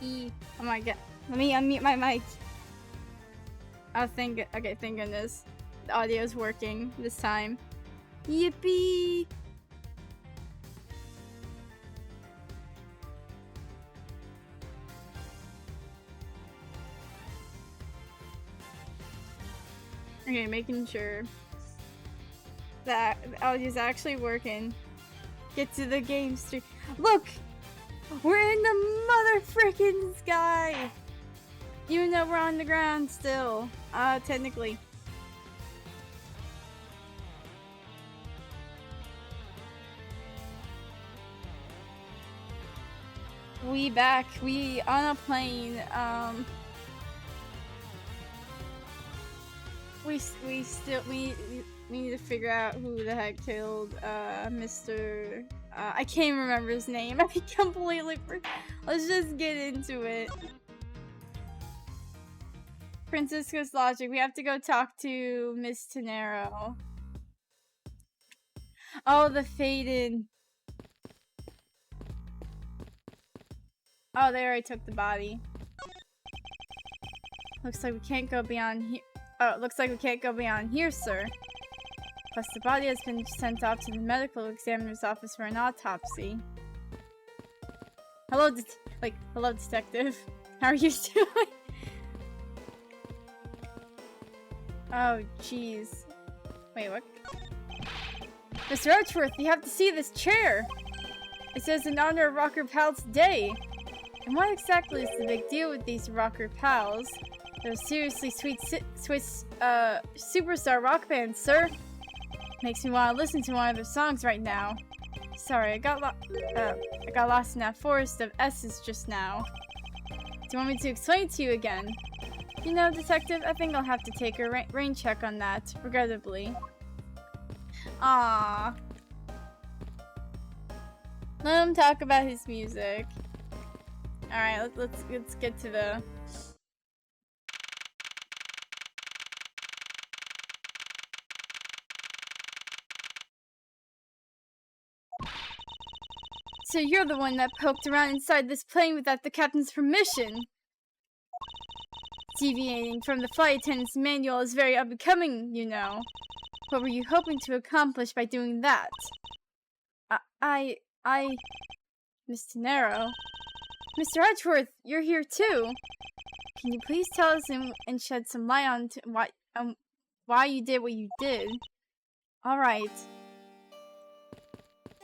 Oh my god. Let me unmute my mic. Oh, okay, thank goodness. The audio's working this time. Yippee! Okay, making sure that the audio's actually working. Get to the game stream. Look! We're in the mother frickin' sky! Even though we're on the ground still. Technically. We back. We on a plane. We need to figure out who the heck killed Mr. I can't remember his name. I completely forgot. Let's just get into it. Francisco's logic. We have to go talk to Miss Tenero. Oh, the faded. Oh, they already took the body. Looks like we can't go beyond here. Oh, looks like we can't go beyond here, sir. Plus, the body has been sent off to the medical examiner's office for an autopsy. Hello, hello, detective. How are you doing? Oh, jeez. Wait, what? Mr. Edgeworth, you have to see this chair! It says in honor of Rocker Pals Day! And what exactly is the big deal with these Rocker Pals? They're seriously sweet Swiss superstar rock bands, sir! Makes me want to listen to one of their songs right now. Sorry, I got lost in that forest of S's just now. Do you want me to explain it to you again? You know, detective, I think I'll have to take a rain check on that, regrettably. Ah. Let him talk about his music. Alright, let's get to the... So you're the one that poked around inside this plane without the captain's permission. Deviating from the flight attendant's manual is very unbecoming, you know. What were you hoping to accomplish by doing that? Miss Tenero. Mr. Edgeworth, you're here too. Can you please tell us and shed some light on why you did what you did? Alright.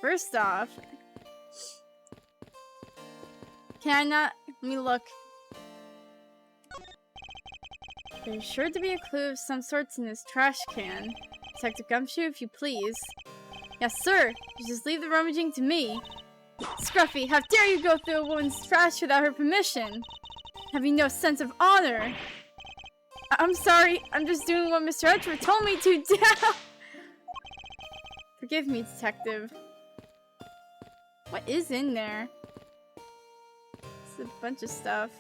First off... Can I not? Let me look. There's sure to be a clue of some sorts in this trash can. Detective Gumshoe, if you please. Yes, sir. You just leave the rummaging to me. Scruffy, how dare you go through a woman's trash without her permission? Have you no sense of honor? I'm sorry. I'm just doing what Mr. Edgeworth told me to do. Forgive me, detective. What is in there? It's a bunch of stuff.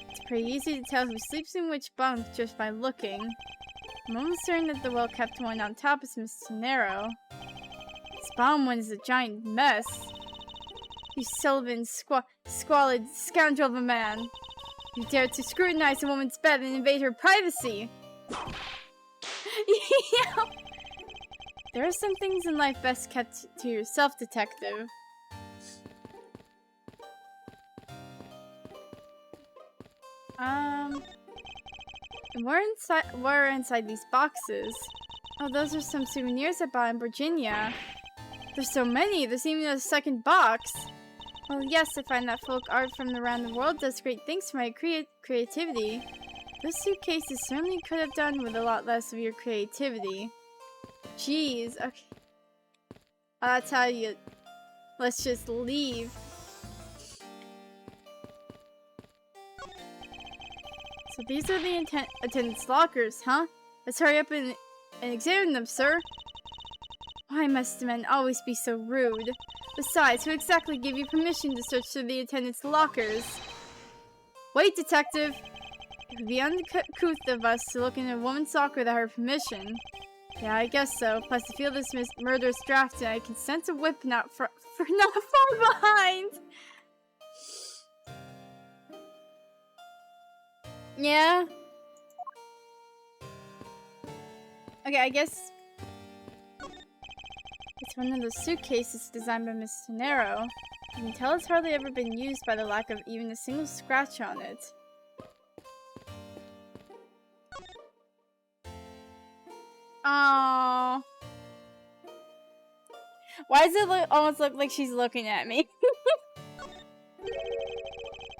It's pretty easy to tell who sleeps in which bunk just by looking. I'm almost certain that the well-kept one on top is Miss Tenero. This bottom one is a giant mess. You Sullivan squalid scoundrel of a man. You dare to scrutinize a woman's bed and invade her privacy. Yeah. There are some things in life best kept to yourself, detective. What are inside these boxes? Oh, those are some souvenirs I bought in Virginia. There's so many, there's even a second box. Well, yes, I find that folk art from around the world does great things for my creativity. Those suitcases certainly could have done with a lot less of your creativity. Jeez, okay. I'll tell you. Let's just leave. So these are the attendant's lockers, huh? Let's hurry up and examine them, sir. Why must men always be so rude? Besides, who exactly gave you permission to search through the attendant's lockers? Wait, detective! It would be uncouth of us to look in a woman's locker without her permission. Yeah, I guess so. Plus, to feel this murderous drafted, I can sense a whip not far behind. Yeah. Okay, I guess it's one of those suitcases designed by Miss Tenero. You can tell it's hardly ever been used by the lack of even a single scratch on it. Aww. Why does it almost look like she's looking at me?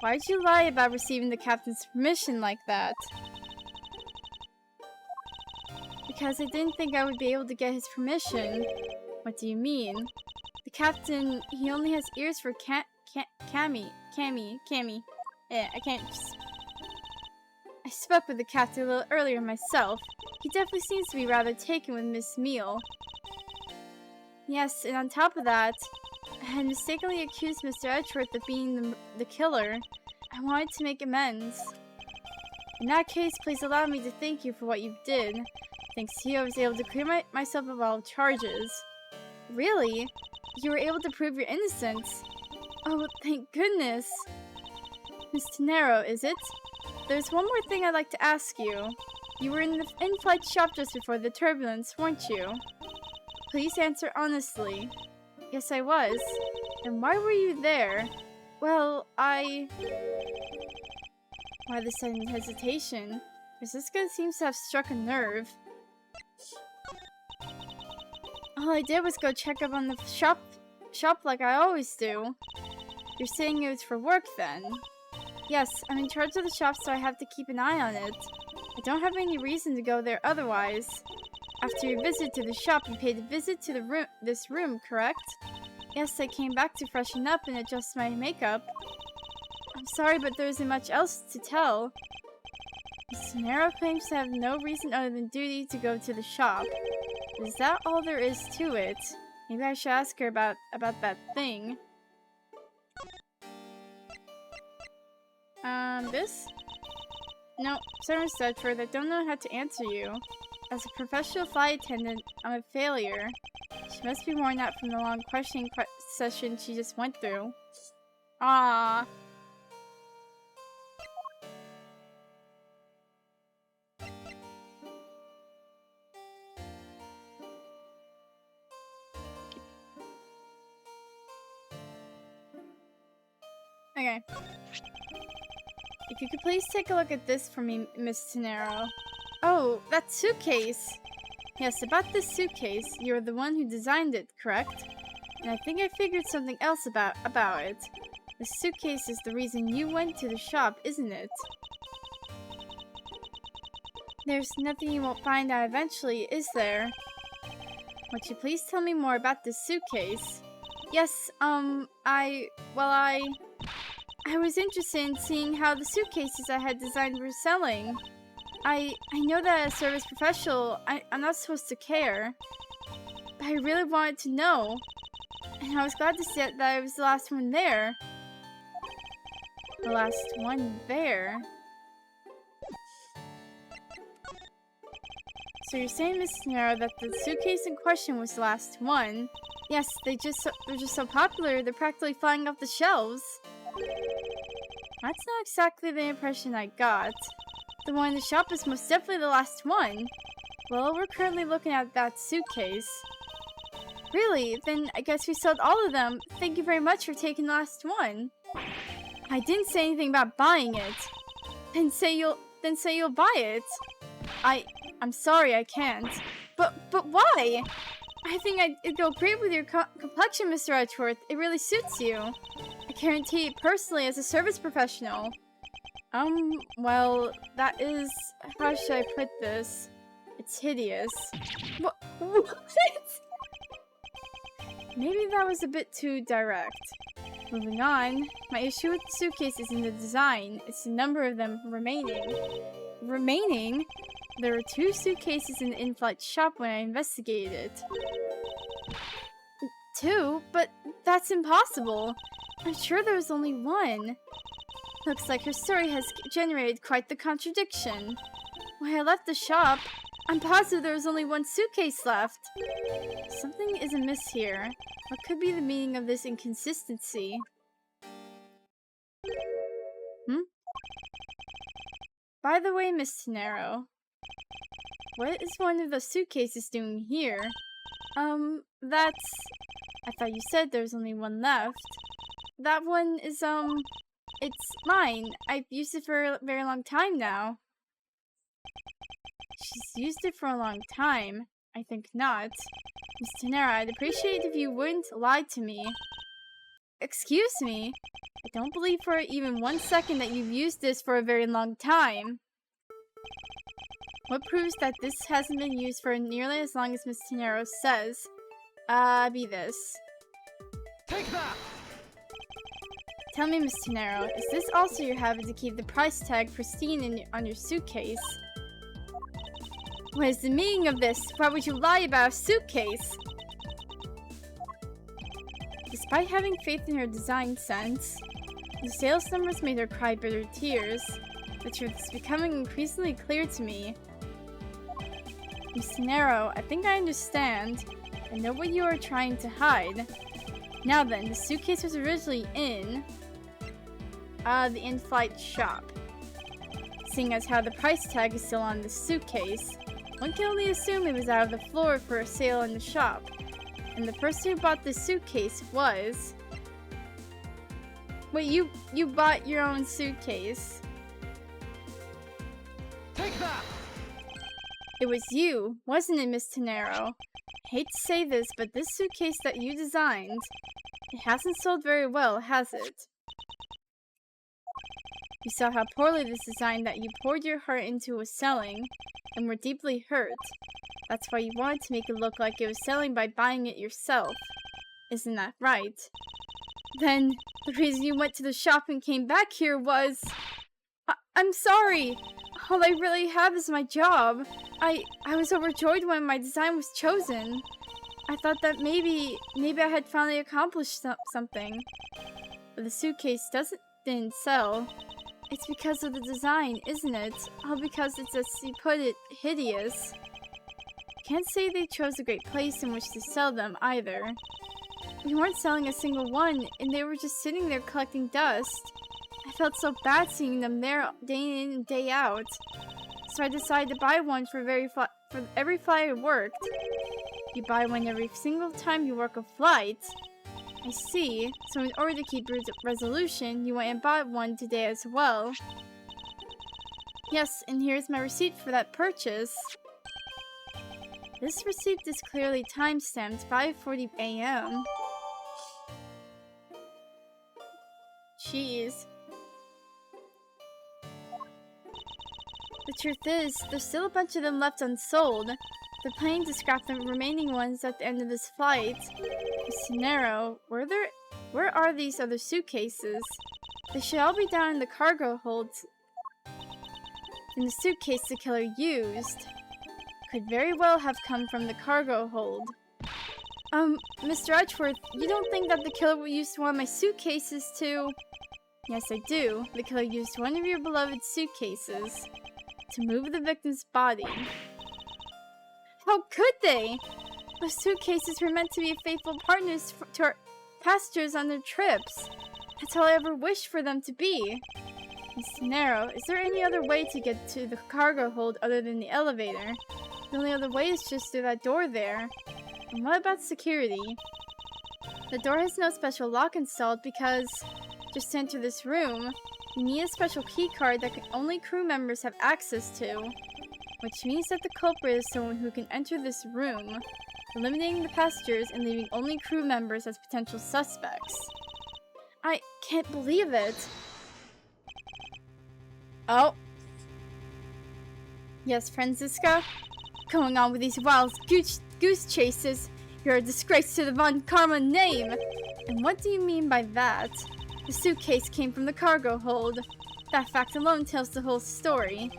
Why'd you lie about receiving the captain's permission like that? Because I didn't think I would be able to get his permission. What do you mean? The captain, he only has ears for Cammy. I can't. I spoke with the captain a little earlier myself. He definitely seems to be rather taken with Miss Meal. Yes, and on top of that, I had mistakenly accused Mr. Edgeworth of being the killer. I wanted to make amends. In that case, please allow me to thank you for what you did. Thanks to you, I was able to clear myself of all charges. Really? You were able to prove your innocence? Oh, thank goodness. Miss Tenero, is it? There's one more thing I'd like to ask you. You were in the in-flight shop just before the turbulence, weren't you? Please answer honestly. Yes, I was. And why were you there? Well, Why the sudden hesitation? Francisca seems to have struck a nerve. All I did was go check up on the shop like I always do. You're saying it was for work then? Yes, I'm in charge of the shop, so I have to keep an eye on it. I don't have any reason to go there otherwise. After your visit to the shop, you paid a visit to this room, correct? Yes, I came back to freshen up and adjust my makeup. I'm sorry, but there isn't much else to tell. Miss Tenero claims to have no reason other than duty to go to the shop. Is that all there is to it? Maybe I should ask her about that thing. This? No, sorry, Mr. Edgeworth, I don't know how to answer you. As a professional flight attendant, I'm a failure. She must be worn out from the long questioning session she just went through. Ah. Okay. If you could please take a look at this for me, Miss Tenero. Oh, that suitcase! Yes, about this suitcase. You're the one who designed it, correct? And I think I figured something else about it. The suitcase is the reason you went to the shop, isn't it? There's nothing you won't find out eventually, is there? Would you please tell me more about this suitcase? Yes, I was interested in seeing how the suitcases I had designed were selling. I know that as a service professional, I'm not supposed to care. But I really wanted to know. And I was glad to see that I was the last one there. The last one there? So you're saying, Miss Tenero, that the suitcase in question was the last one? Yes, they're just so popular, they're practically flying off the shelves. That's not exactly the impression I got. The one in the shop is most definitely the last one. Well, we're currently looking at that suitcase. Really? Then I guess we sold all of them. Thank you very much for taking the last one. I didn't say anything about buying it. Then say you'll buy it. I'm sorry, I can't. But why? I think it'd go great with your complexion, Mr. Edgeworth. It really suits you. I guarantee it personally as a service professional. Well, that is... How should I put this? It's hideous. What? Maybe that was a bit too direct. Moving on, my issue with the suitcase isn't the design, it's the number of them remaining. Remaining? There were 2 suitcases in the in-flight shop when I investigated it. 2? But that's impossible! I'm sure there was only 1. Looks like her story has generated quite the contradiction. When I left the shop, I'm positive there was only 1 suitcase left. Something is amiss here. What could be the meaning of this inconsistency? By the way, Miss Tenero, what is one of the suitcases doing here? That's... I thought you said there's only one left. That one is, it's mine. I've used it for a very long time now. She's used it for a long time. I think not. Miss Tenera, I'd appreciate if you wouldn't lie to me. Excuse me? I don't believe for even 1 second that you've used this for a very long time. What proves that this hasn't been used for nearly as long as Miss Tenero says? Be this. Take that! Tell me, Miss Tenero, is this also your habit to keep the price tag pristine on your suitcase? What is the meaning of this? Why would you lie about a suitcase? Despite having faith in her design sense, the sales numbers made her cry bitter tears. The truth is becoming increasingly clear to me. Miss Tenero, I think I understand. I know what you are trying to hide. Now then, the suitcase was originally in the in-flight shop. Seeing as how the price tag is still on the suitcase, one can only assume it was out of the floor for a sale in the shop. And the person who bought this suitcase was... Wait, you bought your own suitcase? Take that! It was you, wasn't it, Miss Tenero? I hate to say this, but this suitcase that you designed, it hasn't sold very well, has it? You saw how poorly this design that you poured your heart into was selling, and were deeply hurt. That's why you wanted to make it look like it was selling by buying it yourself. Isn't that right? Then, the reason you went to the shop and came back here was... I'm sorry! All I really have is my job. I was overjoyed when my design was chosen. I thought that maybe I had finally accomplished something. But the suitcase didn't sell. It's because of the design, isn't it? All because it's, as you put it, hideous. Can't say they chose a great place in which to sell them, either. We weren't selling a single one, and they were just sitting there collecting dust. I felt so bad seeing them there day in and day out. So I decided to buy one for every flight I worked. You buy one every single time you work a flight. I see. So in order to keep your resolution, you went and bought one today as well. Yes, and here's my receipt for that purchase. This receipt is clearly timestamped 5:40 a.m. Jeez. The truth is, there's still a bunch of them left unsold. They're planning to scrap the remaining ones at the end of this flight. Miss Tenero, where are these other suitcases? They should all be down in the cargo hold. In the suitcase the killer used. Could very well have come from the cargo hold. Mr. Edgeworth, you don't think that the killer used one of my suitcases to... Yes, I do. The killer used one of your beloved suitcases to move the victim's body. How could they? Those suitcases were meant to be faithful partners to our passengers on their trips. That's all I ever wished for them to be. Miss Tenero, is there any other way to get to the cargo hold other than the elevator? The only other way is just through that door there. And what about security? The door has no special lock installed because, just to enter this room, you need a special key card that only crew members have access to. Which means that the culprit is someone who can enter this room, eliminating the passengers and leaving only crew members as potential suspects. I can't believe it! Oh. Yes, Franziska? Going on with these wild goose chases. You're a disgrace to the Von Karma name! And what do you mean by that? The suitcase came from the cargo hold. That fact alone tells the whole story.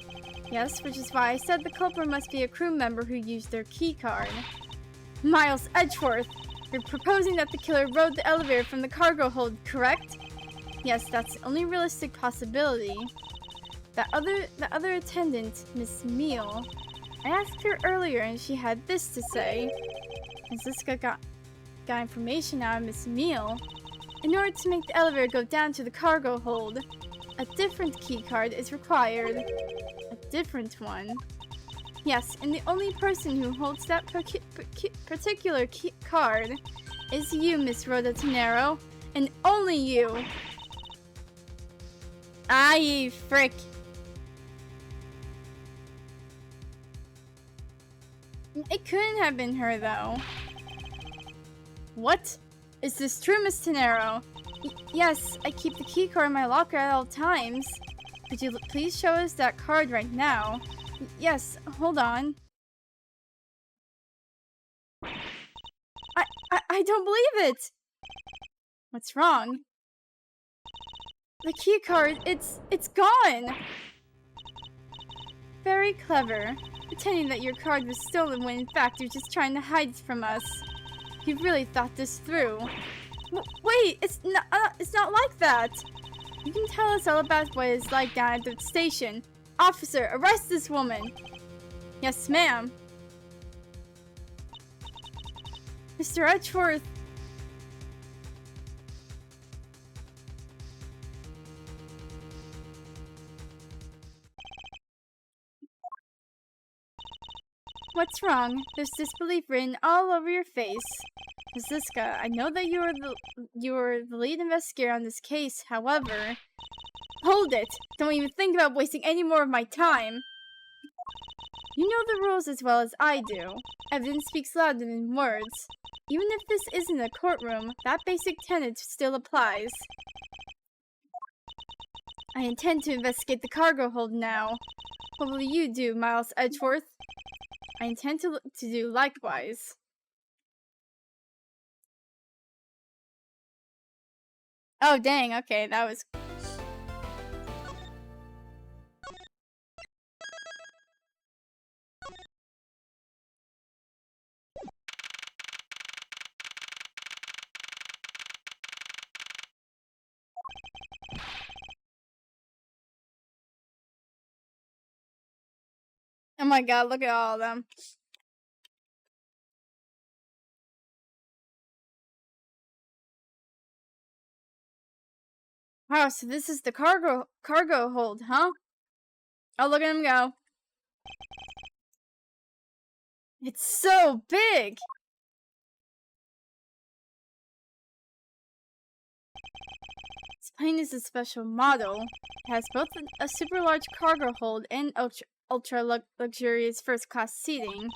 Yes, which is why I said the culprit must be a crew member who used their key card. Miles Edgeworth! You're proposing that the killer rode the elevator from the cargo hold, correct? Yes, that's the only realistic possibility. The other attendant, Miss Meal. I asked her earlier and she had this to say. Franziska got information out of Miss Meal. In order to make the elevator go down to the cargo hold, a different keycard is required. A different one? Yes, and the only person who holds that particular card is you, Miss Rhoda Tenero. And only you. Ah, you frick. It couldn't have been her, though. What? Is this true, Miss Tenero? Yes, I keep the keycard in my locker at all times. Could you please show us that card right now? Yes, hold on. I don't believe it! What's wrong? The keycard, it's gone! Very clever. Pretending that your card was stolen when in fact you're just trying to hide it from us. You really thought this through. Wait, it's not like that! You can tell us all about what it's like down at the station. Officer, arrest this woman! Yes, ma'am. Mr. Edgeworth. What's wrong? There's disbelief written all over your face. Ms. Liska, I know that you are the lead investigator on this case, however... Hold it! Don't even think about wasting any more of my time! You know the rules as well as I do. Evidence speaks louder than words. Even if this isn't a courtroom, that basic tenet still applies. I intend to investigate the cargo hold now. What will you do, Miles Edgeworth? I intend to do likewise. Oh, dang, okay, that was... Oh my god, look at all of them. Wow, so this is the cargo hold, huh? Oh, look at him go. It's so big! This plane is a special model. It has both a super large cargo hold and ultra luxurious first class seating.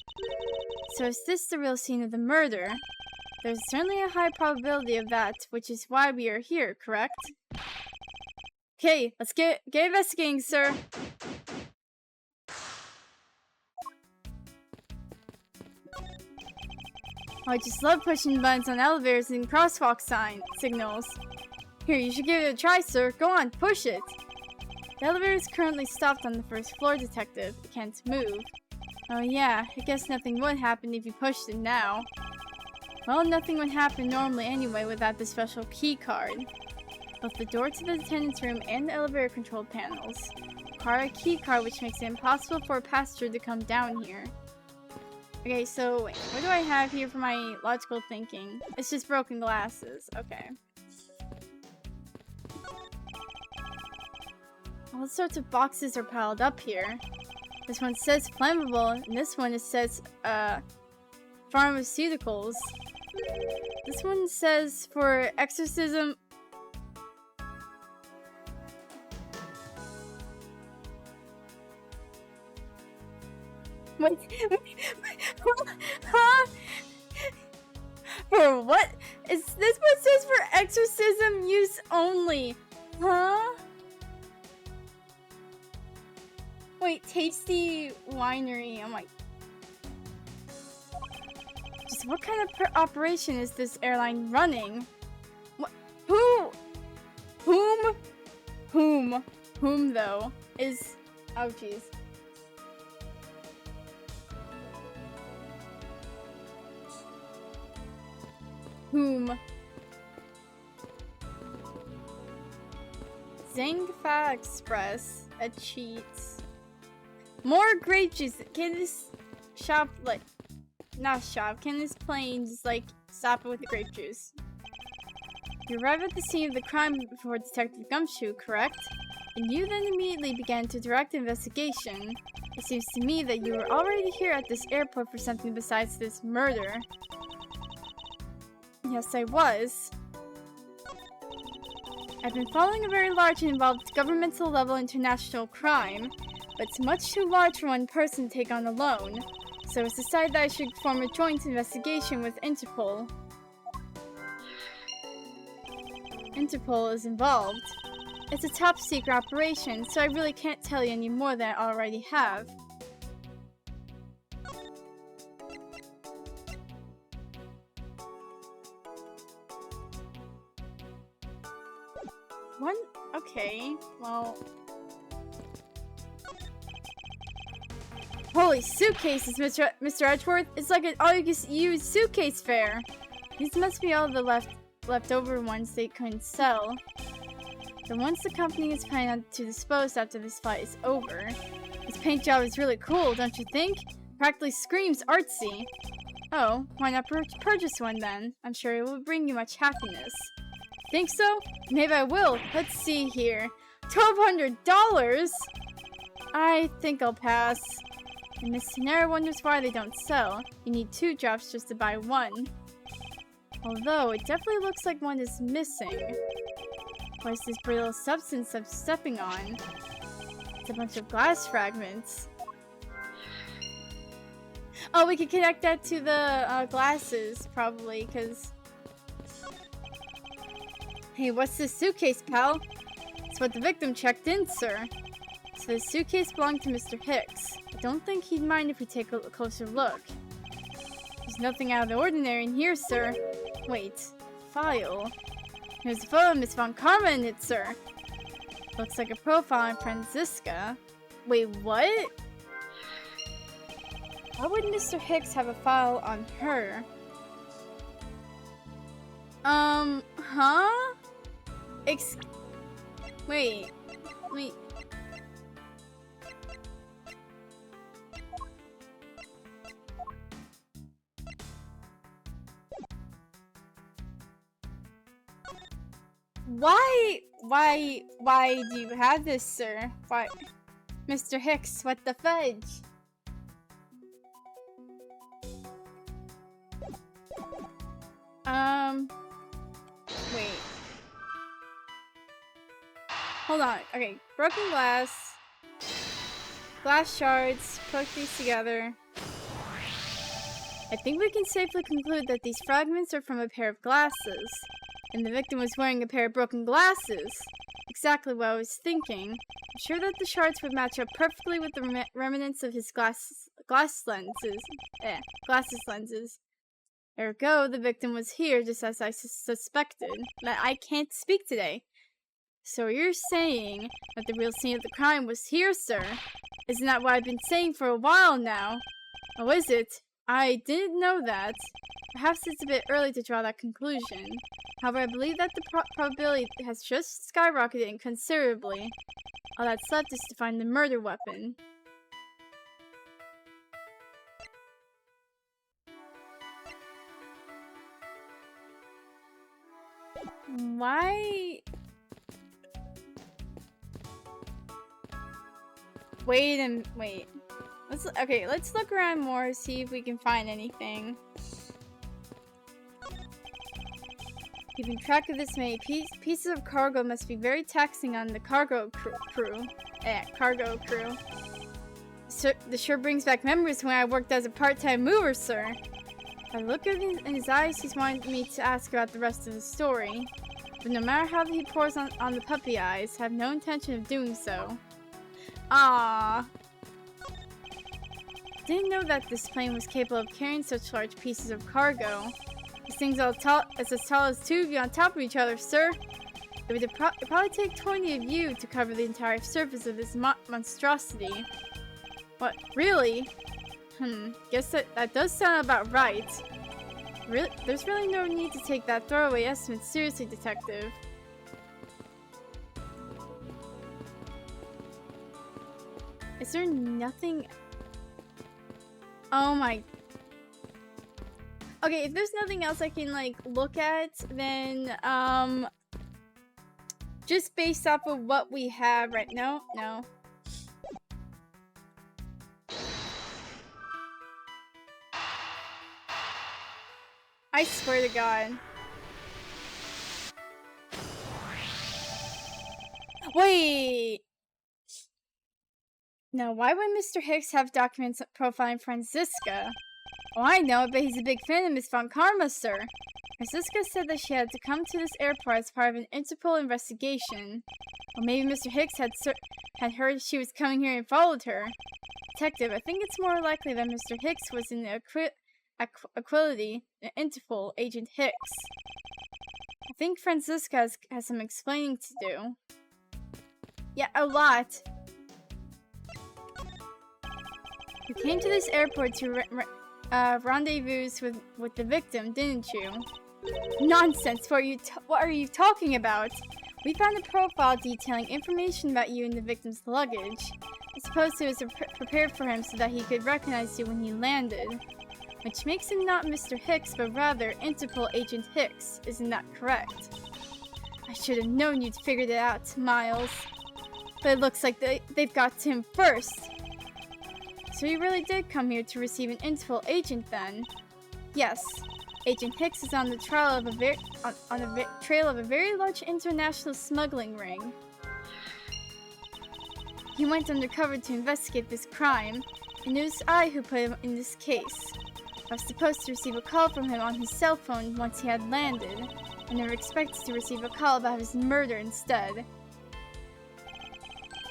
So is this the real scene of the murder? There's certainly a high probability of that, which is why we are here, correct? Okay, let's get investigating, sir. Oh, I just love pushing buttons on elevators and crosswalk signals. Here, you should give it a try, sir. Go on, push it. The elevator is currently stopped on the first floor, Detective. It can't move. Oh yeah, I guess nothing would happen if you pushed it now. Well, nothing would happen normally anyway without the special key card. Both the door to the attendant's room and the elevator control panels require a key card, which makes it impossible for a passenger to come down here. Okay, so wait, what do I have here for my logical thinking? It's just broken glasses. Okay. All sorts of boxes are piled up here. This one says flammable, and this one says, pharmaceuticals. This one says for exorcism. Wait, huh? For what? Is this what says for exorcism use only? Huh? Wait, tasty winery. Oh my. Just what kind of operation is this airline running? What? Whom though is? Oh jeez. Whom? Zangfa Express. A cheat. More grape juice. Can this shop, like, not shop, can this plane just, like, stop it with the grape juice? You arrived at the scene of the crime before Detective Gumshoe, correct? And you then immediately began to direct the investigation. It seems to me that you were already here at this airport for something besides this murder. Yes, I was. I've been following a very large and involved governmental level international crime, but it's much too large for one person to take on alone. So it's decided that I should form a joint investigation with Interpol. Interpol is involved. It's a top secret operation, so I really can't tell you any more than I already have. One? Okay, well... Holy suitcases, Mr. Edgeworth! It's like an all-you-can-use suitcase fair! These must be all the leftover ones they couldn't sell. The ones the company is planning on to dispose after this fight is over. This paint job is really cool, don't you think? Practically screams artsy. Oh, why not purchase one then? I'm sure it will bring you much happiness. Think so? Maybe I will. Let's see here. $1,200? I think I'll pass. And Miss Tenera wonders why they don't sell. You need 2 drops just to buy one. Although, it definitely looks like one is missing. What is this brittle substance I'm stepping on? It's a bunch of glass fragments. Oh, we could connect that to the glasses, probably, because... Hey, what's this suitcase, pal? It's what the victim checked in, sir. So the suitcase belonged to Mr. Hicks. I don't think he'd mind if we take a closer look. There's nothing out of the ordinary in here, sir. Wait, file. There's a photo of Miss Von Karma in it, sir. Looks like a profile on Franziska. Wait, what? Why would Mr. Hicks have a file on her? Huh? Wait. Why do you have this, sir? Why? Mr. Hicks, what the fudge? Wait. Hold on. Okay, broken glass. Glass shards. Put these together. I think we can safely conclude that these fragments are from a pair of glasses. And the victim was wearing a pair of broken glasses. Exactly what I was thinking. I'm sure that the shards would match up perfectly with the remnants of his glasses lenses. Ergo, the victim was here just as I suspected. But I can't speak today. So you're saying that the real scene of the crime was here, sir? Isn't that what I've been saying for a while now? Oh, is it? I didn't know that. Perhaps it's a bit early to draw that conclusion. However, I believe that the probability has just skyrocketed considerably. All that's left is to find the murder weapon. Why? Wait. Let's look around more, see if we can find anything. Keeping track of this many pieces of cargo must be very taxing on the cargo crew. So, this sure brings back memories when I worked as a part-time mover, sir. By the look in his eyes, he's wanted me to ask about the rest of the story. But no matter how he pours on the puppy eyes, I have no intention of doing so. Ah. Didn't know that this plane was capable of carrying such large pieces of cargo. These things are as tall as 2 of you on top of each other, sir. It would probably take 20 of you to cover the entire surface of this monstrosity. What? Really? Guess that does sound about right. There's really no need to take that throwaway estimate seriously, detective. Is there nothing... Oh my... Okay, if there's nothing else I can, like, look at, then, Just based off of what we have right now. No. I swear to God. Wait! Now, why would Mr. Hicks have documents profiling Franziska? Oh, I know, but he's a big fan of Miss Von Karma, sir. Franziska said that she had to come to this airport as part of an Interpol investigation. Or maybe Mr. Hicks had heard she was coming here and followed her. Detective, I think it's more likely that Mr. Hicks was in the Equality, Interpol Agent Hicks. I think Franziska has some explaining to do. Yeah, a lot. You came to this airport to rendezvous with the victim, didn't you? Nonsense! What are you talking about? We found a profile detailing information about you in the victim's luggage. I suppose it was prepared for him so that he could recognize you when he landed. Which makes him not Mr. Hicks, but rather Interpol Agent Hicks. Isn't that correct? I should have known you'd figured it out, Miles. But it looks like they've got to him first. So you really did come here to receive an Interpol agent then? Yes. Agent Hicks is on the trail of a very large international smuggling ring. He went undercover to investigate this crime, and it was I who put him in this case. I was supposed to receive a call from him on his cell phone once he had landed. I never expected to receive a call about his murder instead.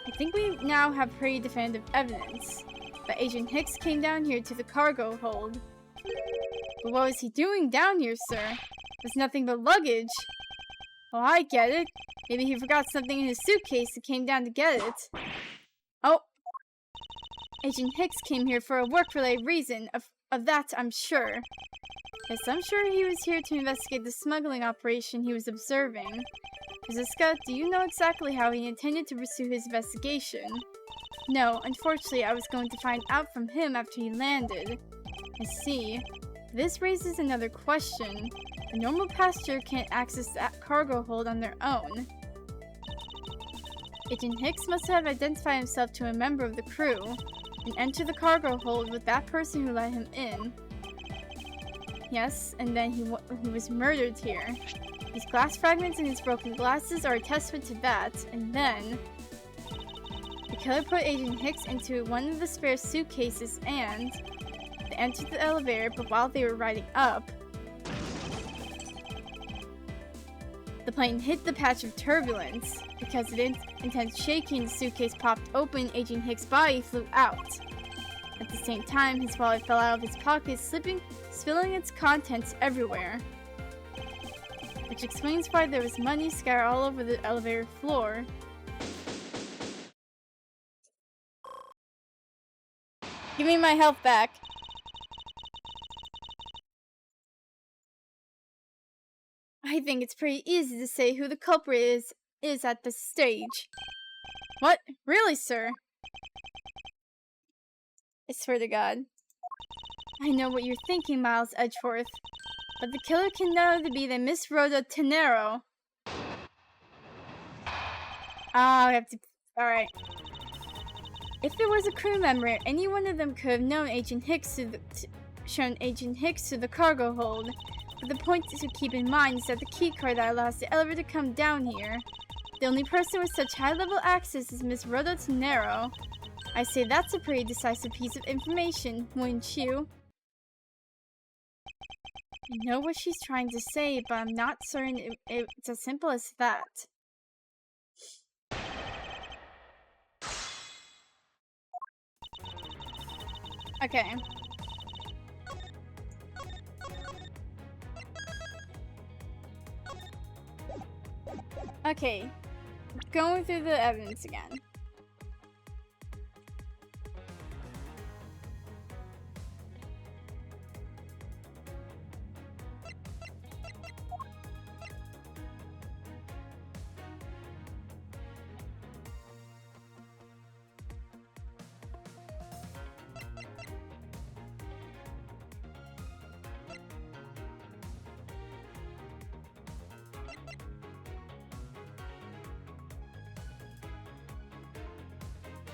I think we now have pretty definitive evidence that Agent Hicks came down here to the cargo hold. But what was he doing down here, sir? There's nothing but luggage. Oh, I get it. Maybe he forgot something in his suitcase and came down to get it. Oh. Agent Hicks came here for a work-related reason. Of that, I'm sure. Yes, I'm sure he was here to investigate the smuggling operation he was observing. Franziska, do you know exactly how he intended to pursue his investigation? No, unfortunately, I was going to find out from him after he landed. I see. This raises another question. A normal passenger can't access that cargo hold on their own. Agent Hicks must have identified himself to a member of the crew and entered the cargo hold with that person who let him in. Yes, and then he was murdered here. These glass fragments and his broken glasses are a testament to that, and then the killer put Agent Hicks into one of the spare suitcases and they entered the elevator, but while they were riding up, the plane hit the patch of turbulence. Because of intense shaking, the suitcase popped open, Agent Hicks' body flew out. At the same time, his wallet fell out of his pocket, spilling its contents everywhere. Which explains why there was money scattered all over the elevator floor. Give me my health back. I think it's pretty easy to say who the culprit is at this stage. What? Really, sir? I swear to God. I know what you're thinking, Miles Edgeworth. But the killer can never be the Miss Rhoda Tenero. Ah, we have to... Alright. If it was a crew member, any one of them could have known Agent Hicks shown Agent Hicks to the cargo hold. But the point to keep in mind is that the keycard that allows the elevator to come down here. The only person with such high-level access is Miss Rhoda Tenero. I say that's a pretty decisive piece of information, wouldn't you? I know what she's trying to say, but I'm not certain it's as simple as that. Okay. Okay. Going through the evidence again.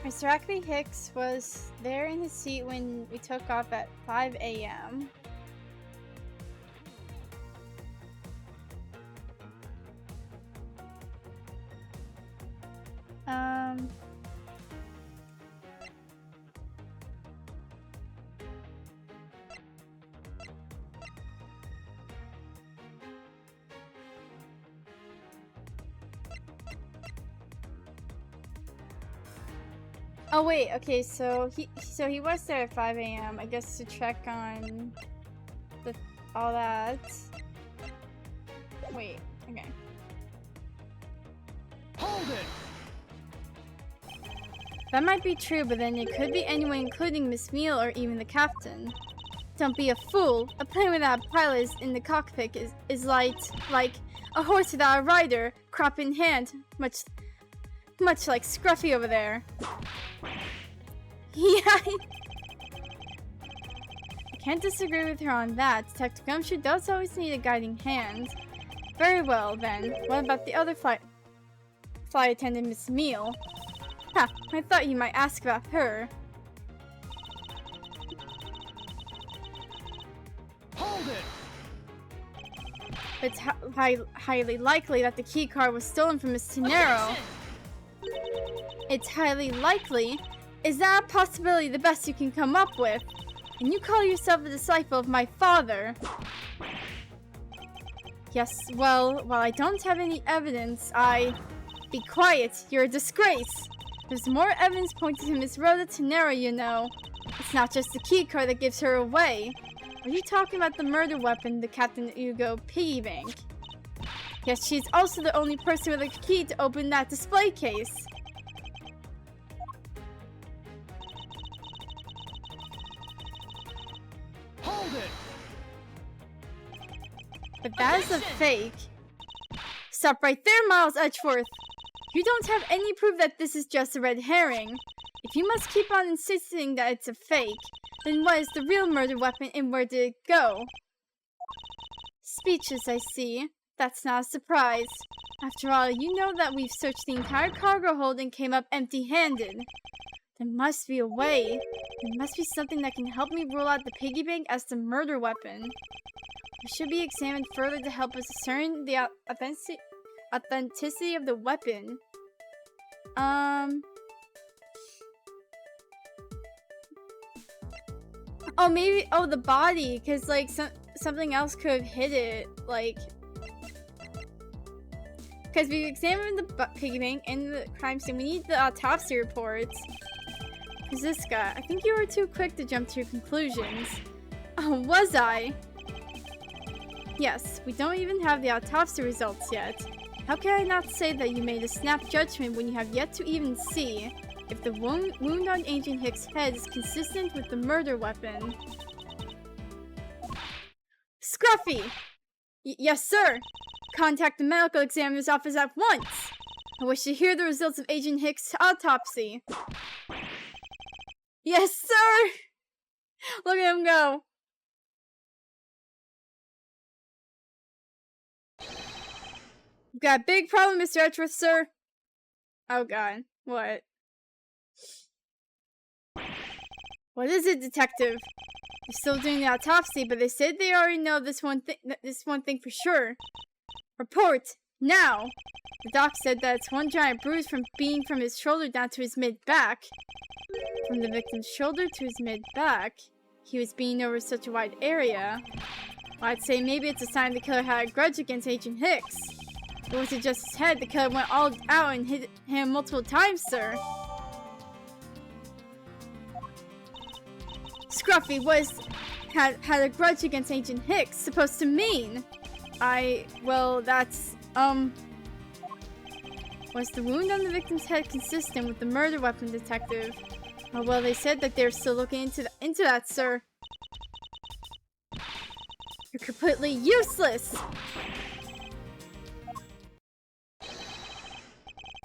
Mr. Ackley Hicks was there in his seat when we took off at 5 a.m. Oh wait, okay, so he was there at 5 a.m. I guess to check on all that. Wait, okay. Hold it! That might be true, but then it could be anyone, including Miss Meal or even the captain. Don't be a fool. A plane without a pilot in the cockpit is like a horse without a rider, crop in hand, much like Scruffy over there. Yeah, I can't disagree with her on that. Detective Gumshoe does always need a guiding hand. Very well, then. What about the other flight attendant, Miss Meal? Ha, I thought you might ask about her. Hold it! It's highly likely that the key card was stolen from Miss Tenero. It's highly likely? Is that a possibility the best you can come up with? And you call yourself a disciple of my father? Yes, well, while I don't have any evidence, Be quiet, you're a disgrace! There's more evidence pointing to Miss Rhoda Tenero, you know. It's not just the key card that gives her away. Are you talking about the murder weapon, the Captain Hugo piggy bank? Yes, she's also the only person with a key to open that display case. Hold it! But that is a fake. Stop right there, Miles Edgeworth! You don't have any proof that this is just a red herring. If you must keep on insisting that it's a fake, then what is the real murder weapon and where did it go? Speeches, I see. That's not a surprise. After all, you know that we've searched the entire cargo hold and came up empty-handed. There must be a way. There must be something that can help me rule out the piggy bank as the murder weapon. It should be examined further to help us discern the authenticity of the weapon. Oh, maybe, oh, the body, because, like, something else could have hit it, like, because we examined the piggy bank and the crime scene. We need the autopsy reports. Who's this guy? I think you were too quick to jump to your conclusions. Oh, was I? Yes, we don't even have the autopsy results yet. How can I not say that you made a snap judgment when you have yet to even see if the wound on Agent Hicks' head is consistent with the murder weapon? Scruffy! Yes, sir! Contact the medical examiner's office at once! I wish to hear the results of Agent Hicks' autopsy. Yes, sir! Look at him go. Got a big problem, Mr. Edgeworth, sir. Oh god, what? What is it, detective? They're still doing the autopsy, but they said they already know this one thing for sure. Report, now! The doc said that it's one giant bruise being from his shoulder down to his mid-back. From the victim's shoulder to his mid-back. He was beaten over such a wide area. Well, I'd say maybe it's a sign the killer had a grudge against Agent Hicks. It wasn't just his head, the killer went all out and hit him multiple times, sir. Scruffy had a grudge against Agent Hicks supposed to mean? Well, that's, was the wound on the victim's head consistent with the murder weapon, detective? Oh, well, they said that they're still looking into that, sir. You're completely useless!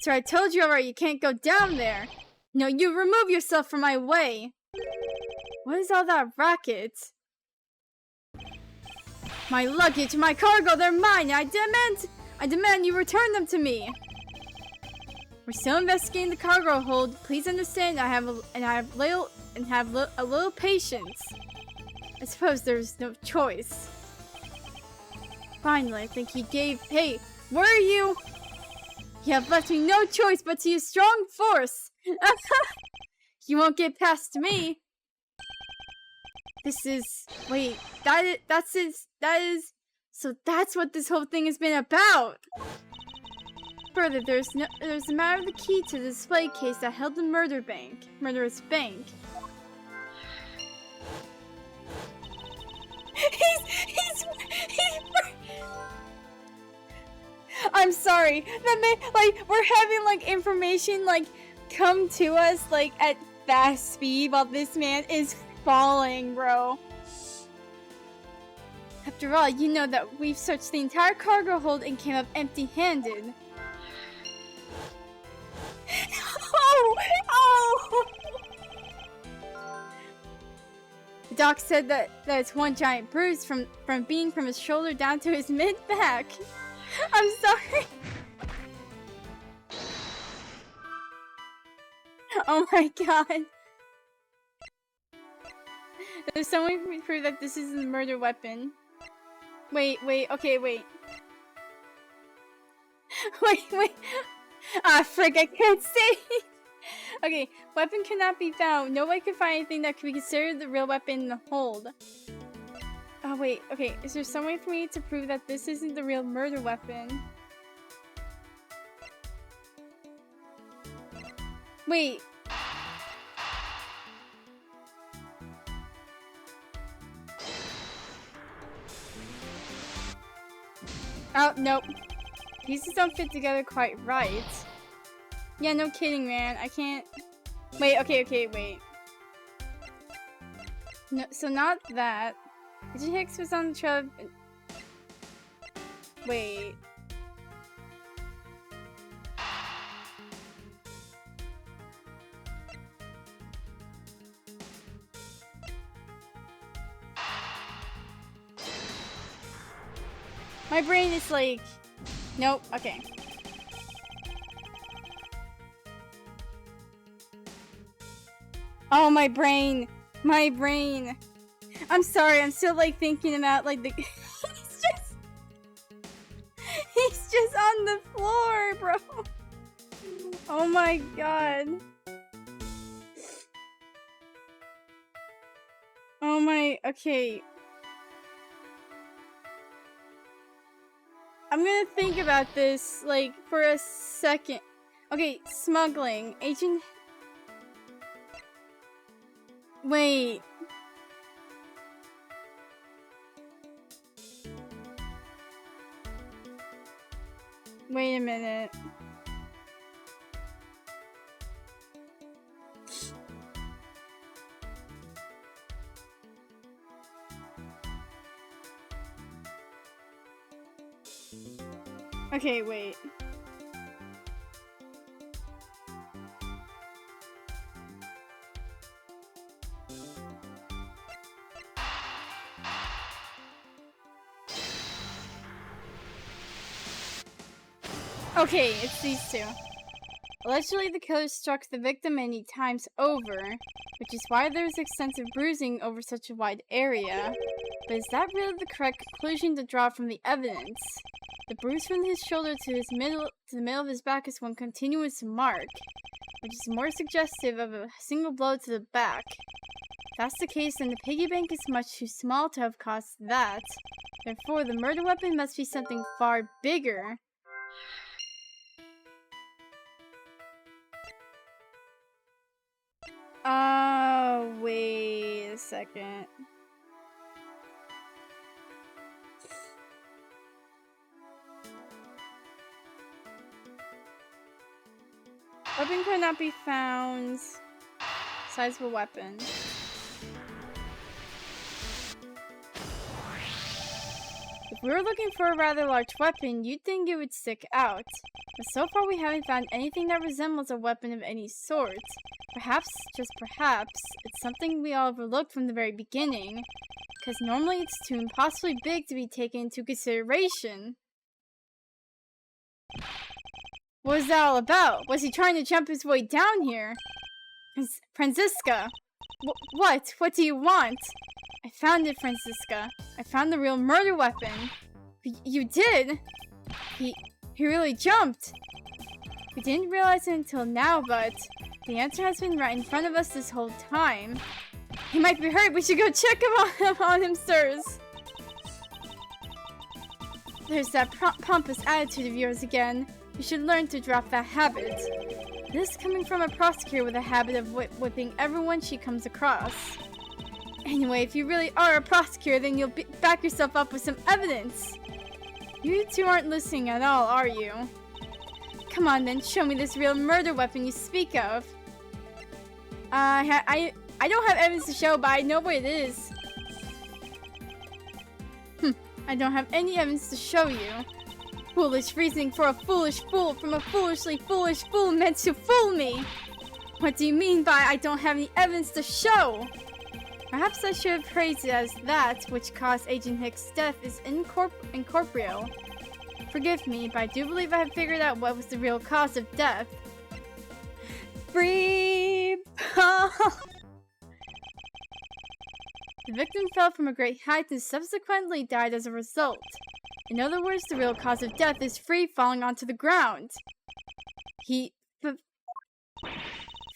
Sir, I told you already, you can't go down there! No, you remove yourself from my way! What is all that racket? My luggage, my cargo, they're mine! I demand you return them to me! We're still investigating the cargo hold. Please understand, I have a little patience. I suppose there's no choice. Finally, I think he gave. Hey, where are you? You have left me no choice but to use strong force. You won't get past me. This is. Wait, that is. So that's what this whole thing has been about. Further, there's a matter of the key to the display case that held the murderous bank. He's I'm sorry. We're having information come to us at fast speed while this man is falling, bro. After all, you know that we've searched the entire cargo hold and came up empty-handed. Oh! The doc said that it's one giant bruise from being from his shoulder down to his mid-back. I'm sorry. Oh my god. There's some way for me to prove that this isn't a murder weapon. Wait, okay, wait. Wait. Ah, frick, I can't say. Okay, weapon cannot be found. No one could find anything that could be considered the real weapon in the hold. Oh, wait, okay. Is there some way for me to prove that this isn't the real murder weapon? Wait. Oh, nope. Pieces don't fit together quite right. Yeah, no kidding, man. I can't... Wait, okay, wait. No, so not that. Agent Hicks was on the trail... Wait. My brain is like... Nope, okay. Oh, my brain! My brain! I'm sorry, I'm still thinking about the... He's just on the floor, bro! Oh my god. Oh my... Okay. I'm gonna think about this, for a second. Okay, smuggling. Agent... Wait. Wait a minute. Okay, wait. Okay, it's these two. Allegedly, the killer struck the victim many times over, which is why there's extensive bruising over such a wide area. But is that really the correct conclusion to draw from the evidence? The bruise from his shoulder to the middle of his back is one continuous mark, which is more suggestive of a single blow to the back. If that's the case, then the piggy bank is much too small to have caused that. Therefore, the murder weapon must be something far bigger. Oh, wait a second. Weapon could not be found. Sizable weapon. If we were looking for a rather large weapon, you'd think it would stick out. But so far we haven't found anything that resembles a weapon of any sort. Perhaps, just perhaps, it's something we all overlooked from the very beginning. Because normally it's too impossibly big to be taken into consideration. What was that all about? Was he trying to jump his way down here? Franziska! What? What do you want? I found it, Franziska. I found the real murder weapon. You did? He really jumped. We didn't realize it until now, but the answer has been right in front of us this whole time. He might be hurt. We should go check him on him, sirs. There's that pompous attitude of yours again. You should learn to drop that habit. This coming from a prosecutor with a habit of whipping everyone she comes across. Anyway, if you really are a prosecutor, then you'll back yourself up with some evidence. You two aren't listening at all, are you? Come on then, show me this real murder weapon you speak of. I don't have evidence to show, but I know what it is. I don't have any evidence to show you. Foolish reasoning for a foolish fool from a foolishly foolish fool meant to fool me. What do you mean by I don't have any evidence to show? Perhaps I should have phrased it as that which caused Agent Hicks' death is incorporeal. Forgive me, but I do believe I have figured out what was the real cause of death. Free Paul! The victim fell from a great height and subsequently died as a result. In other words, the real cause of death is free falling onto the ground. He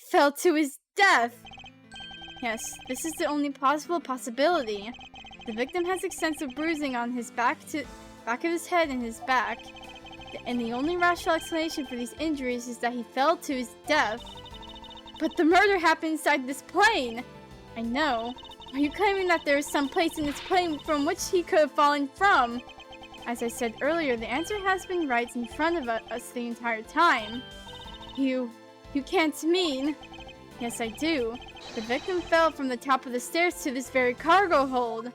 fell to his death. Yes, this is the only possible possibility. The victim has extensive bruising on his back of his head and his back. And the only rational explanation for these injuries is that he fell to his death. But the murder happened inside this plane! I know. Are you claiming that there is some place in this plane from which he could have fallen from? As I said earlier, the answer has been right in front of us the entire time. You can't mean... Yes, I do. The victim fell from the top of the stairs to this very cargo hold.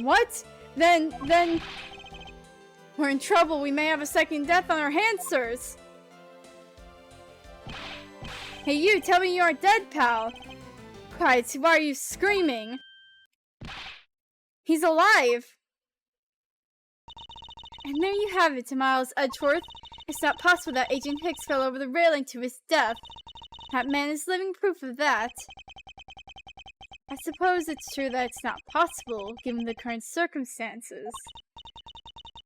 What? Then... We're in trouble. We may have a second death on our hands, sirs. Hey, you! Tell me you aren't dead, pal! Quiet, why are you screaming? He's alive! And there you have it, Miles Edgeworth. It's not possible that Agent Hicks fell over the railing to his death. That man is living proof of that. I suppose it's true that it's not possible, given the current circumstances.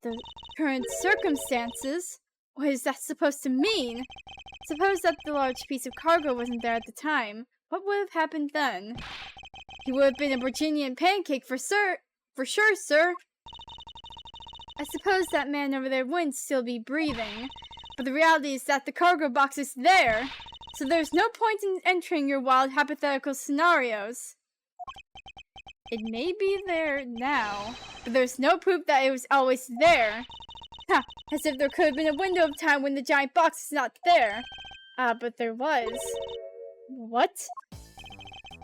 The current circumstances? What is that supposed to mean? Suppose that the large piece of cargo wasn't there at the time. What would have happened then? He would have been a Virginian pancake for sure, sir. I suppose that man over there wouldn't still be breathing. But the reality is that the cargo box is there. So there's no point in entering your wild hypothetical scenarios. It may be there now, but there's no proof that it was always there. Ha! As if there could have been a window of time when the giant box is not there. But there was. What?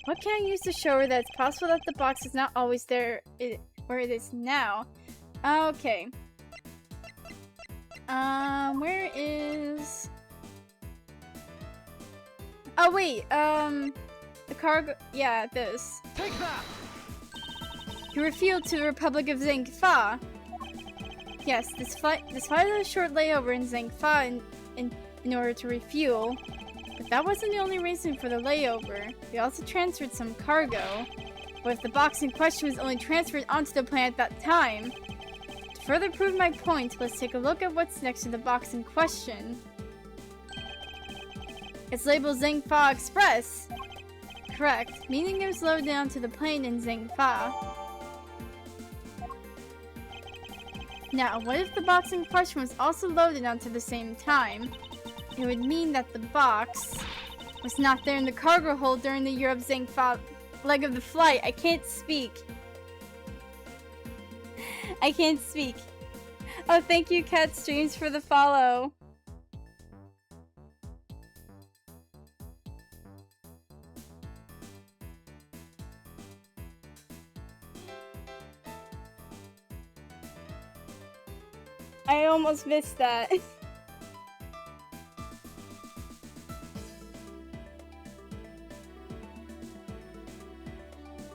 What can I use to show her that it's possible that the box is not always there where it is now? Okay. Where is... Oh, wait, the cargo... Yeah, this. Take that! You refueled to the Republic of Zangfa. Yes, this flight had a short layover in Zangfa in order to refuel. But that wasn't the only reason for the layover. We also transferred some cargo. But if the box in question was only transferred onto the plane at that time... To further prove my point, let's take a look at what's next to the box in question. It's labeled Zangfa Express. Correct, meaning it was loaded onto the plane in Zangfa. Now, what if the box in question was also loaded onto the same time? It would mean that the box was not there in the cargo hold during the Europe-Zangfa leg of the flight. I can't speak. I can't speak. Oh, thank you, Cat Streams, for the follow. I almost missed that.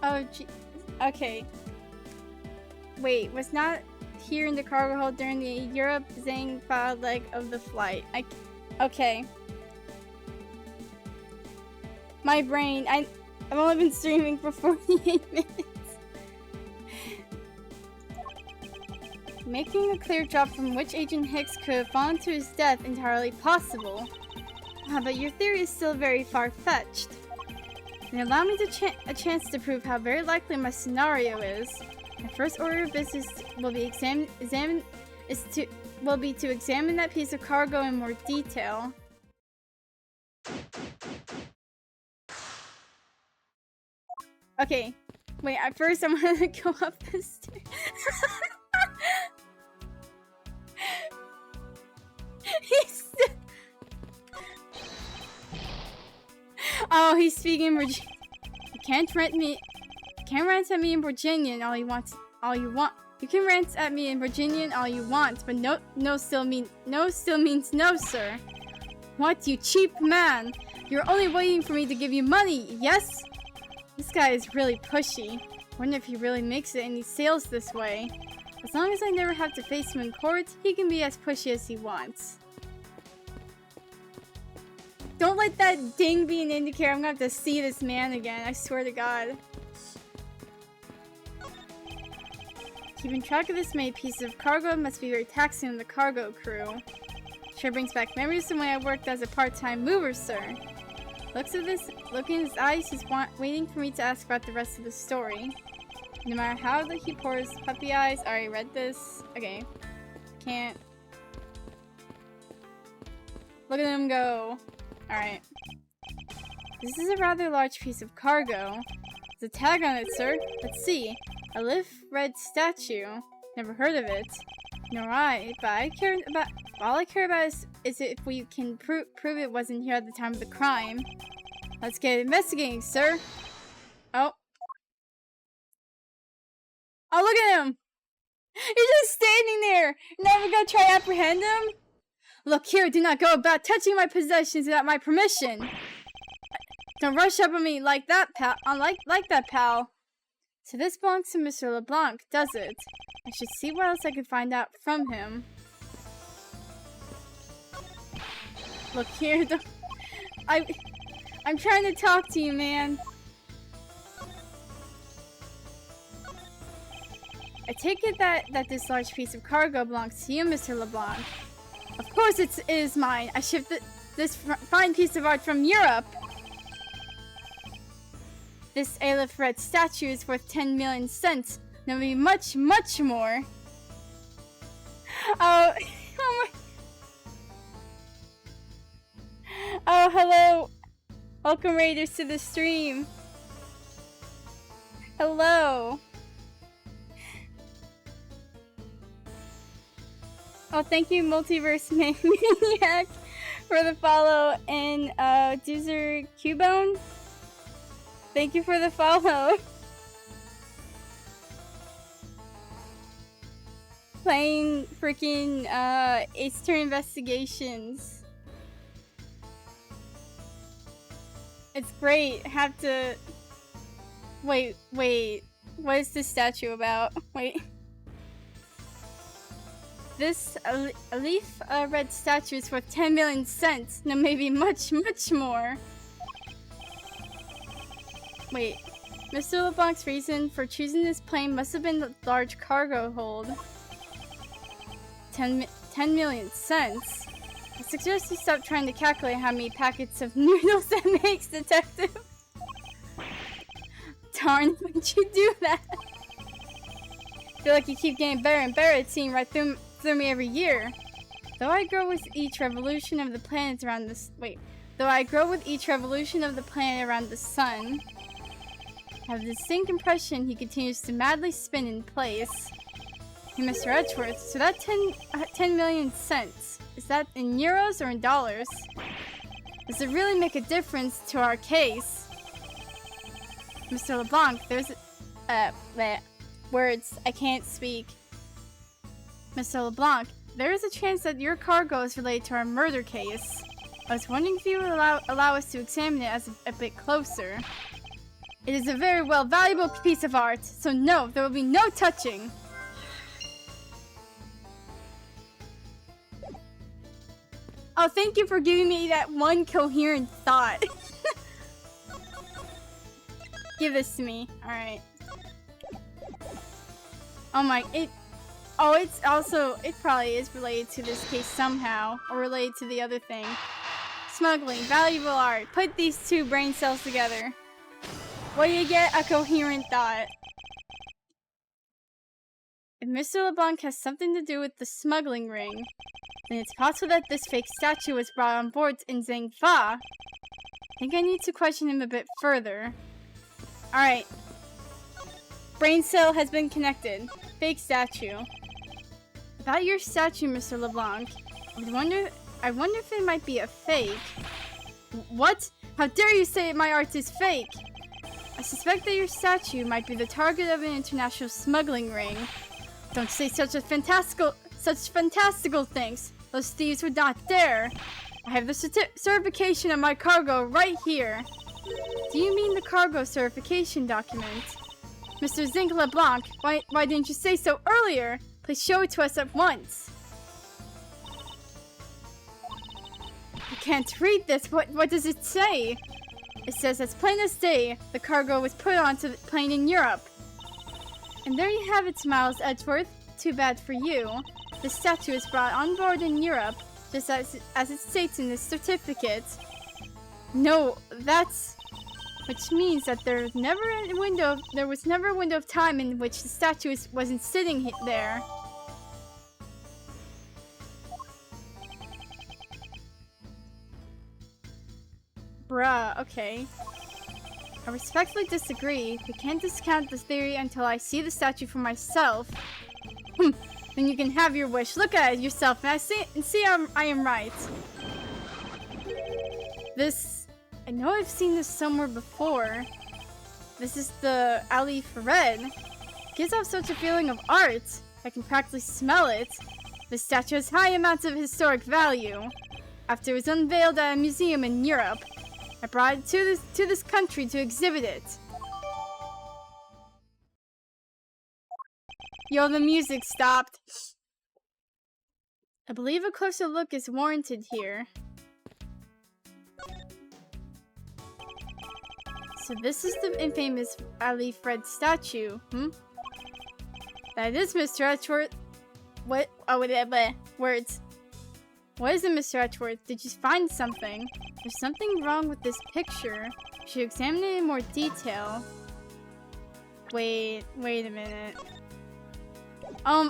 Oh, gee. Okay. Wait, was not... here in the cargo hold during the Europe Zang file leg of the flight. Okay. My brain. I've only been streaming for 48 minutes. Making a clear drop from which Agent Hicks could have fallen to his death entirely possible. But your theory is still very far-fetched. And allow me a chance to prove how very likely my scenario is. My first order of business will be to examine that piece of cargo in more detail. Okay, wait. At first, I'm gonna go up the stairs. Oh, he's speaking Virginian. You can't rant at me in Virginian all you want. You can rant at me in Virginian all you want, but no still means no, sir. What, you cheap man? You're only waiting for me to give you money, yes? This guy is really pushy. Wonder if he really makes it any sales this way. As long as I never have to face him in court, he can be as pushy as he wants. Don't let that ding be an indicator. I'm gonna have to see this man again, I swear to God. Keeping track of this many pieces of cargo must be very taxing on the cargo crew. Sure brings back memories of when I worked as a part-time mover, sir. Look in his eyes, he's waiting for me to ask about the rest of the story. No matter how he pours puppy eyes. I already read this. Okay. Can't. Look at him go. Alright. This is a rather large piece of cargo. There's a tag on it, sir. Let's see. A red statue. Never heard of it. Nor I. But all I care about is if we can prove it wasn't here at the time of the crime. Let's get investigating, sir. Oh. Oh, look at him! He's just standing there! Never gonna try to apprehend him? Look here, do not go about touching my possessions without my permission. Don't rush up on me like that, pal. Like that, pal. So this belongs to Mr. LeBlanc, does it? I should see what else I can find out from him. Look here, I'm trying to talk to you, man. I take it that this large piece of cargo belongs to you, Mr. LeBlanc. Of course it is mine. I shipped this fine piece of art from Europe. This Aleph red statue is worth 10 million cents. There'll be much, much more. Oh, oh, hello. Welcome, Raiders, to the stream. Hello. Oh, thank you, Multiverse Maniac, for the follow, and Doozer Cubone. Thank you for the follow. Playing freaking Ace Turn Investigations. It's great. Have to. Wait. What is this statue about? Wait. This Aleph red statue is worth 10 million cents. No, maybe much, much more. Wait. Mr. LeBlanc's reason for choosing this plane must have been the large cargo hold. 10 million cents? I suggest you stop trying to calculate how many packets of noodles that makes, detective. Darn, would you do that? I feel like you keep getting better and better at seeing right through me every year. Though I grow with each revolution of the planet around this. Though I grow with each revolution of the planet around the sun, I have the distinct impression he continues to madly spin in place. Hey, Mr. Edgeworth, so that 10 million cents, is that in euros or in dollars? Does it really make a difference to our case? Mr. LeBlanc, there's words, I can't speak. Mr. LeBlanc, there is a chance that your cargo is related to our murder case. I was wondering if you would allow us to examine it as a bit closer. It is a very valuable piece of art, so no, there will be no touching. Oh, thank you for giving me that one coherent thought. Give this to me. Alright. Oh my, it's also, it probably is related to this case somehow, or related to the other thing. Smuggling, valuable art. Put these two brain cells together. What do you get? A coherent thought. If Mr. LeBlanc has something to do with the smuggling ring, then it's possible that this fake statue was brought on board in Zhang Fa. I think I need to question him a bit further. Alright. Brain cell has been connected. Fake statue. About your statue, Mr. LeBlanc. I wonder if it might be a fake. What? How dare you say my art is fake? I suspect that your statue might be the target of an international smuggling ring. Don't say such fantastical things. Those thieves would not dare. I have the certification of my cargo right here. Do you mean the cargo certification document? Mr. Zinc LeBlanc, why didn't you say so earlier? Please show it to us at once. I can't read this. What does it say? It says as plain as day, the cargo was put onto the plane in Europe. And there you have it, Miles Edgeworth. Too bad for you. The statue is brought on board in Europe, just as it states in the certificate. No, which means that there was never a window of time in which the statue wasn't sitting there. Bruh, okay. I respectfully disagree. We can't discount this theory until I see the statue for myself. Then you can have your wish. Look at it yourself and see I am right. I know I've seen this somewhere before. This is the Alley for Red. It gives off such a feeling of art. I can practically smell it. The statue has high amounts of historic value. After it was unveiled at a museum in Europe, I brought it to this country to exhibit it. Yo, the music stopped. I believe a closer look is warranted here. So this is the infamous Ali Fred statue, That is Mr. Edgeworth. What? Oh, words. What is it, Mr. Edgeworth? Did you find something? There's something wrong with this picture. You should examine it in more detail. Wait a minute.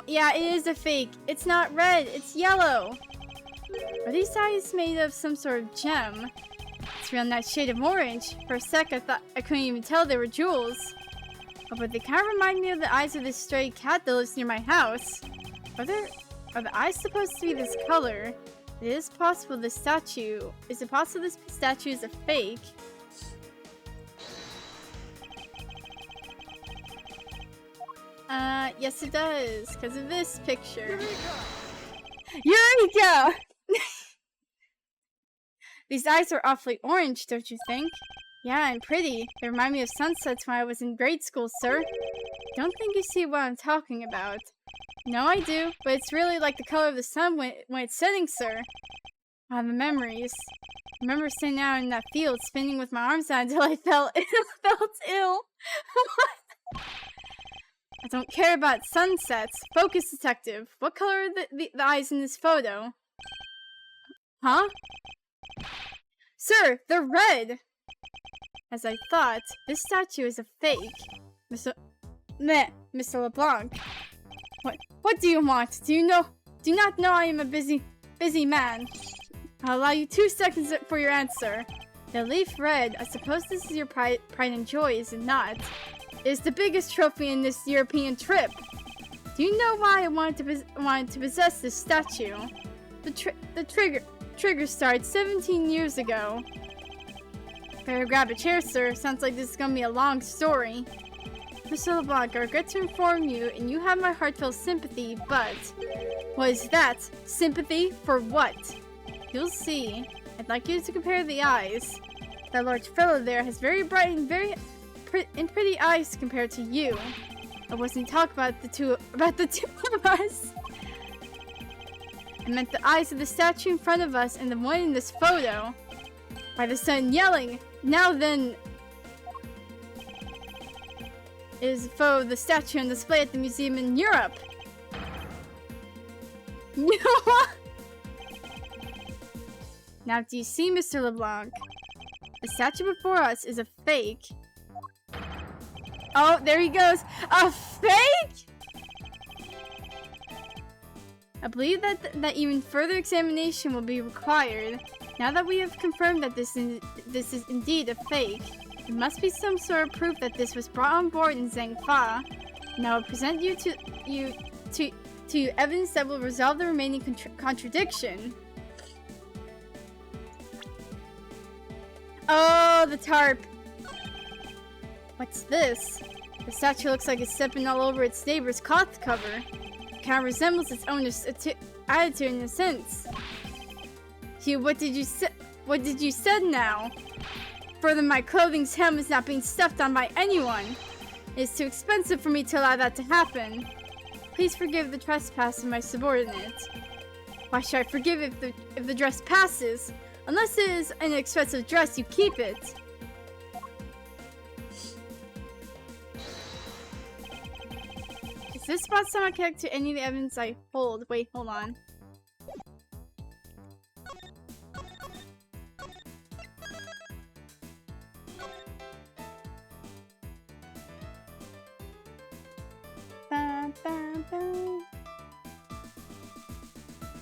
Yeah, it is a fake. It's not red, it's yellow. Are these eyes made of some sort of gem? It's real nice shade of orange. For a sec, I thought I couldn't even tell they were jewels. Oh, but they kind of remind me of the eyes of this stray cat that lives near my house. Are the eyes supposed to be this color? It is possible this statue... Is it possible this statue is a fake? Yes it does, because of this picture. Eureka! These eyes are awfully orange, don't you think? Yeah, and pretty. They remind me of sunsets when I was in grade school, sir. Don't think you see what I'm talking about. No, I do, but it's really like the color of the sun when it's setting, sir. Ah, the memories. I remember sitting out in that field, spinning with my arms out until I felt ill. I don't care about sunsets. Focus, detective. What color are the eyes in this photo? Huh? Sir, they're red! As I thought, this statue is a fake. Mr. LeBlanc. What do you want? Do you not know I am a busy man? I'll allow you 2 seconds for your answer. The leaf red, I suppose this is your pride and joy, is it not? It is the biggest trophy in this European trip. Do you know why I wanted to possess this statue? The trigger started 17 years ago. Better grab a chair, sir. Sounds like this is gonna be a long story. Mr. LeBlanc, I regret to inform you, and you have my heartfelt sympathy, but... What is that? Sympathy? For what? You'll see. I'd like you to compare the eyes. That large fellow there has very bright and pretty eyes compared to you. I wasn't talking about the two of us. I meant the eyes of the statue in front of us and the one in this photo. By the son yelling, now then, is a photo of the statue on display at the museum in Europe. Now do you see, Mr. LeBlanc? The statue before us is a fake. Oh, there he goes. A fake? I believe that even further examination will be required. Now that we have confirmed that this is indeed a fake, there must be some sort of proof that this was brought on board in Zhangfa. Now I'll present you to evidence that will resolve the remaining contradiction. Oh, the tarp. What's this? The statue looks like it's stepping all over its neighbor's cloth cover. It kind of resembles its owner's attitude in a sense. Hugh, what did you say now? Further, my clothing's hem is not being stepped on by anyone. It is too expensive for me to allow that to happen. Please forgive the trespass of my subordinate. Why should I forgive if the dress passes? Unless it is an expensive dress, you keep it. Is this spot somehow connected to any of the evidence I hold? Wait, hold on.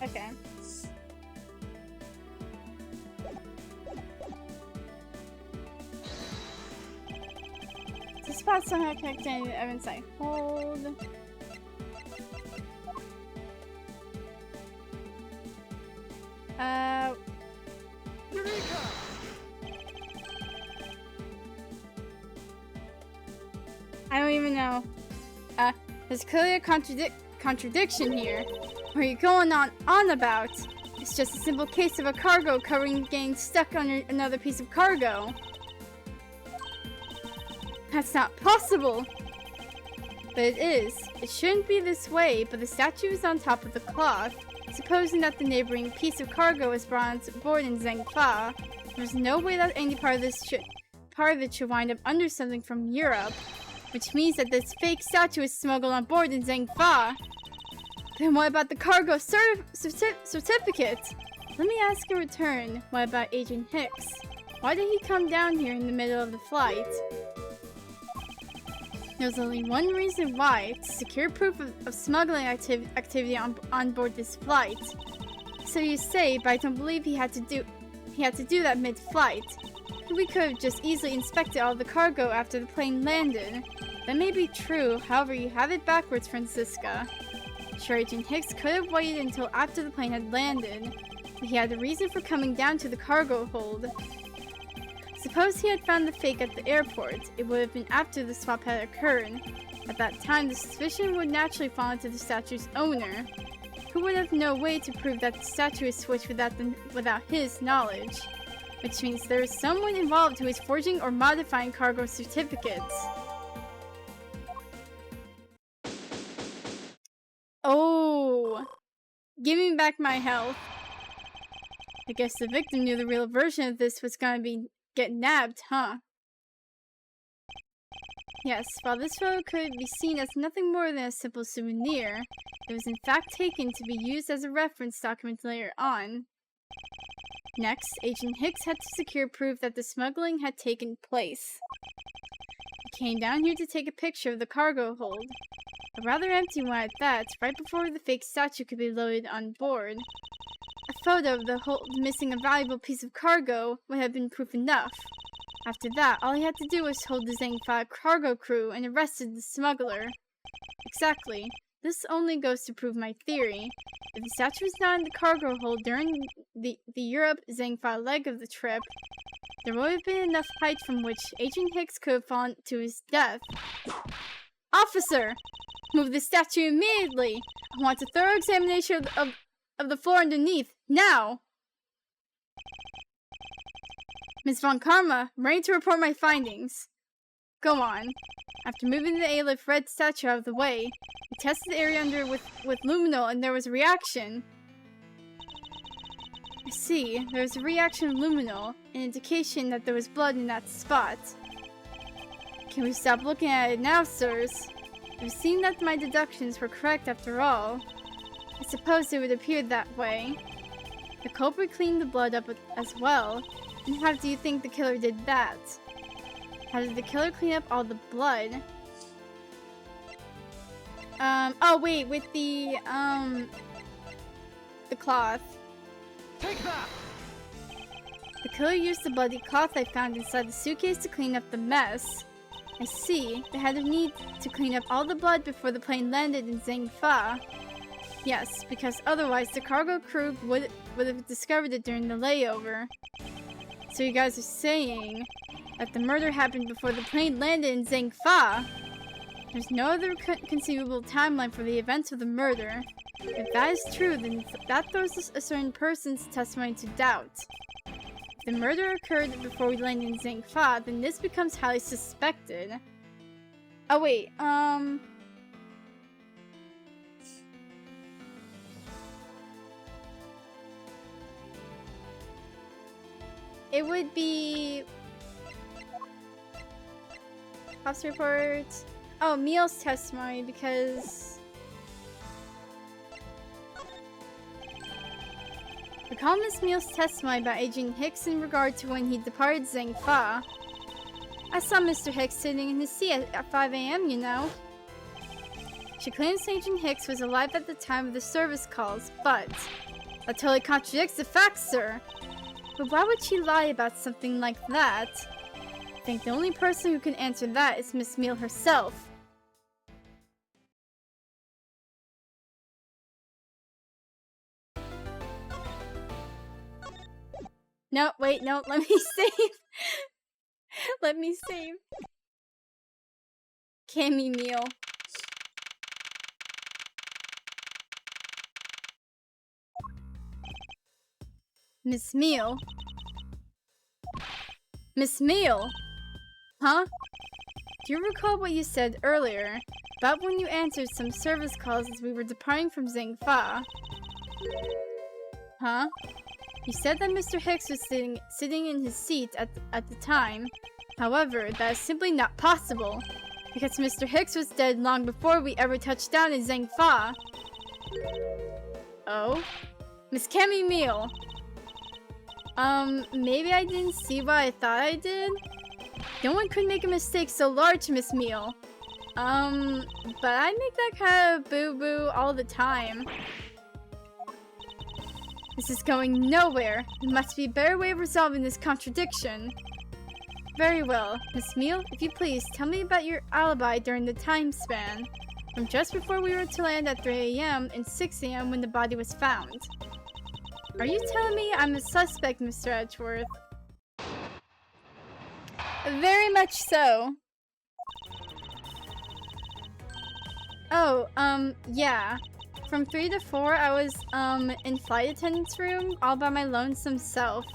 Okay. This spot somehow connected to any of the evidence I hold. Eureka! I don't even know. There's clearly a contradiction here. What are you going on about? It's just a simple case of a cargo covering getting stuck on another piece of cargo. That's not possible! But it is. It shouldn't be this way, but the statue is on top of the cloth. Supposing that the neighboring piece of cargo was brought on board in Zhangfa, there's no way that any part of it should wind up under something from Europe. Which means that this fake statue is smuggled on board in Zhangfa. Then what about the cargo certificate? Let me ask in return, what about Agent Hicks? Why did he come down here in the middle of the flight? There's only one reason why, to secure proof of smuggling activity on board this flight. So you say, but I don't believe he had to do that mid-flight. We could have just easily inspected all the cargo after the plane landed. That may be true, however you have it backwards, Francisca. Sure, Agent Hicks could have waited until after the plane had landed, but he had a reason for coming down to the cargo hold. Suppose he had found the fake at the airport, it would have been after the swap had occurred. At that time, the suspicion would naturally fall into the statue's owner, who would have no way to prove that the statue is switched without his knowledge. Which means there is someone involved who is forging or modifying cargo certificates. Oh! Give me back my health. I guess the victim knew the real version of this was gonna get nabbed, huh? Yes, while this photo could be seen as nothing more than a simple souvenir, it was in fact taken to be used as a reference document later on. Next, Agent Hicks had to secure proof that the smuggling had taken place. He came down here to take a picture of the cargo hold. A rather empty one at that, right before the fake statue could be loaded on board. A photo of the hold missing a valuable piece of cargo would have been proof enough. After that, all he had to do was hold the Zhangfa cargo crew and arrested the smuggler. Exactly. This only goes to prove my theory. If the statue was not in the cargo hold during the Europe-Zhangfa leg of the trip, there would have been enough height from which Agent Hicks could have fallen to his death. Officer! Move the statue immediately! I want a thorough examination of the floor underneath, now! Ms. Von Karma, I'm ready to report my findings. Go on. After moving the A-lift red statue out of the way, we tested the area under with luminol and there was a reaction. I see. There's a reaction luminol, an indication that there was blood in that spot. Can we stop looking at it now, sirs? We've seen that my deductions were correct after all. I suppose it would appear that way. The culprit cleaned the blood up as well. And how do you think the killer did that? How did the killer clean up all the blood? Oh wait, with the cloth. Take that! The killer used the bloody cloth I found inside the suitcase to clean up the mess. I see. They had a need to clean up all the blood before the plane landed in Zhengfa. Yes, because otherwise the cargo crew would have discovered it during the layover. So you guys are saying that the murder happened before the plane landed in Zhengfa? There's no other conceivable timeline for the events of the murder. If that is true, then that throws a certain person's testimony to doubt. If the murder occurred before we landed in Zhengfa, then this becomes highly suspected. Oh wait, it would be... Cops report... Oh, Meal's testimony, because... Recall Miss Meal's testimony about Agent Hicks in regard to when he departed Zhengfa. I saw Mr. Hicks sitting in his seat at 5 AM, you know. She claims Agent Hicks was alive at the time of the service calls, but... That totally contradicts the facts, sir. But why would she lie about something like that? I think the only person who can answer that is Miss Meal herself. No, wait, no, let me save. Let me save. Cammy Meal. Miss Meal? Miss Meal? Huh? Do you recall what you said earlier about when you answered some service calls as we were departing from Zhengfa? Huh? You said that Mr. Hicks was sitting in his seat at the time. However, that is simply not possible, because Mr. Hicks was dead long before we ever touched down in Zhengfa. Oh? Miss Cammy Meal. Maybe I didn't see what I thought I did? No one could make a mistake so large, Miss Meal. But I make that kind of boo-boo all the time. This is going nowhere. There must be a better way of resolving this contradiction. Very well. Miss Meal, if you please, tell me about your alibi during the time span. From just before we were to land at 3 AM and 6 AM when the body was found. Are you telling me I'm a suspect, Mr. Edgeworth? Very much so. Oh, yeah. From 3 to 4, I was, in flight attendant's room, all by my lonesome self.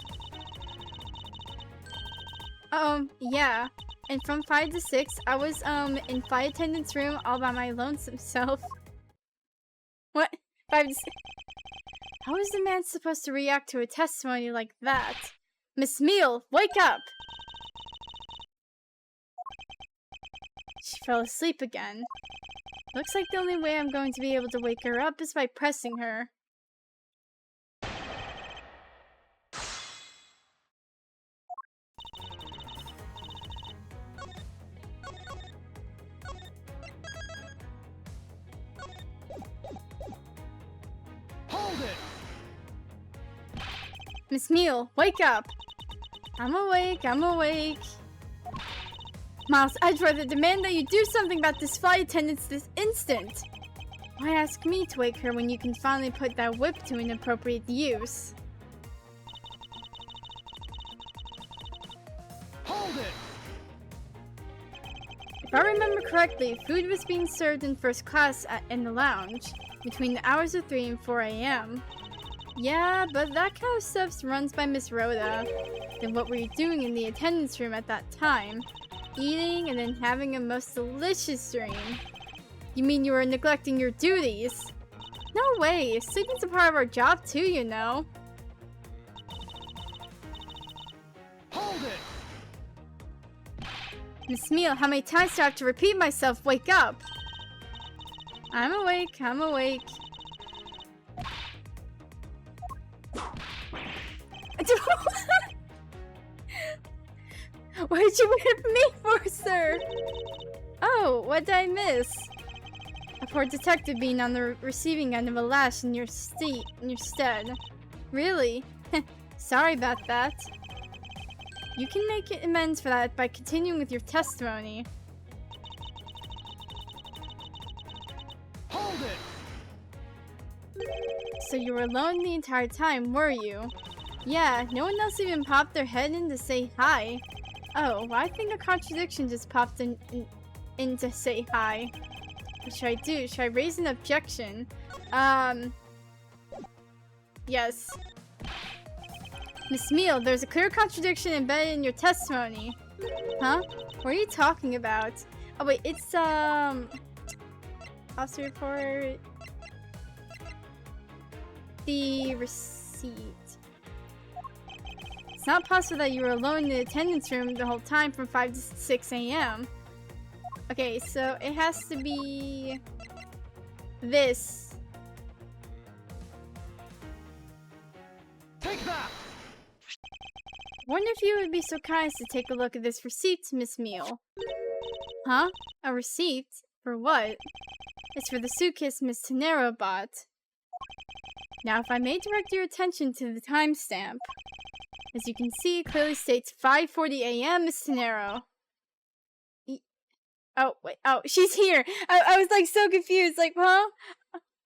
Yeah. And from 5 to 6, I was, in flight attendant's room, all by my lonesome self. What? 5 to 6? How is the man supposed to react to a testimony like that? Miss Meal, wake up! She fell asleep again. Looks like the only way I'm going to be able to wake her up is by pressing her. Hold it! Miss Meal, wake up! I'm awake, I'm awake. Miles Edgeworth, I demand that you do something about this flight attendant this instant! Why ask me to wake her when you can finally put that whip to an appropriate use? Hold it! If I remember correctly, food was being served in first class in the lounge, between the hours of 3 and 4 AM. Yeah, but that kind of stuff runs by Miss Rhoda. Then what were you doing in the attendance room at that time? Eating and then having a most delicious dream. You mean you were neglecting your duties? No way, sleeping's a part of our job too, you know. Miss Meal, how many times do I have to repeat myself? Wake up! I'm awake, I'm awake. What did you whip me for, sir? Oh, what did I miss? A poor detective being on the receiving end of a lash in your stead. Really? Sorry about that. You can make amends for that by continuing with your testimony. Hold it! So you were alone the entire time, were you? Yeah, no one else even popped their head in to say hi. Oh, well, I think a contradiction just popped in to say hi. What should I do? Should I raise an objection? Yes. Miss Meal, there's a clear contradiction embedded in your testimony. Huh? What are you talking about? Oh wait, it's officer report. The receipt. It's not possible that you were alone in the attendance room the whole time from 5 to 6 a.m. Okay, so it has to be this. Take that! Wonder if you would be so kind as to take a look at this receipt, Miss Meal. Huh? A receipt? For what? It's for the suitcase Miss Tenero bought. Now, if I may direct your attention to the timestamp. As you can see, it clearly states 5:40 a.m., Miss Tenero. Oh, wait. Oh, she's here. I was like so confused. Like, huh?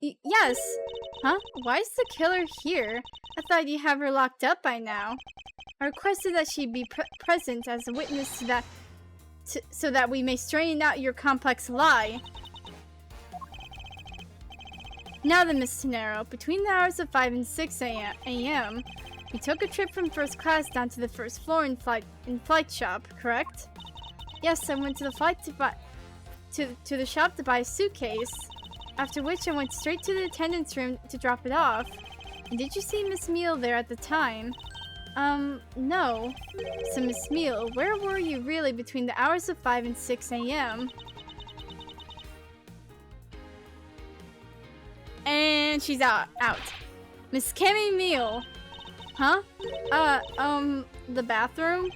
Yes. Huh? Why is the killer here? I thought you'd have her locked up by now. I requested that she be present as a witness to that, so that we may straighten out your complex lie. Now then, Miss Tenero, between the hours of 5 and 6 a.m., we took a trip from first class down to the first floor in flight shop, correct? Yes, I went to the shop to buy a suitcase. After which I went straight to the attendance room to drop it off. And did you see Miss Meal there at the time? No. So Miss Meal, where were you really between the hours of 5 and 6 a.m.? And she's out. Miss Kimmy Meal. Huh? The bathroom?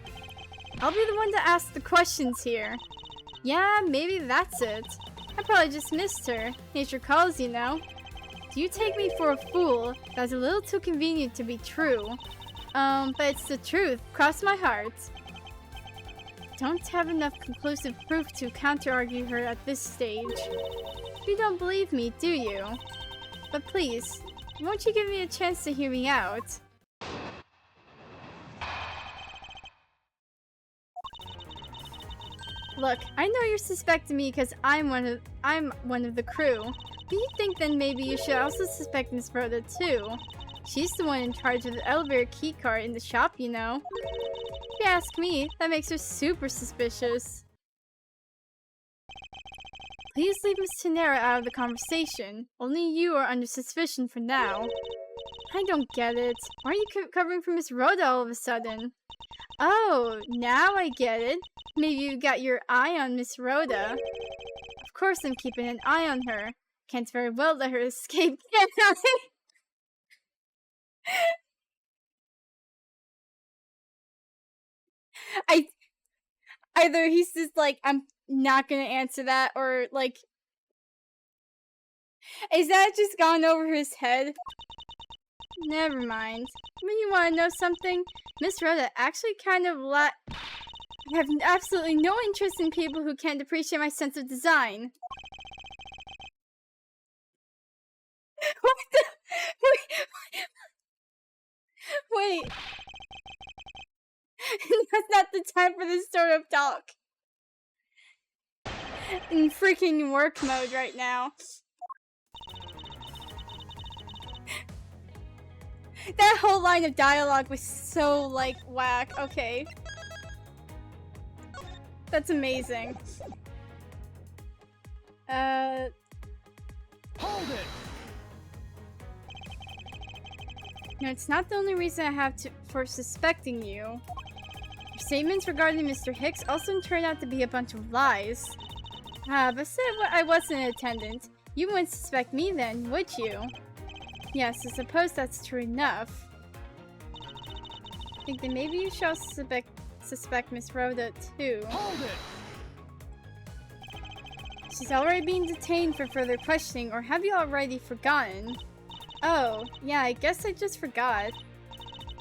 I'll be the one to ask the questions here. Yeah, maybe that's it. I probably just missed her. Nature calls, you know. Do you take me for a fool? That's a little too convenient to be true. But it's the truth. Cross my heart. Don't have enough conclusive proof to counter-argue her at this stage. You don't believe me, do you? But please, won't you give me a chance to hear me out? Look, I know you're suspecting me because I'm one of the crew. But you think then maybe you should also suspect Miss Rhoda too. She's the one in charge of the elevator keycard in the shop, you know. If you ask me, that makes her super suspicious. Please leave Miss Tenera out of the conversation. Only you are under suspicion for now. I don't get it. Why are you covering for Miss Rhoda all of a sudden? Oh, now I get it. Maybe you got your eye on Miss Rhoda. Of course I'm keeping an eye on her. Can't very well let her escape, can I? Either he's just like, I'm not gonna answer that, or like, is that just gone over his head? Never mind. But you wanna know something? Miss Rhoda actually kind of I have absolutely no interest in people who can't appreciate my sense of design. What the? Wait. That's not the time for this sort of talk. In freaking work mode right now. That whole line of dialogue was so, like, whack. Okay. That's amazing. Hold it! No, it's not the only reason I have for suspecting you. You're statements regarding Mr. Hicks also turned out to be a bunch of lies. But say I wasn't an attendant. You wouldn't suspect me then, would you? Yes, I suppose that's true enough. I think that maybe you shall suspect Miss Rhoda too. Hold it! She's already being detained for further questioning, or have you already forgotten? Oh, yeah, I guess I just forgot.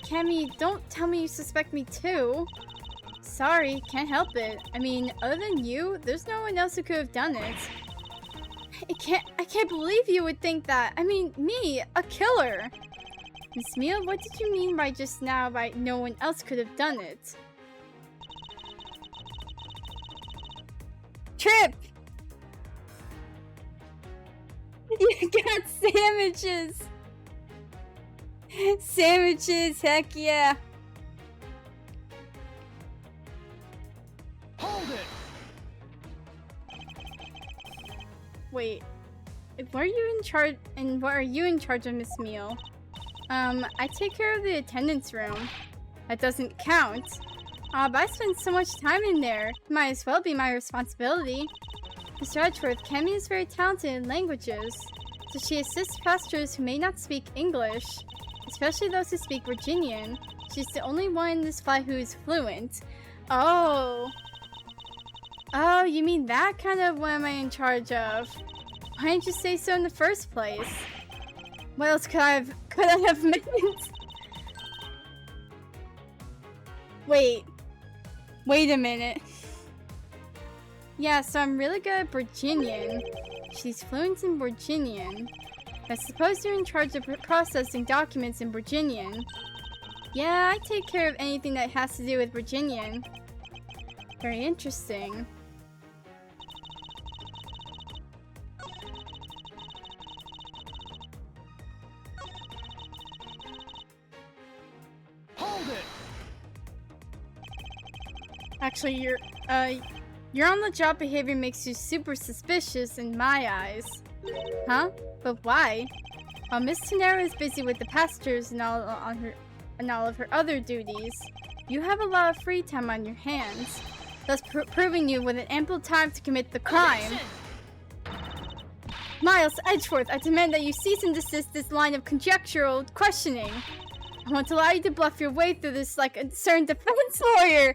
Cammy, don't tell me you suspect me too. Sorry, can't help it. I mean, other than you, there's no one else who could have done it. I can't believe you would think that. I mean, me, a killer. Miss Mia, what did you mean by just now by no one else could have done it? Trip! You got sandwiches! Sandwiches, heck yeah! Hold it! Wait, what are you in charge? And what are you in charge of, Miss Meal? I take care of the attendance room. That doesn't count. But I spend so much time in there. Might as well be my responsibility. Mr. Edgeworth, Cammy is very talented in languages, so she assists passengers who may not speak English, especially those who speak Virginian. She's the only one in this flight who is fluent. Oh. Oh, you mean that kind of what am I in charge of? Why didn't you say so in the first place? What else could I have meant? Wait a minute. Yeah, so I'm really good at Virginian. She's fluent in Virginian. I suppose you're in charge of processing documents in Virginian. Yeah, I take care of anything that has to do with Virginian. Very interesting. Hold it! Actually, your on-the-job behavior makes you super suspicious in my eyes. Huh? But why? While Miss Tenera is busy with the passengers and all of her other duties, you have a lot of free time on your hands, thus proving you with an ample time to commit the crime. Miles Edgeworth, I demand that you cease and desist this line of conjectural questioning. I won't allow you to bluff your way through this like a concerned defense lawyer.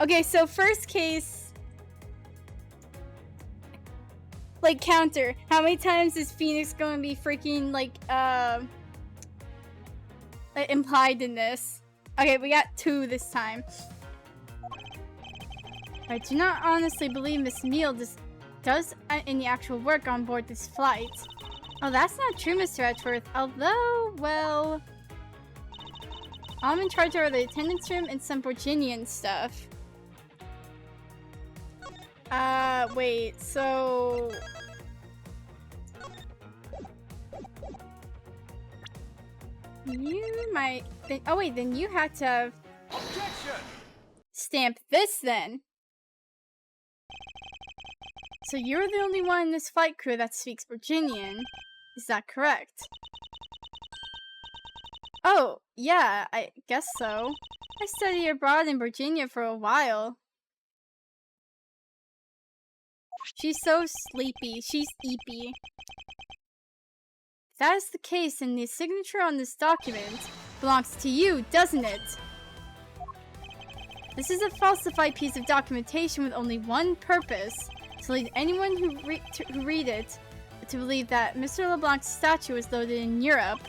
Okay, so first case, like counter. How many times is Phoenix going to be freaking like implied in this? Okay, we got 2 this time. I do not honestly believe Miss Meal does any actual work on board this flight. Oh, that's not true, Mr. Edgeworth. Although, well, I'm in charge of the attendance room and some Virginian stuff. Wait, so... You might... Oh wait, then you had to have... Objection! Stamped this then. So you're the only one in this flight crew that speaks Virginian. Is that correct? Oh, yeah, I guess so. I studied abroad in Virginia for a while. She's so sleepy. She's eepy. If that is the case, then the signature on this document belongs to you, doesn't it? This is a falsified piece of documentation with only one purpose: to lead anyone who read it to believe that Mr. LeBlanc's statue was loaded in Europe.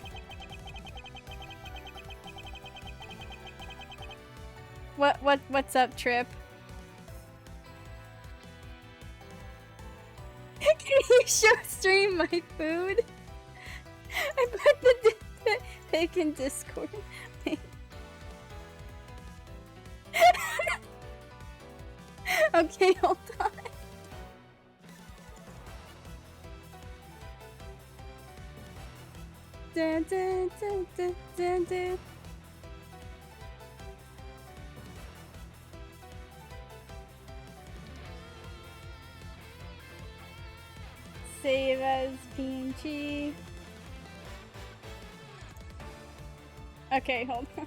What's up, Trip? Can you show stream my food? I put the pic in Discord. Okay, hold on. Dun, dun, dun, dun, dun, dun. Save as PNG. Okay, hold on.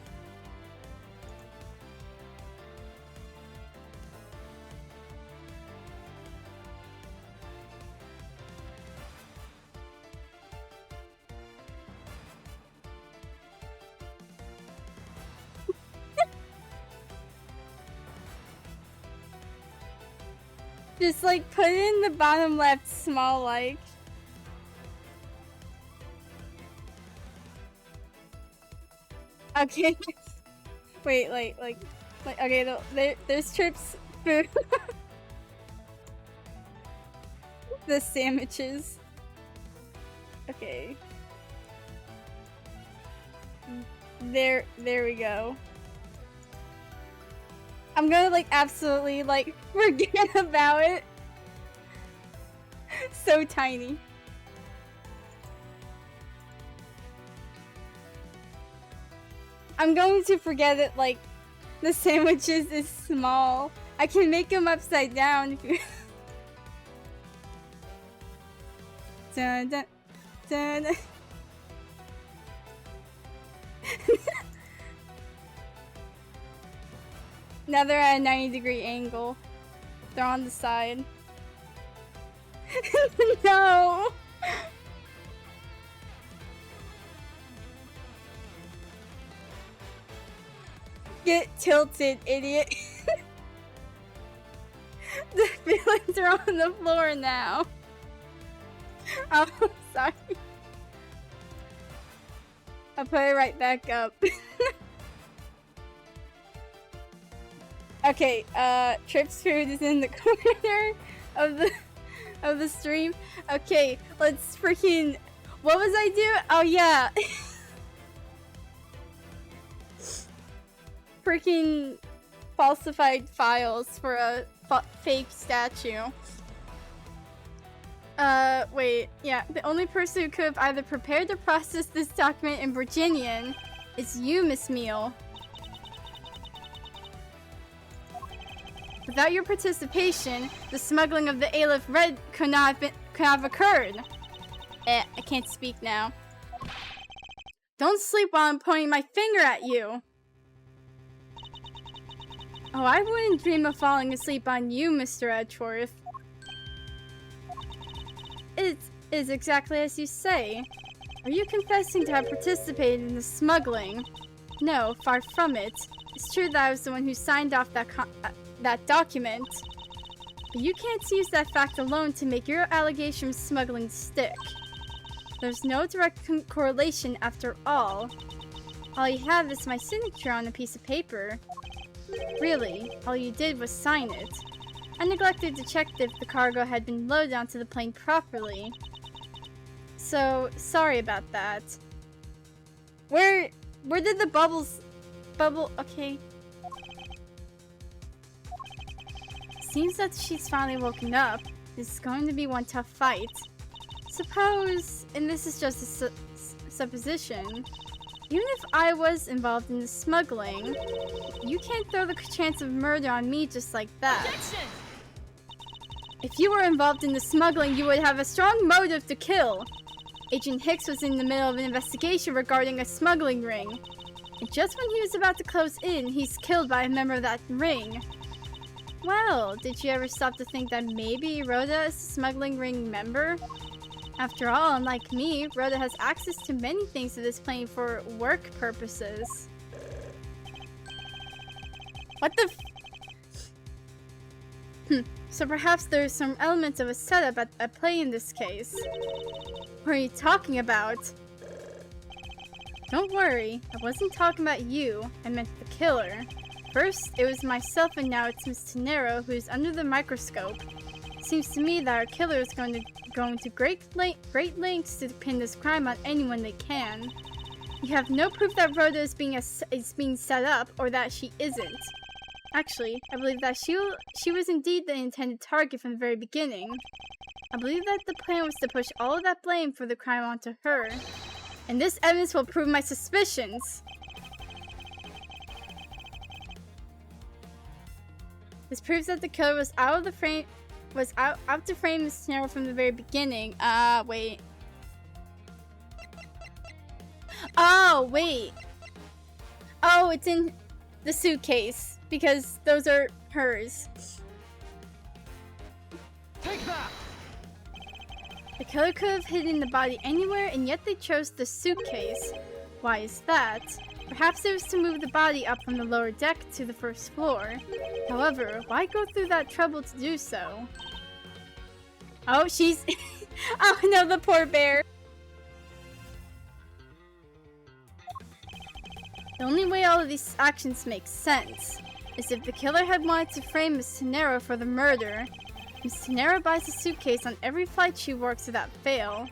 Just like put it in the bottom left small like. Okay. Wait, like okay, there's trips food. The sandwiches. Okay. There we go. I'm gonna like absolutely like forget about it. So tiny. I'm going to forget it like the sandwiches is small. I can make them upside down if you dun, dun, dun. Now they're at a 90-degree angle. They're on the side. No! Get tilted, idiot. The feelings are on the floor now. Oh, sorry. I'll put it right back up. Okay, Trip's food is in the corner of the stream. Okay, let's freaking... What was I doing? Oh yeah. Freaking falsified files for a fake statue. Wait, yeah. The only person who could have either prepared or processed this document in Virginian is you, Miss Meal. Without your participation, the smuggling of the Aleph Red could not have occurred. I can't speak now. Don't sleep while I'm pointing my finger at you. Oh, I wouldn't dream of falling asleep on you, Mr. Edgeworth. It is exactly as you say. Are you confessing to have participated in the smuggling? No, far from it. It's true that I was the one who signed off that document. But you can't use that fact alone to make your allegation of smuggling stick. There's no direct correlation after all. All you have is my signature on a piece of paper. Really, all you did was sign it. I neglected to check if the cargo had been loaded onto the plane properly. So, sorry about that. Where did the bubble, okay. Seems that she's finally woken up. This is going to be one tough fight. Suppose, and this is just a supposition, even if I was involved in the smuggling, you can't throw the chance of murder on me just like that. Objection! If you were involved in the smuggling, you would have a strong motive to kill. Agent Hicks was in the middle of an investigation regarding a smuggling ring. And just when he was about to close in, he's killed by a member of that ring. Well, did you ever stop to think that maybe Rhoda is a smuggling ring member? After all, unlike me, Rhoda has access to many things to this plane for work purposes. What the So perhaps there's some elements of a setup at play in this case. What are you talking about? Don't worry, I wasn't talking about you, I meant the killer. First, it was myself and now it's Miss Tenero who's under the microscope. Seems to me that our killer is going to great lengths to pin this crime on anyone they can. You have no proof that Rhoda is being set up or that she isn't. Actually, I believe that she was indeed the intended target from the very beginning. I believe that the plan was to push all of that blame for the crime onto her. And this evidence will prove my suspicions. This proves that the killer was out to frame Miss Snarrow from the very beginning. Wait. Oh, wait. Oh, it's in the suitcase. Because those are hers. Take that! The killer could have hidden the body anywhere, and yet they chose the suitcase. Why is that? Perhaps it was to move the body up from the lower deck to the first floor. However, why go through that trouble to do so? Oh, she's... Oh no, the poor bear! The only way all of these actions make sense is if the killer had wanted to frame Miss Tenero for the murder. Miss Tenero buys a suitcase on every flight she works without fail.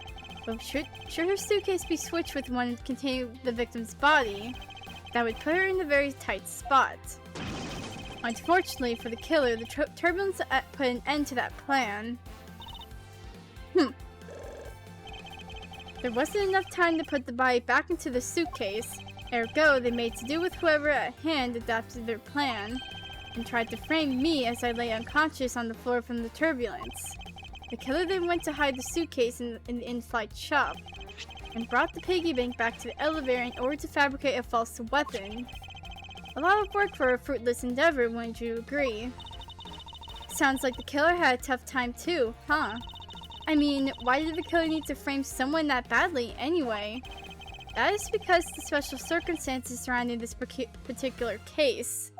But should her suitcase be switched with one containing the victim's body, that would put her in a very tight spot. Unfortunately for the killer, the turbulence put an end to that plan. There wasn't enough time to put the body back into the suitcase. Ergo, they made to do with whoever at hand adapted their plan, and tried to frame me as I lay unconscious on the floor from the turbulence. The killer then went to hide the suitcase in the in-flight shop, and brought the piggy bank back to the elevator in order to fabricate a false weapon. A lot of work for a fruitless endeavor, wouldn't you agree? Sounds like the killer had a tough time too, huh? I mean, why did the killer need to frame someone that badly anyway? That is because the special circumstances surrounding this particular case.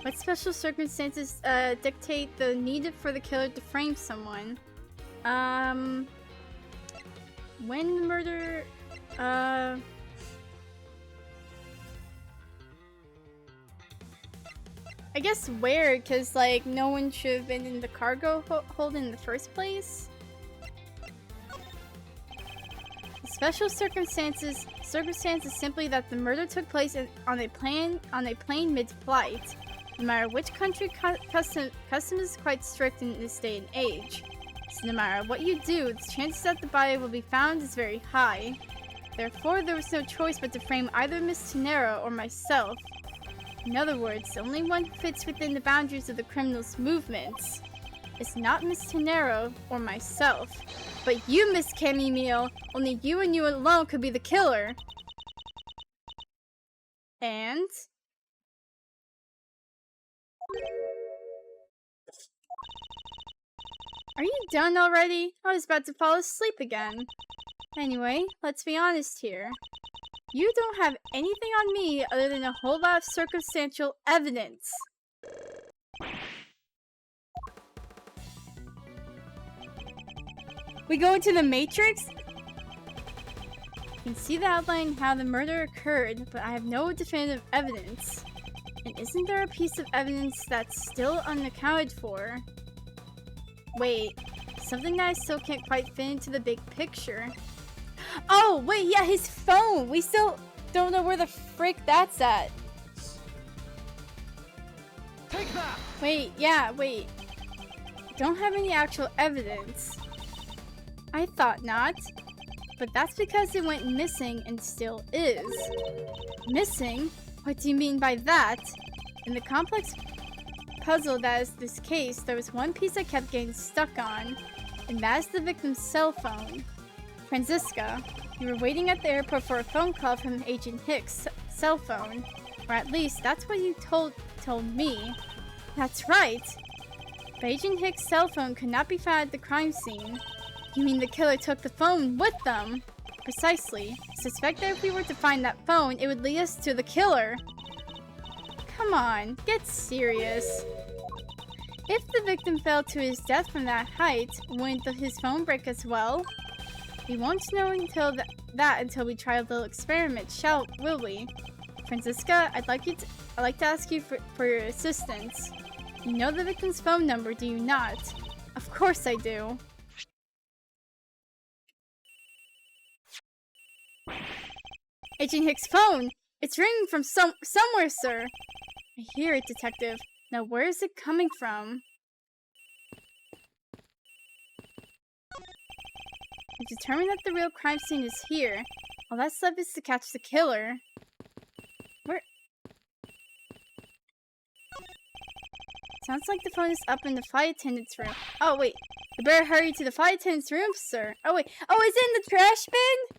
What special circumstances dictate the need for the killer to frame someone? When the murder... I guess where, because, like, no one should have been in the cargo hold in the first place? Special circumstances simply that the murder took place on a plane mid-flight. No matter which country, custom is quite strict in this day and age. So no matter what you do, the chances that the body will be found is very high. Therefore, there was no choice but to frame either Miss Tenero or myself. In other words, the only one who fits within the boundaries of the criminal's movements is not Miss Tenero or myself, but you, Miss Camille. Only you and you alone could be the killer. And... Are you done already? I was about to fall asleep again. Anyway, let's be honest here. You don't have anything on me other than a whole lot of circumstantial evidence. We go into the Matrix? You can see the outline how the murder occurred, but I have no definitive evidence. And isn't there a piece of evidence that's still unaccounted for? Wait, something that I still can't quite fit into the big picture. Oh, wait, yeah, his phone! We still don't know where the frick that's at. Take that! Wait, yeah, wait. Don't have any actual evidence. I thought not. But that's because it went missing and still is. Missing? What do you mean by that? In the complex puzzle that is this case, there was one piece I kept getting stuck on, and that is the victim's cell phone. Franziska, you were waiting at the airport for a phone call from Agent Hicks' cell phone. Or at least, that's what you told me. That's right! But Agent Hicks' cell phone could not be found at the crime scene. You mean the killer took the phone with them? Precisely. I suspect that if we were to find that phone, it would lead us to the killer. Come on, get serious. If the victim fell to his death from that height, wouldn't his phone break as well? We won't know until until we try a little experiment, will we? Franziska, I'd like to ask you for your assistance. You know the victim's phone number, do you not? Of course I do. Agent Hicks' phone! It's ringing from somewhere, sir! I hear it, Detective. Now where is it coming from? We've determined that the real crime scene is here. All that's left is to catch the killer. Where? Sounds like the phone is up in the flight attendant's room. Oh, wait. You better hurry to the flight attendant's room, sir. Oh, wait. Oh, is it in the trash bin?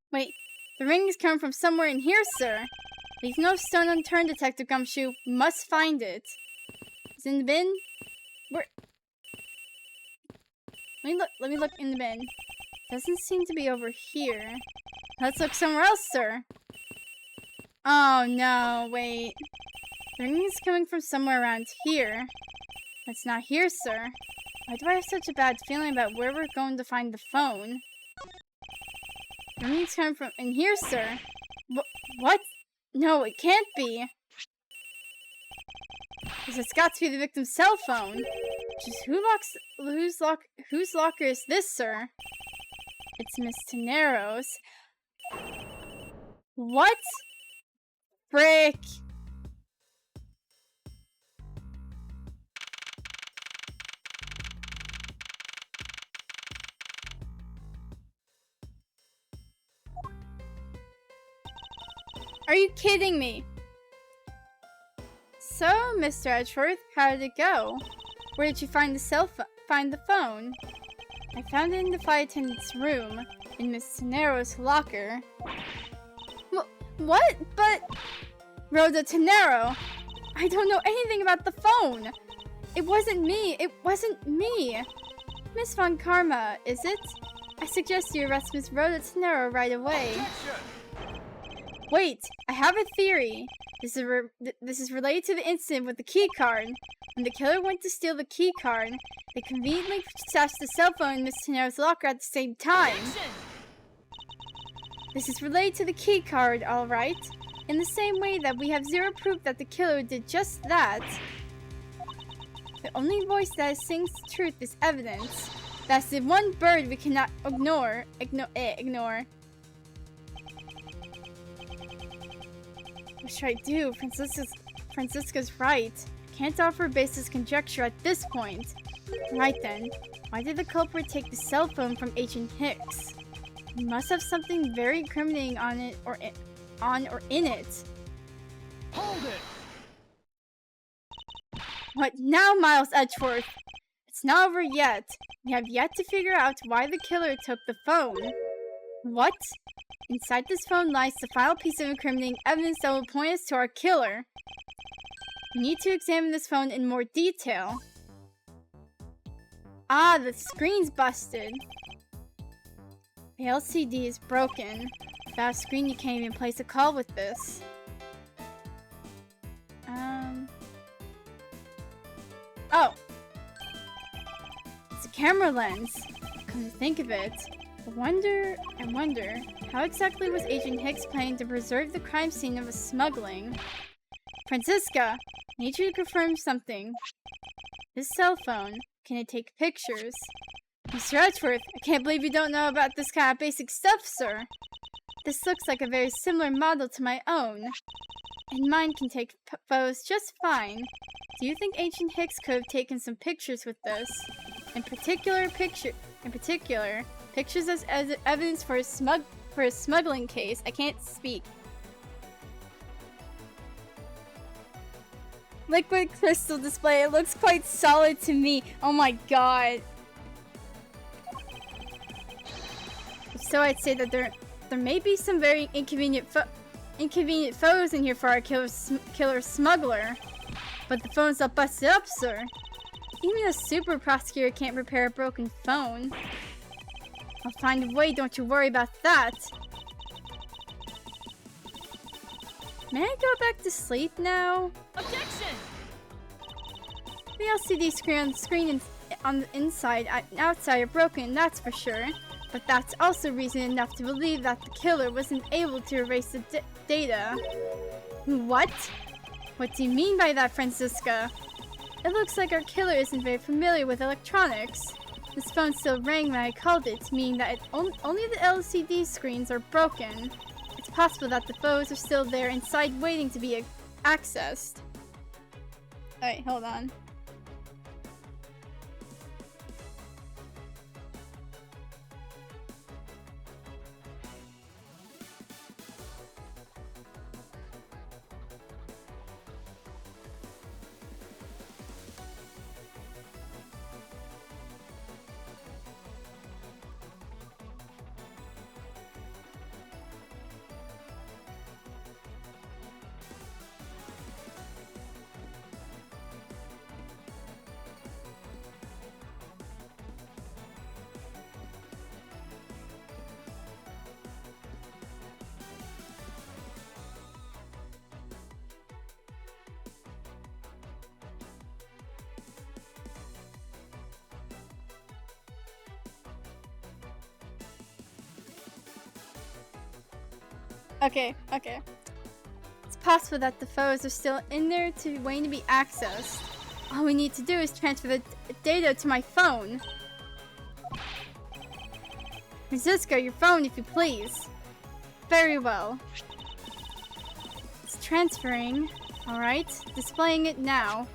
Wait, the ring is coming from somewhere in here, sir. Leave no stone unturned, Detective Gumshoe. We must find it. Is it in the bin? Where? Let me look in the bin. Doesn't seem to be over here. Let's look somewhere else, sir. Oh no, wait. The ringing is coming from somewhere around here. It's not here, sir. Why do I have such a bad feeling about where we're going to find the phone? The ringing is coming from in here, sir. What? No, it can't be. Because it's got to be the victim's cell phone. Just whose locker is this, sir? It's Miss Tenero's. What? Frick. Are you kidding me? So, Mr. Edgeworth, how did it go? Where did you find the phone? I found it in the flight attendant's room, in Miss Tenero's locker. What? But... Rhoda Tenero! I don't know anything about the phone! It wasn't me! It wasn't me! Miss Von Karma, is it? I suggest you arrest Miss Rhoda Tenero right away. Wait, I have a theory. This is related to the incident with the key card. When the killer went to steal the key card, they conveniently stashed the cell phone in Miss Tenero's locker at the same time. This is related to the key card, alright? In the same way that we have zero proof that the killer did just that. The only voice that sings the truth is evidence. That's the one bird we cannot ignore. What should I do? Francisca's right. Can't offer baseless conjecture at this point. Right then, why did the culprit take the cell phone from Agent Hicks? He must have something very incriminating on it or in it. Hold it! What now, Miles Edgeworth? It's not over yet. We have yet to figure out why the killer took the phone. What? Inside this phone lies the final piece of incriminating evidence that will point us to our killer. We need to examine this phone in more detail. Ah, the screen's busted. The LCD is broken. Without a screen, you can't even place a call with this. Oh! It's a camera lens. Come to think of it. I wonder, how exactly was Agent Hicks planning to preserve the crime scene of a smuggling? Francisca, I need you to confirm something. This cell phone, can it take pictures? Mr. Edgeworth, I can't believe you don't know about this kind of basic stuff, sir. This looks like a very similar model to my own. And mine can take photos just fine. Do you think Agent Hicks could have taken some pictures with this? In particular, pictures as evidence for his smuggling case. I can't speak. Liquid crystal display. It looks quite solid to me. Oh my god. So I'd say that there may be some very inconvenient photos in here for our killer smuggler. But the phone's all busted up, sir. Even a super prosecutor can't repair a broken phone. I'll find a way, don't you worry about that. May I go back to sleep now? Objection! The LCD screen on the inside and outside are broken, that's for sure. But that's also reason enough to believe that the killer wasn't able to erase the data. What? What do you mean by that, Francisca? It looks like our killer isn't very familiar with electronics. This phone still rang when I called it, meaning that only the LCD screens are broken. It's possible that the photos are still there inside waiting to be accessed. Alright, hold on. Okay, okay. It's possible that the photos are still in there waiting to be accessed. All we need to do is transfer the data to my phone. Francisco, your phone, if you please. Very well. It's transferring. Alright, displaying it now.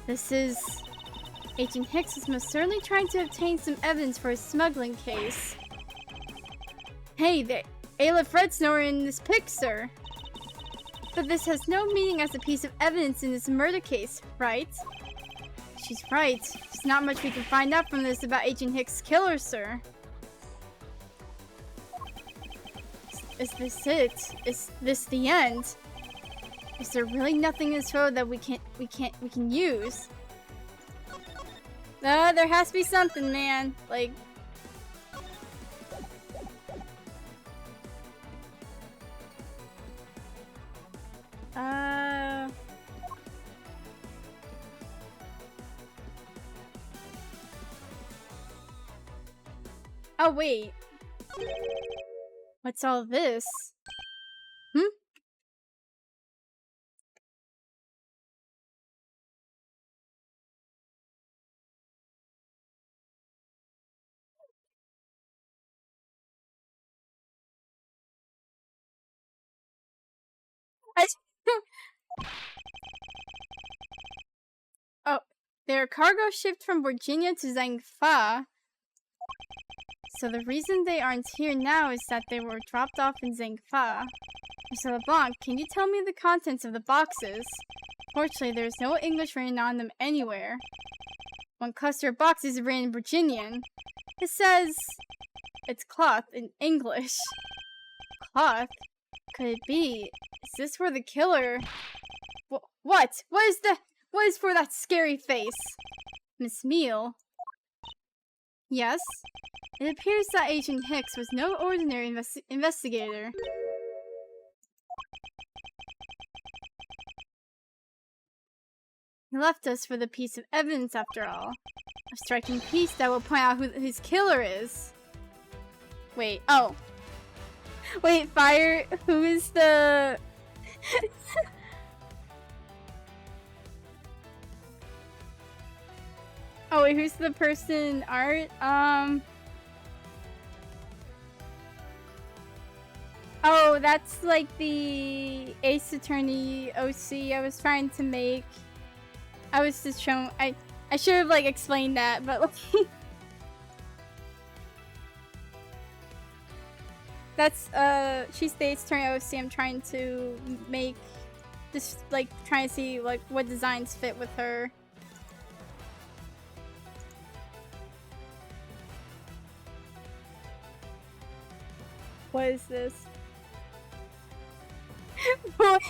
This is... Agent Hicks is most certainly trying to obtain some evidence for his smuggling case. Hey, the Aleph Redsnow are in this pic, sir. But this has no meaning as a piece of evidence in this murder case, right? She's right. There's not much we can find out from this about Agent Hicks' killer, sir. Is this it? Is this the end? Is there really nothing in this photo that we can use? There has to be something, man. Like... Oh, wait. What's all this? Hmm? Oh, their cargo shipped from Virginia to Zhangfa. So the reason they aren't here now is that they were dropped off in Zhangfa. Mr. LeBlanc, can you tell me the contents of the boxes? Fortunately, there's no English written on them anywhere. One cluster of boxes is written in Virginian. It says... It's cloth in English. Cloth? Could it be? Is this where the killer... What? What is for that scary face? Miss Meal? Yes? It appears that Agent Hicks was no ordinary investigator. He left us for the piece of evidence after all. A striking piece that will point out who his killer is. Wait, oh. Wait, Fire, who is the... Oh wait, who's the person art? Oh, that's like the Ace Attorney OC I was trying to make. I was just showing, I should have like explained that, but like that's she's the Ace Attorney OC I'm trying to make, just like trying to see like what designs fit with her. What is this? But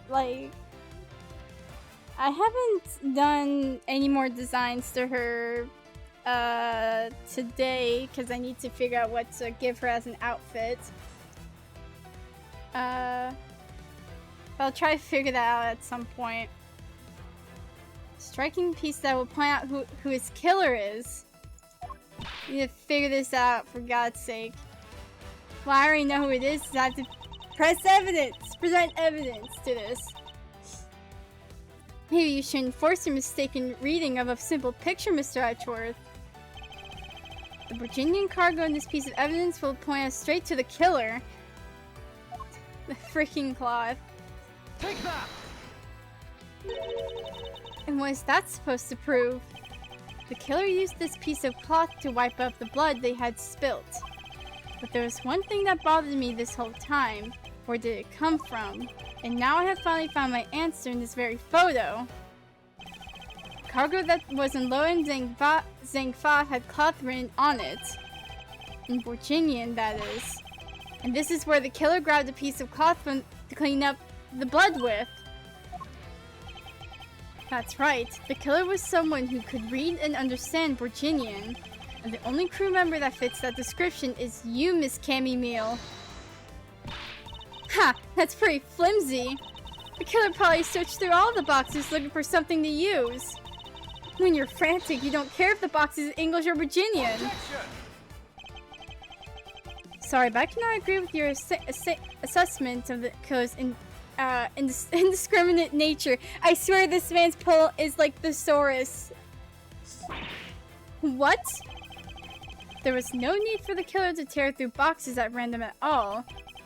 like, I haven't done any more designs to her today because I need to figure out what to give her as an outfit. I'll try to figure that out at some point. Striking piece that will point out who his killer is. I need to figure this out, for God's sake. Well, I already know who it is, so I have to present evidence to this. Maybe you should enforce your mistaken reading of a simple picture, Mr. Edgeworth. The Virginian cargo in this piece of evidence will point us straight to the killer. The freaking cloth. Take that! And what is that supposed to prove? The killer used this piece of cloth to wipe up the blood they had spilt. But there was one thing that bothered me this whole time. Where did it come from? And now I have finally found my answer in this very photo. Cargo that was unloaded in Zhangfa had cloth written on it. In Virginian, that is. And this is where the killer grabbed a piece of cloth to clean up the blood with. That's right. The killer was someone who could read and understand Virginian. And the only crew member that fits that description is you, Miss Cammy Meal. Ha! That's pretty flimsy. The killer probably searched through all the boxes looking for something to use. When you're frantic, you don't care if the box is English or Virginian. Objection! Sorry, but I cannot agree with your assessment of the killer's indiscriminate nature. I swear this man's pull is like thesaurus. What? There was no need for the killer to tear through boxes at random at all.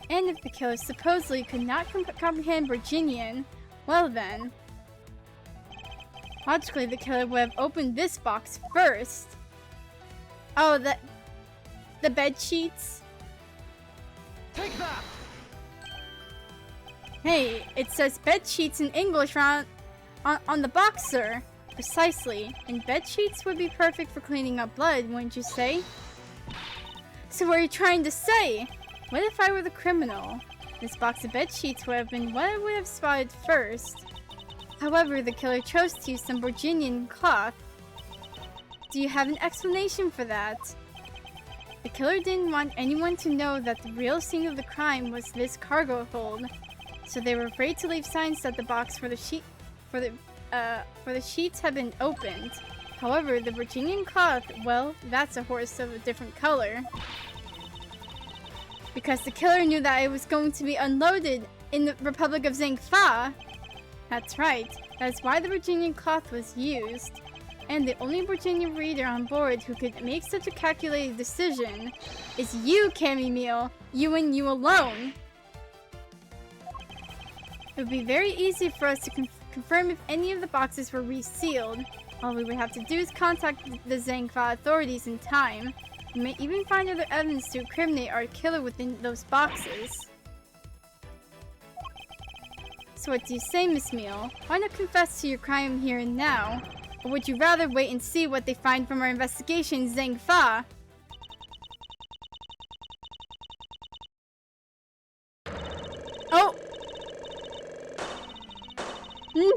And if the killer supposedly could not comprehend Virginian, well then. Logically, the killer would have opened this box first. Oh, the bed sheets? Take that! Hey, it says bed sheets in English on the box, sir. Precisely. And bed sheets would be perfect for cleaning up blood, wouldn't you say? So what are you trying to say? What if I were the criminal? This box of bed sheets would have been what I would have spotted first. However, the killer chose to use some Virginian cloth. Do you have an explanation for that? The killer didn't want anyone to know that the real scene of the crime was this cargo hold, so they were afraid to leave signs that the box for the sheets had been opened. However, the Virginian cloth, well, that's a horse of a different color. Because the killer knew that it was going to be unloaded in the Republic of Zhengfa. That's right. That's why the Virginian cloth was used. And the only Virginian reader on board who could make such a calculated decision is you, Cammy Meal. You and you alone. It would be very easy for us to confirm if any of the boxes were resealed. All we would have to do is contact the Zhengfa authorities in time. We may even find other evidence to incriminate our killer within those boxes. So what do you say, Miss Meal? Why not confess to your crime here and now? Or would you rather wait and see what they find from our investigation in Zhengfa? Oh! No!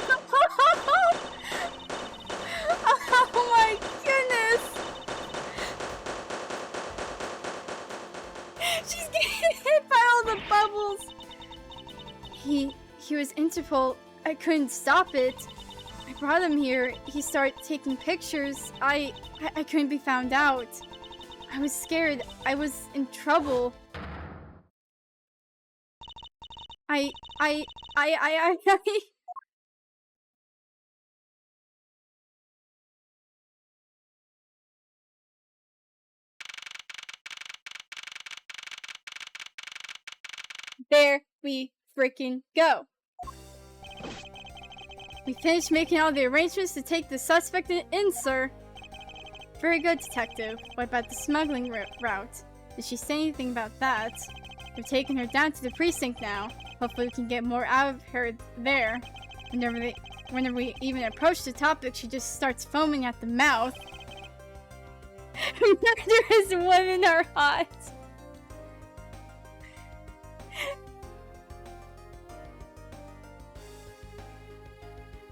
Oh my goodness! She's getting hit by all the bubbles! He was Interpol. I couldn't stop it. I brought him here. He started taking pictures. I couldn't be found out. I was scared. I was in trouble. I There we freaking go. We finished making all the arrangements to take the suspect in, sir. Very good, detective. What about the smuggling route? Did she say anything about that? We've taken her down to the precinct now. Hopefully we can get more out of her there. Whenever we even approach the topic, she just starts foaming at the mouth. Murderous women are hot.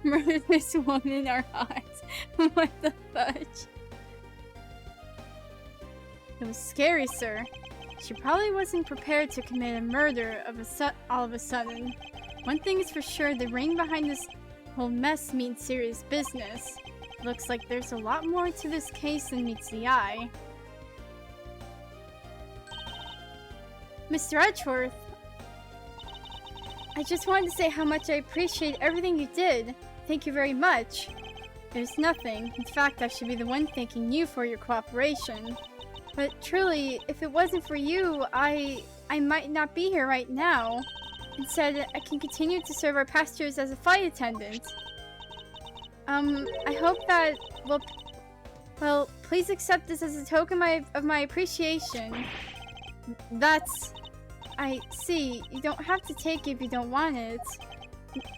Murderous women are hot. What the fudge? It was scary, sir. She probably wasn't prepared to commit a murder all of a sudden. One thing is for sure, the ring behind this whole mess means serious business. Looks like there's a lot more to this case than meets the eye. Mr. Edgeworth, I just wanted to say how much I appreciate everything you did. Thank you very much. There's nothing. In fact, I should be the one thanking you for your cooperation. But truly, if it wasn't for you, I might not be here right now. Instead, I can continue to serve our passengers as a flight attendant. I hope that, well, please accept this as a token of my appreciation. I see. You don't have to take it if you don't want it.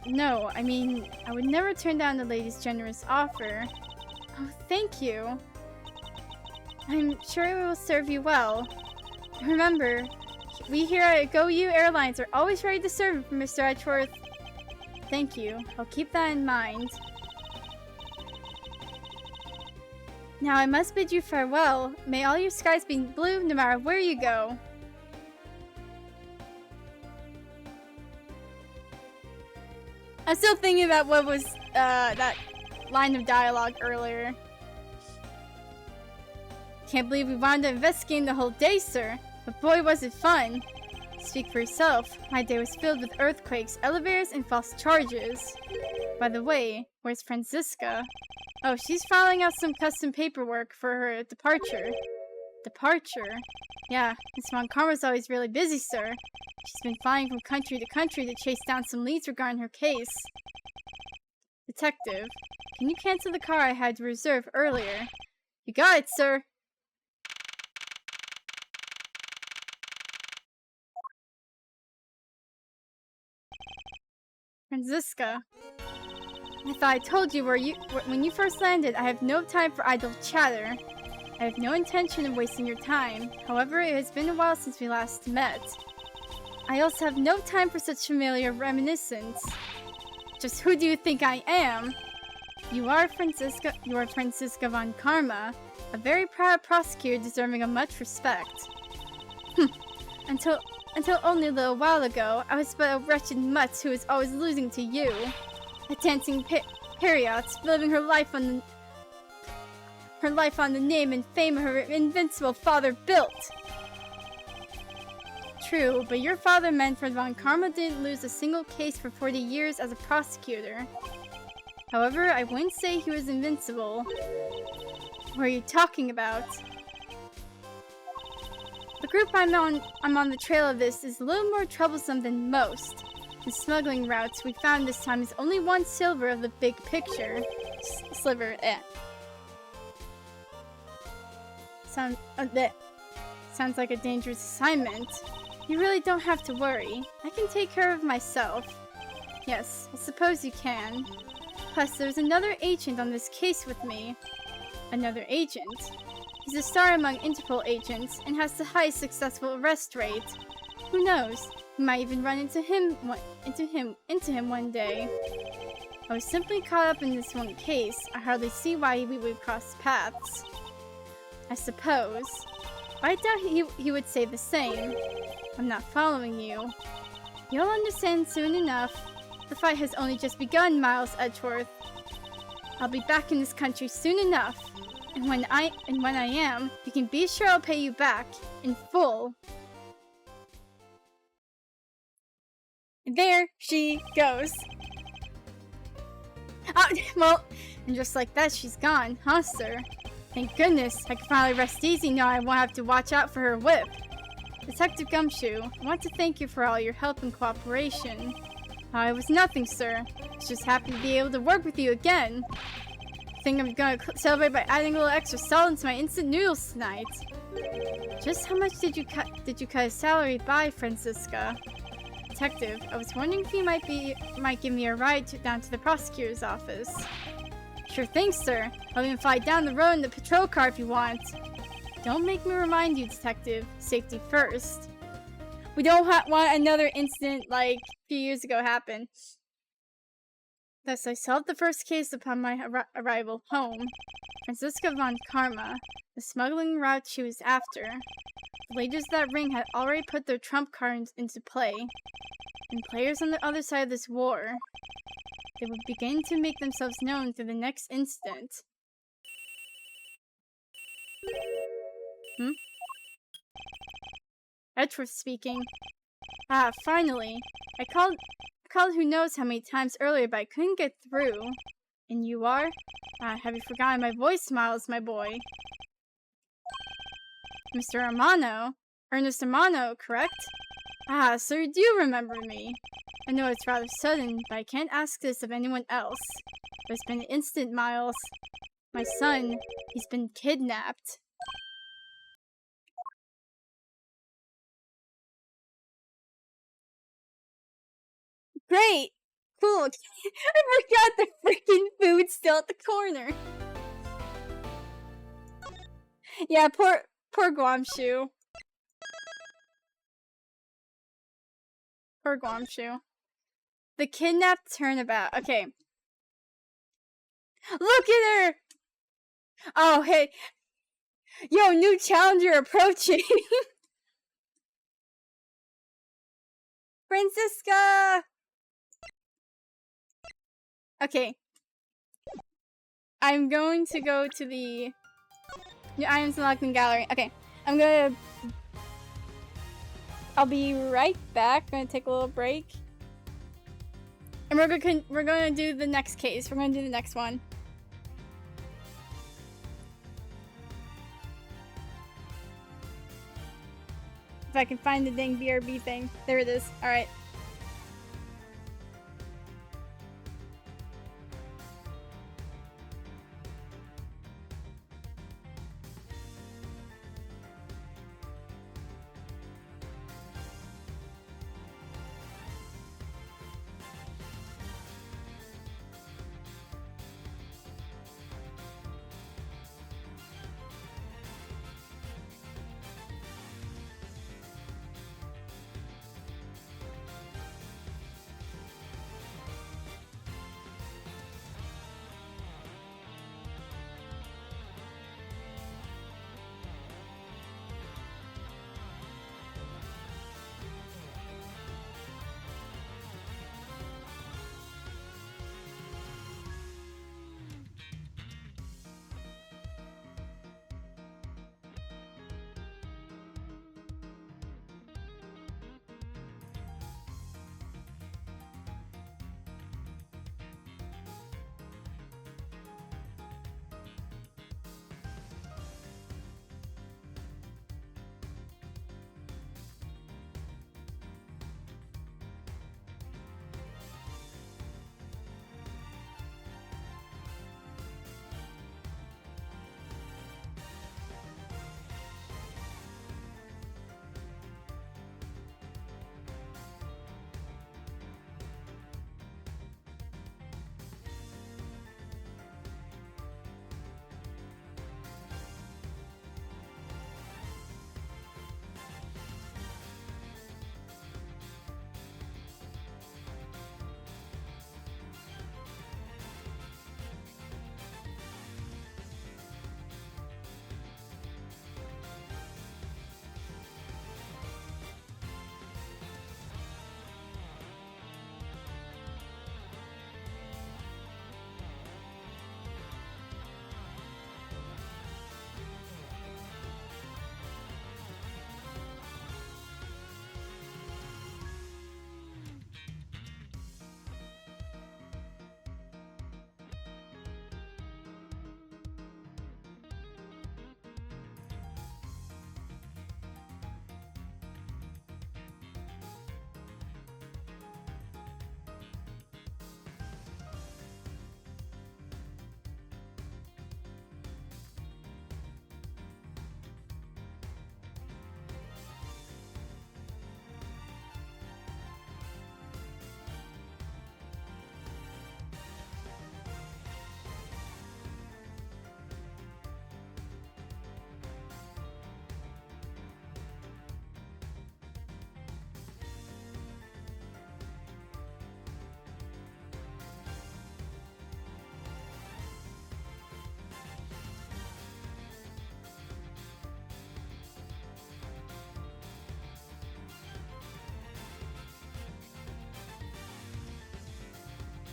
No, I mean, I would never turn down the lady's generous offer. Oh, thank you. I'm sure it will serve you well. Remember, we here at GoU Airlines are always ready to serve, Mr. Edgeworth. Thank you. I'll keep that in mind. Now I must bid you farewell. May all your skies be blue no matter where you go. I'm still thinking about what was that line of dialogue earlier. Can't believe we wound up investigating the whole day, sir. But boy, was it fun. Speak for yourself. My day was filled with earthquakes, elevators, and false charges. By the way, where's Franziska? Oh, she's filing out some custom paperwork for her departure. Departure? Yeah, Miss Von Karma's always really busy, sir. She's been flying from country to country to chase down some leads regarding her case. Detective, can you cancel the car I had reserved earlier? You got it, sir. Franziska. I thought I told you when you first landed, I have no time for idle chatter. I have no intention of wasting your time. However, it has been a while since we last met. I also have no time for such familiar reminiscence. Just who do you think I am? You are Franziska von Karma, a very proud prosecutor deserving of much respect. Until only a little while ago, I was but a wretched mutt who was always losing to you. A dancing period, living her life on the name and fame her invincible father built. True, but your father, Manfred von Karma, didn't lose a single case for 40 years as a prosecutor. However, I wouldn't say he was invincible. What are you talking about? The group I'm on the trail of this is a little more troublesome than most. The smuggling routes we found this time is only one sliver of the big picture. Sliver, Sounds like a dangerous assignment. You really don't have to worry. I can take care of myself. Yes, I suppose you can. Plus, there's another agent on this case with me. Another agent? He's a star among Interpol agents and has the highest successful arrest rate. Who knows? We might even run into him one day. I was simply caught up in this one case. I hardly see why we would cross paths. I suppose. But I doubt he would say the same. I'm not following you. You'll understand soon enough. The fight has only just begun, Miles Edgeworth. I'll be back in this country soon enough. And when I am, you can be sure I'll pay you back in full. There she goes. Well, and just like that, she's gone, huh, sir? Thank goodness, I can finally rest easy now. I won't have to watch out for her whip. Detective Gumshoe, I want to thank you for all your help and cooperation. It was nothing, sir. I was just happy to be able to work with you again. I think I'm gonna celebrate by adding a little extra salt into my instant noodles tonight. Just how much did you cut his salary by, Franziska? Detective, I was wondering if you might give me a ride down to the prosecutor's office. Sure thing, sir. I'll even fly down the road in the patrol car if you want. Don't make me remind you, Detective. Safety first. We don't want another incident like a few years ago happen. Thus, I solved the first case upon my arrival home. Franziska von Karma, the smuggling route she was after. The leaders of that ring had already put their trump cards into play. And players on the other side of this war, they would begin to make themselves known through the next instant. Edgeworth speaking. Finally. I called who knows how many times earlier, but I couldn't get through. And you are? Have you forgotten my voice, Miles, my boy? Mr. Amano? Ernest Amano, correct? So you do remember me. I know it's rather sudden, but I can't ask this of anyone else. But it's been an instant, Miles. My son, he's been kidnapped. Great! Cool! I forgot the freaking food still at the corner. Yeah, poor Guamshu. Poor Guamshu. The Kidnapped Turnabout. Okay. Look at her! Oh, hey. Yo, new challenger approaching. Francisca! Okay. I'm going to go to the new items unlocked in gallery. Okay. I'll be right back. Gonna take a little break. And we're gonna do the next case. We're gonna do the next one. If I can find the dang BRB thing. There it is. Alright.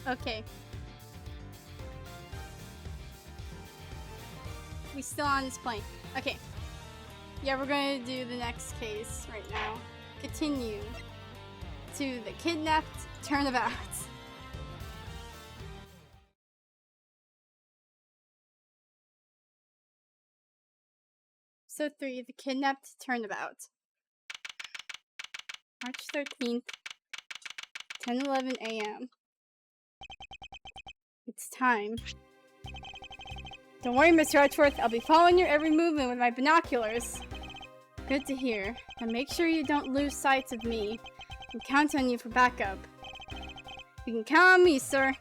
Okay. We still on this plane. Okay. Yeah, we're gonna do the next case right now. Continue to the Kidnapped Turnabout. Episode 3, the Kidnapped Turnabout. March 13th, 10:11 a.m. It's time. Don't worry, Mr. Edgeworth. I'll be following your every movement with my binoculars. Good to hear. Now make sure you don't lose sight of me. I can count on you for backup. You can count on me, sir.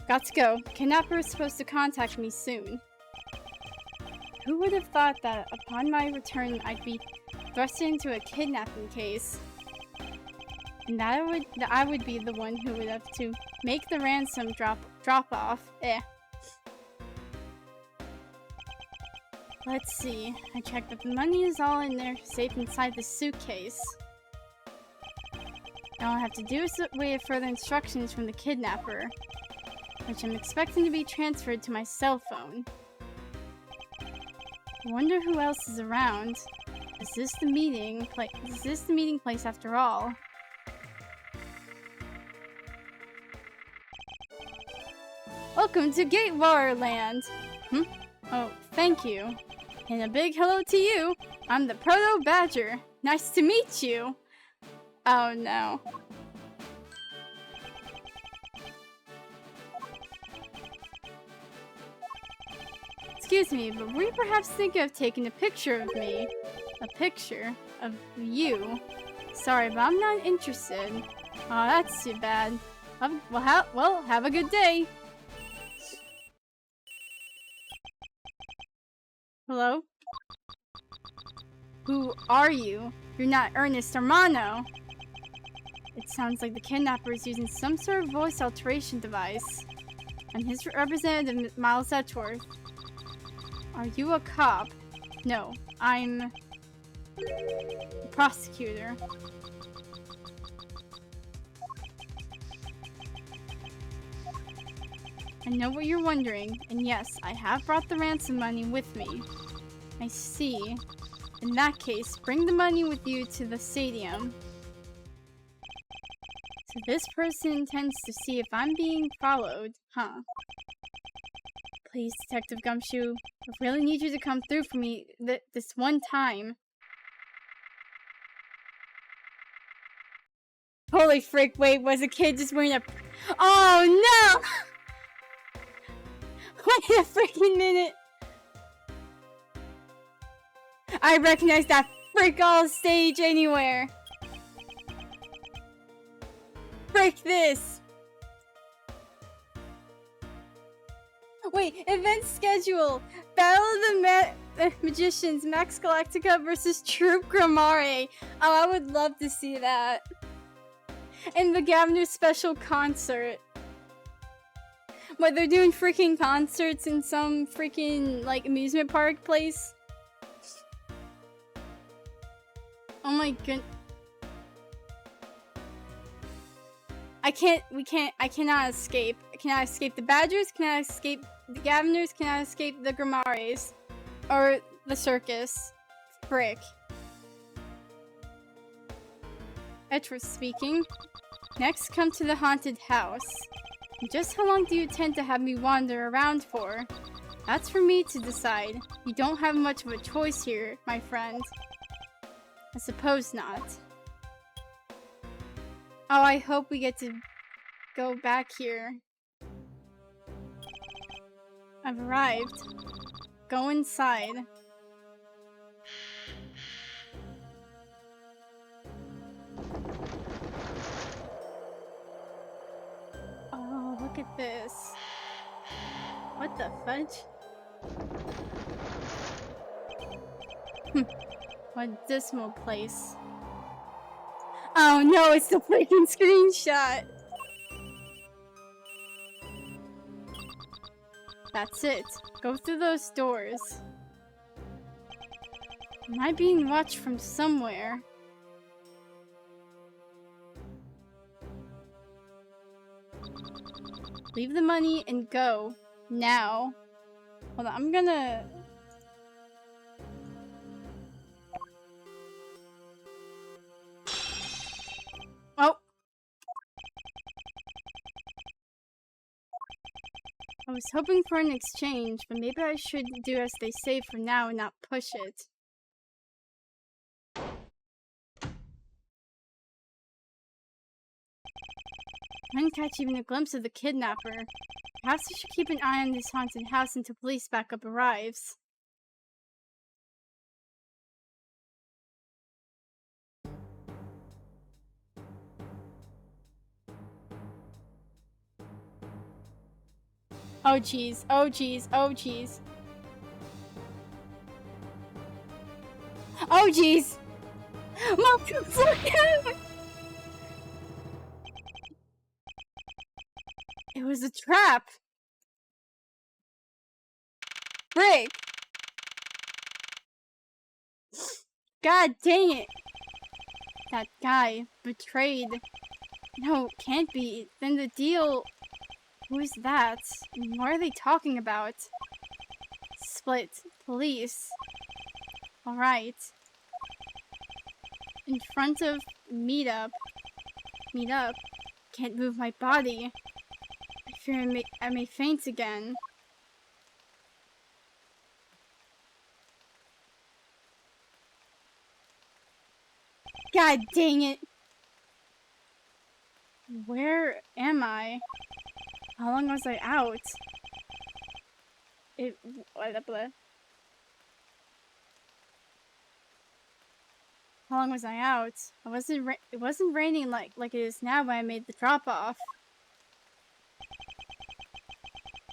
Got to go. The kidnapper is supposed to contact me soon. Who would have thought that upon my return I'd be thrust into a kidnapping case? And that I would be the one who would have to make the ransom drop off. Let's see. I checked that the money is all in there, safe inside the suitcase. All I have to do is wait further instructions from the kidnapper, which I'm expecting to be transferred to my cell phone. I wonder who else is around. Is this the meeting place after all? Welcome to Gatewar Land! Oh, thank you. And a big hello to you. I'm the Proto Badger. Nice to meet you. Oh no. Excuse me, but were you perhaps thinking of taking a picture of me? A picture of you? Sorry, but I'm not interested. Oh, that's too bad. Well, have a good day. Hello? Who are you? You're not Ernest Armano. It sounds like the kidnapper is using some sort of voice alteration device. I'm his representative, Miles Edgeworth. Are you a cop? No, I'm a prosecutor. I know what you're wondering, and yes, I have brought the ransom money with me. I see. In that case, bring the money with you to the stadium. So this person intends to see if I'm being followed, huh? Please, Detective Gumshoe, I really need you to come through for me this one time. Holy frick, wait, was a kid just wearing a... Oh no! Wait a freaking minute! I recognize that frick all stage anywhere! Frick this! Wait, event schedule! Battle of the Magicians, Max Galactica versus Troop Gramare. Oh, I would love to see that. And the Gavner special concert. What, they're doing freaking concerts in some freaking, like, amusement park place? Oh my god. I cannot escape. I cannot escape the Badgers, cannot escape the Gavners, cannot escape the Gramares. Or the circus. Frick. Edgeworth speaking. Next, come to the haunted house. Just how long do you intend to have me wander around for? That's for me to decide. You don't have much of a choice here, my friend. I suppose not. Oh, I hope we get to go back here. I've arrived. Go inside. Oh, look at this. What the fudge? What dismal place. Oh no, it's the freaking screenshot! That's it. Go through those doors. Am I being watched from somewhere? Leave the money and go. Now. Hold on, I'm gonna... Oh! I was hoping for an exchange, but maybe I should do as they say for now and not push it. I didn't catch even a glimpse of the kidnapper. Perhaps we should keep an eye on this haunted house until police backup arrives. Oh jeez, oh jeez, oh jeez. Oh jeez! Mom, look out! It was a trap! Frick! God dang it! That guy. Betrayed. No, it can't be. Then the deal... Who's that? What are they talking about? Split. Police. Alright. In front of Meetup. Meetup. Can't move my body. I fear I may faint again. God dang it! Where am I? How long was I out? How long was I out? It wasn't raining like it is now when I made the drop off.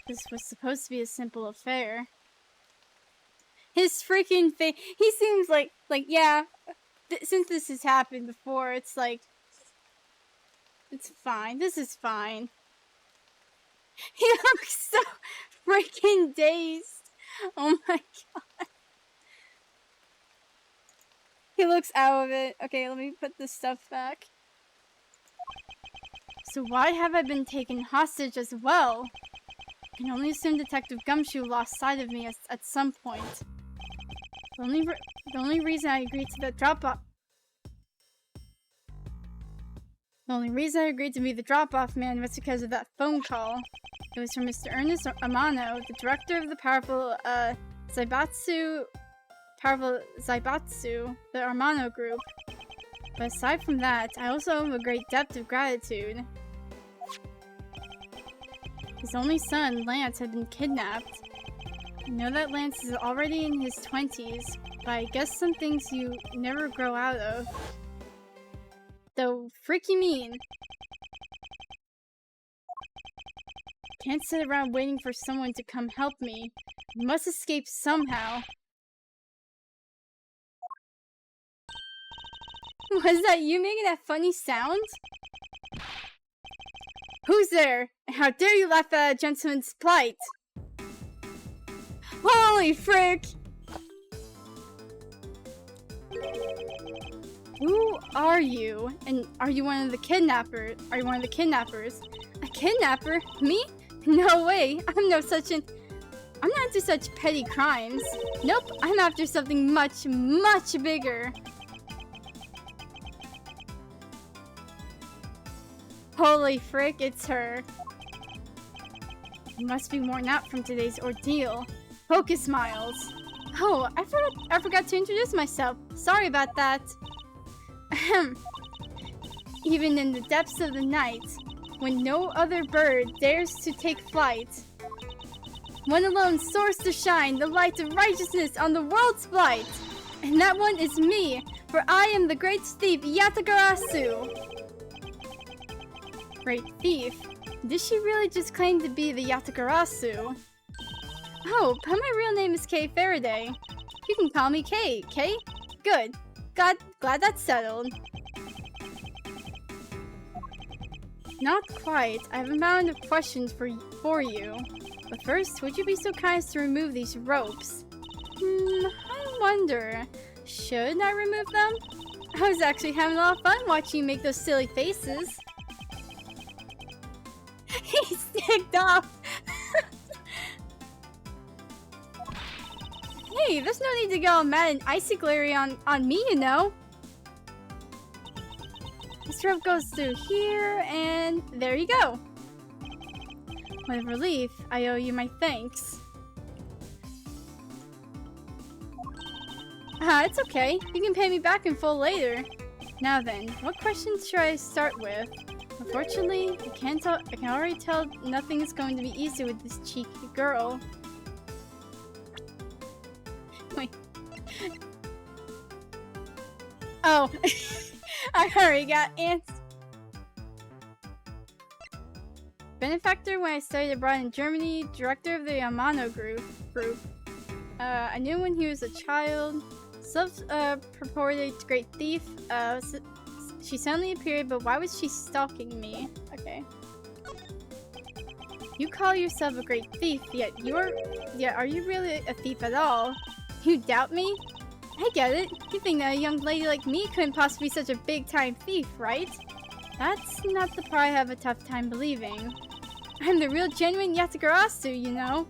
This was supposed to be a simple affair. His freaking face. He seems like yeah. Since this has happened before, it's like it's fine. This is fine. He looks so freaking dazed. Oh my god. He looks out of it. Okay, let me put this stuff back. So why have I been taken hostage as well? I can only assume Detective Gumshoe lost sight of me at some point. The only reason I agreed to the drop-off... The only reason I agreed to be the drop-off man was because of that phone call. It was from Mr. Ernest Amano, the director of the powerful, Zaibatsu, the Amano group. But aside from that, I also owe him a great depth of gratitude. His only son, Lance, had been kidnapped. I know that Lance is already in his 20s, but I guess some things you never grow out of. Though, freaky mean. Can't sit around waiting for someone to come help me. I must escape somehow. Was that you making that funny sound? Who's there? How dare you laugh at a gentleman's plight? Holy frick! Who are you? And are you one of the kidnappers? Are you one of the kidnappers? A kidnapper? Me? No way! I'm not into such petty crimes. Nope, I'm after something much, much bigger. Holy frick, it's her. You must be worn out from today's ordeal. Focus, Miles. Oh, I forgot to introduce myself. Sorry about that. Ahem. Even in the depths of the night, when no other bird dares to take flight, one alone soars to shine the light of righteousness on the world's blight. And that one is me, for I am the great thief Yatagarasu. Great thief? Did she really just claim to be the Yatagarasu? Oh, but my real name is Kay Faraday. You can call me Kay, Kay? Good. Glad that's settled. Not quite. I have a mountain of questions for you. But first, would you be so kind as to remove these ropes? I wonder. Should I remove them? I was actually having a lot of fun watching you make those silly faces. He's ticked off. Hey, there's no need to get all mad and icy glary on me, you know. This rope goes through here, and there you go. With relief, I owe you my thanks. It's okay. You can pay me back in full later. Now then, what questions should I start with? Unfortunately, I can already tell nothing is going to be easy with this cheeky girl. Wait. Oh, I already got ants. Benefactor when I studied abroad in Germany, director of the Amano group. I knew when he was a child. Self-purported great thief. She suddenly appeared, but why was she stalking me? Okay. You call yourself a great thief, yet are you really a thief at all? You doubt me? I get it. You think that a young lady like me couldn't possibly be such a big-time thief, right? That's not the part I have a tough time believing. I'm the real genuine Yatagarasu, you know?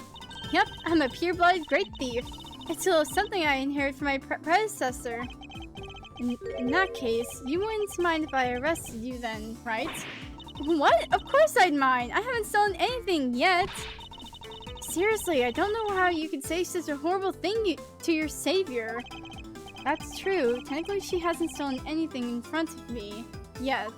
Yep, I'm a pure-blooded great thief. It's a little something I inherited from my predecessor. In that case, you wouldn't mind if I arrested you then, right? What? Of course I'd mind! I haven't stolen anything yet! Seriously, I don't know how you could say such a horrible thing to your savior. That's true. Technically, she hasn't stolen anything in front of me. Yet.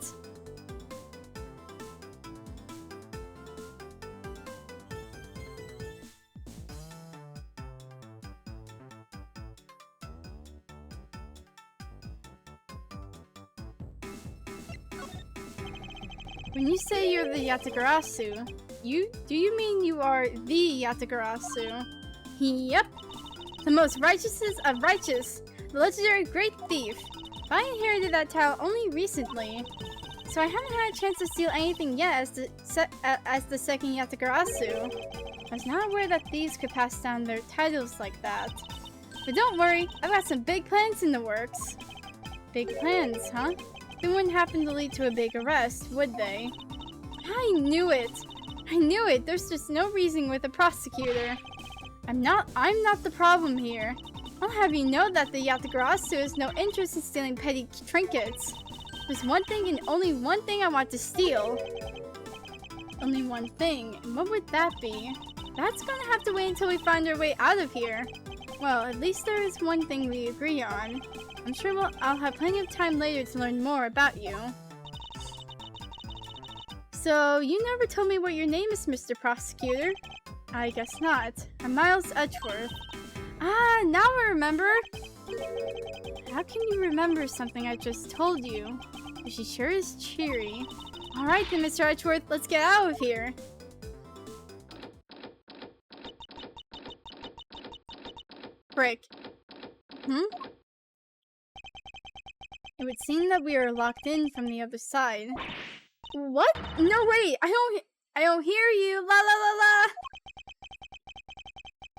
When you say you're the Yatagarasu, do you mean you are the Yatagarasu? Yep. The most righteousest of righteous. The legendary great thief. I inherited that title only recently, so I haven't had a chance to steal anything yet as the second Yatagarasu. I was not aware that thieves could pass down their titles like that. But don't worry, I've got some big plans in the works. Big plans, huh? They wouldn't happen to lead to a big arrest, would they? I knew it! I knew it! There's just no reasoning with the prosecutor. I'm not the problem here. I'll have you know that the Yatagarasu has no interest in stealing petty trinkets. There's one thing and only one thing I want to steal. Only one thing. And what would that be? That's gonna have to wait until we find our way out of here. Well, at least there is one thing we agree on. I'm sure I'll have plenty of time later to learn more about you. So, you never told me what your name is, Mr. Prosecutor. I guess not. I'm Miles Edgeworth. Ah, now I remember! How can you remember something I just told you? She sure is cheery. Alright then, Mr. Edgeworth, let's get out of here. Frick. It would seem that we are locked in from the other side. What? No, wait! I don't hear you! La la la la!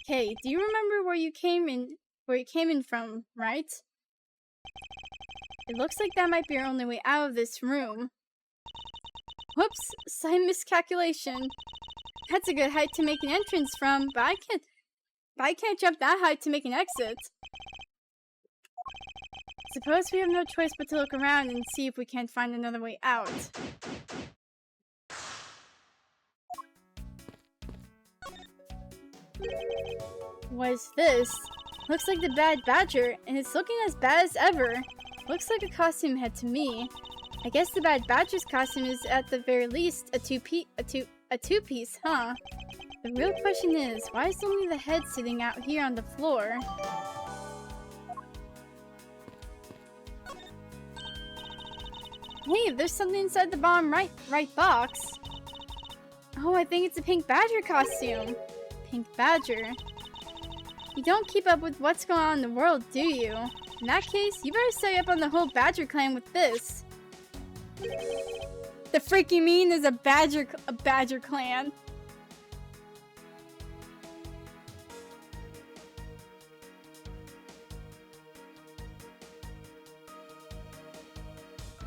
Okay, do you remember where you came in from, right? It looks like that might be our only way out of this room. Whoops, slight miscalculation. That's a good height to make an entrance from, but I can't jump that height to make an exit. Suppose we have no choice but to look around and see if we can't find another way out. What is this? Looks like the Bad Badger, and it's looking as bad as ever. Looks like a costume head to me. I guess the Bad Badger's costume is at the very least a two-piece, huh? The real question is, why is only the head sitting out here on the floor? Hey, there's something inside the bottom right box. Oh, I think it's a Pink Badger costume. Pink Badger. You don't keep up with what's going on in the world, do you? In that case, you better stay up on the whole Badger clan with this. The freak you mean is a Badger clan.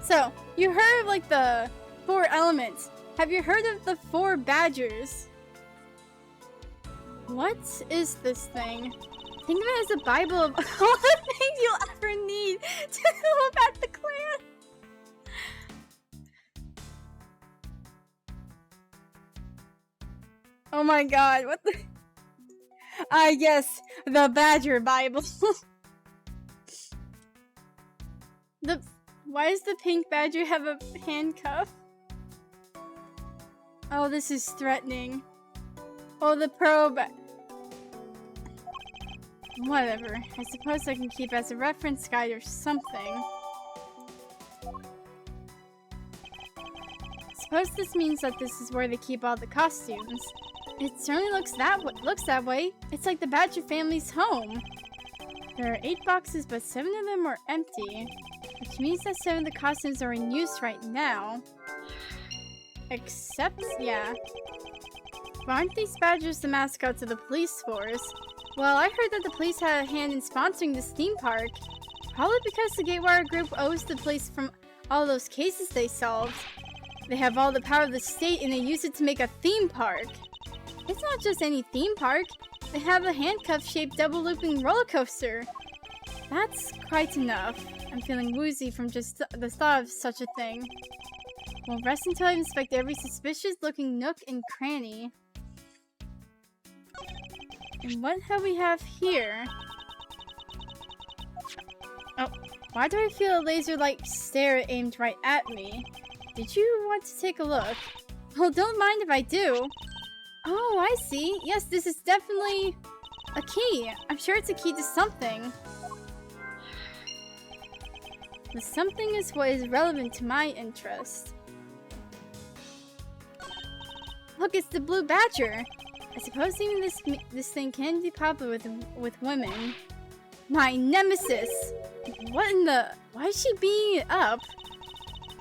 So, you heard of like the 4 elements. Have you heard of the 4 Badgers? What is this thing? Think of it as a Bible of all the things you'll ever need to know about the clan. Oh my god, what the... yes, the Badger Bible. Why does the Pink Badger have a handcuff? Oh, this is threatening. Oh, the probe. Whatever. I suppose I can keep as a reference guide or something. Suppose this means that this is where they keep all the costumes. It certainly looks that way. It's like the Badger family's home. There are 8 boxes, but 7 of them are empty. Which means that 7 of the costumes are in use right now. Except, yeah. But aren't these Badgers the mascots of the police force? Well, I heard that the police had a hand in sponsoring this theme park. Probably because the Gatewire Group owes the police from all those cases they solved. They have all the power of the state and they use it to make a theme park. It's not just any theme park. They have a handcuff-shaped double-looping roller coaster. That's quite enough. I'm feeling woozy from just the thought of such a thing. Well, rest until I inspect every suspicious-looking nook and cranny. And what have we have here? Oh, why do I feel a laser-like stare aimed right at me? Did you want to take a look? Well, don't mind if I do. Oh, I see. Yes, this is definitely a key. I'm sure it's a key to something. The something is what is relevant to my interest. Look, it's the Blue Badger. I suppose even this thing can be popular with women. My nemesis! What in the... Why is she beating it up?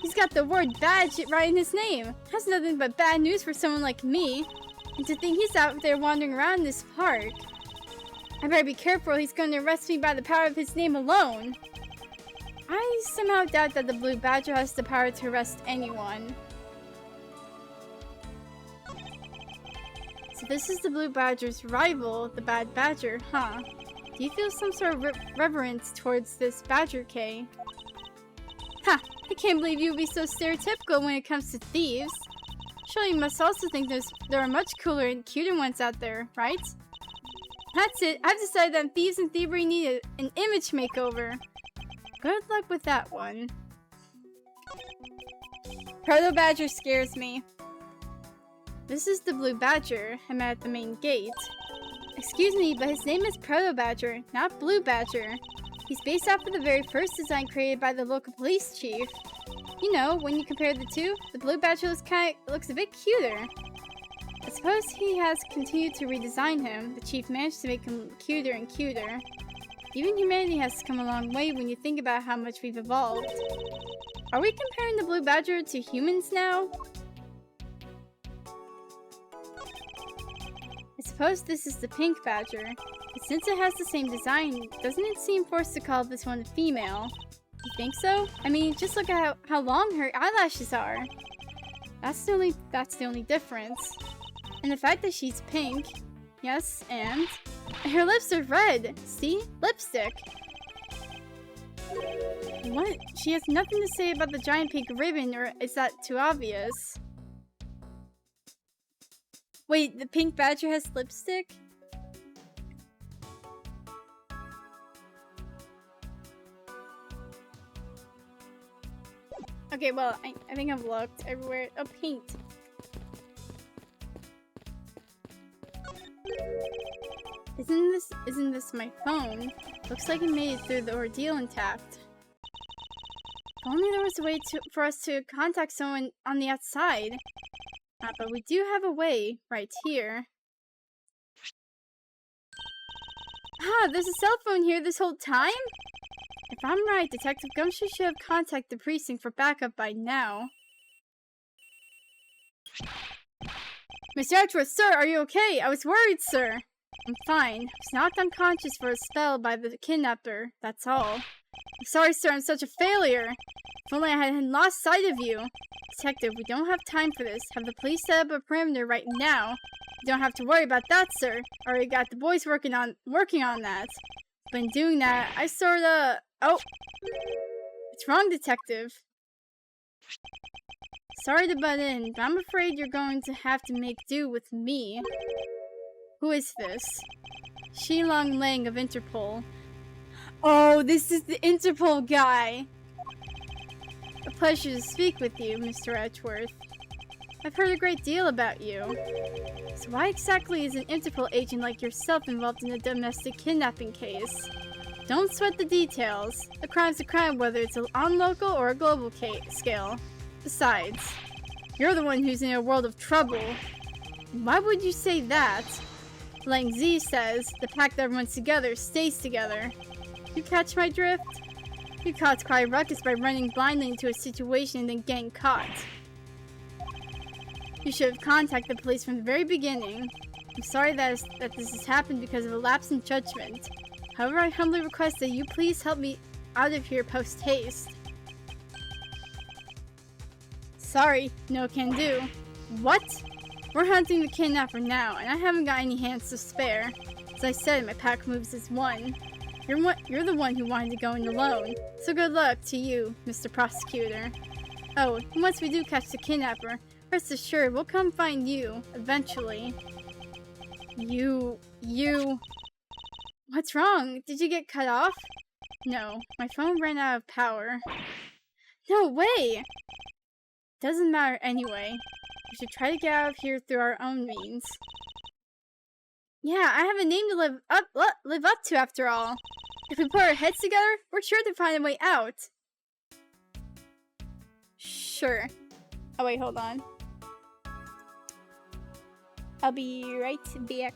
He's got the word badge right in his name. That's nothing but bad news for someone like me. And to think he's out there wandering around this park. I better be careful, he's going to arrest me by the power of his name alone. I somehow doubt that the Blue Badger has the power to arrest anyone. So this is the Blue Badger's rival, the Bad Badger, huh? Do you feel some sort of reverence towards this Badger, Kay? Ha! I can't believe you would be so stereotypical when it comes to thieves. Surely you must also think there are much cooler and cuter ones out there, right? That's it. I've decided that thieves and thievery need an image makeover. Good luck with that one. Proto Badger scares me. This is the Blue Badger. I'm at the main gate. Excuse me, but his name is Proto Badger, not Blue Badger. He's based off of the very first design created by the local police chief. You know, when you compare the two, the Blue Badger looks a bit cuter. I suppose he has continued to redesign him. The chief managed to make him cuter and cuter. Even humanity has come a long way when you think about how much we've evolved. Are we comparing the Blue Badger to humans now? I suppose this is the Pink Badger. But since it has the same design, doesn't it seem forced to call this one a female? You think so? I mean, just look at how long her eyelashes are. That's the only difference. And the fact that she's pink. Yes, and her lips are red. See? Lipstick. What? She has nothing to say about the giant pink ribbon, or is that too obvious? Wait, the Pink Badger has lipstick? Okay, well, I think I've looked everywhere. Oh, paint. Isn't this my phone? Looks like it made it through the ordeal intact. If only there was a way for us to contact someone on the outside. But we do have a way right here. There's a cell phone here this whole time? If I'm right, Detective Gumshoe should have contacted the precinct for backup by now. Mr. Edgeworth, sir, are you okay? I was worried, sir. I'm fine. I was knocked unconscious for a spell by the kidnapper, that's all. I'm sorry, sir, I'm such a failure. If only I hadn't lost sight of you. Detective, we don't have time for this. Have the police set up a perimeter right now. You don't have to worry about that, sir. Already got the boys working on that. But in doing that, I sorta... Oh! What's wrong, Detective? Sorry to butt in, but I'm afraid you're going to have to make do with me. Who is this? Shilong Lang of Interpol. Oh, this is the Interpol guy! A pleasure to speak with you, Mr. Edgeworth. I've heard a great deal about you. So why exactly is an Interpol agent like yourself involved in a domestic kidnapping case? Don't sweat the details. A crime's a crime whether it's on local or a global scale. Besides, you're the one who's in a world of trouble. And why would you say that? Lang Zi says, the pack that runs together stays together. You catch my drift? You caused quite a ruckus by running blindly into a situation and then getting caught. You should have contacted the police from the very beginning. I'm sorry that this has happened because of a lapse in judgment. However, I humbly request that you please help me out of here post-haste. Sorry, no can do. What? We're hunting the kidnapper now, and I haven't got any hands to spare. As I said, my pack moves as one. You're the one who wanted to go in alone, so good luck to you, Mr. Prosecutor. Oh, and once we do catch the kidnapper, rest assured we'll come find you, eventually. You... What's wrong? Did you get cut off? No, my phone ran out of power. No way! Doesn't matter anyway. We should try to get out of here through our own means. Yeah, I have a name to live up to after all. If we put our heads together, we're sure to find a way out. Sure. Oh wait, hold on. I'll be right back.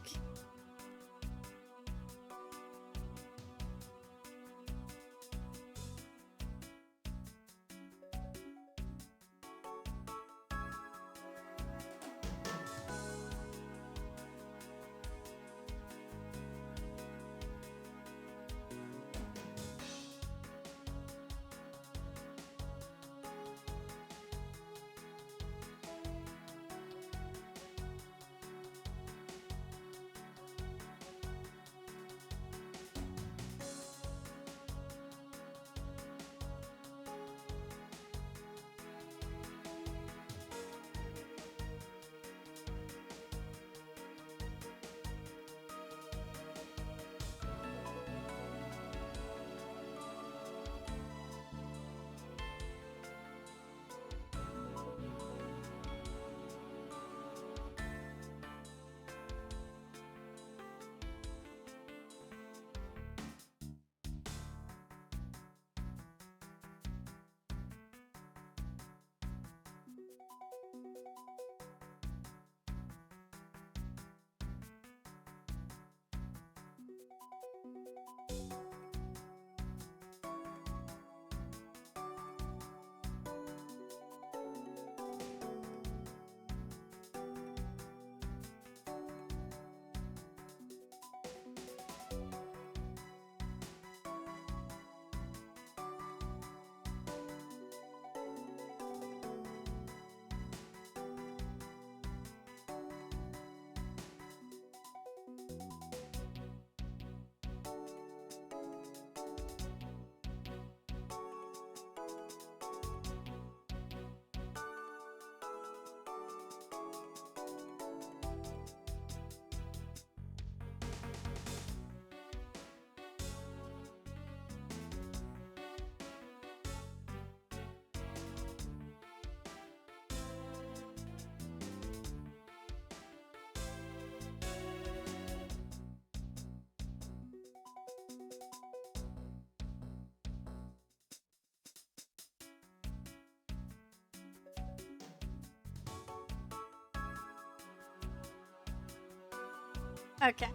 Okay.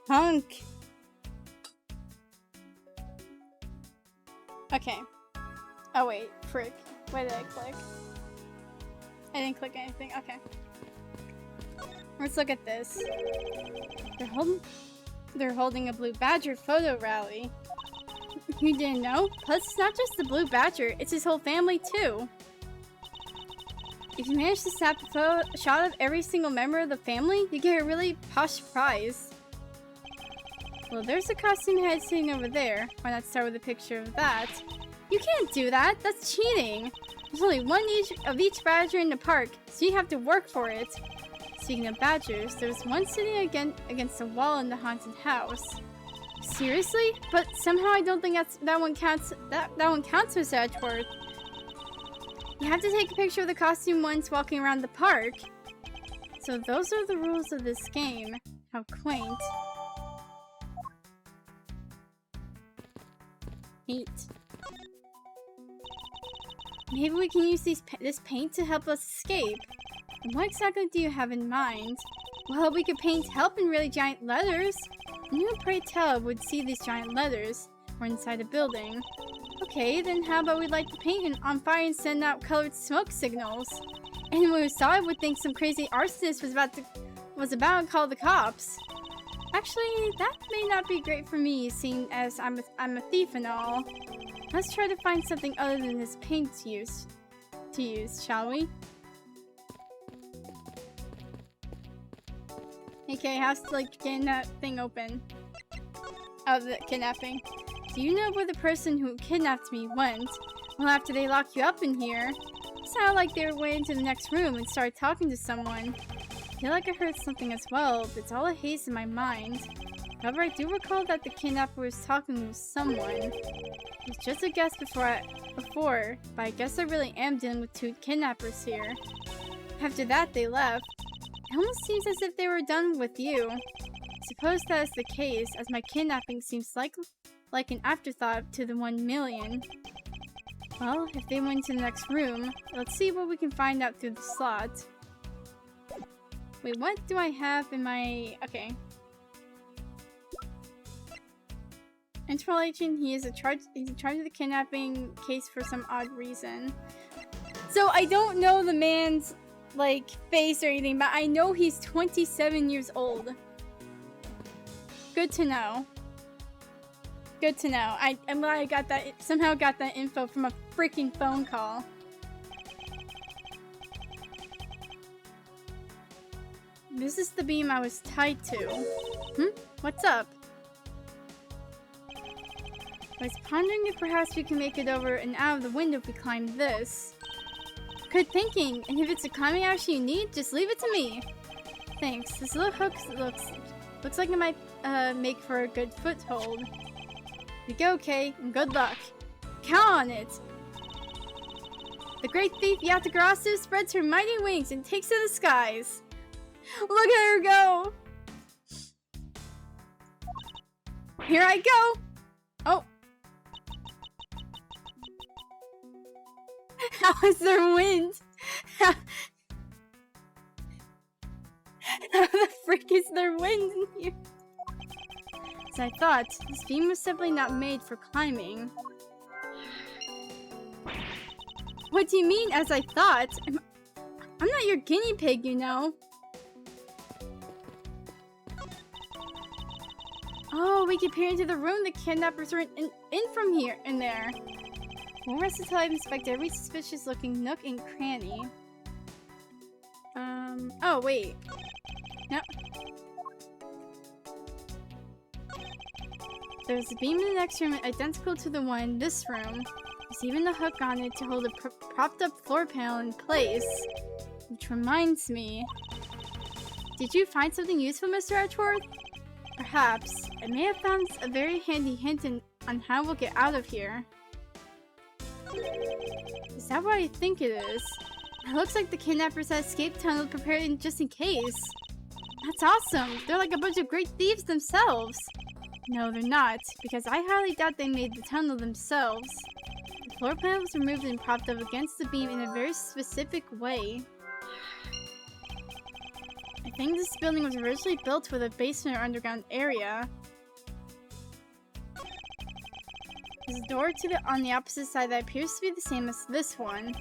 Honk. Okay. Oh wait, frick. Where did I click? I didn't click anything. Okay. Let's look at this. They're holding a Blue Badger photo rally. You didn't know? Plus, it's not just the Blue Badger, it's his whole family too. If you manage to snap a shot of every single member of the family, you get a really posh prize. Well, there's a costume head sitting over there. Why not start with a picture of that? You can't do that! That's cheating! There's only one of each badger in the park, so you have to work for it. Speaking of badgers, there's one sitting against the wall in the haunted house. Seriously? But somehow I don't think that one counts, Mr. Edgeworth. You have to take a picture of the costume ones walking around the park. So those are the rules of this game. How quaint. Neat. Maybe we can use this paint to help us escape. And what exactly do you have in mind? Well, we could paint help in really giant letters. And who, pray tell, would see these giant letters? We're inside a building. Okay, then how about we light the paint on fire and send out colored smoke signals? Anyone who saw it would think some crazy arsonist was about to call the cops. Actually, that may not be great for me, seeing as I'm a thief and all. Let's try to find something other than this paint to use, shall we? Okay, how's like getting that thing open? Oh, the kidnapping. Do you know where the person who kidnapped me went? Well, after they locked you up in here, it sounded like they went into the next room and started talking to someone. I feel like I heard something as well, but it's all a haze in my mind. However, I do recall that the kidnapper was talking with someone. It was just a guess before, but I guess I really am dealing with two kidnappers here. After that, they left. It almost seems as if they were done with you. I suppose that is the case, as my kidnapping seems like an afterthought to the 1 million. Well, if they went to the next room, let's see what we can find out through the slot. Wait, what do I have in my... Okay. Internal agent, he's in charge of the kidnapping case for some odd reason. So I don't know the man's, like, face or anything, but I know he's 27 years old. Good to know. Good to know. I'm glad I got that, somehow got that info from a freaking phone call. This is the beam I was tied to. What's up? I was pondering if perhaps we can make it over and out of the window if we climb this. Good thinking, and if it's a climbing action you need, just leave it to me. Thanks. This little hook looks like it might make for a good foothold. Here we go, Kay, and good luck. Count on it! The great thief Yatagarasu spreads her mighty wings and takes to the skies. Look at her go! Here I go! Oh. How is there wind? How the frick is there wind in here? As I thought, this beam was simply not made for climbing. What do you mean, as I thought? I'm not your guinea pig, you know. Oh, we can peer into the room the kidnappers are in from here and there. Won't rest until I've inspected every suspicious looking nook and cranny. Oh wait. No. There's a beam in the next room identical to the one in this room. There's even a hook on it to hold a propped up floor panel in place. Which reminds me. Did you find something useful, Mr. Edgeworth? Perhaps. I may have found a very handy hint on how we'll get out of here. Is that what I think it is? It looks like the kidnappers had escape tunnel prepared just in case. That's awesome! They're like a bunch of great thieves themselves! No, they're not, because I highly doubt they made the tunnel themselves. The floor panel was removed and propped up against the beam in a very specific way. I think this building was originally built with a basement or underground area. There's a door on the opposite side that appears to be the same as this one,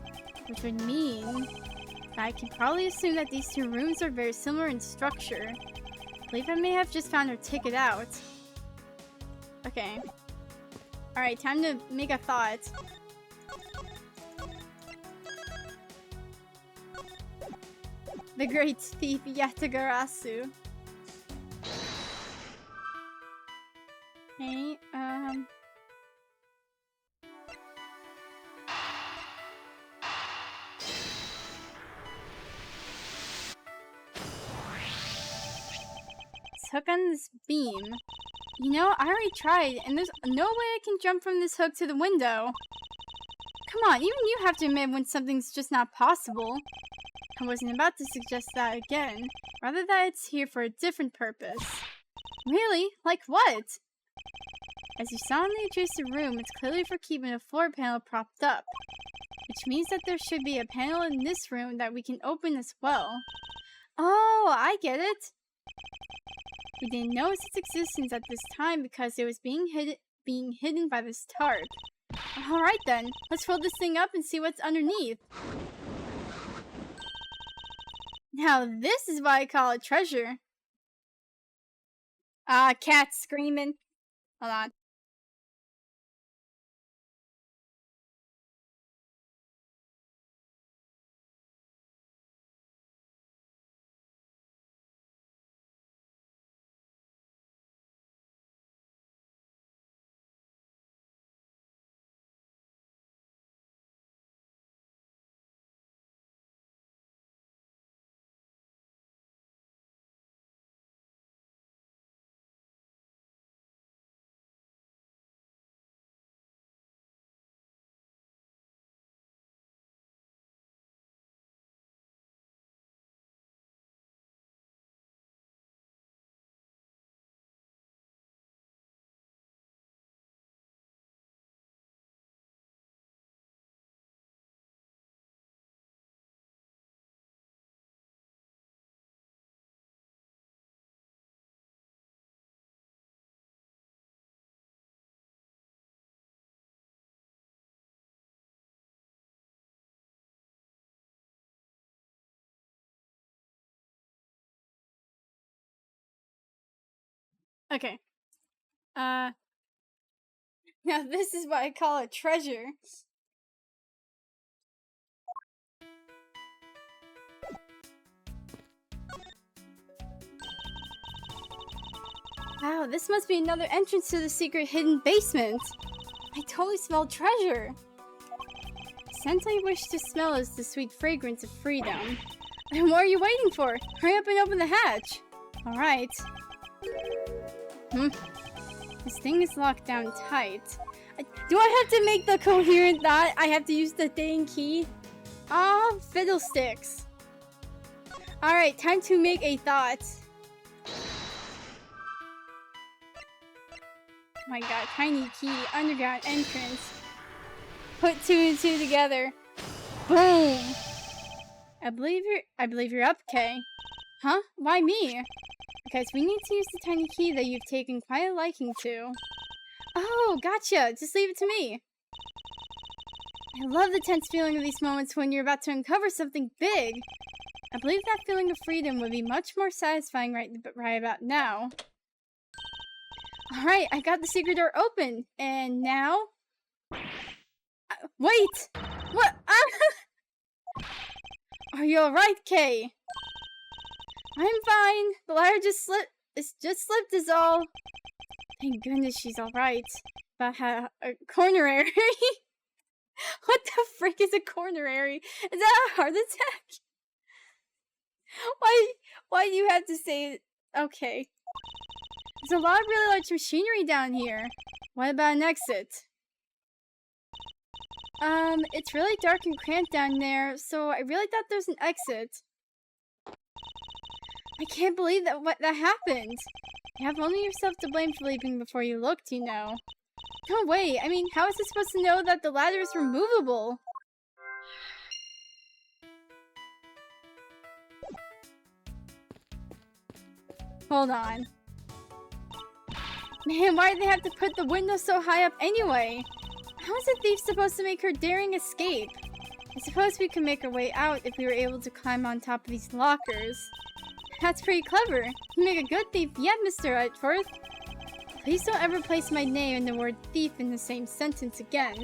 which would mean that I can probably assume that these two rooms are very similar in structure. I believe I may have just found her ticket out. Okay. Alright, time to make a thought. The great thief Yatagarasu. Okay, let's hook on this beam. You know, I already tried, and there's no way I can jump from this hook to the window. Come on, even you have to admit when something's just not possible. I wasn't about to suggest that again, rather that it's here for a different purpose. Really? Like what? As you saw in the adjacent room, it's clearly for keeping a floor panel propped up, which means that there should be a panel in this room that we can open as well. Oh, I get it! We didn't notice its existence at this time because it was being hidden being hidden by this tarp. Alright then, let's roll this thing up and see what's underneath. Now this is why I call it treasure. Cat's screaming. Hold on. Okay. Now this is why I call it treasure. Wow, this must be another entrance to the secret hidden basement. I totally smell treasure. The scent I wish to smell is the sweet fragrance of freedom. And what are you waiting for? Hurry up and open the hatch. Alright. This thing is locked down tight. Do I have to make the coherent thought? I have to use the dang key? Oh, fiddlesticks. Alright, time to make a thought. Oh my god, tiny key, underground entrance. Put 2 and 2 together. Boom! I believe you're up, Kay. Huh? Why me? Because we need to use the tiny key that you've taken quite a liking to. Oh, gotcha! Just leave it to me. I love the tense feeling of these moments when you're about to uncover something big. I believe that feeling of freedom would be much more satisfying right about now. Alright, I got the secret door open, and now... wait! What? Are you alright, Kay? I'm fine. The ladder just slipped. It's just slipped is all. Thank goodness she's alright. But a coronary? What the frick is a coronary? Is that a heart attack? Why do you have to say it? Okay. There's a lot of really large machinery down here. What about an exit? It's really dark and cramped down there, so I really thought there's an exit. I can't believe that happened. You have only yourself to blame for leaving before you looked, you know. No way, I mean, how is it supposed to know that the ladder is removable? Hold on. Man, why did they have to put the window so high up anyway? How is a thief supposed to make her daring escape? I suppose we can make our way out if we were able to climb on top of these lockers. That's pretty clever. You make a good thief yet, Mr. Edgeworth. Please don't ever place my name and the word thief in the same sentence again.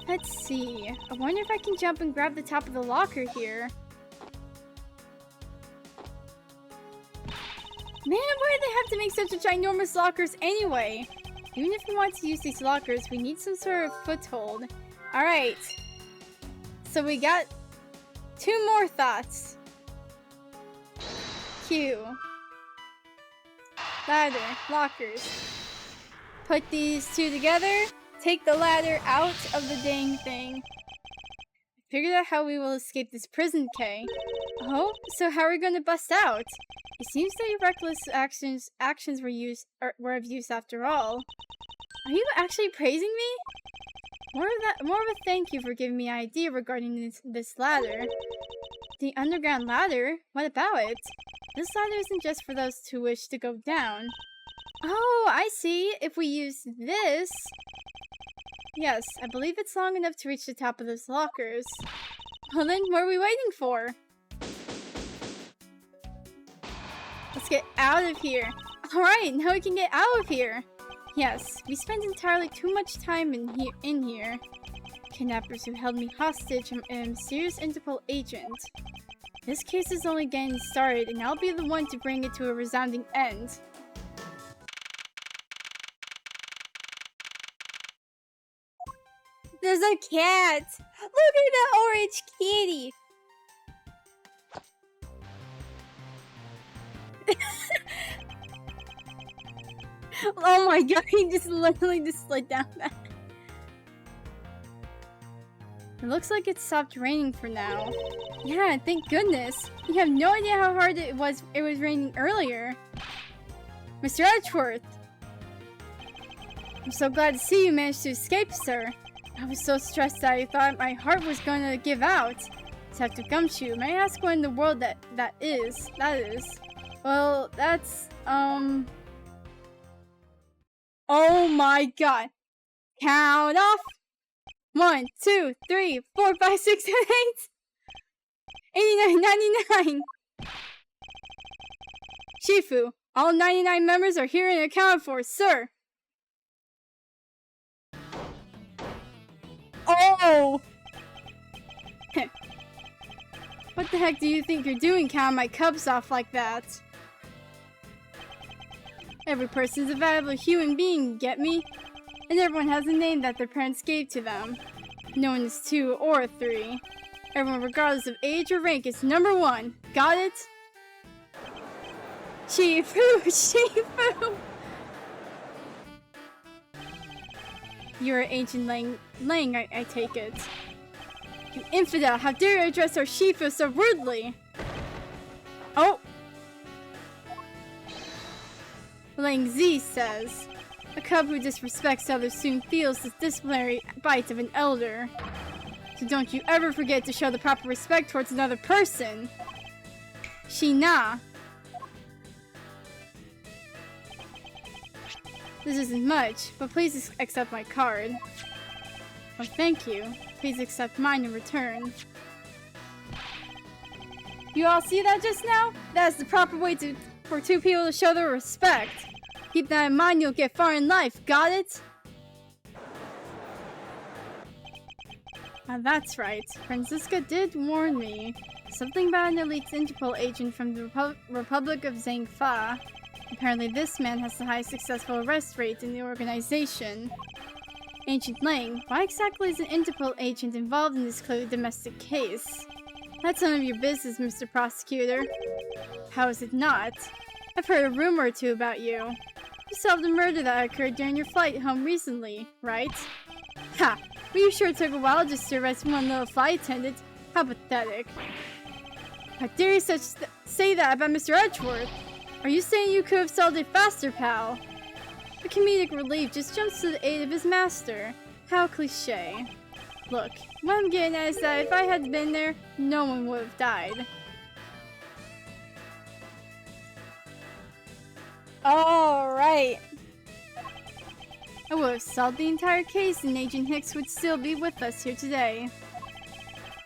Let's see. I wonder if I can jump and grab the top of the locker here. Man, why do they have to make such a ginormous lockers anyway? Even if we want to use these lockers, we need some sort of foothold. Alright. So we got 2 more thoughts. Q. Ladder. Lockers. Put these 2 together. Take the ladder out of the dang thing. Figured out how we will escape this prison, Kay. Oh? So how are we going to bust out? It seems that your reckless actions were of use after all. Are you actually praising me? More of a thank you for giving me an idea regarding this ladder. The underground ladder? What about it? This ladder isn't just for those who wish to go down. Oh, I see. If we use this... Yes, I believe it's long enough to reach the top of those lockers. Well then, what are we waiting for? Let's get out of here. Alright, now we can get out of here. Yes, we spent entirely too much time in here. Kidnappers who held me hostage and a mysterious Interpol agent. This case is only getting started, and I'll be the one to bring it to a resounding end. There's a cat! Look at that orange kitty! Oh my god, he just literally just slid down that. It looks like it stopped raining for now. Yeah, thank goodness. You have no idea how hard it was raining earlier. Mr. Edgeworth! I'm so glad to see you managed to escape, sir. I was so stressed that I thought my heart was going to give out. Detective Gumshoe, may I ask what in the world that is? Well, that's, Oh my god. Count off! 1, 2, 3, 4, 5, 6, 7, 8! 89, 99! Shifu, all 99 members are here and accounted for, sir! Oh! What the heck do you think you're doing counting my cubs off like that? Every person's a valuable human being, get me? And everyone has a name that their parents gave to them. No one is 2 or 3. Everyone, regardless of age or rank, is number 1. Got it? Shifu! Shifu! You're Ancient Lang, I take it. You infidel! How dare you address our Shifu so rudely! Oh! Lang Z says, a cub who disrespects others soon feels the disciplinary bite of an elder. So don't you ever forget to show the proper respect towards another person. Shina. This isn't much, but please accept my card. Oh, thank you. Please accept mine in return. You all see that just now? That's the proper way for two people to show their respect. Keep that in mind, you'll get far in life. Got it? That's right. Franziska did warn me. Something about an elite Interpol agent from the Republic of Zhangfa. Apparently this man has the highest successful arrest rate in the organization. Ancient Lang, why exactly is an Interpol agent involved in this clearly domestic case? That's none of your business, Mr. Prosecutor. How is it not? I've heard a rumor or two about you. You solved a murder that occurred during your flight home recently, right? Ha! But you sure took a while just to arrest one little flight attendant. How pathetic. How dare you say that about Mr. Edgeworth? Are you saying you could have solved it faster, pal? The comedic relief just jumps to the aid of his master. How cliché. Look, what I'm getting at is that if I had been there, no one would have died. Alright. I would have solved the entire case and Agent Hicks would still be with us here today.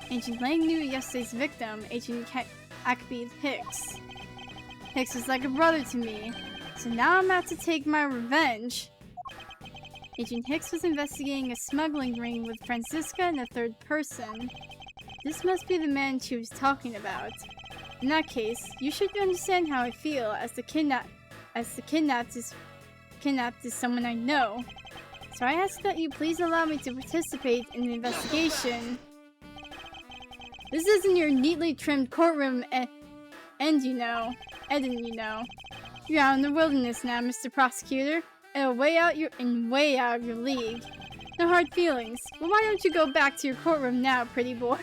Agent Lang knew yesterday's victim, Agent Akby Hicks. Hicks was like a brother to me, so now I'm out to take my revenge. Agent Hicks was investigating a smuggling ring with Franziska and a third person. This must be the man she was talking about. In that case, you should understand how I feel as the kidnapped is someone I know. So I ask that you please allow me to participate in the investigation. This isn't your neatly trimmed courtroom Eden, you know. You're out in the wilderness now, Mr. Prosecutor, and way out of your league. No hard feelings, but why don't you go back to your courtroom now, pretty boy?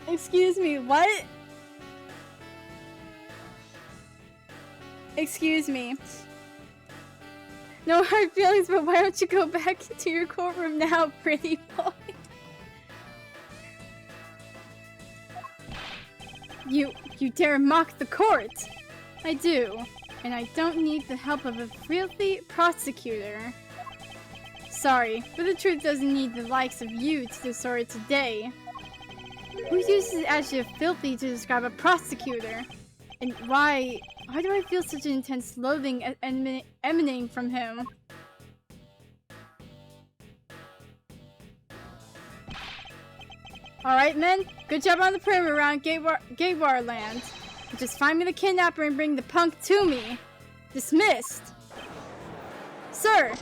Excuse me, what? Excuse me. No hard feelings, but why don't you go back to your courtroom now, pretty boy? You dare mock the court? I do, and I don't need the help of a filthy prosecutor. Sorry, but the truth doesn't need the likes of you to distort it today. Who uses the adjective filthy to describe a prosecutor? And why do I feel such an intense loathing emanating from him? Alright, men. Good job on the perimeter around Gaywar Land. Just find me the kidnapper and bring the punk to me. Dismissed. Sir!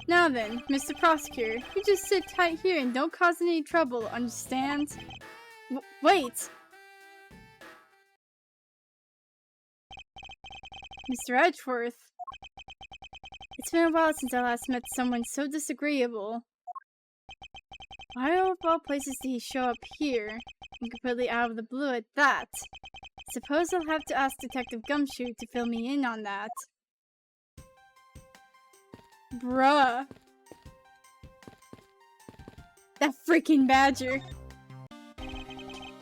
Now then, Mr. Prosecutor, you just sit tight here and don't cause any trouble, understand? Wait! Mr. Edgeworth. It's been a while since I last met someone so disagreeable. Why of all places did he show up here, and completely out of the blue at that? Suppose I'll have to ask Detective Gumshoe to fill me in on that. Bruh. That freaking badger.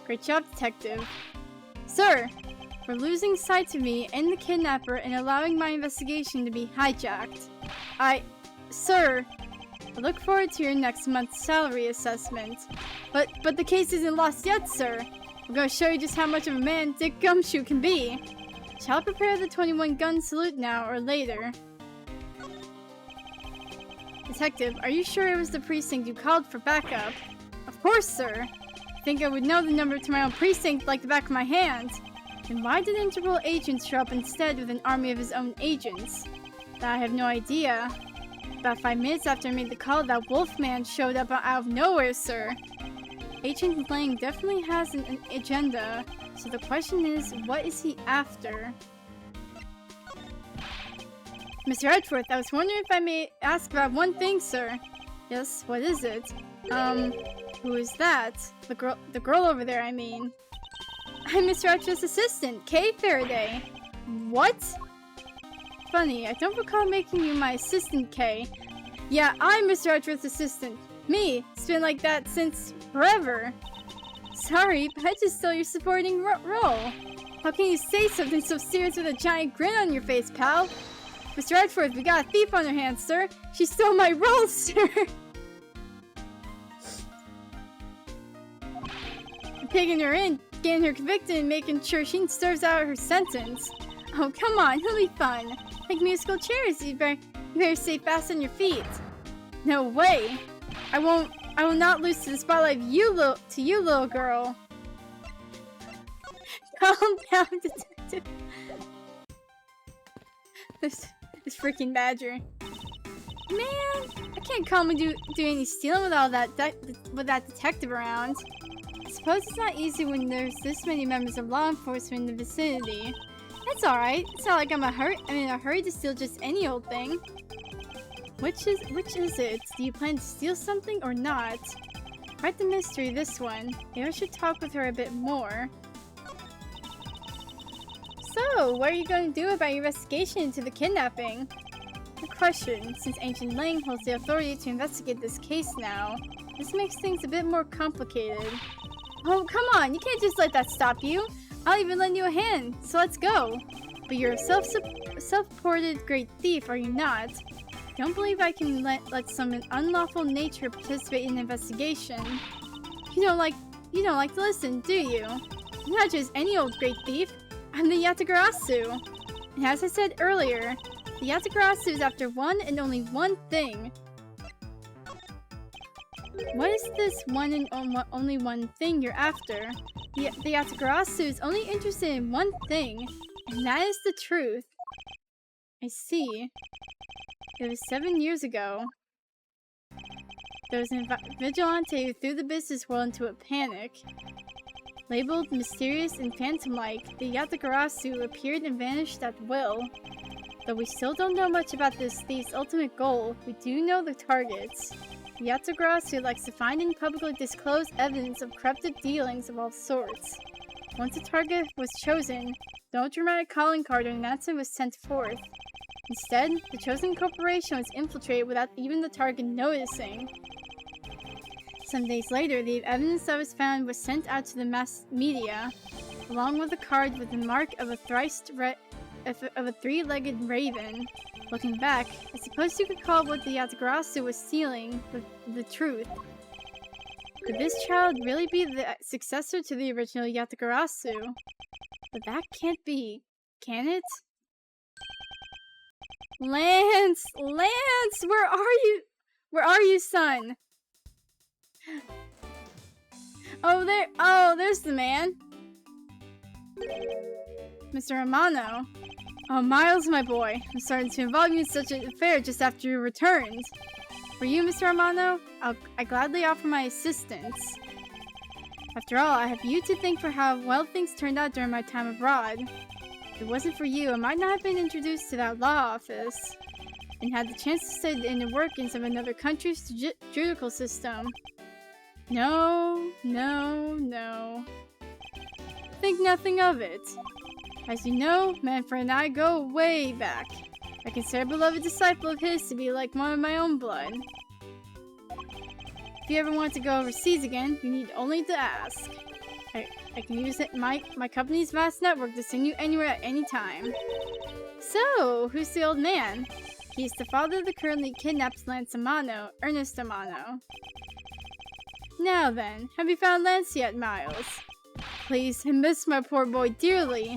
Great job, Detective. Sir, for losing sight of me and the kidnapper and allowing my investigation to be hijacked. Sir, I look forward to your next month's salary assessment. But the case isn't lost yet, sir. I'm gonna show you just how much of a man Dick Gumshoe can be. Shall I prepare the 21-gun salute now or later? Detective, are you sure it was the precinct you called for backup? Of course, sir. I think I would know the number to my own precinct like the back of my hand. Then why did Interpol agents show up instead with an army of his own agents? That I have no idea. About 5 minutes after I made the call, that Wolfman showed up out of nowhere, sir. Agent Lang definitely has an agenda, so the question is, what is he after? Mr. Edgeworth, I was wondering if I may ask about one thing, sir. Yes, what is it? Who is that? The girl over there, I mean. I'm Mr. Edgeworth's assistant, Kay Faraday. What? Funny, I don't recall making you my assistant, Kay. Yeah, I'm Mr. Edgeworth's assistant. Me. It's been like that since forever. Sorry, but I just stole your supporting role. How can you say something so serious with a giant grin on your face, pal? Mr. Edgeworth, we got a thief on our hands, sir. She stole my role, sir. I'm taking her in, getting her convicted, and making sure she serves out her sentence. Oh, come on, it'll be fun. Like musical chairs, you better stay fast on your feet. No way. I will not lose to the spotlight of you, little girl. Calm down, detective. This freaking badger. Man, I can't calmly do any stealing with all that with that detective around. I suppose it's not easy when there's this many members of law enforcement in the vicinity. That's alright. It's not like I'm in a hurry to steal just any old thing. Which is it? Do you plan to steal something or not? Quite the mystery, this one. Maybe I should talk with her a bit more. So, what are you going to do about your investigation into the kidnapping? Good question. Since Agent Lang holds the authority to investigate this case now, this makes things a bit more complicated. Oh, come on! You can't just let that stop you! I'll even lend you a hand, so let's go! But you're a self-reported great thief, are you not? Don't believe I can let some unlawful nature participate in an investigation. You don't like to listen, do you? I'm not just any old great thief. I'm the Yatagarasu. And as I said earlier, the Yatagarasu is after one and only one thing. What is this one and only one thing you're after? The Yatagarasu is only interested in one thing, and that is the truth. I see. It was 7 years ago. There was a vigilante who threw the business world into a panic. Labeled mysterious and phantom-like, the Yatagarasu appeared and vanished at will. Though we still don't know much about this thief's ultimate goal, we do know the targets. The Yatagarasu likes to find and publicly disclose evidence of corrupted dealings of all sorts. Once a target was chosen, no dramatic calling card or announcement was sent forth. Instead, the chosen corporation was infiltrated without even the target noticing. Some days later, the evidence that was found was sent out to the mass media, along with a card with the mark of a three-legged raven. Looking back, I suppose you could call what the Yatagarasu was stealing the truth. Could this child really be the successor to the original Yatagarasu? But that can't be, can it? Lance! Lance! Where are you? Where are you, son? Oh, there's the man. Mr. Amano. Oh, Miles, my boy. I'm sorry to involve you in such an affair just after you returned. For you, Mr. Amano, I gladly offer my assistance. After all, I have you to thank for how well things turned out during my time abroad. If it wasn't for you, I might not have been introduced to that law office, and had the chance to study in the workings of another country's judicial system. No. Think nothing of it. As you know, Manfred and I go way back. I consider a beloved disciple of his to be like one of my own blood. If you ever want to go overseas again, you need only to ask. I can use my company's vast network to send you anywhere at any time. So, who's the old man? He's the father of the currently kidnapped Lance Amano, Ernest Amano. Now then, have you found Lance yet, Miles? Please, I miss my poor boy dearly.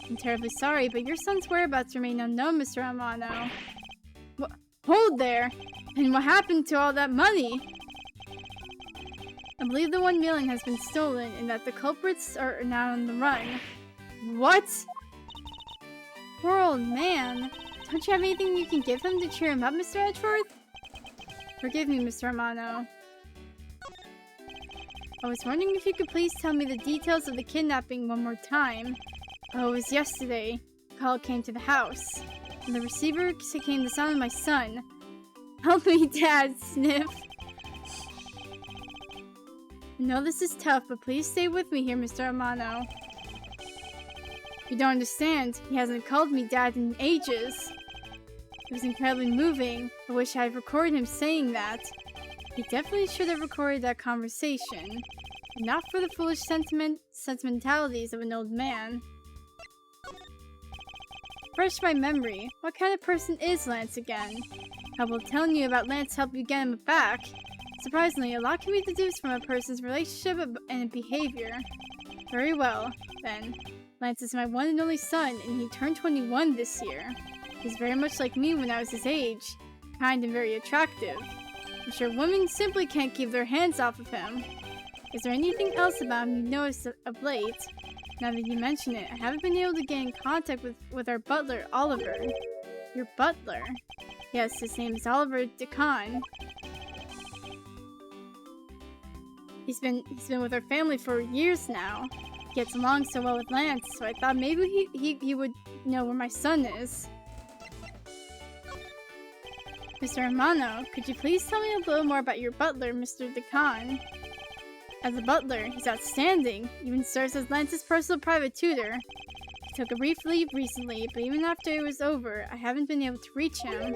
I'm terribly sorry, but your son's whereabouts remain unknown, Mr. Amano. Hold there! And what happened to all that money? I believe the 1 million has been stolen and that the culprits are now on the run. What? Poor old man. Don't you have anything you can give him to cheer him up, Mr. Edgeworth? Forgive me, Mr. Amano. I was wondering if you could please tell me the details of the kidnapping one more time. Oh, it was yesterday. A call came to the house. And the receiver came the sound of my son. Help me, Dad, sniff. I know this is tough, but please stay with me here, Mr. Amano. You don't understand. He hasn't called me Dad in ages. It was incredibly moving. I wish I had recorded him saying that. He definitely should have recorded that conversation. Not for the foolish sentimentalities of an old man. Refresh my memory. What kind of person is Lance again? How will telling you about Lance help you get him back? Surprisingly, a lot can be deduced from a person's relationship and behavior. Very well, then. Lance is my one and only son, and he turned 21 this year. He's very much like me when I was his age. Kind and very attractive. I'm sure women simply can't keep their hands off of him. Is there anything else about him you've noticed of late? Now that you mention it, I haven't been able to get in contact with our butler, Oliver. Your butler? Yes, his name is Oliver Decan. He's been with our family for years now. He gets along so well with Lance, so I thought maybe he would know where my son is. Mr. Amano, could you please tell me a little more about your butler, Mr. Decan? As a butler, he's outstanding, even serves as Lance's personal private tutor. He took a brief leave recently, but even after it was over, I haven't been able to reach him.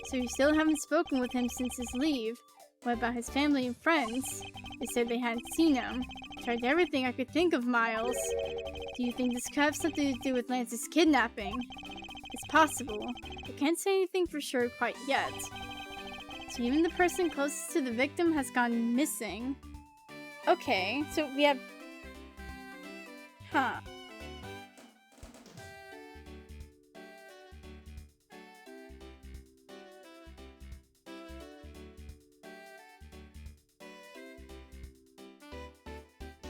So you still haven't spoken with him since his leave. What about his family and friends? They said they hadn't seen him. I tried everything I could think of, Miles. Do you think this could have something to do with Lance's kidnapping? It's possible. I can't say anything for sure quite yet. So even the person closest to the victim has gone missing. Okay, so we have... Huh.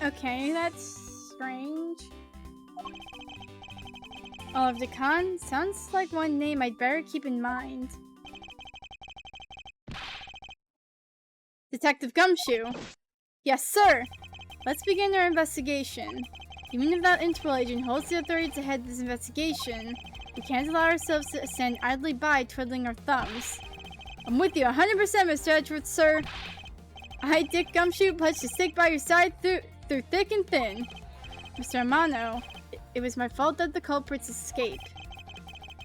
Okay, that's strange. Oliver Decan sounds like one name I'd better keep in mind. Detective Gumshoe! Yes, sir! Let's begin our investigation. Even if that Interpol agent holds the authority to head this investigation, we can't allow ourselves to stand idly by twiddling our thumbs. I'm with you 100%, Mr. Edgeworth, sir! I, Dick Gumshoe, pledge to stick by your side through thick and thin. Mr. Amano, it was my fault that the culprits escaped.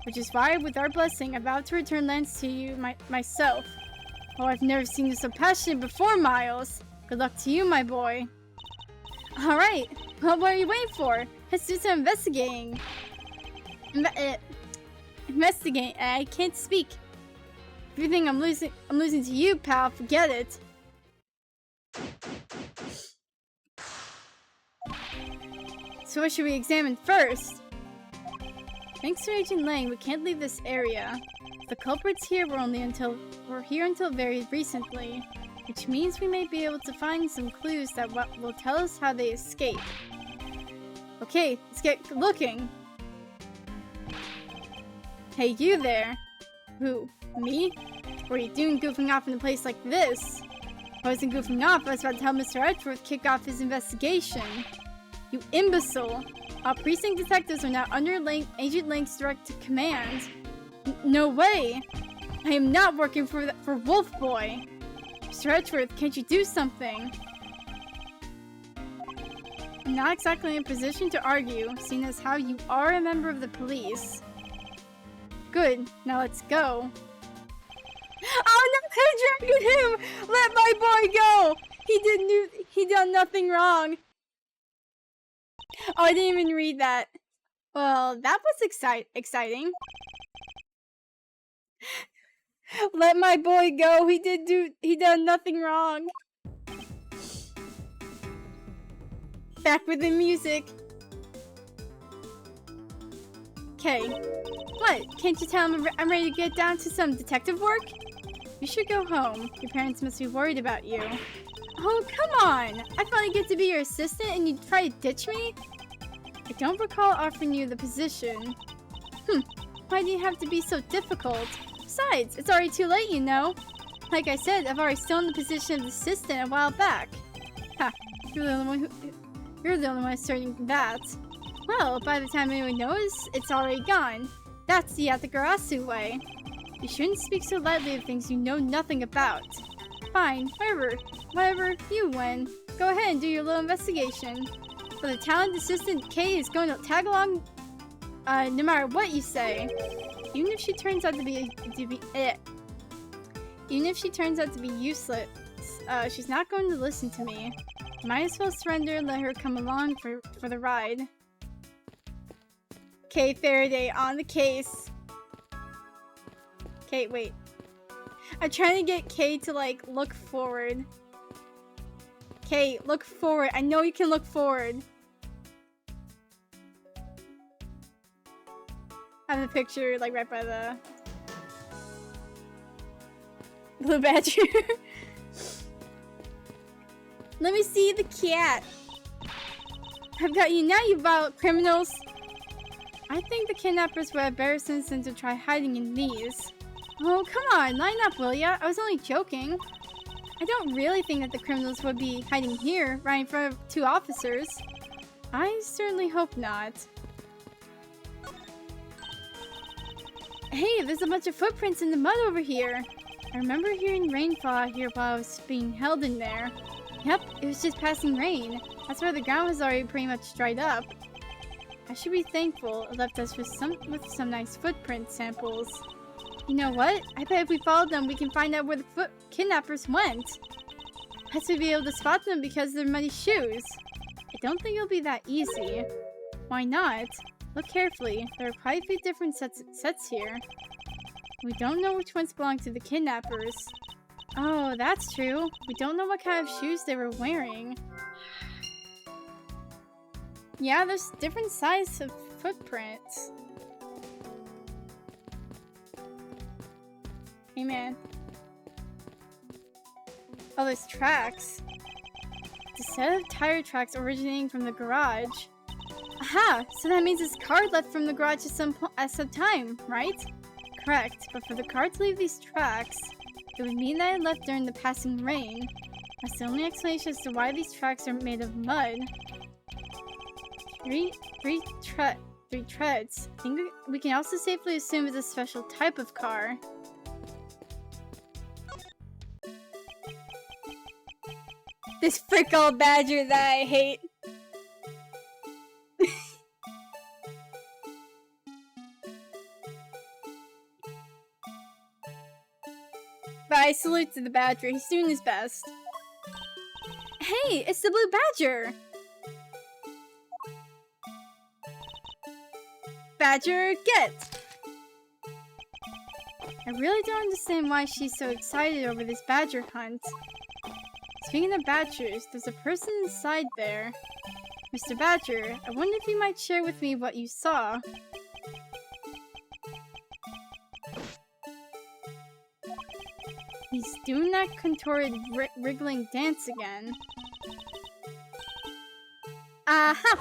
Which is why, with our blessing, I vow to return Lance to you myself. Oh, I've never seen you so passionate before, Miles. Good luck to you, my boy. Alright, well, what are you waiting for? Let's do some investigating. Investigate. I can't speak. If you think I'm losing to you, pal, forget it. So what should we examine first? Thanks to Agent Lang, we can't leave this area. The culprits here were here until very recently, which means we may be able to find some clues that will tell us how they escaped. Okay, let's get looking. Hey, you there. Who? Me? What are you doing goofing off in a place like this? I wasn't goofing off, I was about to help Mr. Edgeworth kick off his investigation. You imbecile! All precinct detectives are now under Agent Lang's direct command. No way! I am not working for Wolf Boy! Mr. Edgeworth, can't you do something? I'm not exactly in a position to argue, seeing as how you are a member of the police. Good, now let's go. Oh no, who dragged him? Let my boy go! He done nothing wrong. Oh, I didn't even read that. Well, that was exciting. Let my boy go. He done nothing wrong. Back with the music. Okay. What? Can't you tell him I'm ready to get down to some detective work? You should go home. Your parents must be worried about you. Oh, come on! I finally get to be your assistant and you try to ditch me? I don't recall offering you the position. Why do you have to be so difficult? Besides, it's already too late, you know. Like I said, I've already stolen the position of assistant a while back. Ha! You're the only one asserting that. Well, by the time anyone knows, it's already gone. That's the Yatagarasu way. You shouldn't speak so lightly of things you know nothing about. Fine, whatever, you win. Go ahead and do your little investigation. But the talented assistant Kay is going to tag along no matter what you say. Even if she turns out to be useless, she's not going to listen to me. Might as well surrender and let her come along for the ride. Kay Faraday on the case. Okay, wait. I'm trying to get Kay to, like, look forward. Kay, look forward. I know you can look forward. I have a picture, like, right by the blue badger. Let me see the cat. I've got you now, you violent criminals. I think the kidnappers would have better sense than to try hiding in these. Oh, come on, line up, will ya? I was only joking. I don't really think that the criminals would be hiding here, right in front of two officers. I certainly hope not. Hey, there's a bunch of footprints in the mud over here. I remember hearing rainfall out here while I was being held in there. Yep, it was just passing rain. That's where the ground was already pretty much dried up. I should be thankful it left us with some nice footprint samples. You know what? I bet if we follow them, we can find out where the kidnappers went. Plus, we'd be able to spot them because of their muddy shoes. I don't think it'll be that easy. Why not? Look carefully. There are quite a few different sets here. We don't know which ones belong to the kidnappers. Oh, that's true. We don't know what kind of shoes they were wearing. Yeah, there's different sizes of footprints. Hey, man. Oh, there's tracks. It's a set of tire tracks originating from the garage. Aha! So that means this car left from the garage at some time, right? Correct, but for the car to leave these tracks, it would mean that it left during the passing rain. That's the only explanation as to why these tracks are made of mud. Three treads. I think we can also safely assume it's a special type of car. This frickle badger that I hate. But I salute to the badger. He's doing his best. hey, it's the Blue Badger! Badger, get! I really don't understand why she's so excited over this badger hunt. Speaking of badgers, there's a person inside there. Mr. Badger, I wonder if you might share with me what you saw. He's doing that contorted wriggling dance again. Aha!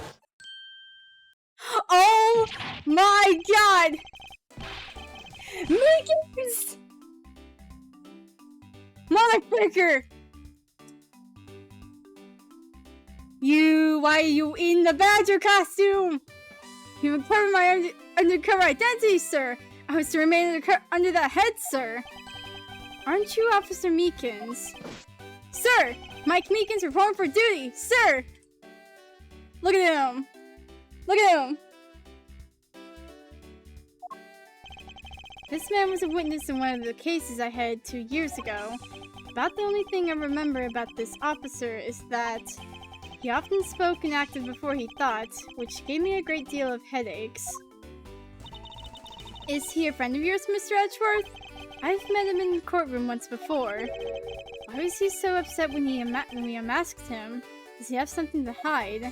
Oh my god! Mickey's! Motherfucker! Why are you in the badger costume? You uncovered my undercover identity, sir. I was to remain under that head, sir. Aren't you Officer Meekins? Sir! Mike Meekins reporting for duty, sir! Look at him! Look at him! This man was a witness in one of the cases I had 2 years ago. About the only thing I remember about this officer is that he often spoke and acted before he thought, which gave me a great deal of headaches. Is he a friend of yours, Mr. Edgeworth? I've met him in the courtroom once before. Why was he so upset when we unmasked him? Does he have something to hide?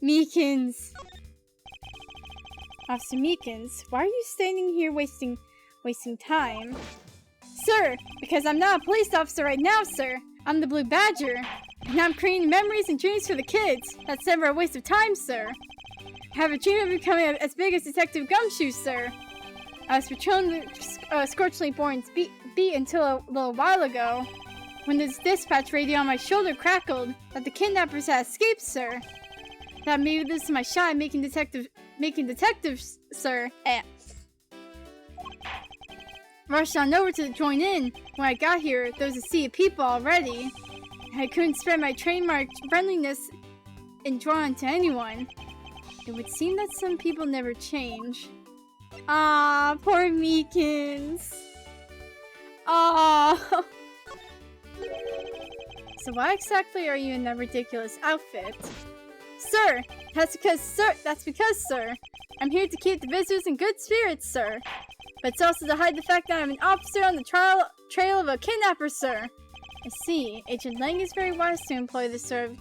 Meekins! Officer Meekins, why are you standing here wasting time? Sir, because I'm not a police officer right now, sir. I'm the Blue Badger. And I'm creating memories and dreams for the kids. That's never a waste of time, sir. I have a dream of becoming as big as Detective Gumshoe, sir. I was patrolling the Scorching Born's beat until a little while ago, when this dispatch radio on my shoulder crackled that the kidnappers had escaped, sir. That maybe this is my shot at making detectives, sir. Rushed on over to join in. When I got here, there was a sea of people already. I couldn't spread my trademark friendliness and drawn to anyone. It would seem that some people never change. Ah, poor Meekins. Ah. So why exactly are you in that ridiculous outfit? Sir, that's because, sir, I'm here to keep the visitors in good spirits, sir. But it's also to hide the fact that I'm an officer on the trail of a kidnapper, sir. I see. Agent Lang is very wise to employ this sort of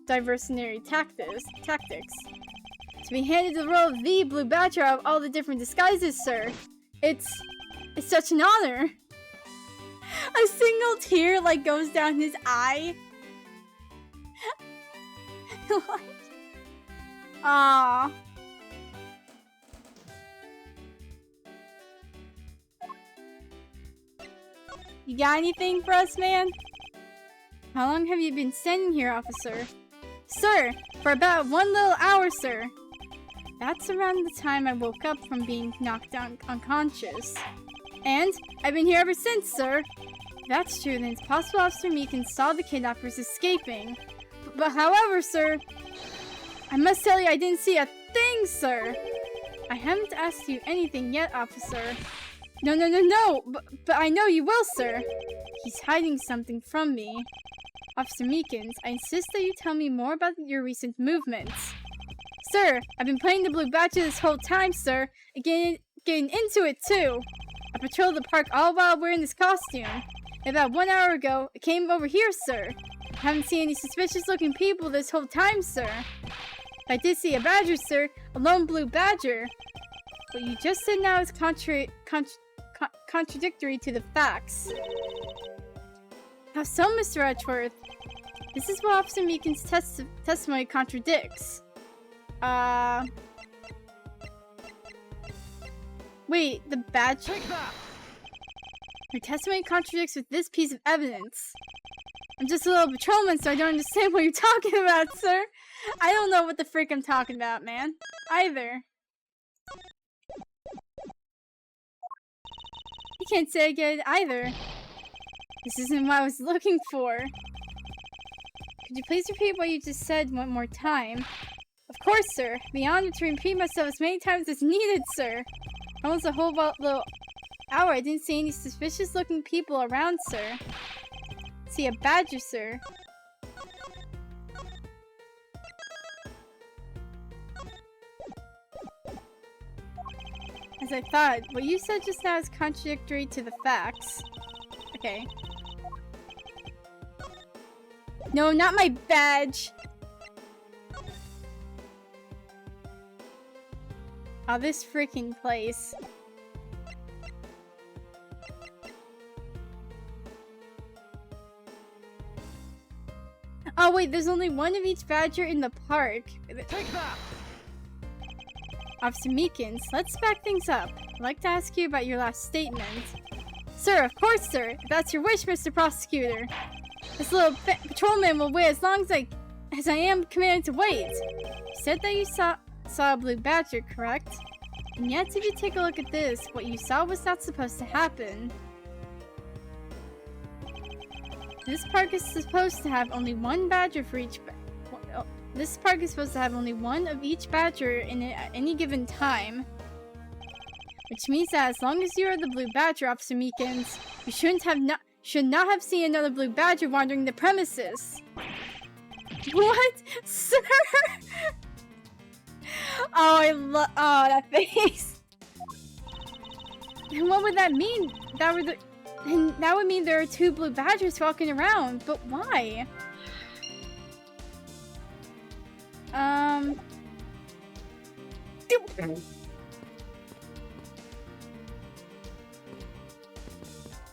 diversionary tactics. To be handed the role of the Blue Badger out of all the different disguises, sir. It's such an honor. A single tear, goes down his eye. Aww. You got anything for us, man? How long have you been standing here, officer? Sir, for about 1 little hour, sir. That's around the time I woke up from being knocked unconscious. And I've been here ever since, sir. If that's true, then it's possible Officer Meekins saw the kidnappers escaping. But however, sir, I must tell you I didn't see a thing, sir. I haven't asked you anything yet, officer. No, but I know you will, sir. He's hiding something from me. Officer Meekins, I insist that you tell me more about your recent movements. Sir, I've been playing the Blue Badger this whole time, sir, and getting into it, too. I patrolled the park all while wearing this costume. About 1 hour ago, I came over here, sir. I haven't seen any suspicious-looking people this whole time, sir. I did see a badger, sir, a lone Blue Badger. What you just said now is contradictory to the facts. How so, Mr. Edgeworth? This is what Officer Meekins' testimony contradicts. Wait, the badge? Your testimony contradicts with this piece of evidence. I'm just a little patrolman, so I don't understand what you're talking about, sir. I don't know what the frick I'm talking about, man. Either. You can't say I get it either. This isn't what I was looking for. Could you please repeat what you just said one more time? Of course, sir. I'd be honored to repeat myself as many times as needed, sir. Almost a whole hour, I didn't see any suspicious looking people around, sir. See a badger, sir. As I thought, what you said just now is contradictory to the facts. Okay. No, not my badge! Oh, this freaking place. Oh wait, there's only one of each badger in the park. Take that! Officer Meekins, let's back things up. I'd like to ask you about your last statement. Sir, of course, sir. If that's your wish, Mr. Prosecutor. This little patrolman will wait as long as I am commanded to wait. You said that you saw a blue badger, correct? And yet, if you take a look at this, what you saw was not supposed to happen. This park is supposed to have only one badger for each This park is supposed to have only one of each badger in it at any given time. Which means that as long as you are the blue badger, Officer Meekins, you should not have seen another blue badger wandering the premises. What? Sir? Oh, that face. And what would that mean? That would mean there are two blue badgers walking around, but why?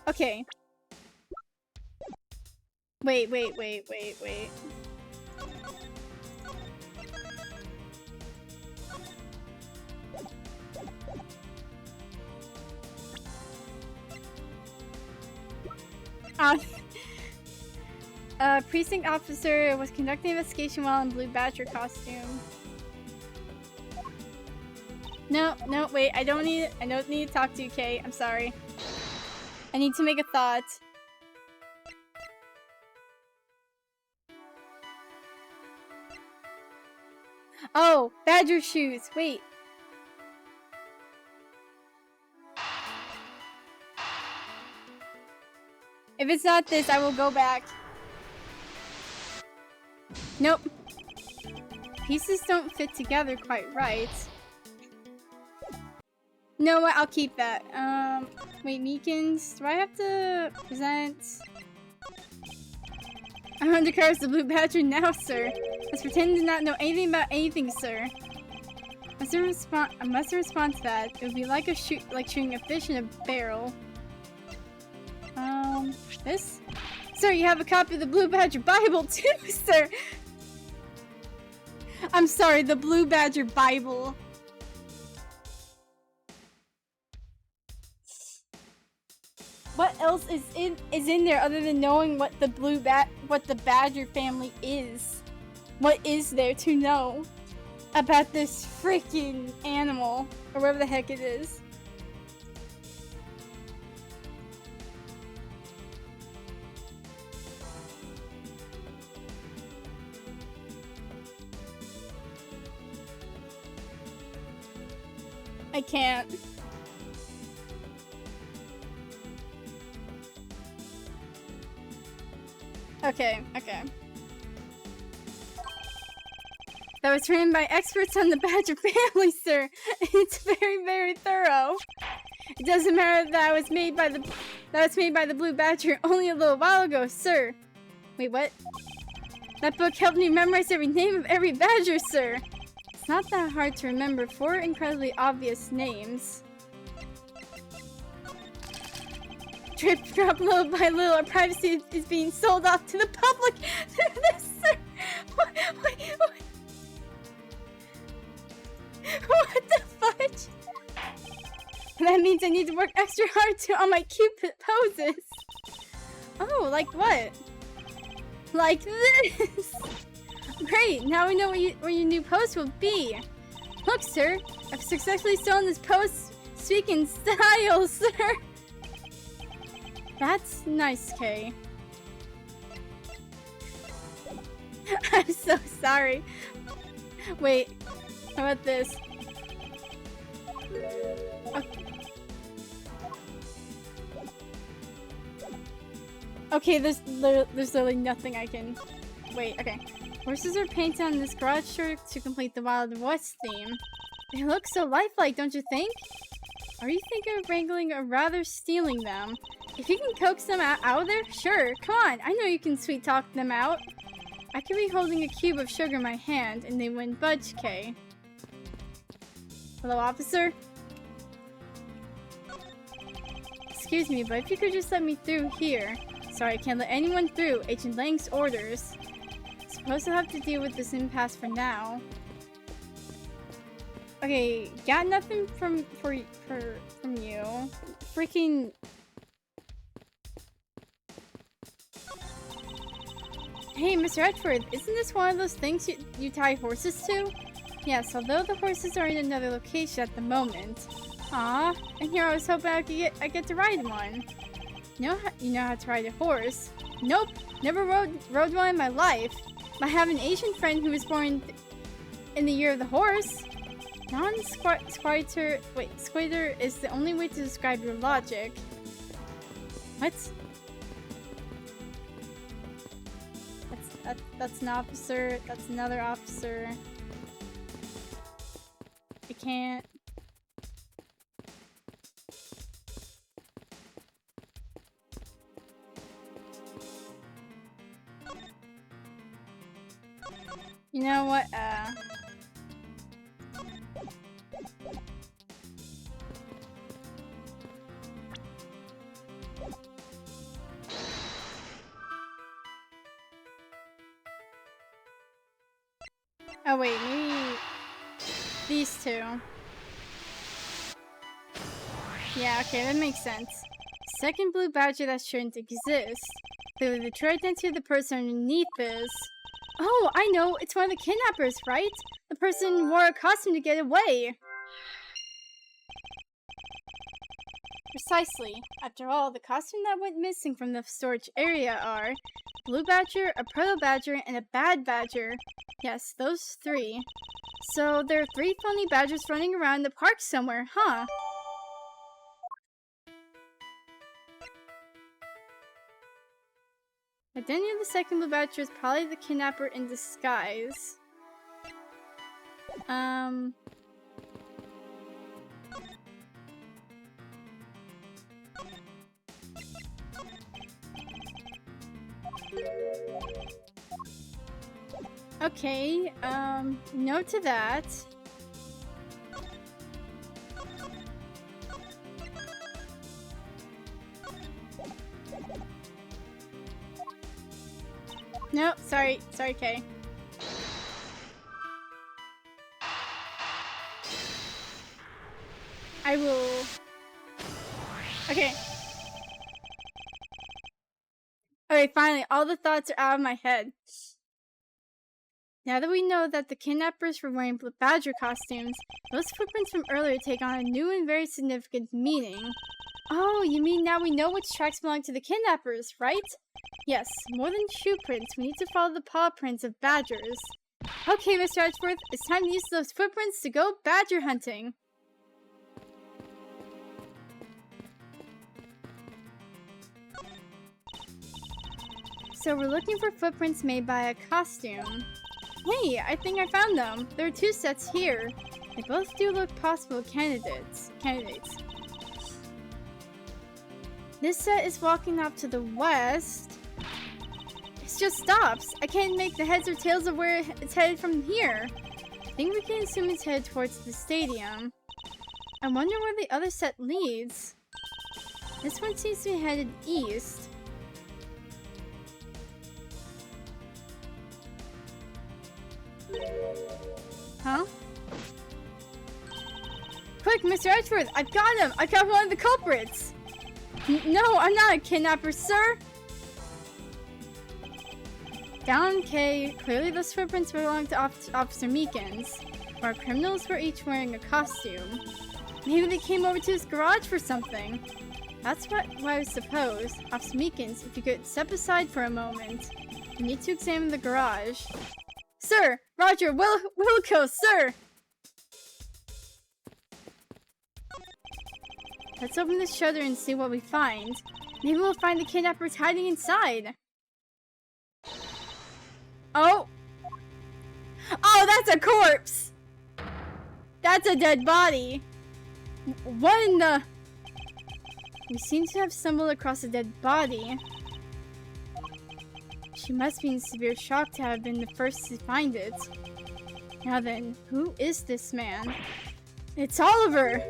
Okay. Wait. Precinct officer was conducting an investigation while in blue badger costume. No, wait, I don't need to talk to you, Kay. I'm sorry. I need to make a thought. Oh, badger shoes. Wait. If it's not this, I will go back. Nope. Pieces don't fit together quite right. No, what? I'll keep that. Wait, Meekins, do I have to present? I'm undercover as the blue badger now, sir. Let's pretend to not know anything about anything, sir. I must respond to that. It would be like shooting a fish in a barrel. This? Sir, you have a copy of the Blue Badger Bible too, sir! I'm sorry, the Blue Badger Bible. What else is in there other than knowing what the Badger family is? What is there to know about this freaking animal or whatever the heck it is? I can't. Okay. That was written by experts on the Badger family, sir. It's very, very thorough. It doesn't matter that was made by the Blue Badger only a little while ago, sir. Wait, what? That book helped me memorize every name of every badger, sir. It's not that hard to remember 4 incredibly obvious names. Drop little by little, our privacy is being sold off to the public through this, sir. Wait. What the fudge? That means I need to work extra hard on my cute poses. Oh, like what? Like this. Great, now we know what your new pose will be. Look, sir, I've successfully stolen this pose speaking style, sir. That's nice, Kay. I'm so sorry. Wait, how about this? Okay, there's literally nothing I can... Wait, okay. Horses are painted on this garage shirt to complete the Wild West theme. They look so lifelike, don't you think? Are you thinking of wrangling or rather stealing them? If you can coax them out of there, sure. Come on, I know you can sweet talk them out. I could be holding a cube of sugar in my hand and they wouldn't budge, Kay. Hello, officer? Excuse me, but if you could just let me through here. Sorry, I can't let anyone through. Agent Lang's orders. Suppose I'll have to deal with this impasse for now. Okay, got nothing from you. Freaking... Hey, Mr. Edgeworth, isn't this one of those things you tie horses to? Yes, although the horses are in another location at the moment. Aw, and here I was hoping I get to ride one. You know how to ride a horse? Nope, never rode one in my life. I have an Asian friend who was born in the year of the horse. Non-squatter is the only way to describe your logic. What? That's an officer. That's another officer. I can't. You know what? Oh wait, maybe these two. Yeah, okay, that makes sense. Second blue badger that shouldn't exist. Clearly the true identity of the person underneath is... Oh, I know! It's one of the kidnappers, right? The person wore a costume to get away! Precisely. After all, the costume that went missing from the storage area are... Blue badger, a proto badger, and a bad badger. Yes, those three. So there are 3 phony badgers running around the park somewhere, huh? Identity of the second blue badger is probably the kidnapper in disguise. Okay, no to that. No, sorry, Kay. I will... Okay. Okay, finally, all the thoughts are out of my head. Now that we know that the kidnappers were wearing blue badger costumes, those footprints from earlier take on a new and very significant meaning. Oh, you mean now we know which tracks belong to the kidnappers, right? Yes, more than shoe prints, we need to follow the paw prints of badgers. Okay, Mr. Edgeworth, it's time to use those footprints to go badger hunting. So we're looking for footprints made by a costume. Hey, I think I found them. There are 2 sets here. They both do look possible candidates. This set is walking off to the west. It just stops. I can't make the heads or tails of where it's headed from here. I think we can assume it's headed towards the stadium. I wonder where the other set leads. This one seems to be headed east. Huh? Quick, Mr. Edgeworth! I've got him! I got one of the culprits! No, I'm not a kidnapper, sir! Down, Kay. Clearly those footprints belong to Officer Meekins. Our criminals were each wearing a costume. Maybe they came over to his garage for something. That's what I suppose. Officer Meekins, if you could step aside for a moment. We need to examine the garage. Sir! Roger! Wilco, sir! Let's open the shutter and see what we find. Maybe we'll find the kidnappers hiding inside. Oh! Oh, that's a corpse! That's a dead body! What in the... We seem to have stumbled across a dead body. She must be in severe shock to have been the first to find it. Now then, who is this man? It's Oliver!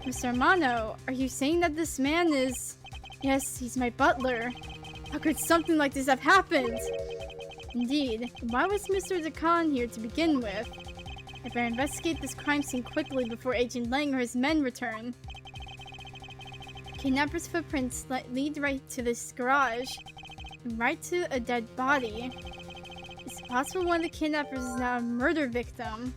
Mr. Armano, are you saying that this man is... Yes, he's my butler. How could something like this have happened? Indeed. Why was Mr. Decan here to begin with? I better investigate this crime scene quickly before Agent Lang or his men return. Kidnapper's footprints lead right to this garage. And right to a dead body. It's possible one of the kidnappers is now a murder victim.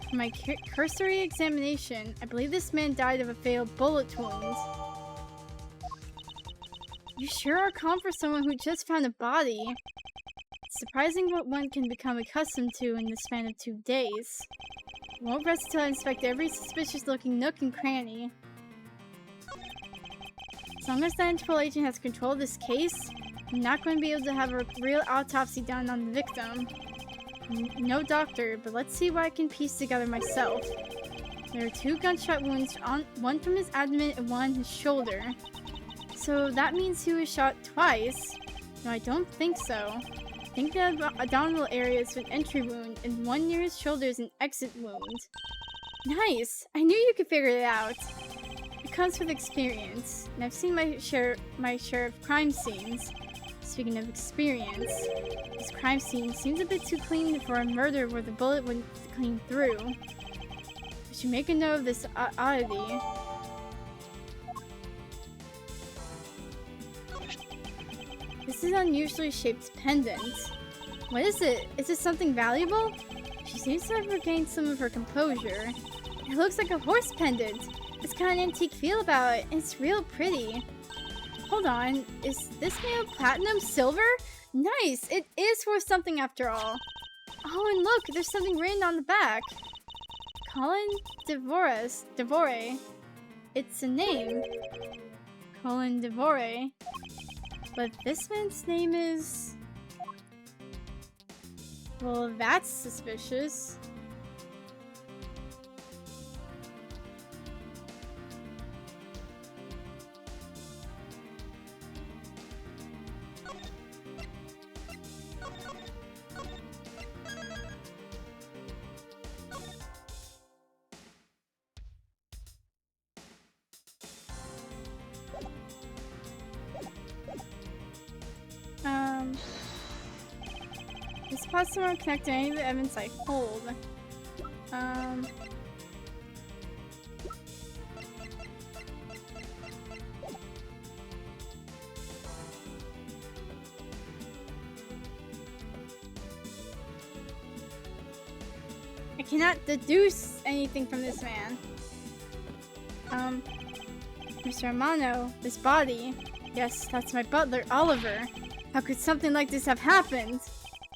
From my cursory examination, I believe this man died of a fatal bullet wound. You sure are calm for someone who just found a body. It's surprising what one can become accustomed to in the span of 2 days. I won't rest until I inspect every suspicious-looking nook and cranny. As long as the Interpol agent has control of this case, I'm not going to be able to have a real autopsy done on the victim. No doctor, but let's see what I can piece together myself. There are 2 gunshot wounds, one from his abdomen and one on his shoulder. So that means he was shot twice? No, I don't think so. I think the abdominal area is an entry wound, and one near his shoulder is an exit wound. Nice! I knew you could figure it out! It comes with experience, and I've seen my share of crime scenes. Speaking of experience, this crime scene seems a bit too clean for a murder where the bullet went clean through. We should make a note of this oddity. This is an unusually shaped pendant. What is it? Is it something valuable? She seems to have regained some of her composure. It looks like a horse pendant. It's got an antique feel about it, and it's real pretty. Hold on, is this made of platinum silver? Nice! It is worth something after all. Oh, and look, there's something written on the back. Colin Devore. It's a name. Colin Devore. But this man's name is... Well, that's suspicious. This possible won't connect to any of the evidence I hold. I cannot deduce anything from this man. Mr. Armano, this body. Yes, that's my butler, Oliver. How could something like this have happened?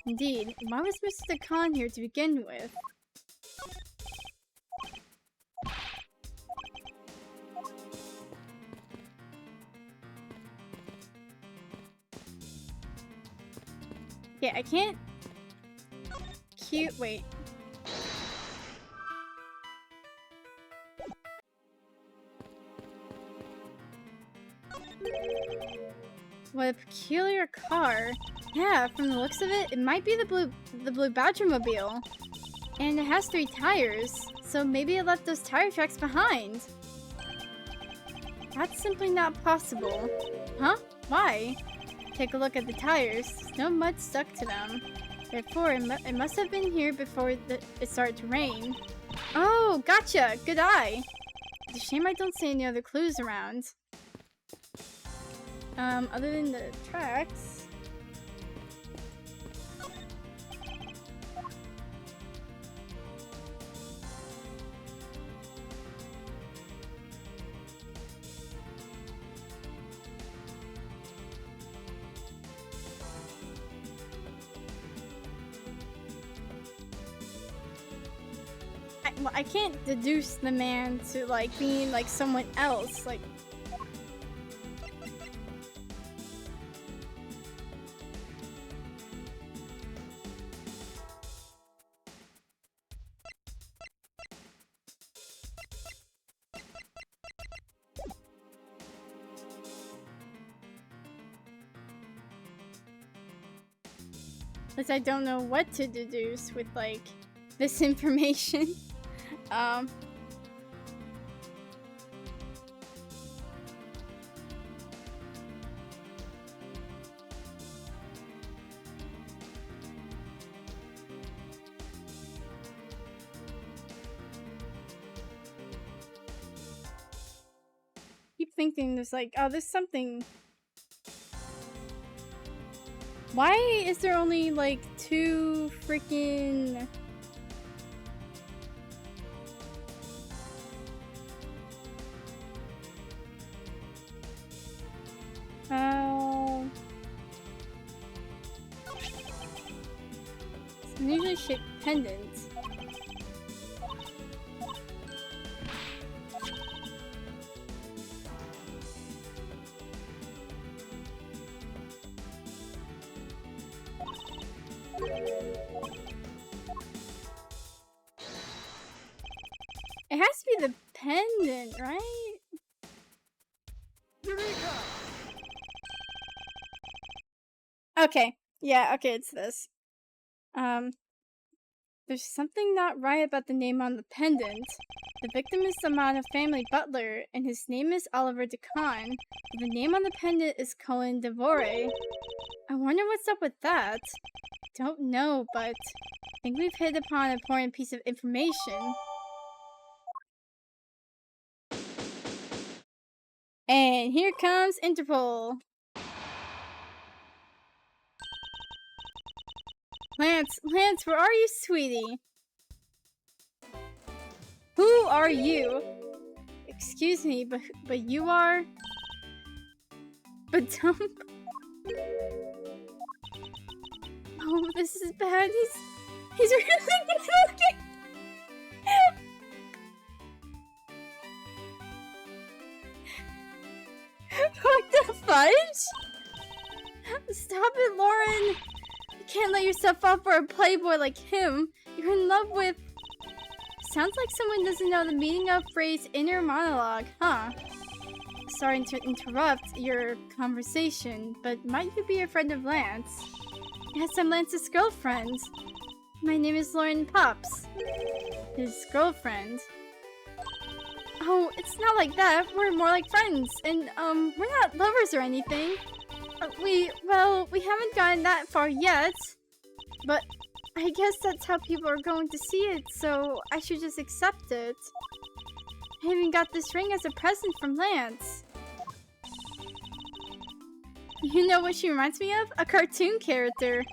Indeed. Why was Mr. Decan here to begin with? Yeah, I can't... Wait. What a peculiar car. Yeah, from the looks of it, it might be the blue Badger-mobile. And it has 3 tires, so maybe it left those tire tracks behind. That's simply not possible. Huh? Why? Take a look at the tires. There's no mud stuck to them. Therefore, it must have been here before it started to rain. Oh, gotcha! Good eye! It's a shame I don't see any other clues around. Other than the tracks... I can't deduce the man to, like, being, like, someone else. Like, Since I don't know what to deduce with, like, this information. Keep thinking there's like, oh, there's something. Why is there only like 2 freaking... It's an unusually shaped pendant. It has to be the pendant, right? Eureka! Okay. Yeah, okay, it's this. There's something not right about the name on the pendant. The victim is the man of family butler, and his name is Oliver DeCon. The name on the pendant is Colin Devore. I wonder what's up with that. Don't know, but I think we've hit upon an important piece of information. And here comes Interpol. Lance, where are you, sweetie? Who are you? Excuse me, but you are... But dump? Oh, this is bad. He's really good looking. What the fudge? Stop it, Lauren. You can't let yourself fall for a playboy like him. You're in love with... Sounds like someone doesn't know the meaning of phrase inner monologue, huh? Sorry to interrupt your conversation, but might you be a friend of Lance? Yes, I'm Lance's girlfriend. My name is Lauren Pops. His girlfriend. Oh, it's not like that. We're more like friends, and we're not lovers or anything. We haven't gotten that far yet, but I guess that's how people are going to see it, so I should just accept it. I even got this ring as a present from Lance. You know what she reminds me of? A cartoon character.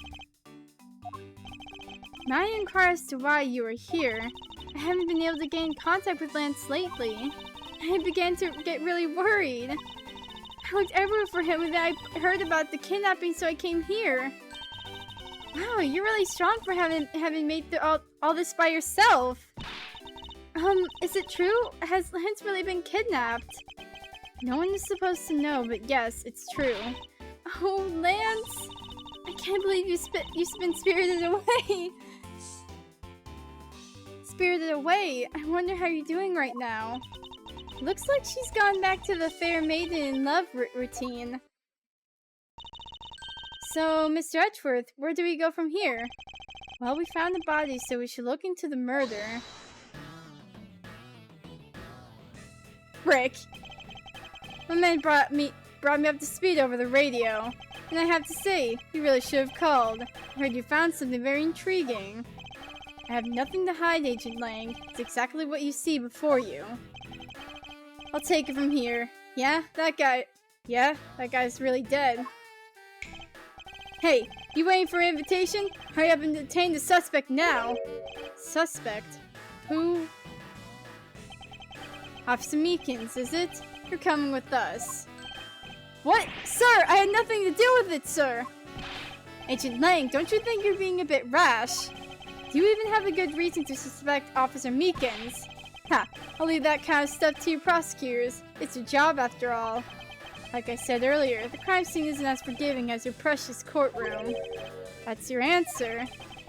Now I inquire as to why you are here. I haven't been able to gain contact with Lance lately. I began to get really worried. I looked everywhere for him and then I heard about the kidnapping, so I came here. Wow, you're really strong for having made all this by yourself. Is it true? Has Lance really been kidnapped? No one is supposed to know, but yes, it's true. Oh, Lance! I can't believe you've been spirited away. Spirited away? I wonder how you're doing right now. Looks like she's gone back to the fair maiden in love routine. So, Mr. Edgeworth, where do we go from here? Well, we found the body, so we should look into the murder. Frick. My man brought me up to speed over the radio. And I have to say, you really should have called. I heard you found something very intriguing. I have nothing to hide, Agent Lang. It's exactly what you see before you. I'll take it from here. Yeah, that guy's really dead. Hey, you waiting for an invitation? Hurry up and detain the suspect now. Suspect? Who? Officer Meekins, is it? You're coming with us. What? Sir, I had nothing to do with it, sir. Agent Lang, don't you think you're being a bit rash? Do you even have a good reason to suspect Officer Meekins? Ha, I'll leave that kind of stuff to you prosecutors. It's your job after all. Like I said earlier, the crime scene isn't as forgiving as your precious courtroom. That's your answer.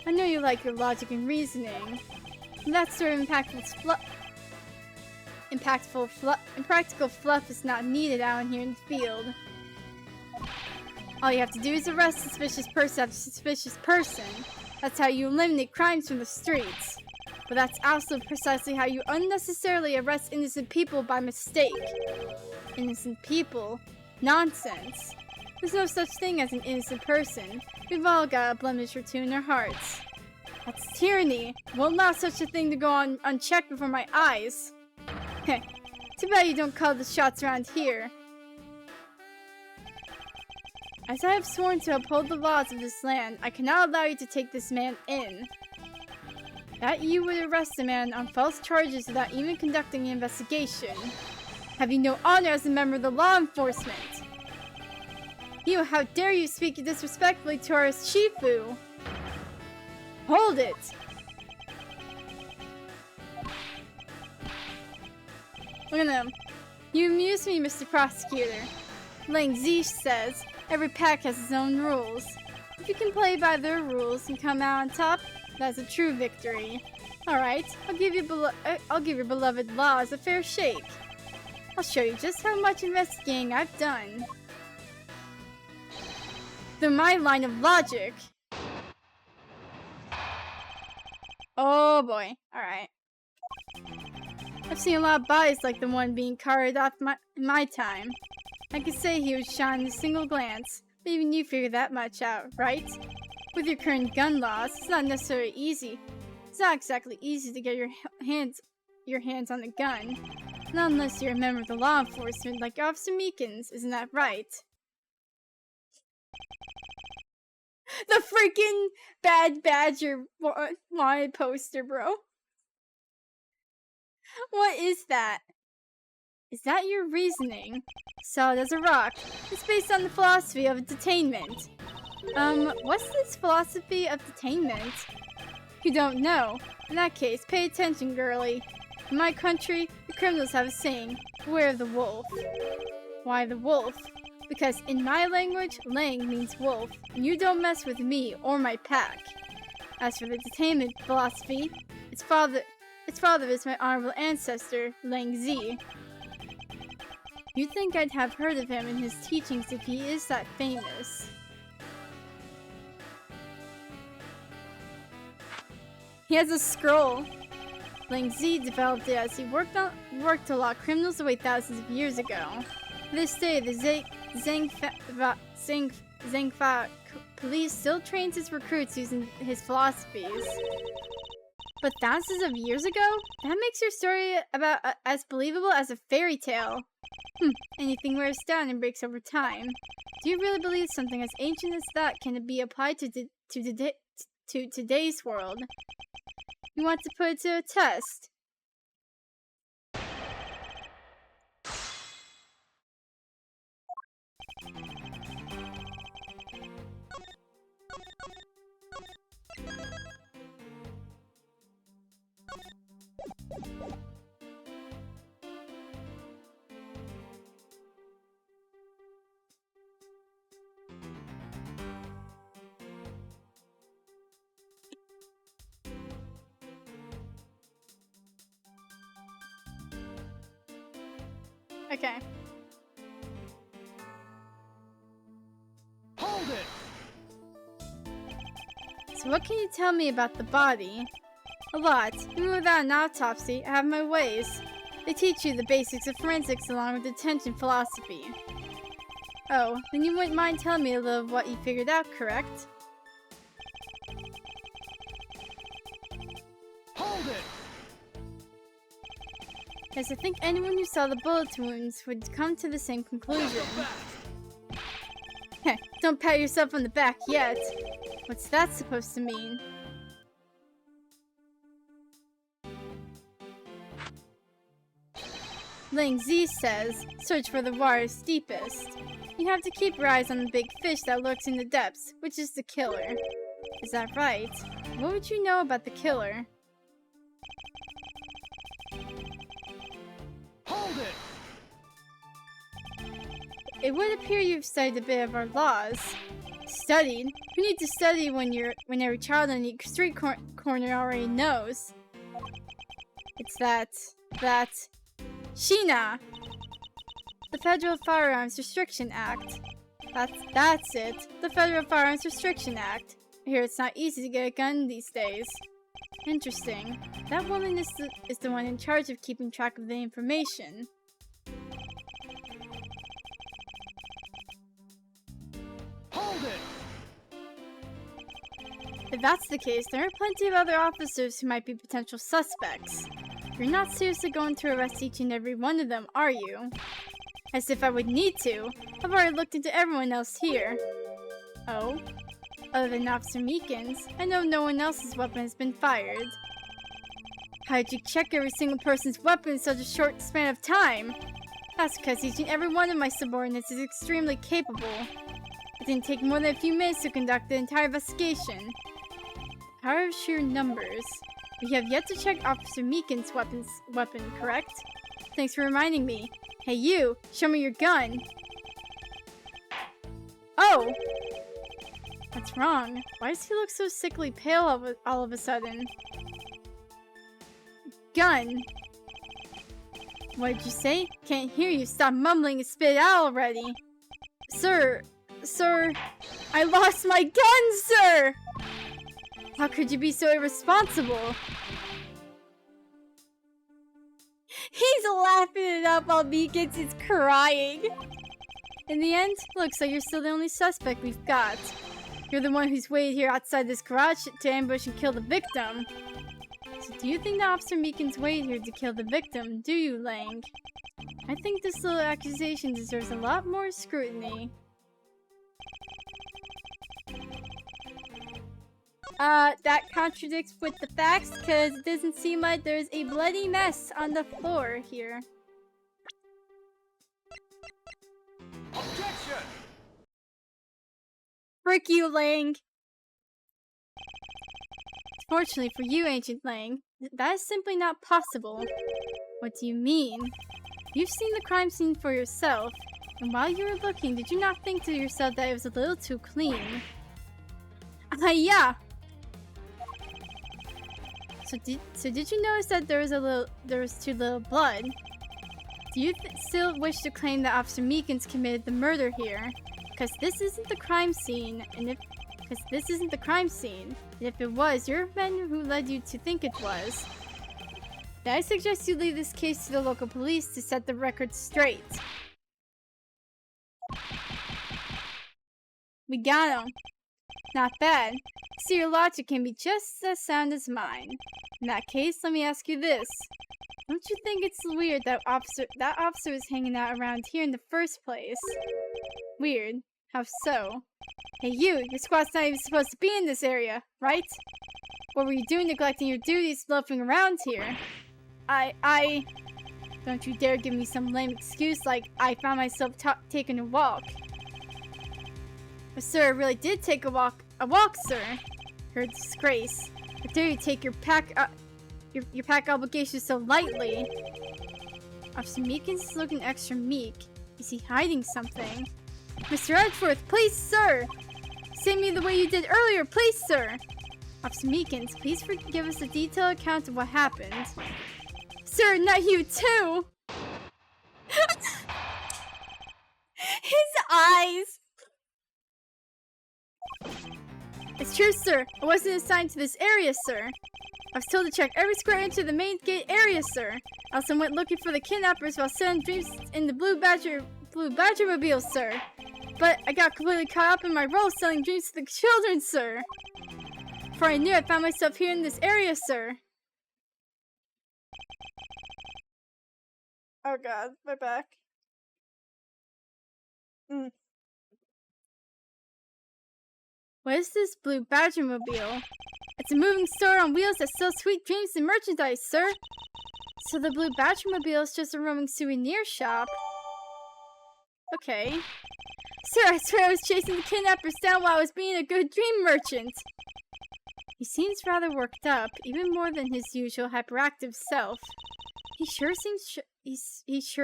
I know you like your logic and reasoning. And that sort of impractical fluff is not needed out here in the field. All you have to do is arrest suspicious person after suspicious person. That's how you eliminate crimes from the streets. But that's also precisely how you unnecessarily arrest innocent people by mistake. Innocent people? Nonsense. There's no such thing as an innocent person. We've all got a blemish or two in our hearts. That's tyranny. Won't allow such a thing to go on unchecked before my eyes. Heh. Too bad you don't call the shots around here. As I have sworn to uphold the laws of this land, I cannot allow you to take this man in. That you would arrest a man on false charges without even conducting an investigation. Have you no honor as a member of the law enforcement? You, how dare you speak disrespectfully to our Shifu? Hold it! Look at him. You amuse me, Mr. Prosecutor. Lang Zi says, every pack has its own rules. If you can play by their rules and come out on top, that's a true victory. Alright, I'll give your beloved laws a fair shake. I'll show you just how much investigating I've done. Through my line of logic. Oh boy, alright. I've seen a lot of bodies like the one being carted off in my time. I could say he was shot in a single glance, but even you figure that much out, right? With your current gun laws, it's not necessarily easy. It's not exactly easy to get your hands on a gun. Not unless you're a member of the law enforcement like Officer Meekins, isn't that right? The freaking Bad Badger wanted poster, bro. What is that? Is that your reasoning? Solid as a rock. It's based on the philosophy of detainment. What's this philosophy of detainment? You don't know. In that case, pay attention, girlie. In my country, the criminals have a saying, beware of the wolf. Why the wolf? Because in my language, Lang means wolf, and you don't mess with me or my pack. As for the detainment philosophy, its father is my honorable ancestor, Lang Zi. You'd think I'd have heard of him and his teachings if he is that famous. He has a scroll. Lang Zi developed it as he worked to lock criminals away thousands of years ago. To this day, the Zhangfa police still trains his recruits using his philosophies. But thousands of years ago? That makes your story about as believable as a fairy tale. Anything wears down and breaks over time. Do you really believe something as ancient as that can be applied to today's world? You want to put it to a test? Okay. Hold it! So what can you tell me about the body? A lot. Even without an autopsy, I have my ways. They teach you the basics of forensics along with detention philosophy. Oh, then you wouldn't mind telling me a little of what you figured out, correct? Hold it! Yes, I think anyone who saw the bullet wounds would come to the same conclusion. Heh, don't pat yourself on the back yet. What's that supposed to mean? Lang Zi says, search for the water's deepest. You have to keep your eyes on the big fish that lurks in the depths, which is the killer. Is that right? What would you know about the killer? Hold it! It would appear you've studied a bit of our laws. Studied? Who needs to study when every child on the street corner already knows? It's that... Sheena! The Federal Firearms Restriction Act. That's it. The Federal Firearms Restriction Act. I hear it's not easy to get a gun these days. Interesting. That woman is the one in charge of keeping track of the information. Hold it! If that's the case, there are plenty of other officers who might be potential suspects. You're not seriously going to arrest each and every one of them, are you? As if I would need to. I've already looked into everyone else here. Oh? Other than Officer Meekins, I know no one else's weapon has been fired. How did you check every single person's weapon in such a short span of time? That's because each and every one of my subordinates is extremely capable. It didn't take more than a few minutes to conduct the entire investigation. Power of sheer numbers. We have yet to check Officer Meekins' weapon, correct? Thanks for reminding me. Hey you, show me your gun. Oh! What's wrong? Why does he look so sickly pale all of a sudden? Gun! What did you say? Can't hear you. Stop mumbling and spit it out already. Sir, I lost my gun, sir! How could you be so irresponsible? He's laughing it up while Meekins is crying. In the end, looks like you're still the only suspect we've got. You're the one who's waited here outside this garage to ambush and kill the victim. So do you think that Officer Meekins waited here to kill the victim, do you, Lang? I think this little accusation deserves a lot more scrutiny. That contradicts with the facts, because it doesn't seem like there's a bloody mess on the floor here. Objection! Frick you, Lang! Fortunately for you, Ancient Lang, that is simply not possible. What do you mean? You've seen the crime scene for yourself, and while you were looking, did you not think to yourself that it was a little too clean? Yeah! So did you notice that there was too little blood? Do you still wish to claim that Officer Meekins committed the murder here? Because this isn't the crime scene, and if it was, you're men who led you to think it was. Then I suggest you leave this case to the local police to set the record straight. We got him. Not bad. So your logic can be just as sound as mine. In that case, let me ask you this. Don't you think it's weird that officer is hanging out around here in the first place? Weird. How so? Hey you, your squad's not even supposed to be in this area, right? What were you doing neglecting your duties loafing around here? Don't you dare give me some lame excuse like I found myself taking a walk. But sir, I really did take a walk, sir. You're a disgrace. How dare you take your pack obligations so lightly? Officer Meekins is looking extra meek. Is he hiding something? Mr. Edgeworth, please, sir! Say me the way you did earlier, please, sir! Officer Meekins, please give us a detailed account of what happened. Sir, not you too! His eyes! It's true, sir. I wasn't assigned to this area, sir. I was told to check every square inch of the main gate area, sir. I also went looking for the kidnappers while selling dreams in the Blue Badger-mobile, sir. But I got completely caught up in my role selling dreams to the children, sir. Before I knew it, I found myself here in this area, sir. Oh god, my back. What is this Blue Badger-mobile? It's a moving store on wheels that sells sweet dreams and merchandise, sir. So the Blue Badger-mobile is just a roaming souvenir shop. Okay. Sir, I swear I was chasing the kidnappers down while I was being a good dream merchant. He seems rather worked up, even more than his usual hyperactive self. He sure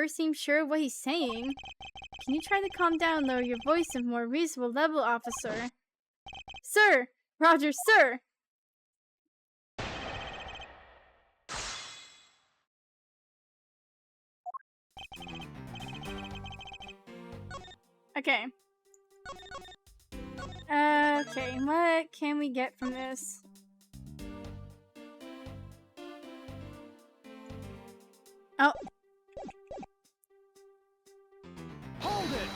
seems sure of what he's saying. Can you try to calm down and lower your voice to a more reasonable level, officer? Sir! Roger, sir! Okay. Okay, what can we get from this? Oh. Hold it!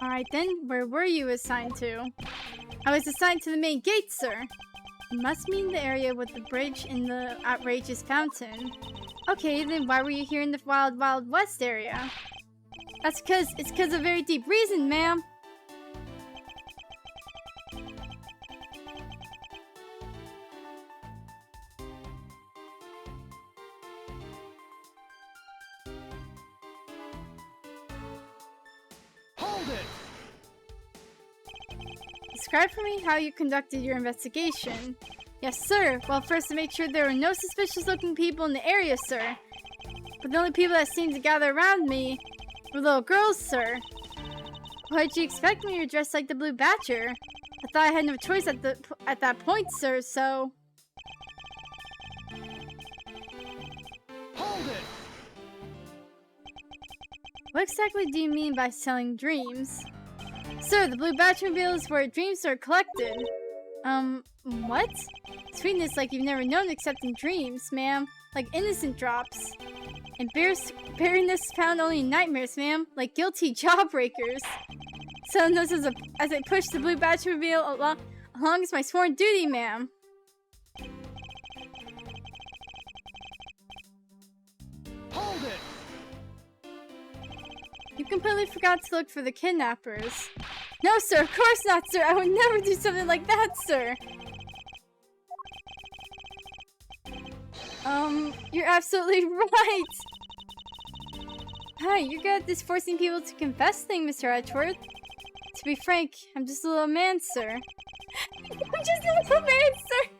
Alright then, where were you assigned to? I was assigned to the main gate, sir. It must mean the area with the bridge and the outrageous fountain. Okay, then why were you here in the Wild Wild West area? It's because of a very deep reason, ma'am. Hold it! Describe for me how you conducted your investigation. Yes, sir. Well, first I made sure there were no suspicious-looking people in the area, sir. But the only people that seemed to gather around me were little girls, sir. What did you expect when you were dressed like the Blue Badger? I thought I had no choice at that point, sir, so... Hold it! What exactly do you mean by selling dreams? Sir, the Blue Batmobile is where dreams are collected. What? Sweetness like you've never known except in dreams, ma'am. Like innocent drops. And barrenness found only in nightmares, ma'am. Like guilty jawbreakers. Selling those as I push the Blue Batmobile along as my sworn duty, ma'am. Hold it! You completely forgot to look for the kidnappers. No, sir, of course not, sir. I would never do something like that, sir. You're absolutely right. Hi, you're good at this forcing people to confess thing, Mr. Edgeworth. To be frank, I'm just a little man, sir. I'm just a little man, sir.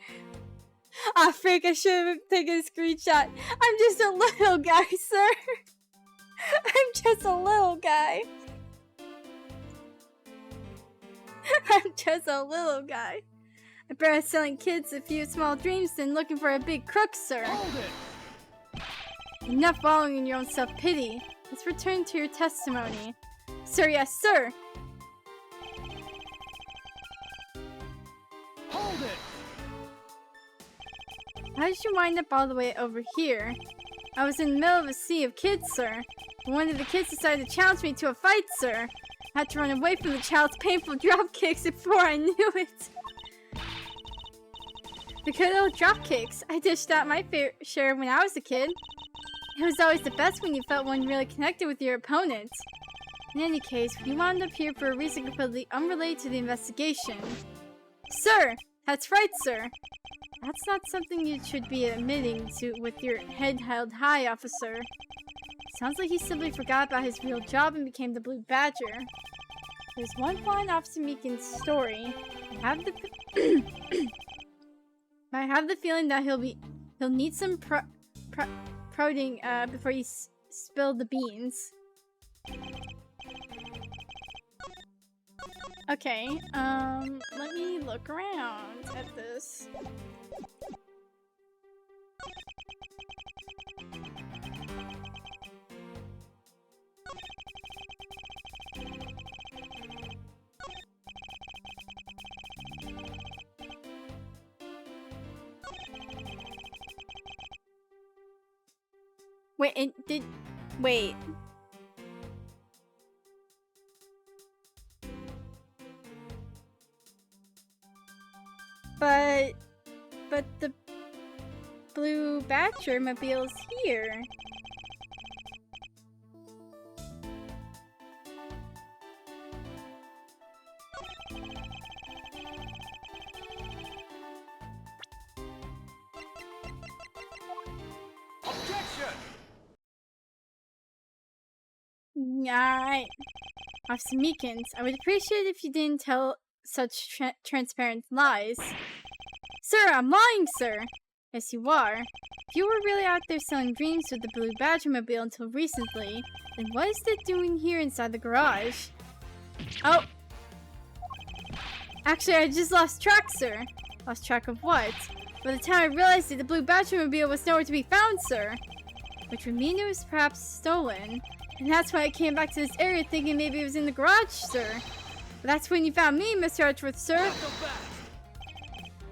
Ah, Frank, I should have taken a screenshot. I'm just a little guy, sir. I'm just a little guy. I'm just a little guy. I'm better at selling kids a few small dreams than looking for a big crook, sir. Hold it! Enough wallowing in your own self-pity. Let's return to your testimony. Sir, yes, sir. Hold it! How did you wind up all the way over here? I was in the middle of a sea of kids, sir. One of the kids decided to challenge me to a fight, sir. I had to run away from the child's painful drop kicks before I knew it. The good old drop kicks. I dished out my fair share when I was a kid. It was always the best when you felt one really connected with your opponent. In any case, we wound up here for a reason completely unrelated to the investigation. Sir! That's right, sir. That's not something you should be admitting to with your head held high, officer. Sounds like he simply forgot about his real job and became the Blue Badger. There's one flaw in Officer Meekin's story. I have the feeling that he'll need some prodding before he spilled the beans. Okay, let me look around at this. Wait. But the Blue Badger mobile's here. Objection! Alright. Officer Meekins, I would appreciate if you didn't tell such transparent lies. Sir, I'm lying, sir! Yes, you are. If you were really out there selling dreams with the Blue Badger mobile until recently, then what is it doing here inside the garage? Oh! Actually, I just lost track, sir. Lost track of what? By the time I realized it, the Blue Badger mobile was nowhere to be found, sir. Which would mean it was perhaps stolen. And that's why I came back to this area thinking maybe it was in the garage, sir. But that's when you found me, Mr. Edgeworth, sir. Not so fast.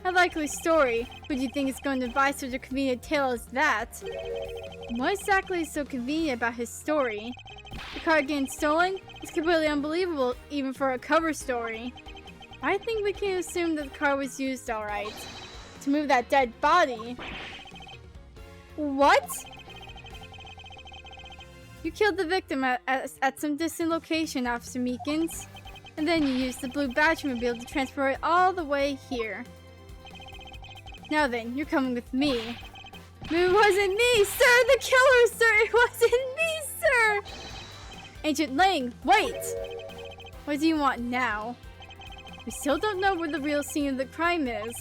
A likely story. Who do you think is going to buy such a convenient tale as that? What exactly is so convenient about his story? The car getting stolen? It's completely unbelievable, even for a cover story. I think we can assume that the car was used alright. To move that dead body. What? You killed the victim at some distant location, Officer Meekins. And then you used the blue Batmobile to transport it all the way here. Now then, you're coming with me. It wasn't me, sir! The killer, sir! It wasn't me, sir! Agent Lang, wait! What do you want now? We still don't know where the real scene of the crime is.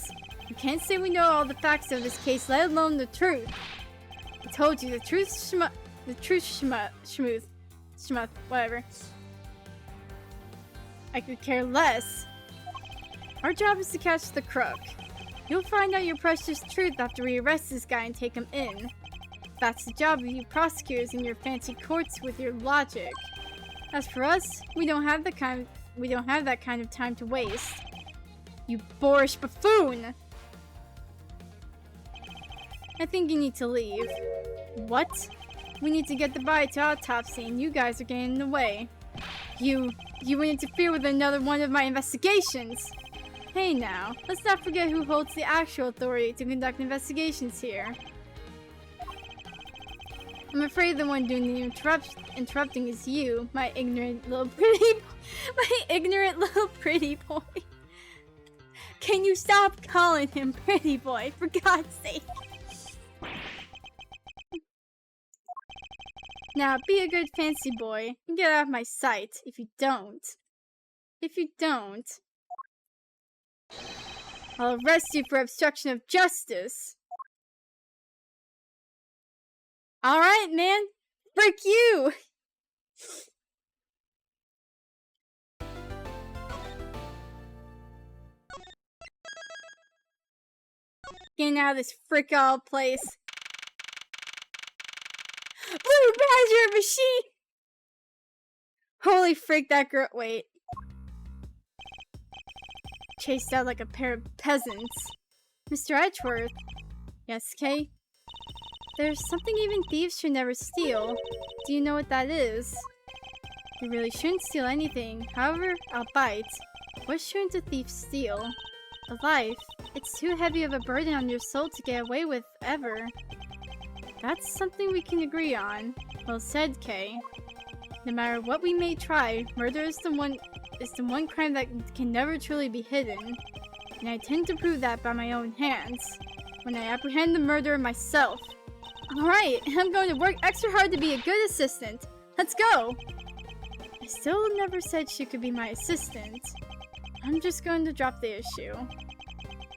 We can't say we know all the facts of this case, let alone the truth. I told you, the truth schmuth, whatever. I could care less. Our job is to catch the crook. You'll find out your precious truth after we arrest this guy and take him in. That's the job of you prosecutors in your fancy courts with your logic. As for us, we don't have that kind of time to waste. You boorish buffoon! I think you need to leave. What? We need to get the body to autopsy and you guys are getting in the way. You would interfere with another one of my investigations! Hey now, let's not forget who holds the actual authority to conduct investigations here. I'm afraid the one doing the interrupting is you, my ignorant little pretty boy. Can you stop calling him pretty boy, for God's sake? Now, be a good fancy boy and get out of my sight. If you don't, I'll arrest you for obstruction of justice. Alright, man. Frick you! Getting out of this frick all place. Blue Badger machine! Holy frick, that girl. Wait. Chased out like a pair of peasants. Mr. Edgeworth. Yes, Kay? There's something even thieves should never steal. Do you know what that is? You really shouldn't steal anything. However, I'll bite. What shouldn't a thief steal? A life. It's too heavy of a burden on your soul to get away with ever. That's something we can agree on. Well said, Kay. No matter what we may try, murder is the one crime that can never truly be hidden. And I intend to prove that by my own hands. When I apprehend the murderer myself. Alright, I'm going to work extra hard to be a good assistant. Let's go! I still never said she could be my assistant. I'm just going to drop the issue.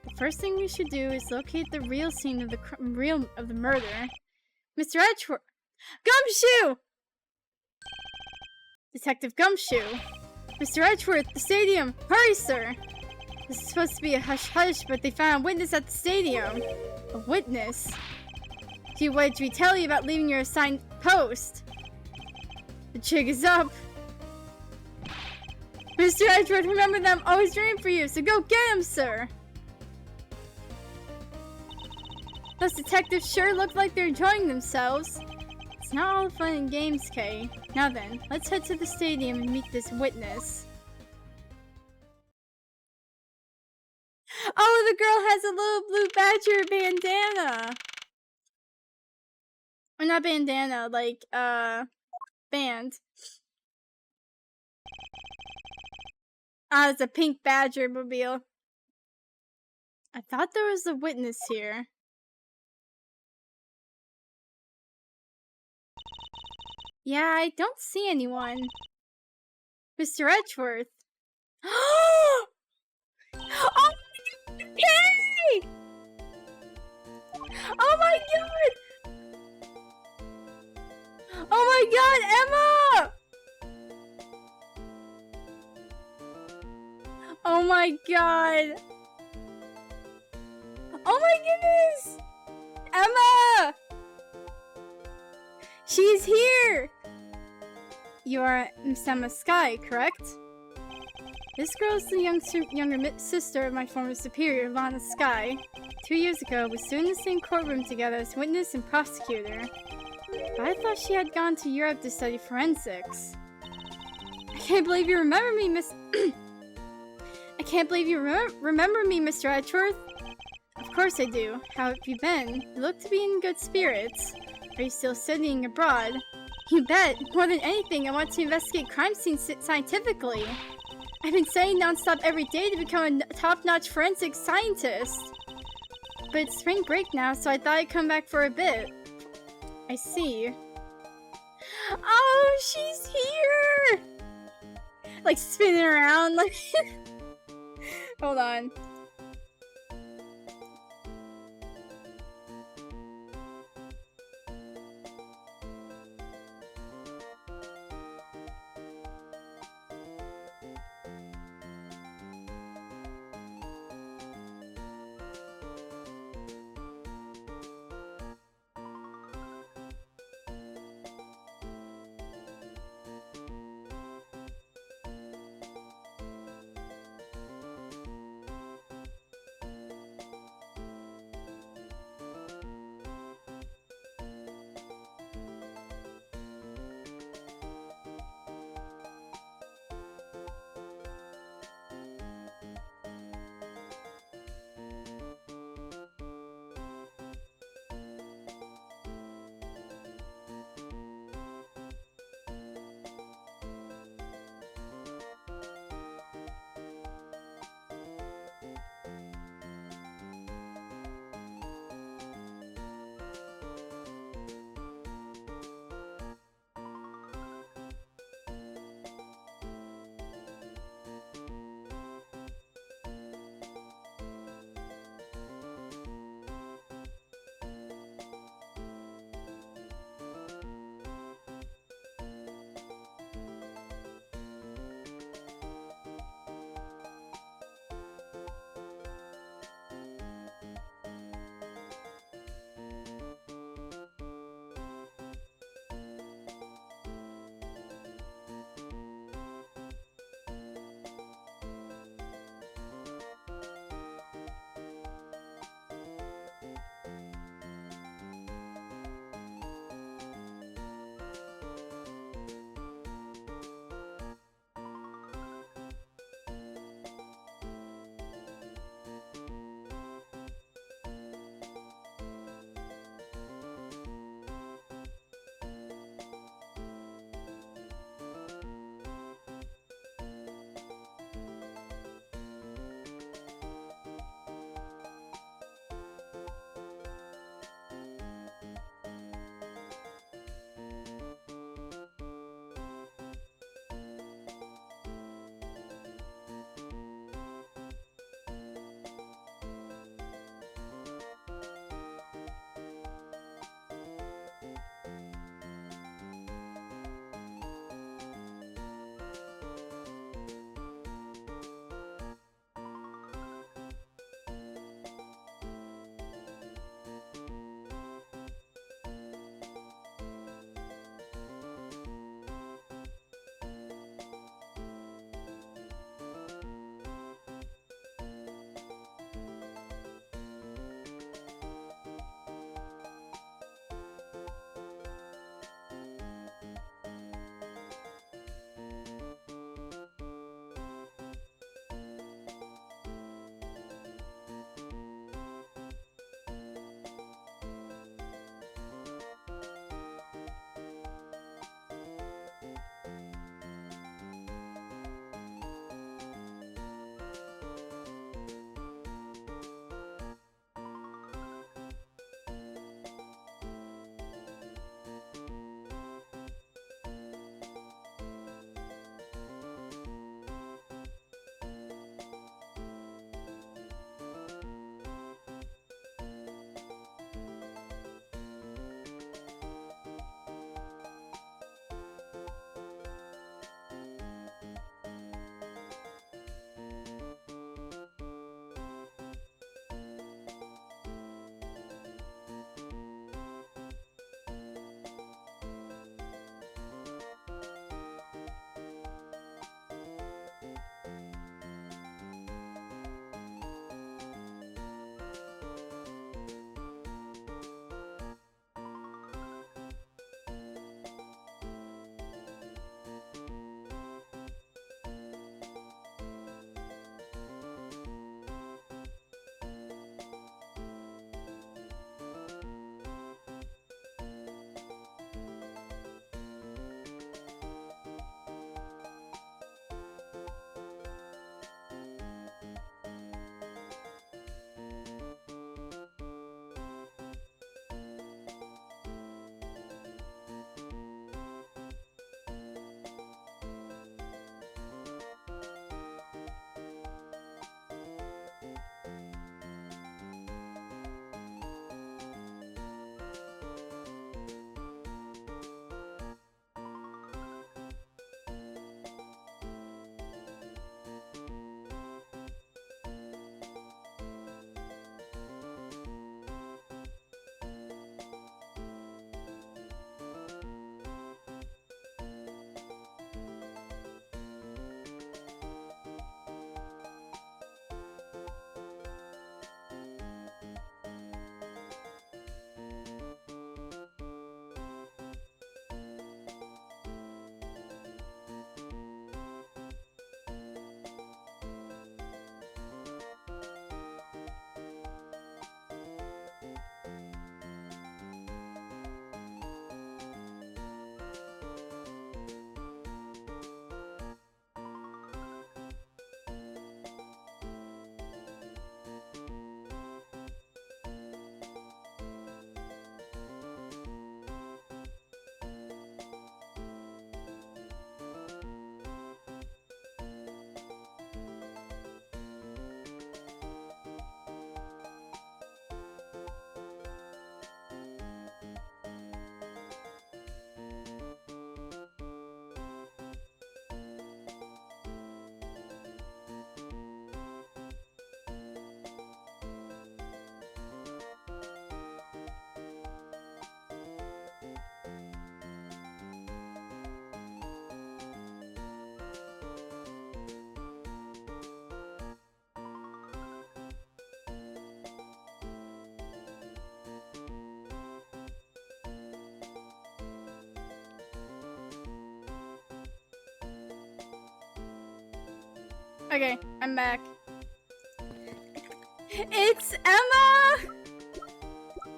The first thing we should do is locate the real scene of the murder. Mr. Edgeworth! Gumshoe! Detective Gumshoe! Mr. Edgeworth, the stadium! Hurry, sir! This is supposed to be a hush-hush, but they found a witness at the stadium. A witness? What did we tell you about leaving your assigned post? The jig is up. Mr. Edgeworth, remember that I'm always rooting for you, so go get him, sir! Those detectives sure look like they're enjoying themselves. It's not all fun and games, Kay. Now then, let's head to the stadium and meet this witness. Oh, the girl has a little blue badger bandana! Or not bandana, like, band. Ah, it's a pink badger mobile. I thought there was a witness here. Yeah, I don't see anyone. Mr. Edgeworth. Oh! Yay! Oh my god! Oh my god, Emma! Oh my god! Oh my goodness! Emma! She's here! You are Miss Emma Sky, correct? This girl is the younger sister of my former superior, Lana Sky. 2 years ago, we stood in the same courtroom together as witness and prosecutor. But I thought she had gone to Europe to study forensics. I can't believe you remember me, I can't believe you remember me, Mr. Edgeworth. Of course I do. How have you been? You look to be in good spirits. Are you still studying abroad? You bet. More than anything, I want to investigate crime scenes scientifically. I've been studying non-stop every day to become a top-notch forensic scientist. But it's spring break now, so I thought I'd come back for a bit. I see. Oh, she's here! Like, spinning around, like... Hold on. Okay, I'm back. It's Emma!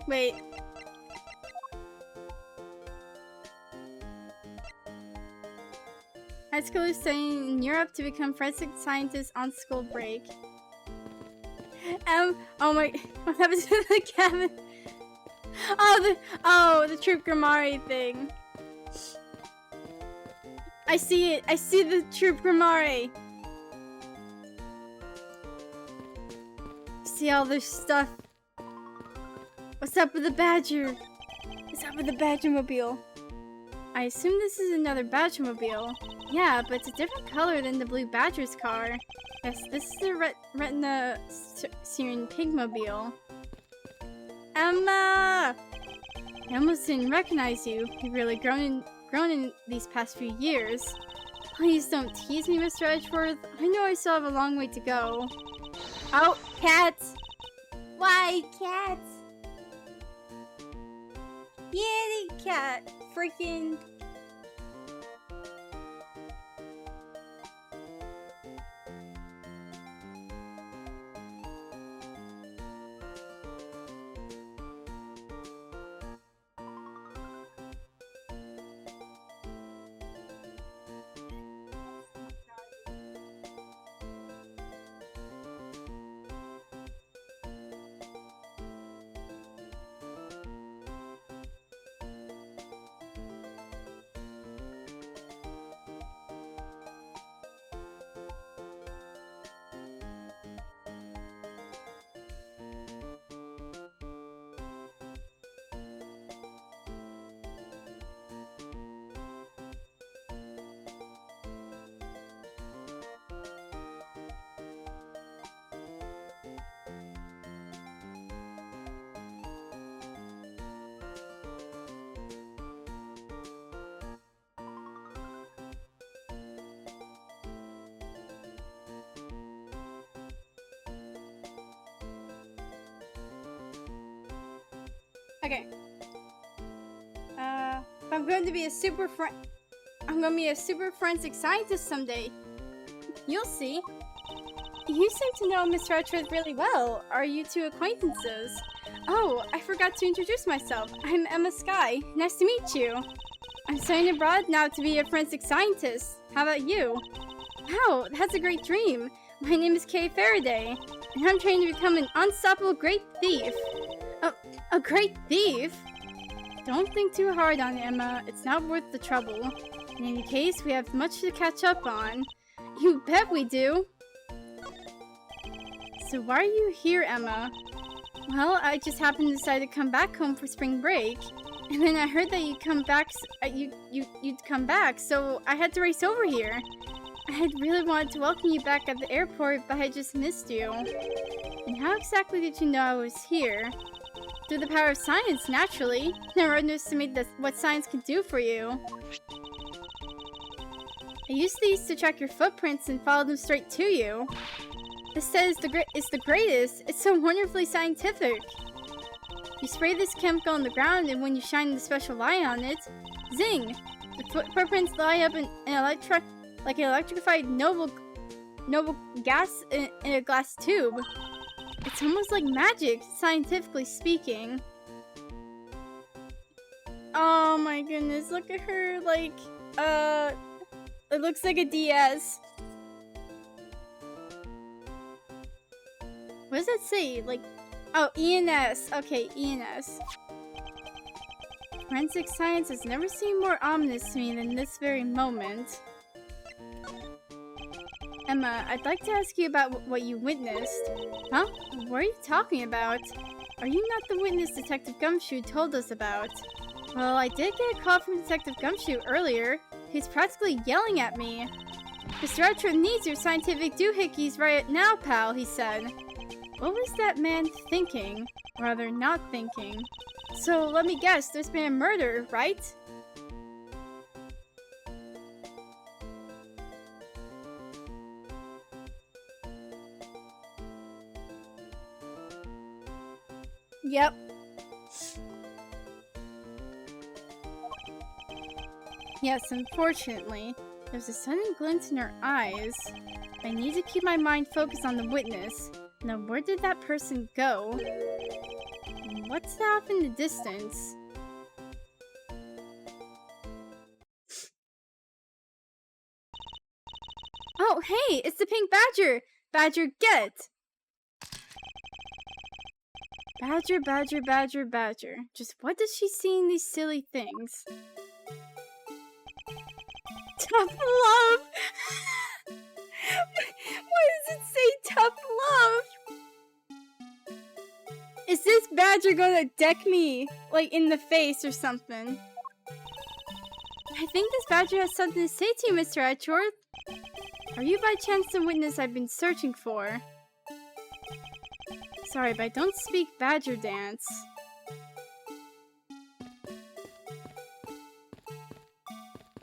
Wait. High schoolers studying in Europe to become forensic scientists on school break. Oh my, what happened to the cabin? Oh, the Troop Grimari thing. I see it. I see the Troop Grimari. See all this stuff. What's up with the Badger? What's up with the Badgermobile? I assume this is another Badgermobile. Yeah, but it's a different color than the blue Badger's car. Yes, this is the Retina Syrian Pigmobile. Emma! I almost didn't recognize you. You've really grown in these past few years. Please don't tease me, Mr. Edgeworth. I know I still have a long way to go. Oh, cats! Why, cats? Kitty cat. Freaking... Okay. I'm going to be a super forensic scientist someday. You'll see. You seem to know Mr. Edgeworth really well. Are you two acquaintances? Oh, I forgot to introduce myself. I'm Emma Sky. Nice to meet you. I'm studying abroad now to be a forensic scientist. How about you? Wow, that's a great dream. My name is Kay Faraday, and I'm trying to become an unstoppable great thief. A great thief? Don't think too hard on it, Emma. It's not worth the trouble. In any case, we have much to catch up on. You bet we do. So why are you here, Emma? Well, I just happened to decide to come back home for spring break. And then I heard that you'd come back, so I had to race over here. I had really wanted to welcome you back at the airport, but I just missed you. And how exactly did you know I was here? Through the power of science, naturally. Never underestimate what science can do for you. I used these to track your footprints and follow them straight to you. This set is the greatest. It's so wonderfully scientific. You spray this chemical on the ground, and when you shine the special light on it, zing! The footprints light up like an electrified noble gas in a glass tube. It's almost like magic, scientifically speaking. Oh my goodness, look at her, like, it looks like a DS. What does that say? Like, oh, ENS. Okay, ENS. Forensic science has never seemed more ominous to me than this very moment. Emma, I'd like to ask you about what you witnessed. Huh? What are you talking about? Are you not the witness Detective Gumshoe told us about? Well, I did get a call from Detective Gumshoe earlier. He's practically yelling at me. Mr. Edgeworth needs your scientific doohickeys right now, pal, he said. What was that man thinking? Or rather, not thinking. So, let me guess, there's been a murder, right? Yep. Yes, unfortunately. There's a sudden glint in her eyes. I need to keep my mind focused on the witness. Now, where did that person go? What's that off in the distance? Oh, hey! It's the pink badger! Badger, get! Badger, badger, badger, badger. Just what does she see in these silly things? Tough love! Why does it say tough love? Is this badger gonna deck me, like, in the face or something? I think this badger has something to say to you, Mr. Edgeworth. Are you by chance the witness I've been searching for? Sorry, but I don't speak badger dance.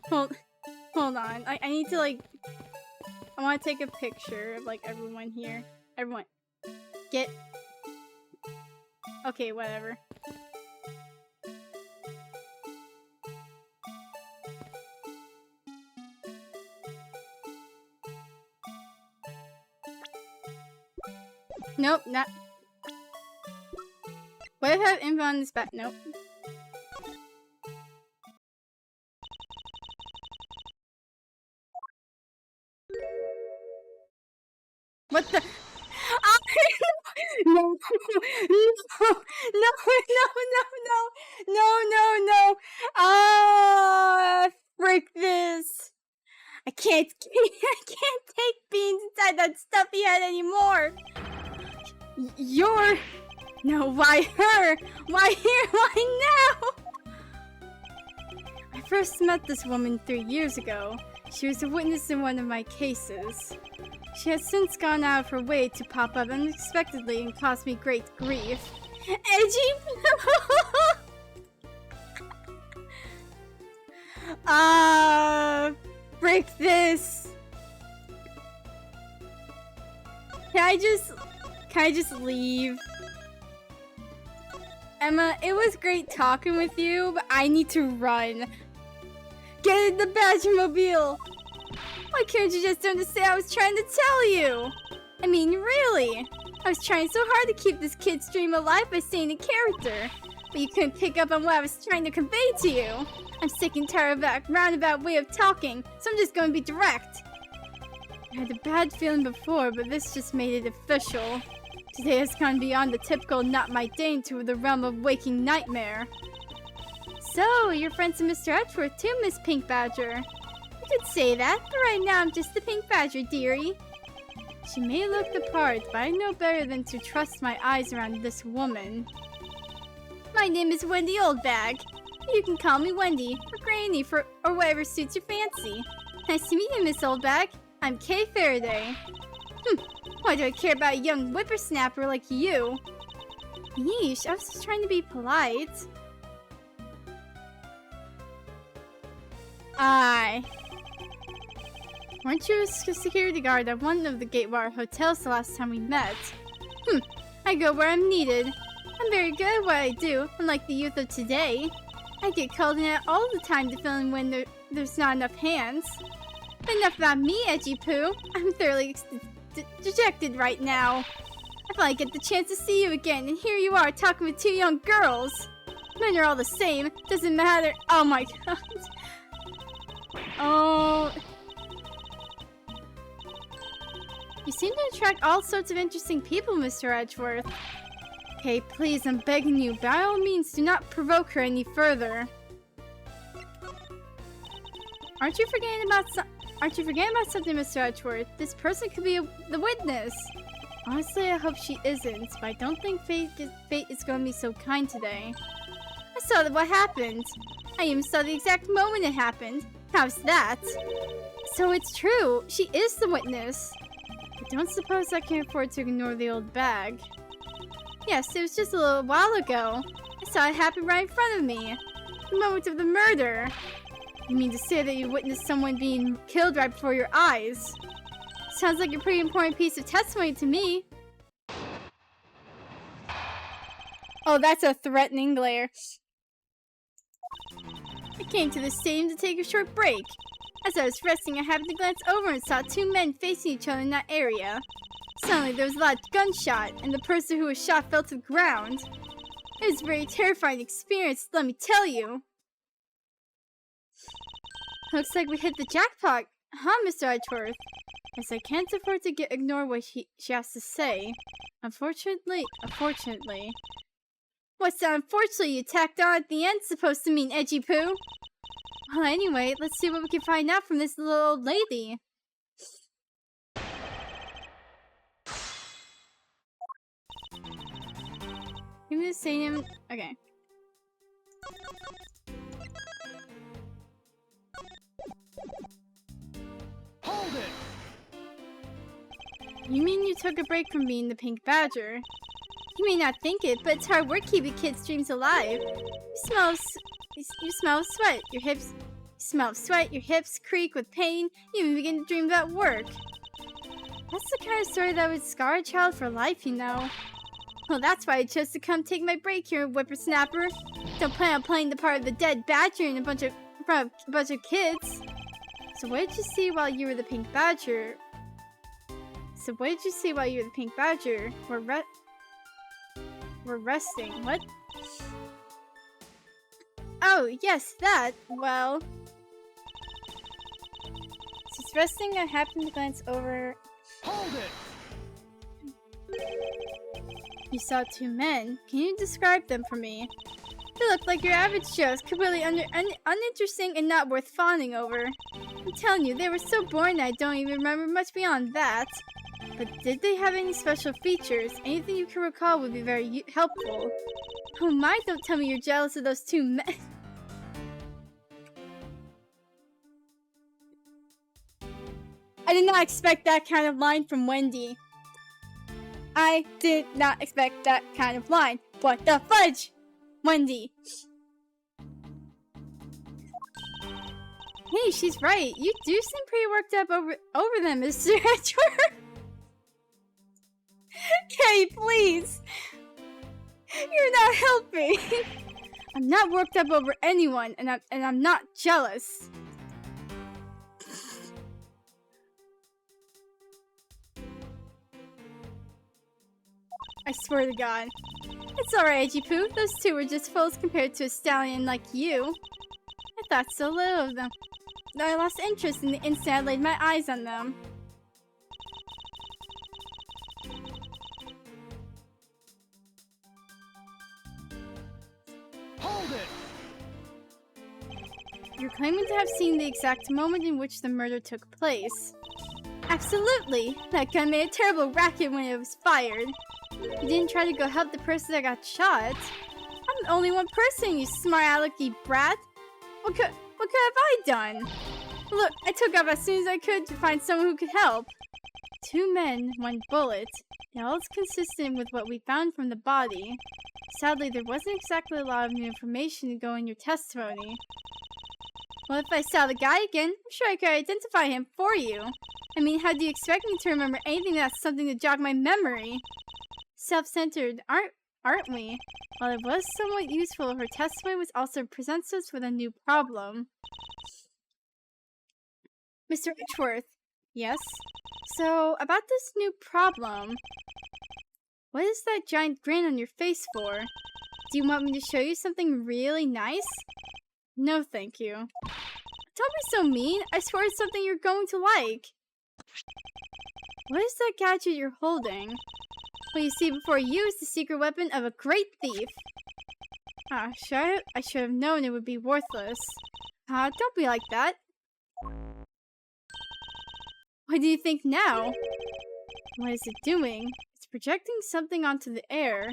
Hold on. I need to, like... I want to take a picture of, like, everyone here. Everyone. Get... Okay, whatever. Nope, not... What if I have info on this bat? Nope. What the? No, no, no. Ah, frick this. I can't take beans inside that stuffy head anymore. No, why her? Why here? Why now? I first met this woman 3 years ago. She was a witness in one of my cases. She has since gone out of her way to pop up unexpectedly and cause me great grief. Edgy? Break this. Can I just leave? Emma, it was great talking with you, but I need to run. Get in the Badger-mobile! Why couldn't you just understand I was trying to tell you? I mean, really? I was trying so hard to keep this kid's dream alive by staying in character. But you couldn't pick up on what I was trying to convey to you. I'm sick and tired of that roundabout way of talking, so I'm just going to be direct. I had a bad feeling before, but this just made it official. Today has gone beyond the typical not my day into the realm of waking nightmare. So, you're friends with Mr. Edgeworth too, Miss Pink Badger. You could say that, but right now I'm just the Pink Badger, dearie. She may look the part, but I know better than to trust my eyes around this woman. My name is Wendy Oldbag. You can call me Wendy, or Granny, or whatever suits your fancy. Nice to meet you, Miss Oldbag. I'm Kay Faraday. Why do I care about a young whippersnapper like you? Yeesh, I was just trying to be polite. Weren't you a security guard at one of the Gatewater hotels the last time we met? I go where I'm needed. I'm very good at what I do, unlike the youth of today. I get called in at all the time to fill in when there's not enough hands. But enough about me, Edgy Poo. I'm thoroughly dejected right now. I finally get the chance to see you again, and here you are talking with two young girls. Men are all the same, doesn't matter. Oh my god. Oh. You seem to attract all sorts of interesting people, Mr. Edgeworth. Okay, please, I'm begging you, by all means, do not provoke her any further. Aren't you forgetting about something, Mr. Edgeworth? This person could be the witness. Honestly, I hope she isn't, but I don't think fate is going to be so kind today. I saw what happened. I even saw the exact moment it happened. How's that? So it's true. She is the witness. I don't suppose I can afford to ignore the old bag. Yes, it was just a little while ago. I saw it happen right in front of me. The moment of the murder. You mean to say that you witnessed someone being killed right before your eyes? Sounds like a pretty important piece of testimony to me. Oh, that's a threatening glare. I came to the stadium to take a short break. As I was resting, I happened to glance over and saw two men facing each other in that area. Suddenly, there was a loud gunshot, and the person who was shot fell to the ground. It was a very terrifying experience, let me tell you. Looks like we hit the jackpot, huh, Mr. Edgeworth? Yes, I can't afford to ignore what she has to say. Unfortunately. What's that unfortunately you tacked on at the end supposed to mean, Edgy Poo? Well, anyway, let's see what we can find out from this little old lady. Give me the stadium. Okay. Hold it! You mean you took a break from being the Pink Badger? You may not think it, but it's hard work keeping kids' dreams alive. You smell of sweat. Your hips. You smell of sweat. Your hips creak with pain. You even begin to dream about work. That's the kind of story that would scar a child for life, you know. Well, that's why I chose to come take my break here, whippersnapper. Don't plan on playing the part of the dead badger in front of a bunch of kids. So what did you see while you were the Pink Badger? We're resting. What? Oh, yes, that. Well. Since resting, I happened to glance over. Hold it! You saw two men. Can you describe them for me? They look like your average Joes, completely uninteresting and not worth fawning over. I'm telling you, they were so boring I don't even remember much beyond that. But did they have any special features? Anything you can recall would be very helpful. Oh my, don't tell me you're jealous of those two men. I did not expect that kind of line from Wendy. I did not expect that kind of line. What the fudge? Wendy. Hey, she's right. You do seem pretty worked up over them, Mr. Edgeworth. Kay, please. You're not helping. I'm not worked up over anyone, and I'm not jealous. I swear to God. It's alright, Edgy Poo. Those two were just fools compared to a stallion like you. I thought so little of them. I lost interest in the instant I laid my eyes on them. Hold it! You're claiming to have seen the exact moment in which the murder took place. Absolutely! That gun made a terrible racket when it was fired. You didn't try to go help the person that got shot. I'm the only one person, you smart alecky brat. What could have I done? Look, I took off as soon as I could to find someone who could help. Two men, one bullet. It all is consistent with what we found from the body. Sadly, there wasn't exactly a lot of new information to go in your testimony. Well, if I saw the guy again, I'm sure I could identify him for you. I mean, how do you expect me to remember anything that's something to jog my memory? Self-centered, aren't we? While it was somewhat useful, her testimony also presents us with a new problem. Mr. Edgeworth. Yes? So, about this new problem. What is that giant grin on your face for? Do you want me to show you something really nice? No, thank you. Don't be so mean. I swear it's something you're going to like. What is that gadget you're holding? What you see before you is the secret weapon of a great thief. I should have known it would be worthless. Don't be like that. What do you think now? What is it doing? It's projecting something onto the air.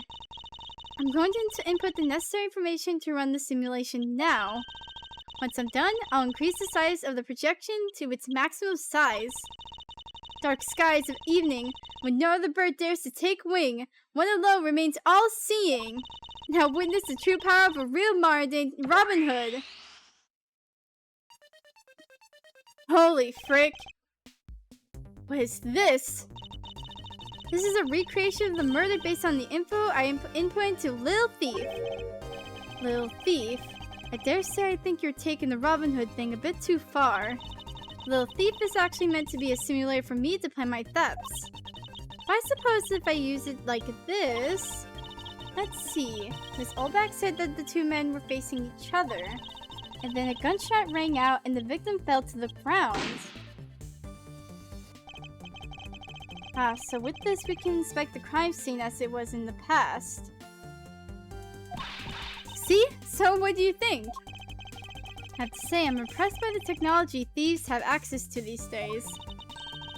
I'm going to input the necessary information to run the simulation now. Once I'm done, I'll increase the size of the projection to its maximum size. Dark skies of evening, when no other bird dares to take wing, one alone remains all-seeing. Now witness the true power of a real modern Robin Hood. Holy frick. What is this? This is a recreation of the murder based on the info I input into Little Thief. Little Thief? I dare say I think you're taking the Robin Hood thing a bit too far. Little Thief is actually meant to be a simulator for me to plan my thefts. I suppose if I use it like this... Let's see. Miss Olbach said that the two men were facing each other. And then a gunshot rang out and the victim fell to the ground. So with this we can inspect the crime scene as it was in the past. See? So what do you think? I have to say, I'm impressed by the technology thieves have access to these days.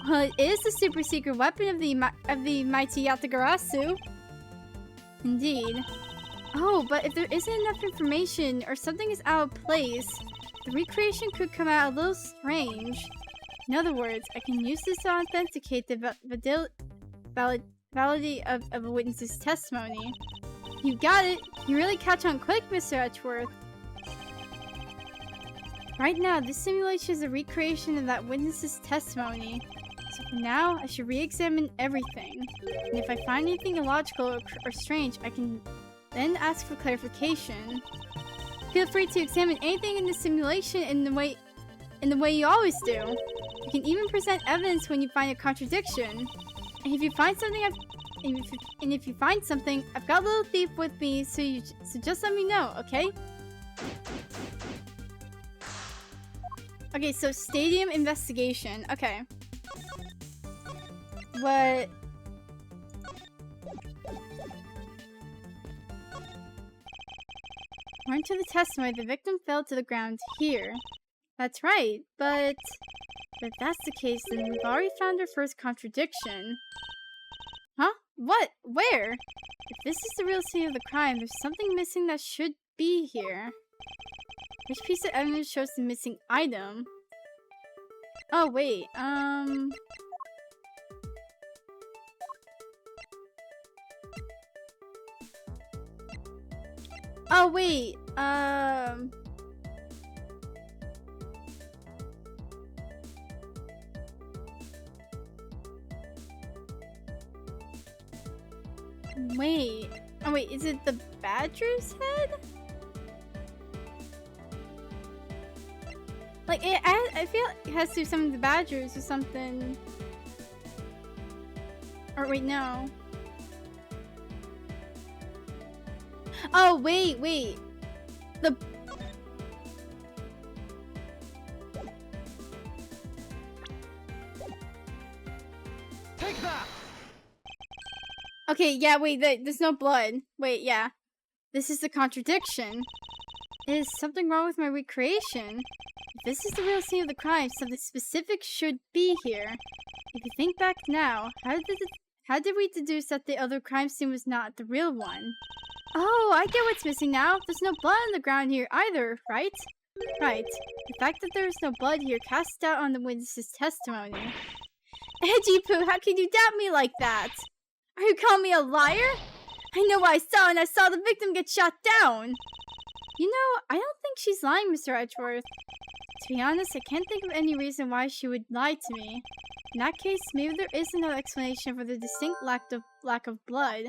Well, it is the super secret weapon of the mighty Yatagarasu. Indeed. Oh, but if there isn't enough information or something is out of place, the recreation could come out a little strange. In other words, I can use this to authenticate the validity of a witness's testimony. You got it! You really catch on quick, Mr. Edgeworth. Right now, this simulation is a recreation of that witness's testimony. So for now, I should re-examine everything. And if I find anything illogical or strange, I can then ask for clarification. Feel free to examine anything in the simulation in the way you always do. You can even present evidence when you find a contradiction. And if you find something, I've got Little Thief with me, so just let me know, okay? Okay, so stadium investigation. Okay. What? According to the testimony, the victim fell to the ground here. That's right, but if that's the case, then we've already found our first contradiction. Huh? What? Where? If this is the real scene of the crime, there's something missing that should be here. Which piece of evidence shows the missing item? Oh, wait, Oh, wait, Wait. Oh, wait, is it the badger's head? Like, I feel like it has to do some of the badgers or something. Or wait, no. Oh, wait. The... Take that! Okay, yeah, wait, there's no blood. Wait, yeah. This is the contradiction. Is something wrong with my recreation? If this is the real scene of the crime, something specific should be here. If you think back now, how did we deduce that the other crime scene was not the real one? Oh, I get what's missing now. There's no blood on the ground here either, right? Right. The fact that there is no blood here casts doubt on the witness's testimony. Edgy Poo, how can you doubt me like that? Are you calling me a liar? I know what I saw, and I saw the victim get shot down. You know, I don't think she's lying, Mr. Edgeworth. To be honest, I can't think of any reason why she would lie to me. In that case, maybe there is no explanation for the distinct lack of blood.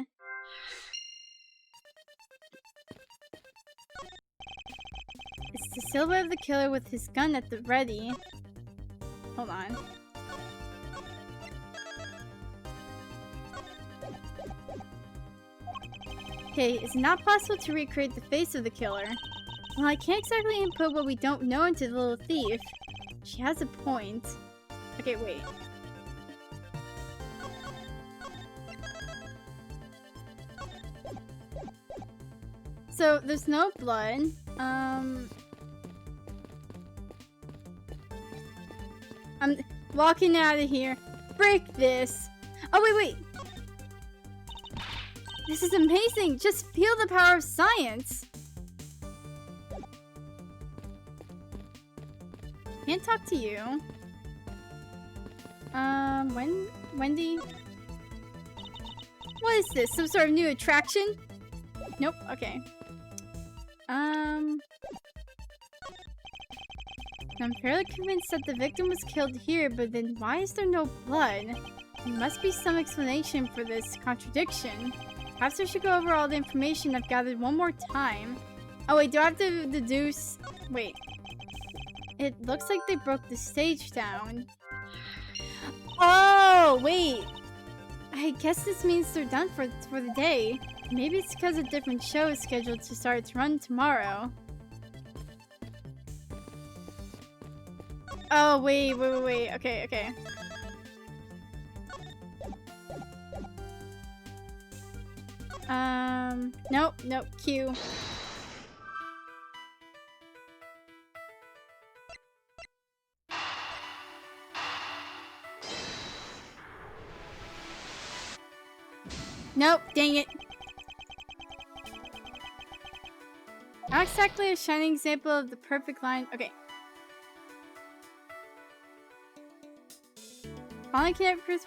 It's the silhouette of the killer with his gun at the ready. Hold on. Okay, it's not possible to recreate the face of the killer. Well, I can't exactly input what we don't know into the little thief. She has a point. Okay, wait. So, there's no blood. I'm walking out of here. Break this. Oh, wait. This is amazing! Just feel the power of science! Can't talk to you. Wendy? What is this? Some sort of new attraction? Nope, okay. I'm fairly convinced that the victim was killed here, but then why is there no blood? There must be some explanation for this contradiction. Perhaps I should go over all the information I've gathered one more time. Oh wait, do I have to deduce? Wait. It looks like they broke the stage down. Oh, wait. I guess this means they're done for the day. Maybe it's because a different show is scheduled to start its run tomorrow. Oh, wait. Okay. Nope, Q. Nope, dang it. Not exactly a shining example of the perfect line. Okay. Following kidnappers.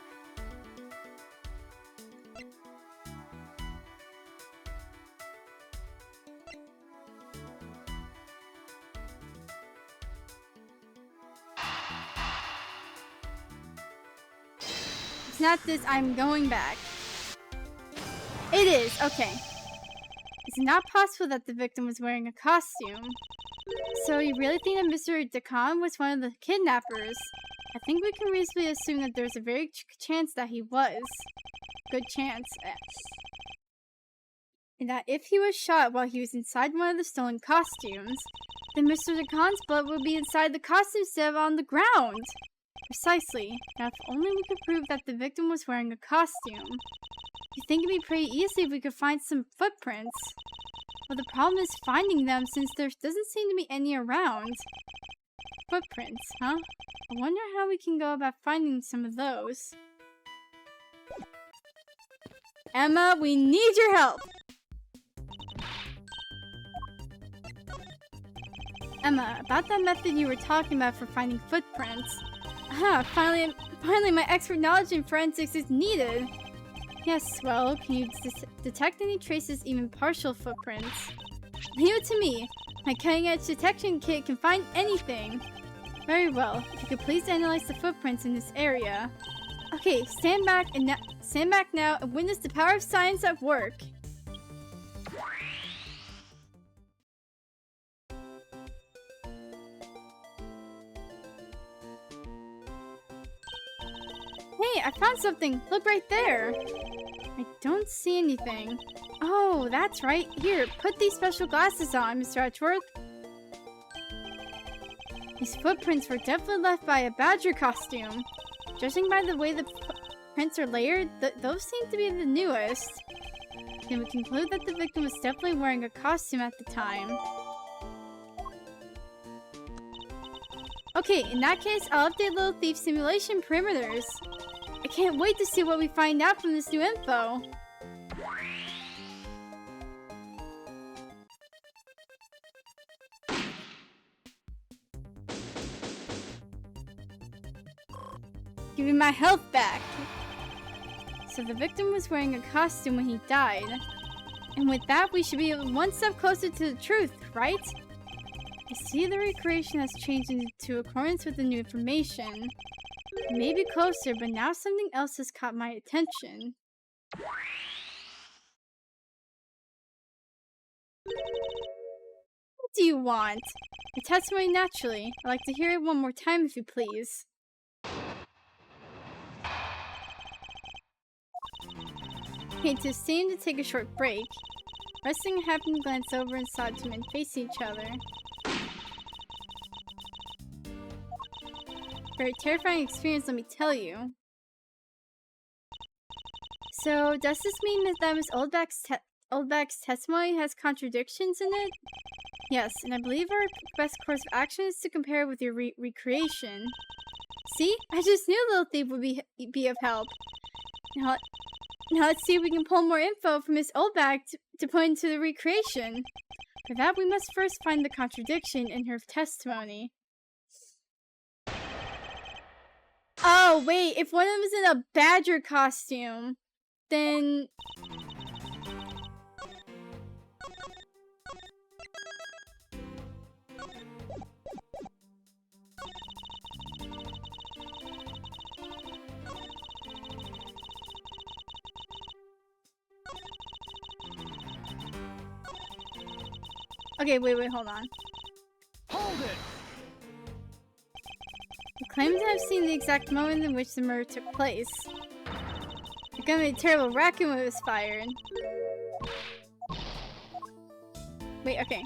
It's not this. I'm going back. It is. Okay. It's not possible that the victim was wearing a costume. So you really think that Mr. Decan was one of the kidnappers? I think we can reasonably assume that there's a very chance that he was. Good chance. And that if he was shot while he was inside one of the stolen costumes, then Mr. Decan's blood would be inside the costume instead of on the ground. Precisely. Now if only we could prove that the victim was wearing a costume. You think it'd be pretty easy if we could find some footprints. But the problem is finding them since there doesn't seem to be any around. Footprints, huh? I wonder how we can go about finding some of those. Emma, we need your help! Emma, about that method you were talking about for finding footprints. Aha, finally my expert knowledge in forensics is needed. Yes, well, can you detect any traces, even partial footprints? Leave it to me. My cutting-edge detection kit can find anything. Very well. If you could please analyze the footprints in this area. Okay, stand back now and witness the power of science at work. Hey, I found something. Look right there. I don't see anything. Oh, that's right. Here, put these special glasses on, Mr. Edgeworth. These footprints were definitely left by a badger costume. Judging by the way the prints are layered, those seem to be the newest. Can we conclude that the victim was definitely wearing a costume at the time? Okay, in that case, I'll update Little Thief simulation perimeters. I can't wait to see what we find out from this new info. Give me my health back. So the victim was wearing a costume when he died. And with that, we should be one step closer to the truth, right? I see the recreation has changed into accordance with the new information. Maybe closer, but now something else has caught my attention. What do you want? Your testimony, naturally. I'd like to hear it one more time, if you please. Okay, to seem to take a short break. Resting happened to glance over and saw two men facing each other. Very terrifying experience, let me tell you. So, does this mean that Miss Oldback's testimony has contradictions in it? Yes, and I believe our best course of action is to compare it with your recreation. See? I just knew Little Thief would be of help. Now let's see if we can pull more info from Miss Oldback to put into the recreation. For that, we must first find the contradiction in her testimony. Oh, wait, if one of them is in a badger costume, then... Okay, wait, hold on. Hold it! claim to have seen the exact moment in which the murder took place. The gun made a terrible racket when it was fired. Wait, okay.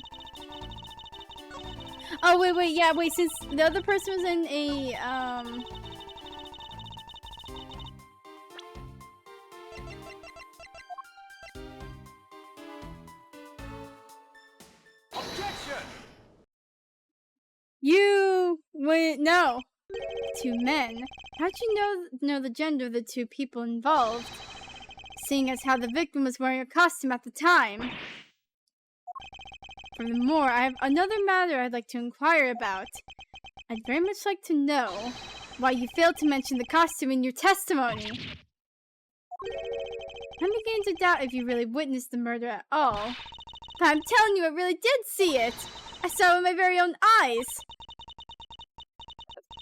Oh, wait, yeah, wait, since the other person was in a, Objection! No. Two men. How'd you know the gender of the two people involved? Seeing as how the victim was wearing a costume at the time. Furthermore, I have another matter I'd like to inquire about. I'd very much like to know why you failed to mention the costume in your testimony. I'm beginning to doubt if you really witnessed the murder at all. But I'm telling you, I really did see it! I saw it with my very own eyes!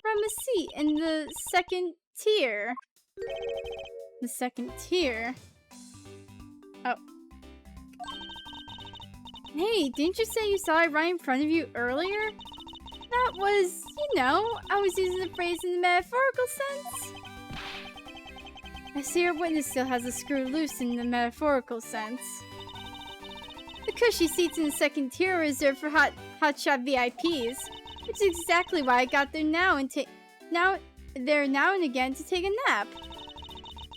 From a seat in the second tier. The second tier? Oh. Hey, didn't you say you saw it right in front of you earlier? That was, you know, I was using the phrase in the metaphorical sense. I see our witness still has a screw loose in the metaphorical sense. The cushy seats in the second tier are reserved for hotshot VIPs, which is exactly why I got there now and again to take a nap.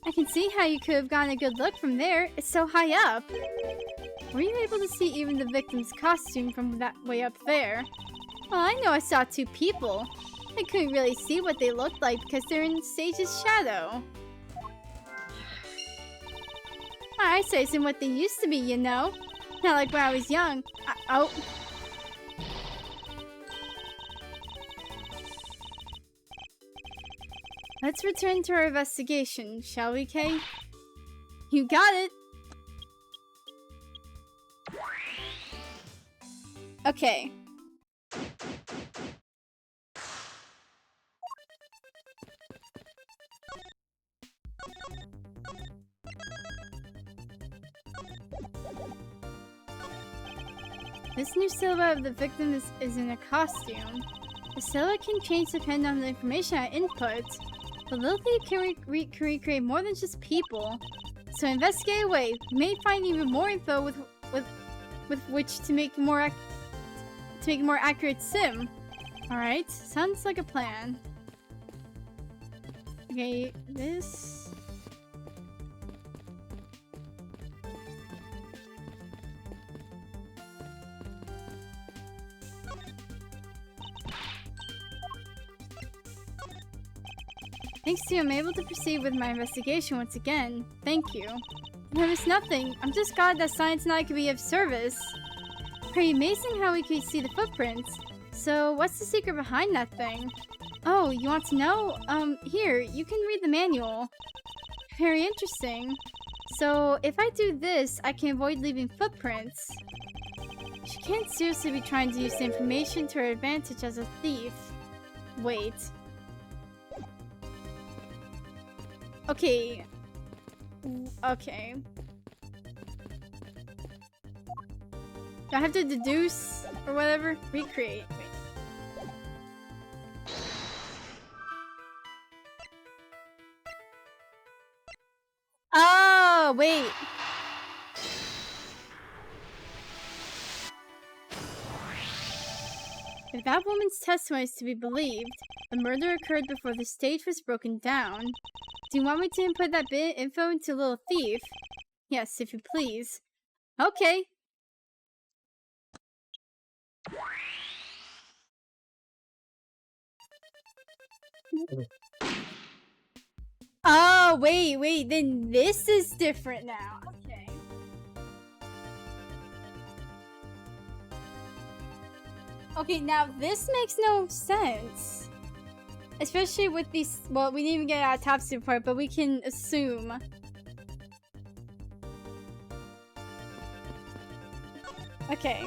I can see how you could have gotten a good look from there. It's so high up. Were you able to see even the victim's costume from that way up there? Well, I know I saw two people. I couldn't really see what they looked like because they're in the stage's shadow. My eyesight isn't what they used to be, you know. Not like when I was young. Oh. Let's return to our investigation, shall we, Kay? You got it! Okay. This new silhouette of the victim is in a costume. The silhouette can change depending on the information I input. The little thief can recreate more than just people. So investigate away. We may find even more info with which to make a more accurate sim. Alright, sounds like a plan. Okay, this... Thanks to you, I'm able to proceed with my investigation once again. Thank you. I missed nothing. I'm just glad that science and I could be of service. Pretty amazing how we could see the footprints. So, what's the secret behind that thing? Oh, you want to know? Here, you can read the manual. Very interesting. So, if I do this, I can avoid leaving footprints. She can't seriously be trying to use the information to her advantage as a thief. Wait. Okay. Okay. Do I have to deduce or whatever? Recreate. Wait. Oh, wait. If that woman's testimony is to be believed, the murder occurred before the stage was broken down. Do you want me to input that bit of info into Little Thief? Yes, if you please. Okay. Oh, wait, then this is different now. Okay. Okay, now this makes no sense. Especially with these, well, we didn't even get an autopsy report, but we can assume. Okay.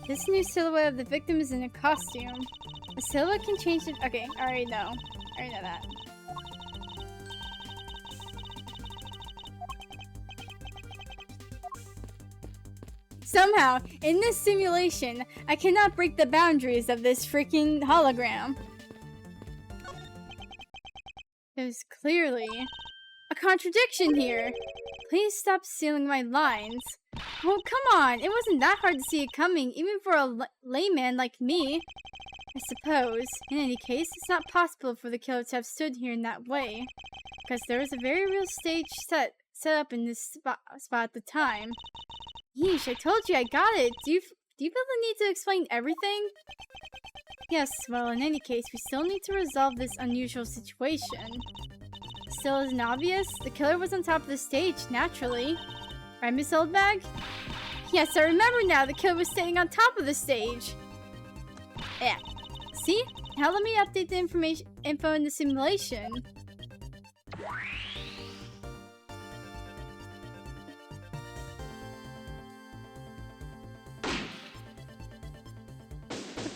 This new silhouette of the victim is in a costume. The silhouette can change it. Okay, I already know. I already know that. Somehow, in this simulation, I cannot break the boundaries of this freaking hologram. There's clearly a contradiction here. Please stop stealing my lines. Oh, come on. It wasn't that hard to see it coming, even for a layman like me. I suppose. In any case, it's not possible for the killer to have stood here in that way, because there was a very real stage set up in this spot at the time. Yeesh, I told you I got it. Do you feel the need to explain everything? Yes, well, in any case, we still need to resolve this unusual situation. Still isn't obvious? The killer was on top of the stage, naturally. Right, Miss Oldbag? Yes, I remember now. The killer was standing on top of the stage. Yeah. See? Now let me update the info in the simulation.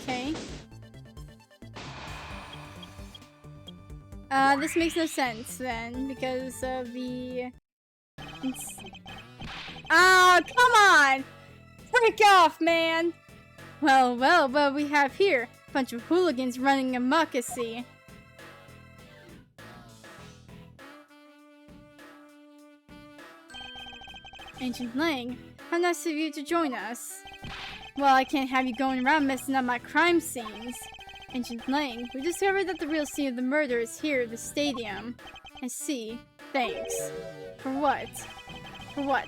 Okay. This makes no sense then, because of the... Ah, come on! Freak off, man! Well, what we have here? A bunch of hooligans running amok, I see. Ancient Lang, how nice of you to join us. Well, I can't have you going around messing up my crime scenes. Ancient Lang, we discovered that the real scene of the murder is here at the stadium. I see. Thanks. For what? For what?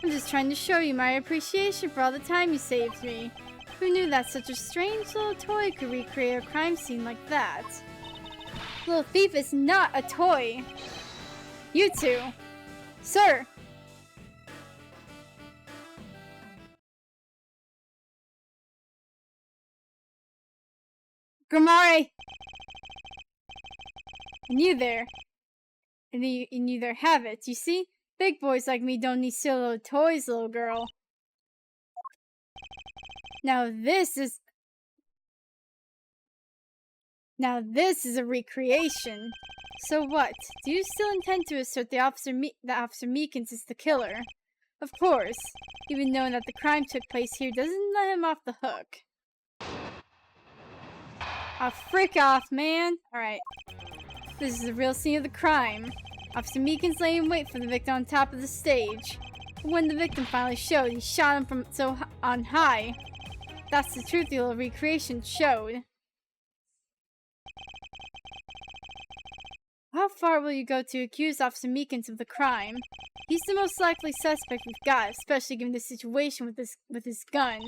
I'm just trying to show you my appreciation for all the time you saved me. Who knew that such a strange little toy could recreate a crime scene like that? Little thief is not a toy. You two. Sir. Gramare! And you there. And you there have it, you see? Big boys like me don't need silly little toys, little girl. Now this is a recreation. So what? Do you still intend to assert that Officer Meekins is the killer? Of course. Even knowing that the crime took place here doesn't let him off the hook. Oh, frick off, man! Alright. This is the real scene of the crime. Officer Meekins lay in wait for the victim on top of the stage. But when the victim finally showed, he shot him from on high. That's the truth the little recreation showed. How far will you go to accuse Officer Meekins of the crime? He's the most likely suspect we've got, especially given the situation with his gun.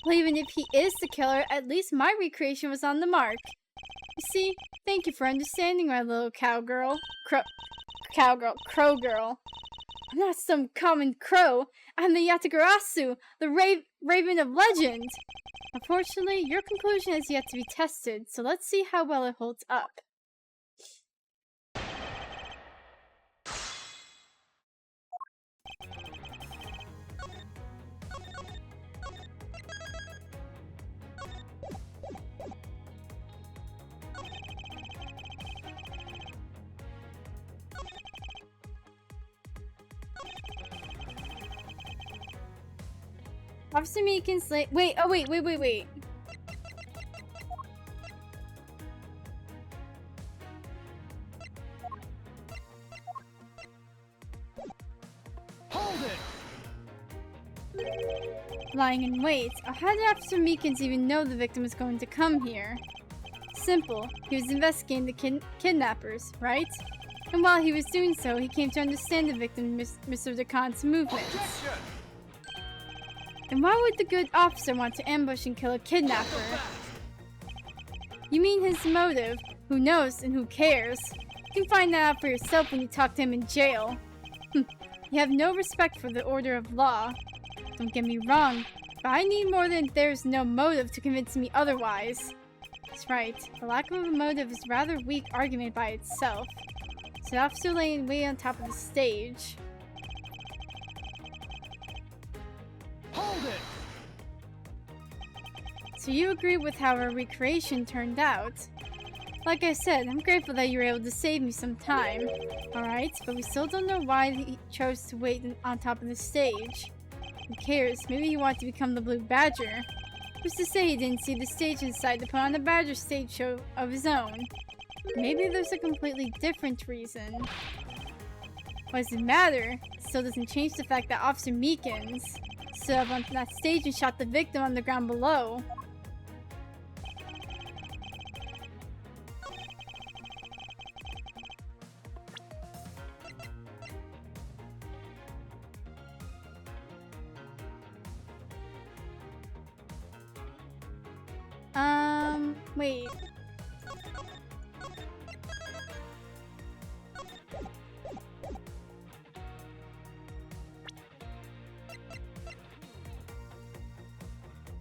Well, even if he is the killer, at least my recreation was on the mark. You see, thank you for understanding, my little cowgirl. Crow girl. I'm not some common crow. I'm the Yatagarasu, the raven of legend. Unfortunately, your conclusion has yet to be tested, so let's see how well it holds up. Officer Meekins wait. Hold it! Lying in wait. How did Officer Meekins even know the victim was going to come here? Simple. He was investigating the kidnappers, right? And while he was doing so, he came to understand the victim, Mr. DeKhan's movements. Objection! And why would the good officer want to ambush and kill a kidnapper? You mean his motive? Who knows and who cares? You can find that out for yourself when you talk to him in jail. You have no respect for the order of law. Don't get me wrong, but I need more than there's no motive to convince me otherwise. That's right, the lack of a motive is a rather weak argument by itself. So the officer lay in wait on top of the stage. Hold it! So you agree with how our recreation turned out? Like I said, I'm grateful that you were able to save me some time. Alright, but we still don't know why he chose to wait on top of the stage. Who cares? Maybe he wanted to become the Blue Badger. Who's to say he didn't see the stage and decide to put on a Badger stage show of his own? Maybe there's a completely different reason. What does it matter? It still doesn't change the fact that Officer Meekins stood up on that stage and shot the victim on the ground below. Wait.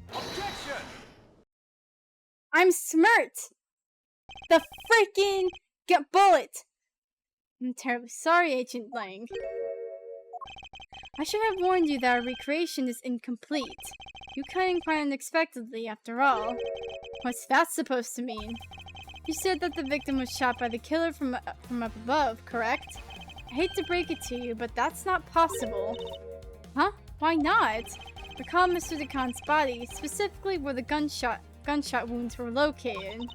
Objection! I'm Smirt! The freaking bullet! I'm terribly sorry, Agent Lang. I should have warned you that our recreation is incomplete. You came quite unexpectedly, after all. What's that supposed to mean? You said that the victim was shot by the killer from up above, correct? I hate to break it to you, but that's not possible. Huh? Why not? Recall Mr. DeCon's body, specifically where the gunshot wounds were located.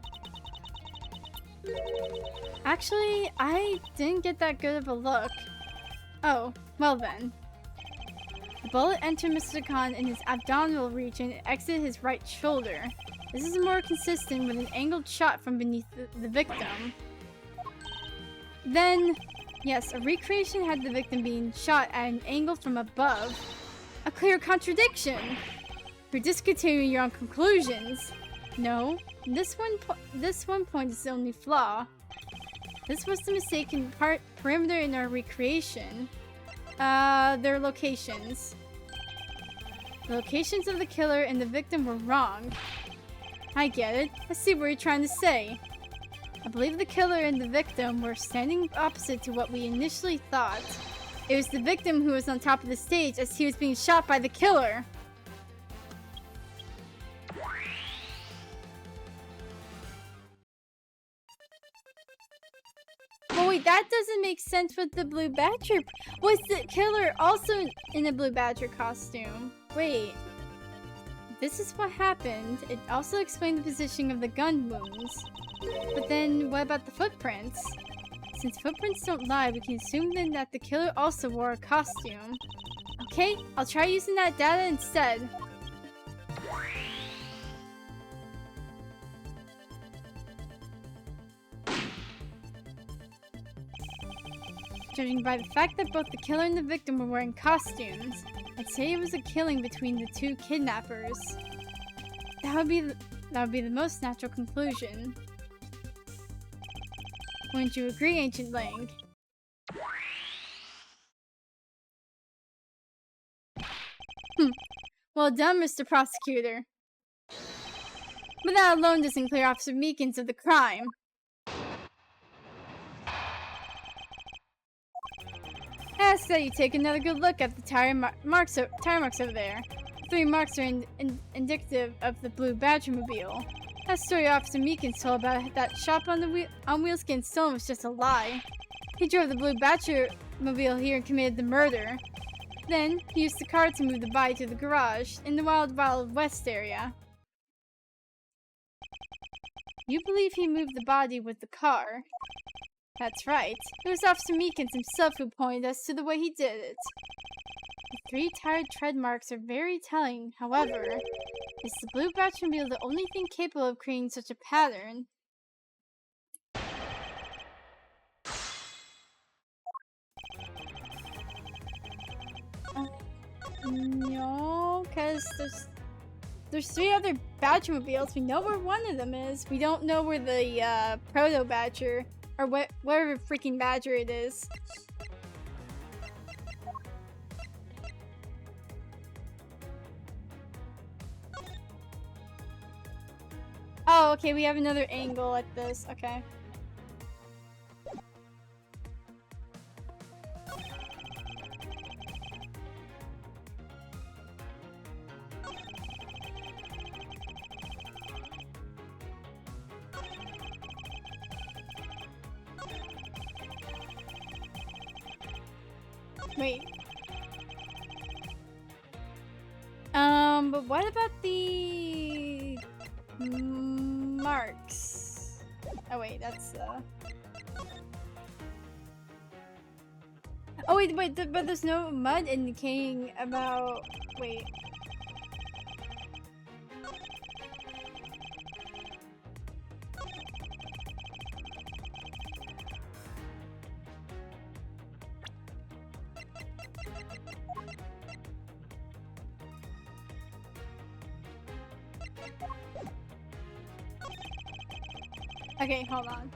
Actually, I didn't get that good of a look. Oh, well then. The bullet entered Mr. DeCon in his abdominal region and exited his right shoulder. This is more consistent with an angled shot from beneath the victim. Then, yes, a recreation had the victim being shot at an angle from above. A clear contradiction! You're discontinuing your own conclusions. No, this one point is the only flaw. This was the mistaken perimeter in our recreation. Their locations. The locations of the killer and the victim were wrong. I get it. I see what you're trying to say. I believe the killer and the victim were standing opposite to what we initially thought. It was the victim who was on top of the stage as he was being shot by the killer. Oh wait, that doesn't make sense with the Blue Badger. Was the killer also in a Blue Badger costume? Wait. This is what happened. It also explained the positioning of the gun wounds. But then, what about the footprints? Since footprints don't lie, we can assume then that the killer also wore a costume. Okay, I'll try using that data instead. Judging by the fact that both the killer and the victim were wearing costumes, I'd say it was a killing between the two kidnappers. That would be the most natural conclusion. Wouldn't you agree, Ancient Lang? Well done, Mr. Prosecutor. But that alone doesn't clear Officer Meekins of the crime. I ask that you take another good look at the tire marks over there. The 3 marks are indicative of the Blue Badger mobile. That story Officer Meekins told about that shop on wheels getting stolen was just a lie. He drove the Blue Badger mobile here and committed the murder. Then, he used the car to move the body to the garage in the Wild West area. You believe he moved the body with the car? That's right. It was Officer Meekins himself who pointed us to the way he did it. The 3 tired tread marks are very telling, however. Is the Blue Badger mobile the only thing capable of creating such a pattern? No, because there's 3 other Badger mobiles. We know where one of them is. We don't know where the Proto Badger or whatever freaking Badger it is. Oh, okay, we have another angle at this. Okay. Wait. But what about the marks? Oh wait, that's oh wait, but there's no mud indicating about. Wait. Okay, hold on.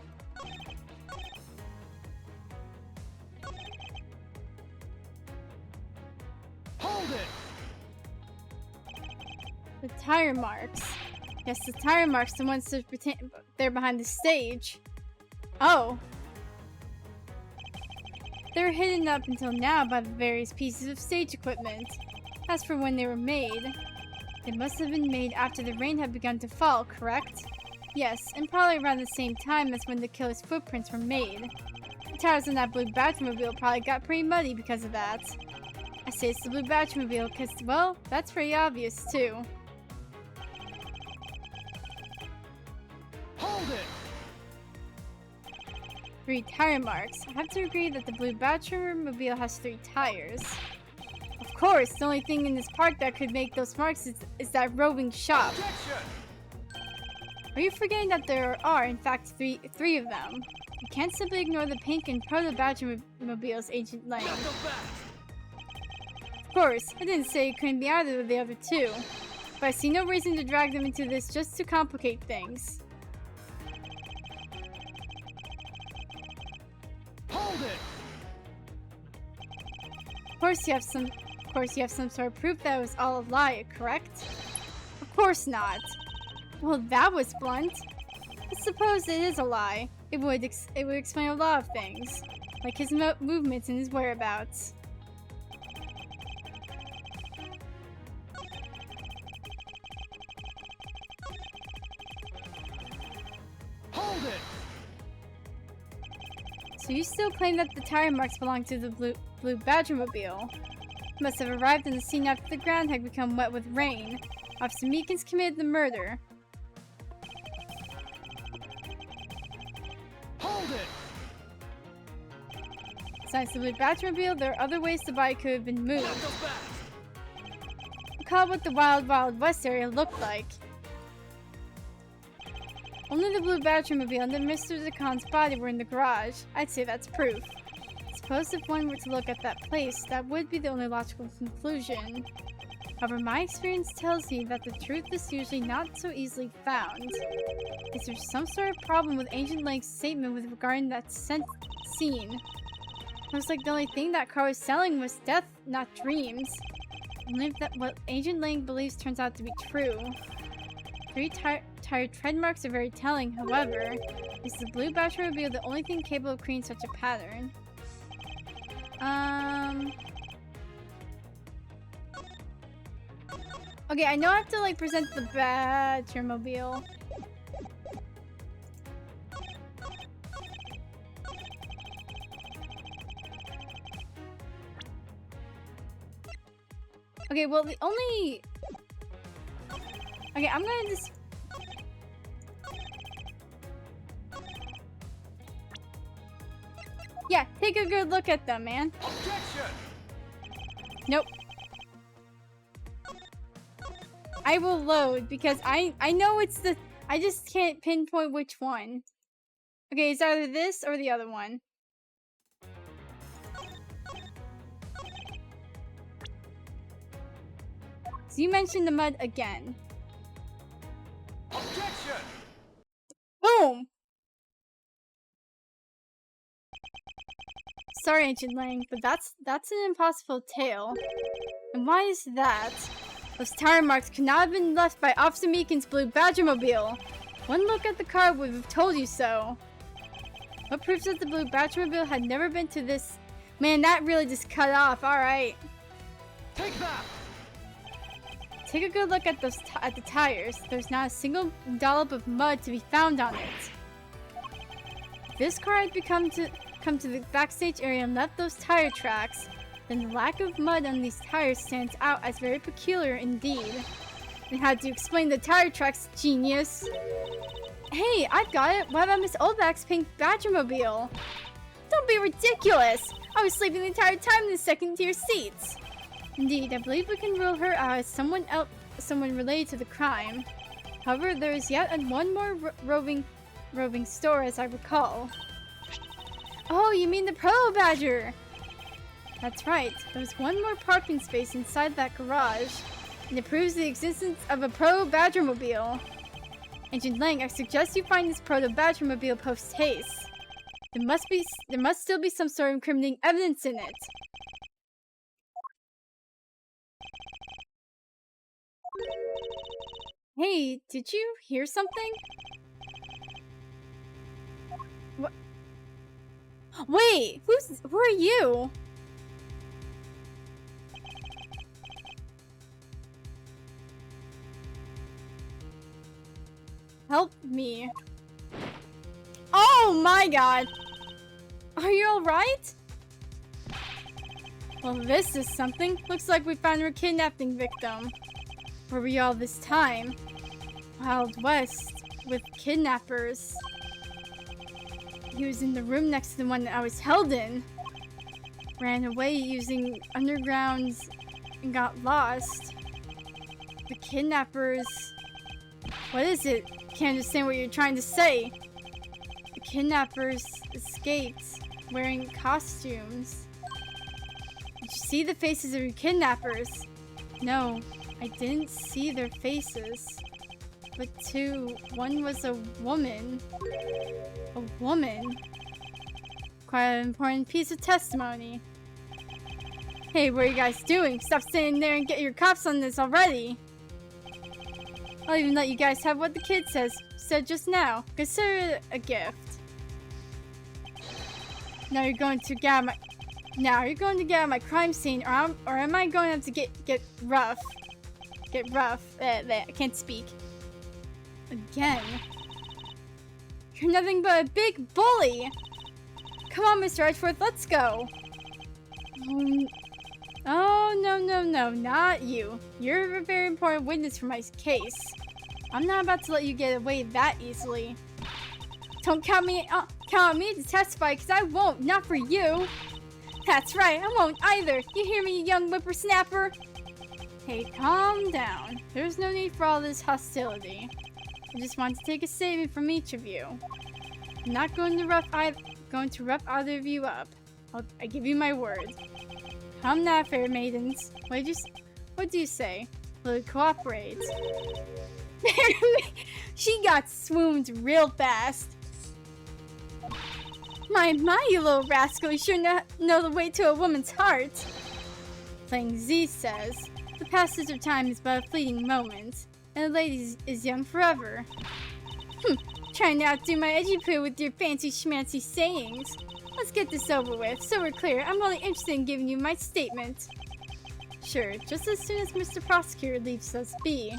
Hold it! The tire marks. Yes, the tire marks, the ones that they're behind the stage. Oh. They're hidden up until now by the various pieces of stage equipment. As for when they were made, they must have been made after the rain had begun to fall, correct? Yes, and probably around the same time as when the killer's footprints were made. The tires on that blue Batmobile probably got pretty muddy because of that. I say it's the blue Batmobile because, well, that's pretty obvious too. Hold it! 3 tire marks. I have to agree that the blue Batmobile has 3 tires. Of course, the only thing in this park that could make those marks is that roving shop. Objection! Are you forgetting that there are, in fact, three of them? You can't simply ignore the pink and proto-Batmobile's Agent Lang. Not so fast! Of course, I didn't say it couldn't be either of the other 2, but I see no reason to drag them into this just to complicate things. Hold it! Of course you have some sort of proof that it was all a lie, correct? Of course not. Well, that was blunt. I suppose it is a lie. It would explain a lot of things, like his movements and his whereabouts. Hold it! So you still claim that the tire marks belong to the blue Badgermobile? Must have arrived on the scene after the ground had become wet with rain. Officer Meekins committed the murder. Hold it! Besides the blue Batmobile, there are other ways the body could have been moved. Not so fast! Recall what the Wild West area looked like. Only the blue Batmobile and the Mr. Zakon's body were in the garage. I'd say that's proof. Suppose if one were to look at that place, that would be the only logical conclusion. However, my experience tells me that the truth is usually not so easily found. Is there some sort of problem with Agent Lang's statement with regarding that scene? Looks like the only thing that car was selling was death, not dreams. And if that what Agent Lang believes turns out to be true. 3 tire tread marks are very telling, however. Is the blue Batmobile the only thing capable of creating such a pattern? Okay, I know I have to like present the Batmobile. Okay, well the only... Okay, I'm gonna just... Yeah, take a good look at them, man. Objection! Nope. I will load because I know it's the... I just can't pinpoint which one. Okay, it's either this or the other one. So you mentioned the mud again. Objection! Boom! Sorry, Ancient Lang, but that's an impossible tale. And why is that? Those tire marks could not have been left by Officer Meekins' blue Badgermobile. One look at the car would have told you so. What proves that the blue Badgermobile had never been to this... Man, that really just cut off, alright. Take that! Take a good look at the tires. There's not a single dollop of mud to be found on it. If this car had come to the backstage area and left those tire tracks, Then the lack of mud on these tires stands out as very peculiar indeed. And how do you explain the tire tracks, genius? Hey, I've got it! What about Miss Oldback's pink Badgermobile? Don't be ridiculous! I was sleeping the entire time in the second-tier seats! Indeed, I believe we can rule her out as someone related to the crime. However, there is yet one more roving store, as I recall. Oh, you mean the Proto Badger! That's right. There's one more parking space inside that garage, and it proves the existence of a Proto Badgermobile. Agent Lang, I suggest you find this Proto Badgermobile post-haste. There must still be some sort of incriminating evidence in it. Hey, did you hear something? What? Wait, who are you? Help me. Oh my god! Are you alright? Well, this is something. Looks like we found our kidnapping victim. Where were you all this time? Wild West with kidnappers. He was in the room next to the one that I was held in. Ran away using undergrounds and got lost. The kidnappers... What is it? Can't understand what you're trying to say. The kidnappers escaped wearing costumes. Did you see the faces of your kidnappers? No, I didn't see their faces. But one was a woman. A woman? Quite an important piece of testimony. Hey, what are you guys doing? Stop standing there and get your cops on this already. I'll even let you guys have what the kid said just now. Consider it a gift. Now you're going to get out of my crime scene, or am I going to have to get rough? Get rough. I can't speak. Again. You're nothing but a big bully. Come on, Mr. Edgeworth, let's go. Oh, no, not you. You're a very important witness for my case. I'm not about to let you get away that easily. Don't count on me to testify, because I won't. Not for you. That's right, I won't either. You hear me, you young whippersnapper? Hey, calm down. There's no need for all this hostility. I just want to take a statement from each of you. I'm not going to rough either of you up. I give you my word. Come now, fair maidens. What do you say? Will you cooperate? She got swooned real fast. My, you little rascal, you sure know the way to a woman's heart. Playing Z says, the passage of time is but a fleeting moment, and a lady is young forever. Trying to outdo my edgy poo with your fancy schmancy sayings. Let's get this over with, so we're clear. I'm only interested in giving you my statement. Sure, just as soon as Mr. Prosecutor leaves us be.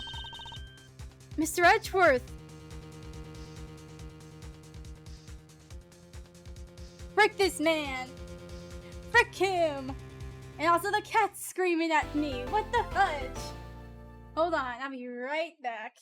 Mr. Edgeworth! Frick this man! Frick him! And also the cat's screaming at me! What the fudge? Hold on, I'll be right back.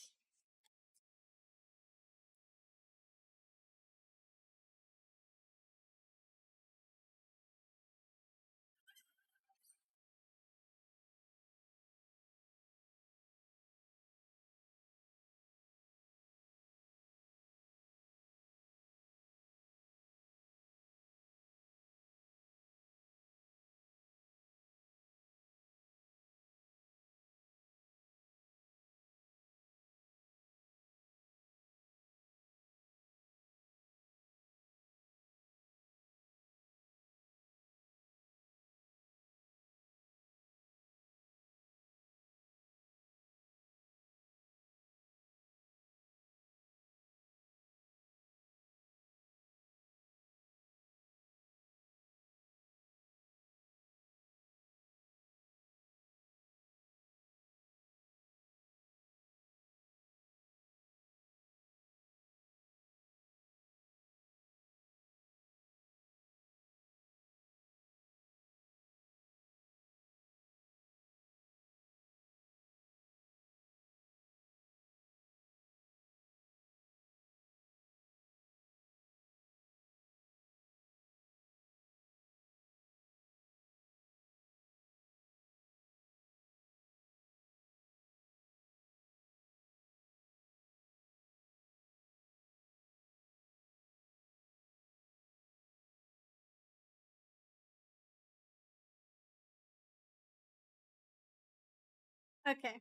Okay.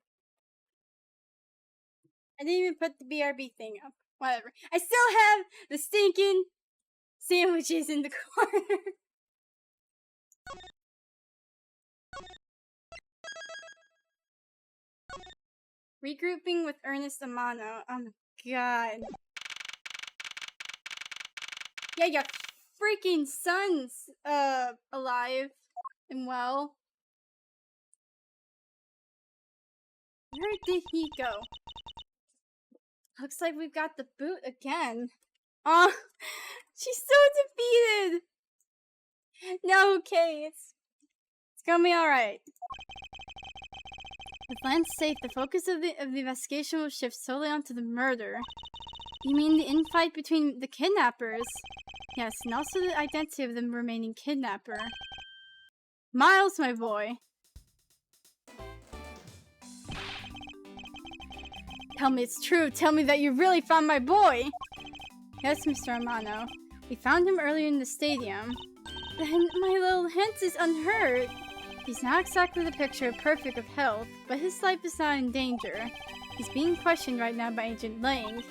I didn't even put the BRB thing up. Whatever. I still have the stinking sandwiches in the corner. Regrouping with Ernest Amano. Oh my god. Yeah, your freaking son's alive and well. Where did he go? Looks like we've got the boot again. Oh, she's so defeated. No, okay, it's gonna be alright. With Lance safe, the focus of the investigation will shift solely onto the murder. You mean the infight between the kidnappers? Yes, and also the identity of the remaining kidnapper. Miles, my boy. Tell me it's true. Tell me that you really found my boy. Yes, Mr. Amano. We found him earlier in the stadium. Then my little Hans is unhurt. He's not exactly the picture perfect of health, but his life is not in danger. He's being questioned right now by Agent Lang.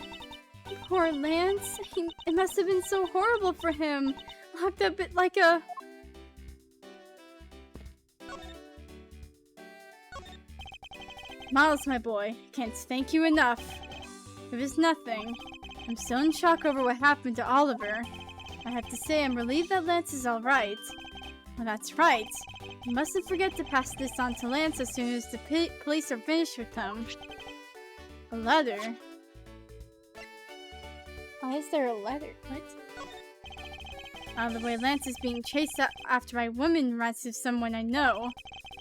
Poor Lance. It must have been so horrible for him. Locked up like a... Miles, my boy. Can't thank you enough. It was nothing. I'm still in shock over what happened to Oliver. I have to say I'm relieved that Lance is alright. Well, that's right. You mustn't forget to pass this on to Lance as soon as the police are finished with him. A letter? Why is there a letter? What? Out of the way, Lance is being chased after my woman reminds of someone I know.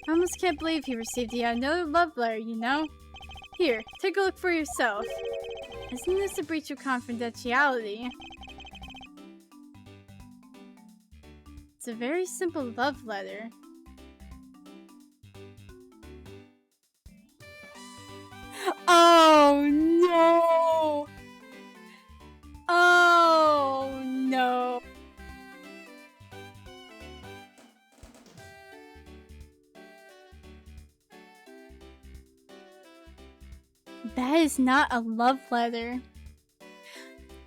I almost can't believe he received yet another love letter, you know? Here, take a look for yourself. Isn't this a breach of confidentiality? It's a very simple love letter. Oh no! Oh no! That is not a love letter.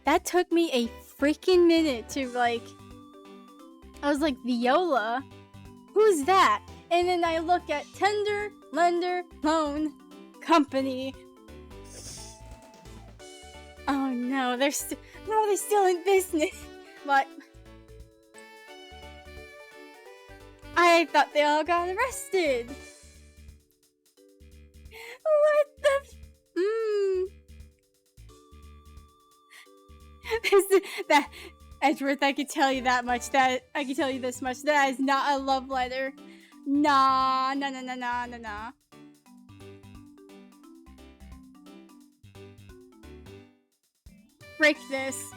That took me a freaking minute to like... I was like, Viola? Who's that? And then I look at Tender Lender Loan Company. Oh no, they're still in business. What? I thought they all got arrested. What the? That Edgeworth, I can tell you that much. I can tell you this much. That is not a love letter. Nah. Break this.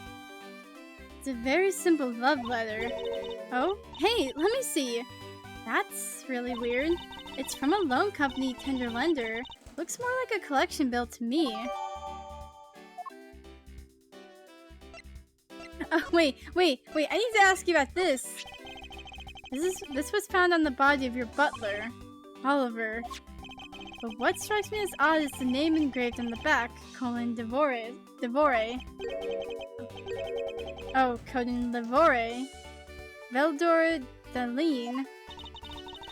It's a very simple love letter. Oh, hey, let me see. That's really weird. It's from a loan company tender lender. Looks more like a collection bill to me. Oh, wait, I need to ask you about this. This was found on the body of your butler, Oliver. But what strikes me as odd is the name engraved on the back, Devore. Oh, Colin Devore. Veldor Daline.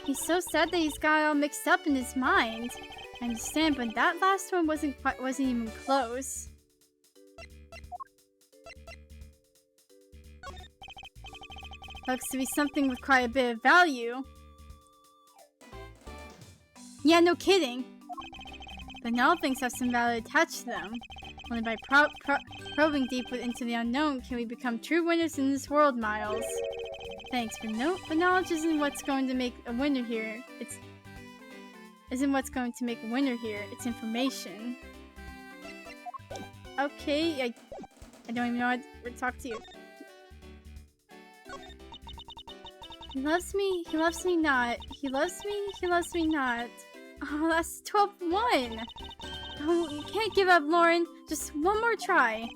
He's so sad that he's got all mixed up in his mind. I understand, but that last one wasn't even close. Looks to be something with quite a bit of value. Yeah, no kidding. But not all things have some value attached to them. Only by probing deep into the unknown can we become true winners in this world, Miles. Thanks, but knowledge isn't what's going to make a winner here. Isn't what's going to make a winner here. It's information. Okay, I don't even know how to talk to you. He loves me not. He loves me not. Oh, that's 12-1. Oh, you can't give up, Lauren. Just one more try.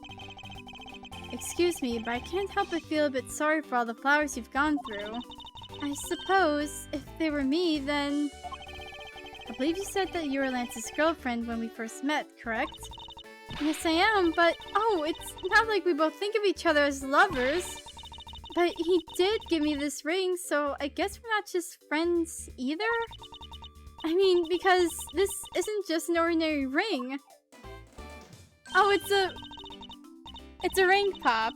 Excuse me, but I can't help but feel a bit sorry for all the flowers you've gone through. I suppose, if they were me, then... I believe you said that you were Lance's girlfriend when we first met, correct? Yes, I am, but oh, it's not like we both think of each other as lovers. But he did give me this ring, so I guess we're not just friends either? I mean, because this isn't just an ordinary ring. Oh, it's a ring pop.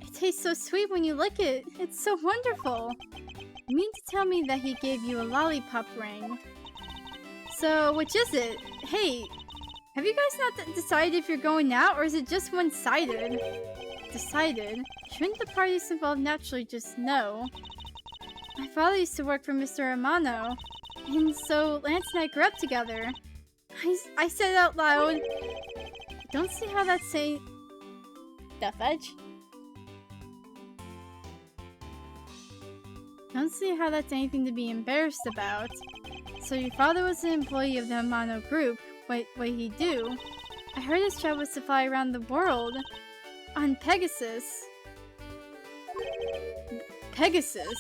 It tastes so sweet when you lick it. It's so wonderful. You mean to tell me that he gave you a lollipop ring? So, which is it? Hey, have you guys not decided if you're going out, or is it just one-sided? Decided? Shouldn't the parties involved naturally just know? My father used to work for Mr. Amano, and so Lance and I grew up together. I said it out loud. Don't see how that's saying... The fudge? Don't see how that's anything to be embarrassed about. So your father was an employee of the Amano group. What he do? I heard his job was to fly around the world. On Pegasus. Pegasus?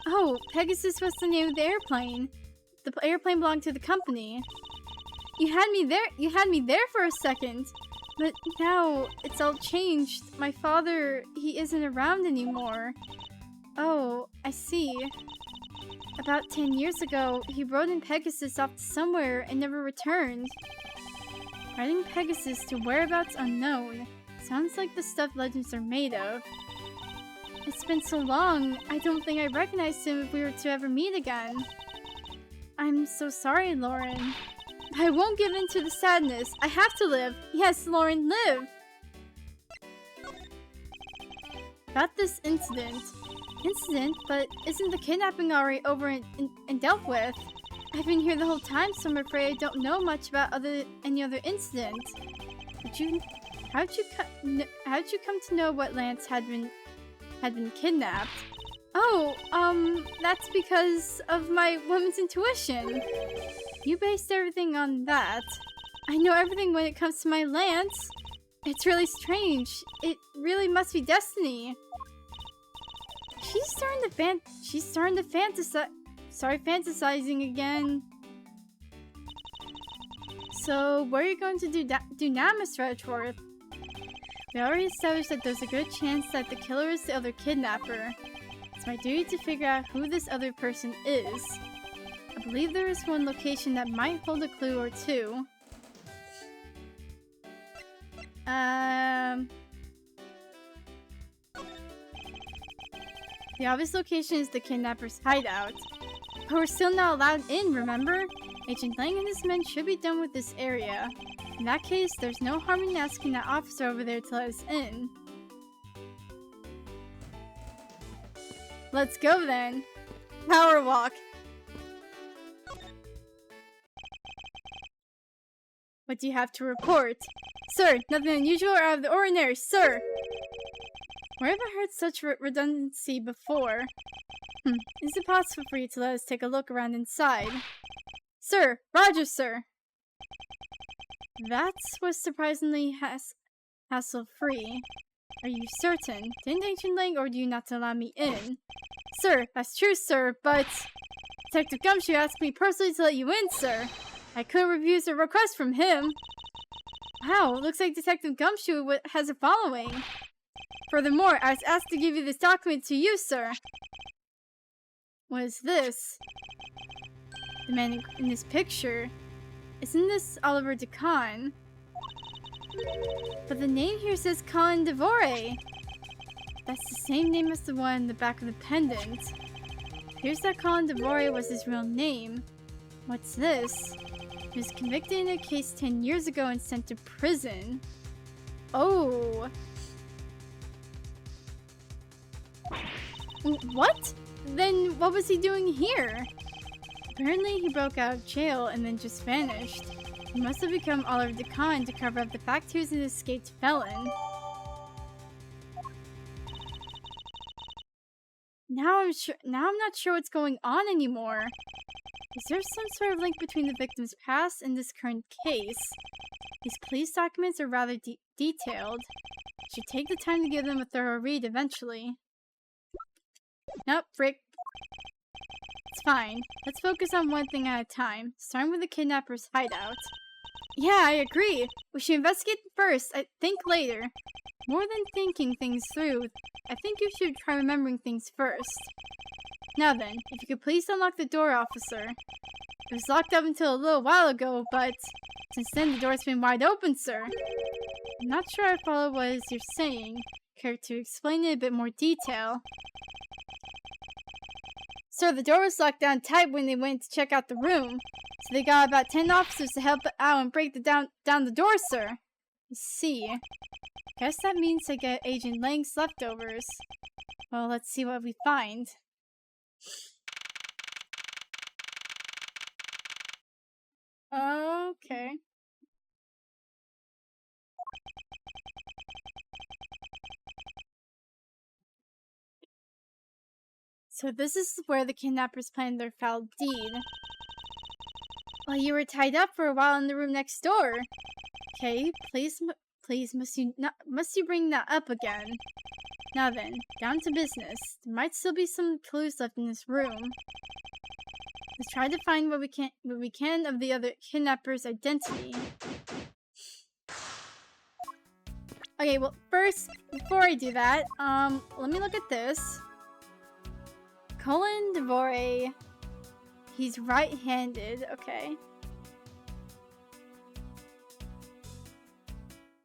Oh, Pegasus was the name of the airplane. The airplane belonged to the company. You had me there for a second. But now, it's all changed. My father, he isn't around anymore. Oh, I see. About 10 years ago, he rode in Pegasus off to somewhere and never returned. Riding Pegasus to whereabouts unknown. Sounds like the stuff legends are made of. It's been so long, I don't think I'd recognize him if we were to ever meet again. I'm so sorry, Lauren. I won't give in to the sadness. I have to live. Yes, Lauren, live! About this incident. But isn't the kidnapping already over and dealt with? I've been here the whole time, so I'm afraid I don't know much about any other incident. How'd you come to know what Lance had been kidnapped? Oh, that's because of my woman's intuition. You based everything on that. I know everything when it comes to my Lance. It's really strange. It really must be destiny. She's starting to fantasizing again. So, what are you going to do now, Mr. Edgeworth? We already established that there's a good chance that the killer is the other kidnapper. It's my duty to figure out who this other person is. I believe there is one location that might hold a clue or two. The obvious location is the kidnapper's hideout. But we're still not allowed in, remember? Agent Lang and his men should be done with this area. In that case, there's no harm in asking that officer over there to let us in. Let's go then. Power walk. What do you have to report? Sir, nothing unusual or out of the ordinary, sir! Where have I heard such redundancy before? Is it possible for you to let us take a look around inside? Sir! Roger, sir! That was surprisingly hassle-free. Are you certain? Didn't Agent Lang order you not to allow me in? Sir, that's true, sir, but... Detective Gumshoe asked me personally to let you in, sir. I couldn't refuse a request from him. Wow, looks like Detective Gumshoe has a following. Furthermore, I was asked to give you this document to you, sir. What is this? The man in this picture. Isn't this Oliver DeCon? But the name here says Colin Devore. That's the same name as the one in the back of the pendant. Here's that Colin Devore was his real name. What's this? He was convicted in a case 10 years ago and sent to prison. Oh. What? Then what was he doing here? Apparently he broke out of jail and then just vanished. He must have become Oliver DeCon to cover up the fact he was an escaped felon. Now I'm not sure what's going on anymore. Is there some sort of link between the victim's past and this current case? These police documents are rather detailed. Should take the time to give them a thorough read eventually. Nope, frick. It's fine. Let's focus on one thing at a time, starting with the kidnapper's hideout. Yeah, I agree. We should investigate first, I think later. More than thinking things through, I think you should try remembering things first. Now then, if you could please unlock the door, officer. It was locked up until a little while ago, but since then the door's been wide open, sir. I'm not sure I follow what it is you're saying. Care to explain it in a bit more detail? Sir, the door was locked down tight when they went to check out the room. So they got about 10 officers to help out and break down the door, sir. I see. Guess that means I get Agent Lang's leftovers. Well, let's see what we find. Okay. So this is where the kidnappers planned their foul deed. Well, you were tied up for a while in the room next door. Okay, please, must you bring that up again? Now then, down to business. There might still be some clues left in this room. Let's try to find what we can of the other kidnapper's identity. Okay, well, first, before I do that, let me look at this. Colin Devore. He's right-handed. Okay.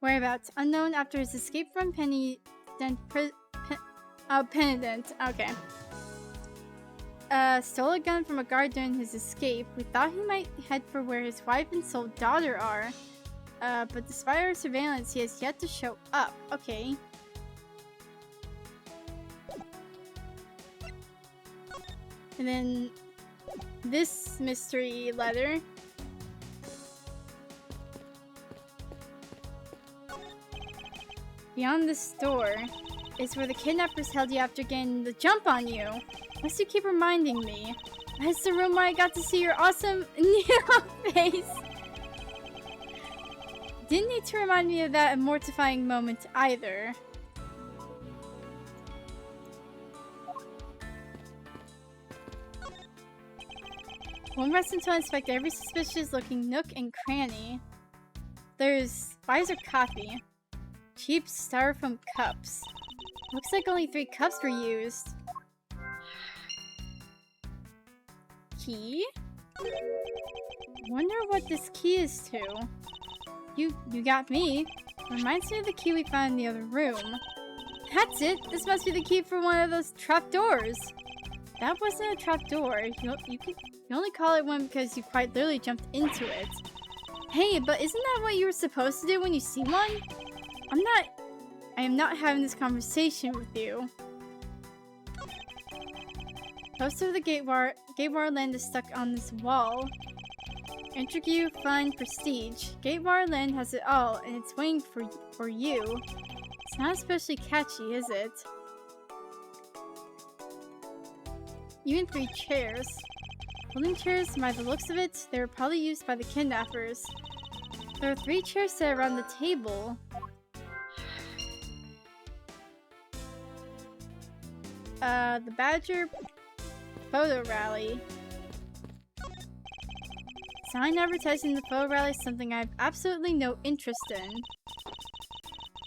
Whereabouts unknown after his escape from Penitent. Okay. Stole a gun from a guard during his escape. We thought he might head for where his wife and sole daughter are. But despite our surveillance, he has yet to show up. Okay. And then this mystery letter. Beyond this door is where the kidnappers held you after getting the jump on you. Must you keep reminding me? That's the room where I got to see your awesome new face. Didn't need to remind me of that mortifying moment either. Won't rest until I inspect every suspicious looking nook and cranny. There's Pfizer coffee. Cheap styrofoam cups. Looks like only 3 cups were used. Key? Wonder what this key is to. You got me. Reminds me of the key we found in the other room. That's it! This must be the key for one of those trapdoors. That wasn't a trapdoor. You only call it one because you quite literally jumped into it. Hey, but isn't that what you were supposed to do when you see one? I am not having this conversation with you. Poster of the Gatewar land is stuck on this wall. Intrigue, fun, prestige. Gatewar land has it all, and it's waiting for you. It's not especially catchy, is it? Even 3 chairs. Folding chairs, by the looks of it, they were probably used by the kidnappers. There are 3 chairs set around the table. The Badger photo rally. Sign advertising the photo rally is something I have absolutely no interest in.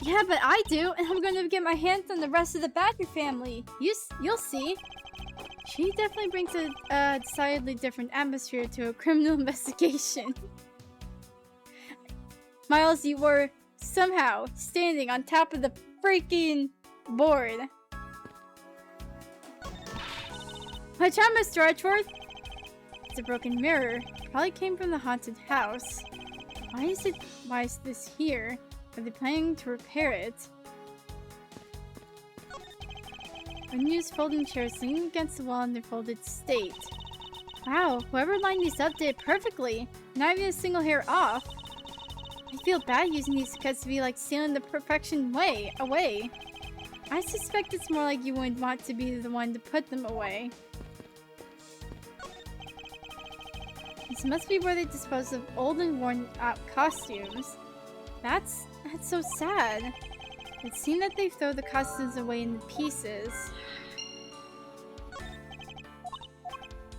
Yeah, but I do, and I'm going to get my hands on the rest of the Badger family. You'll see. She definitely brings a decidedly different atmosphere to a criminal investigation. Miles, you were somehow standing on top of the freaking board. Watch out, Mr. Edgeworth! It's a broken mirror. Probably came from the haunted house. Why is this here? Are they planning to repair it? Unused folding chairs leaning against the wall in their folded state. Wow, whoever lined these up did it perfectly. Not even a single hair off. I feel bad using these cuts to be like stealing the perfection away. I suspect it's more like you wouldn't want to be the one to put them away. This must be where they dispose of old and worn out costumes. That's so sad. It seemed that they throw the costumes away in the pieces.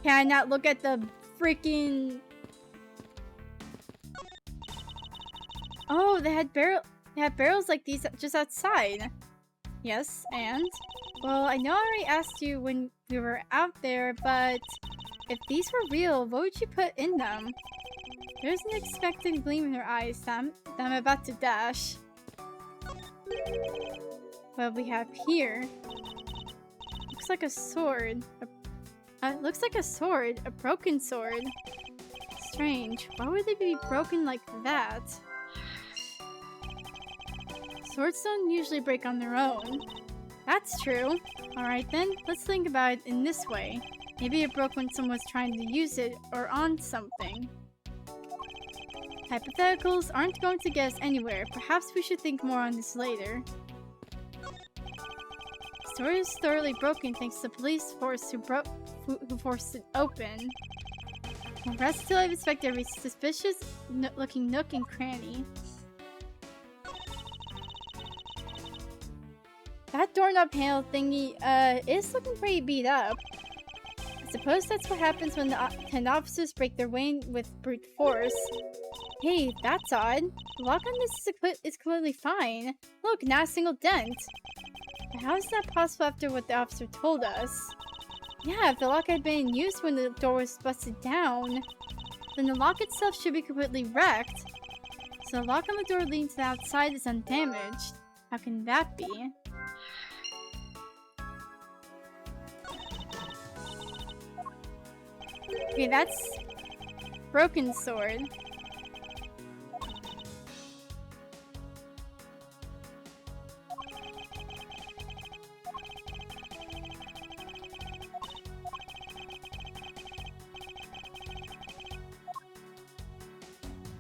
Can I not look at the freaking... Oh, they had barrels like these just outside. Yes, and? Well, I know I already asked you when we were out there, but if these were real, what would you put in them? There's an expectant gleam in her eyes that I'm about to dash. What we have here? Looks like a sword. Looks like a sword. A broken sword. Strange. Why would they be broken like that? Swords don't usually break on their own. That's true. Alright then, let's think about it in this way. Maybe it broke when someone was trying to use it or on something. Hypotheticals aren't going to get us anywhere. Perhaps we should think more on this later. The sword is thoroughly broken thanks to the police force who forced it open. We'll rest till I've inspected every suspicious looking nook and cranny. That doorknob handle thingy, is looking pretty beat up. I suppose that's what happens when the 10 officers break their way in with brute force. Hey, that's odd. The lock on this is completely fine. Look, not a single dent. But how is that possible after what the officer told us? Yeah, if the lock had been in use when the door was busted down, then the lock itself should be completely wrecked. So the lock on the door leading to the outside is undamaged. How can that be? Okay, that's broken sword.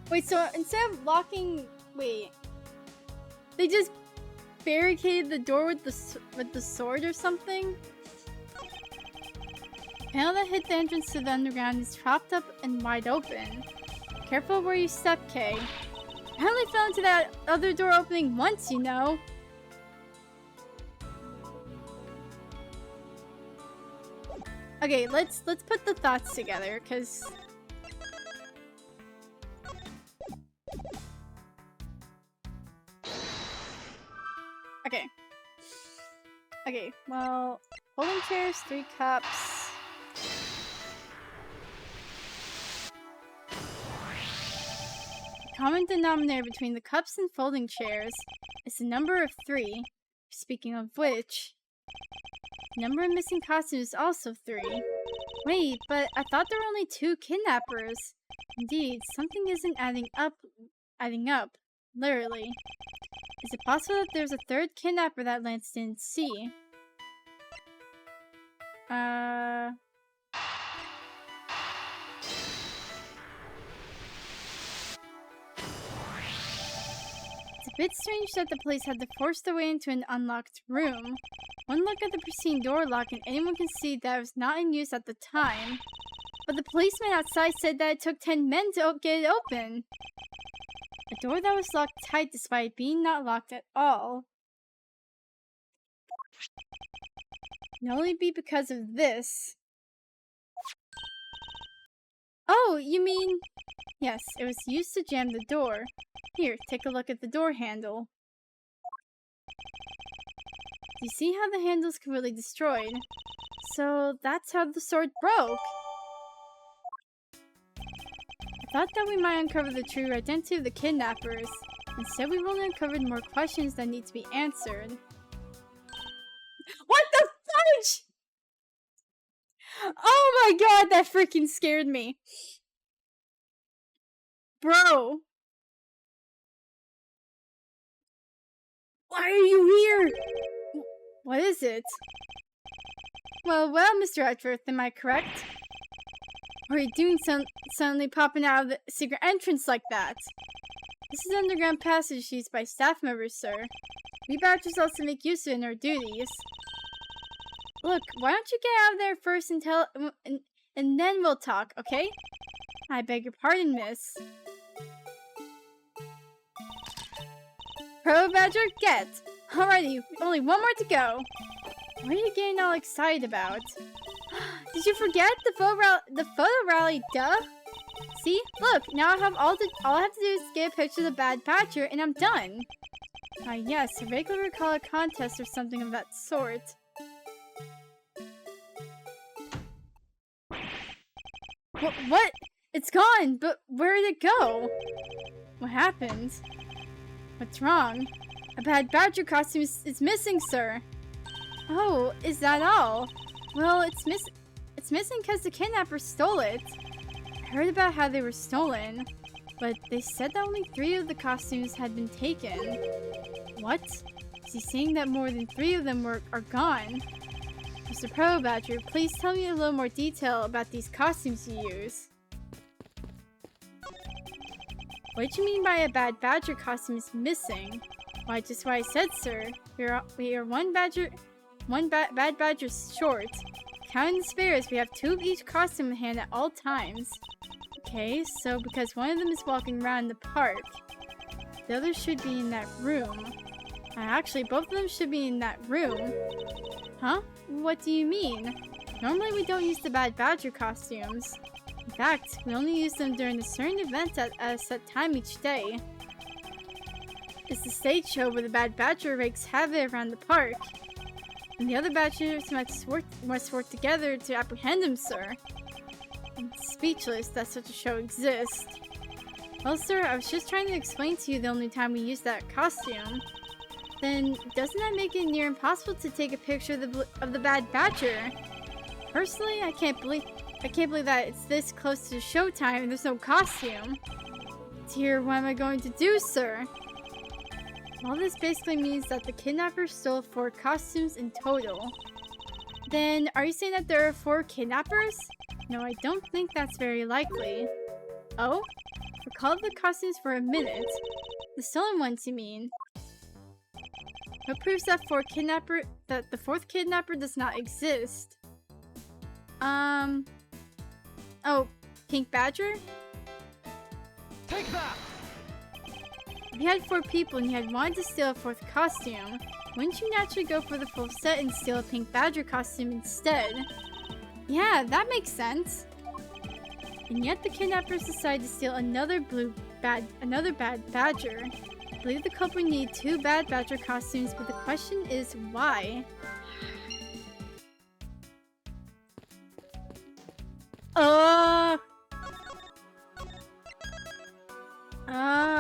Wait, so instead of locking... Wait. They just barricaded the door with the sword or something? The panel that hit the entrance to the underground is propped up and wide open. Careful where you step, Kay. I only fell into that other door opening once, you know. Okay, let's put the thoughts together, cause... Okay. Okay, well, folding chairs, 3 cups. The common denominator between the cups and folding chairs is the number of 3. Speaking of which, the number of missing costumes is also 3. Wait, but I thought there were only 2 kidnappers. Indeed, something isn't adding up, literally. Is it possible that there's a 3rd kidnapper that Lance didn't see? It's a bit strange that the police had to force their way into an unlocked room. One look at the pristine door lock and anyone can see that it was not in use at the time. But the policeman outside said that it took 10 men to get it open. A door that was locked tight despite being not locked at all. It can only be because of this. Oh, you mean... Yes, it was used to jam the door. Here, take a look at the door handle. Do you see how the handle's completely destroyed? So that's how the sword broke. I thought that we might uncover the true identity of the kidnappers. Instead, we've only uncovered more questions that need to be answered. What the fudge?! Oh my god, that freaking scared me. Bro. Why are you here? What is it? Well, Mr. Edgeworth, am I correct? What are you doing suddenly popping out of the secret entrance like that? This is an underground passage used by staff members, sir. We bound ourselves to make use of it in our duties. Look, why don't you get out of there first and then we'll talk, okay? I beg your pardon, miss. Pro Badger, get! Alrighty, only one more to go. What are you getting all excited about? Did you forget the photo rally? Duh. See? Look, now I have all I have to do is get a picture of the Bad Badger and I'm done. Ah, yes, I vaguely recall a contest or something of that sort. What? It's gone, but where did it go? What happened? What's wrong? A Bad Badger costume is missing, sir. Oh, is that all? Well, it's missing because the kidnappers stole it. I heard about how they were stolen, but they said that only 3 of the costumes had been taken. What? Is he saying that more than 3 of them are gone? Mr. Pro Badger, please tell me a little more detail about these costumes you use. What do you mean by a Bad Badger costume is missing? Why, just what I said, sir. We are one Bad Badger short. Counting the spares, we have 2 of each costume in hand at all times. Okay, so because one of them is walking around the park, the other should be in that room. Actually, both of them should be in that room. Huh? What do you mean? Normally we don't use the Bad Badger costumes. In fact, we only use them during a certain event at a set time each day. It's the stage show where the Bad Badger wreaks havoc around the park. And the other Badgers must work together to apprehend him, sir. I'm speechless that such a show exists. Well, sir, I was just trying to explain to you the only time we use that costume. Then, doesn't that make it near impossible to take a picture of the Bad Badger? Personally, I can't believe that it's this close to showtime and there's no costume. Dear, what am I going to do, sir? All this basically means that the kidnappers stole 4 costumes in total. Then, are you saying that there are 4 kidnappers? No, I don't think that's very likely. Oh? Recall the costumes for a minute. The stolen ones, you mean? What proves that the 4th kidnapper does not exist? Oh, Pink Badger? Take that! If you had 4 people and you had wanted to steal a 4th costume, wouldn't you naturally go for the full set and steal a Pink Badger costume instead? Yeah, that makes sense. And yet the kidnappers decided to steal another Bad Badger. I believe the couple need 2 Bad Badger costumes, but the question is why?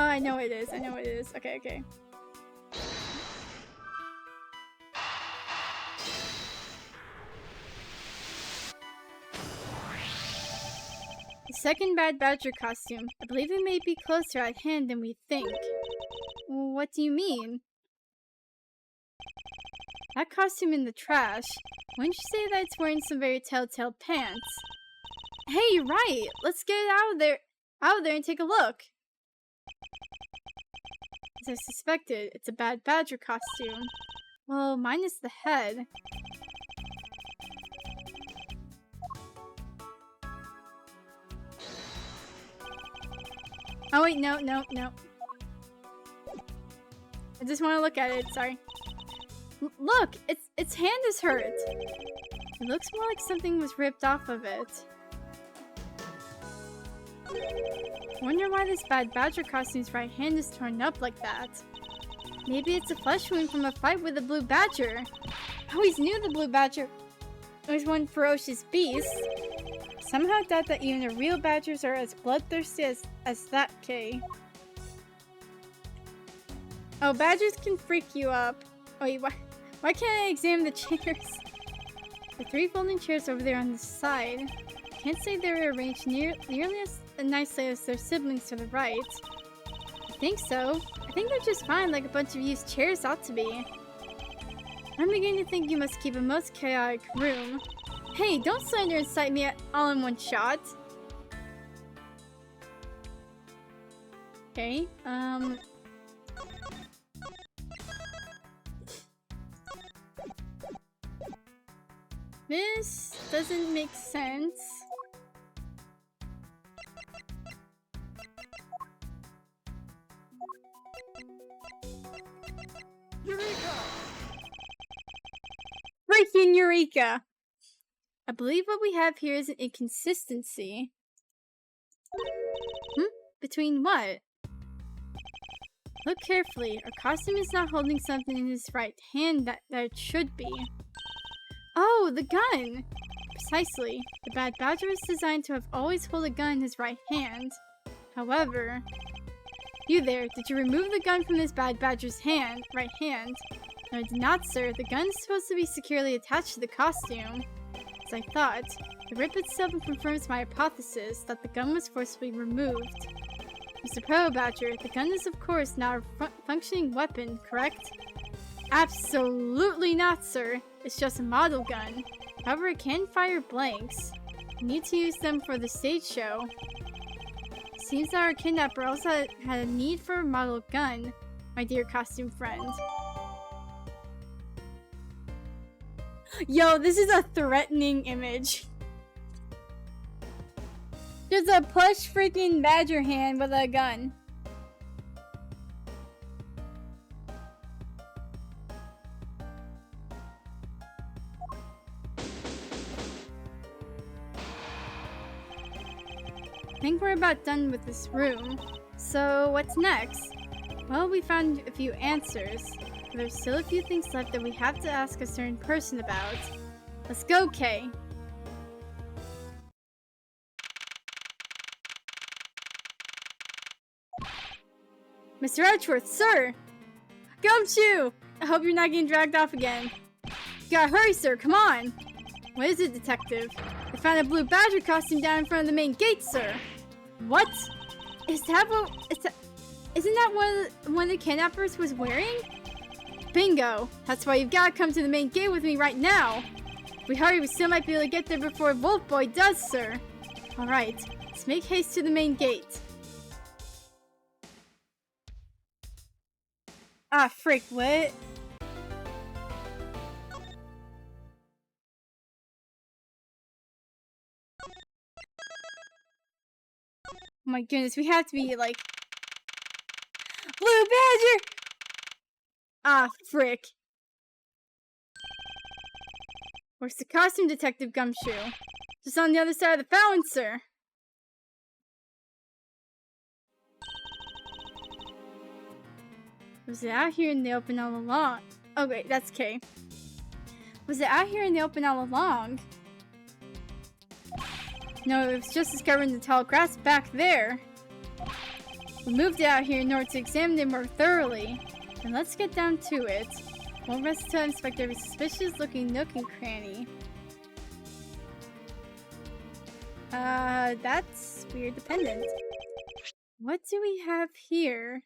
I know it is. I know it is. Okay, okay. The second Bad Badger costume. I believe it may be closer at hand than we think. What do you mean? That costume in the trash. Wouldn't you say that it's wearing some very telltale pants? Hey, you're right. Let's get it out of there and take a look. As I suspected, it's a Bad Badger costume. Well, minus the head. Oh wait, no. I just want to look at it, sorry. Look, its hand is hurt. It looks more like something was ripped off of it. Wonder why this Bad Badger costume's right hand is torn up like that. Maybe it's a flesh wound from a fight with a blue badger. I always knew the blue badger was one ferocious beast. Somehow doubt that even the real badgers are as bloodthirsty as that, Kay. Oh, badgers can freak you up. Wait, why can't I examine the chairs? The 3 folding chairs over there on the side. Can't say they're arranged nearly as nicely as their siblings to the right. I think so. I think they're just fine, like a bunch of used chairs ought to be. I'm beginning to think you must keep a most chaotic room. Hey, don't slander and cite me all in one shot. Okay, this doesn't make sense. Eureka! Freaking Eureka! I believe what we have here is an inconsistency. Between what? Look carefully. Our costume is not holding something in his right hand that it should be. Oh, the gun! Precisely. The Bad Badger was designed to have always hold a gun in his right hand. However... You there, did you remove the gun from this Bad Badger's right hand? No, I did not, sir. The gun is supposed to be securely attached to the costume. As I thought, the rip itself confirms my hypothesis that the gun was forcibly removed. Mr. Pro Badger, the gun is of course not a functioning weapon, correct? Absolutely not, sir. It's just a model gun. However, it can fire blanks. We need to use them for the stage show. Seems that our kidnapper also had a need for a model gun, my dear costume friend. Yo, this is a threatening image. There's a plush freaking badger hand with a gun. I think we're about done with this room. So, what's next? Well, we found a few answers. But there's still a few things left that we have to ask a certain person about. Let's go, Kay. Mr. Edgeworth, sir! Gumshoe! I hope you're not getting dragged off again. You gotta hurry, sir, come on! What is it, detective? I found a blue badger costume down in front of the main gate, sir. What? Isn't that what one of the kidnappers was wearing? Bingo! That's why you've gotta come to the main gate with me right now! If we hurry, we still might be able to get there before Wolf Boy does, sir. Alright, let's make haste to the main gate. Ah, frick, what? Oh my goodness, we have to be like... Blue Badger! Ah, frick. Where's the costume detective, Gumshoe? Just on the other side of the fountain, sir. Was it out here in the open all along? Oh wait, that's Kay. Was it out here in the open all along? No, it was just discovered in the tall grass back there. We moved it out here in order to examine it more thoroughly. And let's get down to it. Won't rest until I inspect every suspicious looking nook and cranny. That's weird dependent. What do we have here?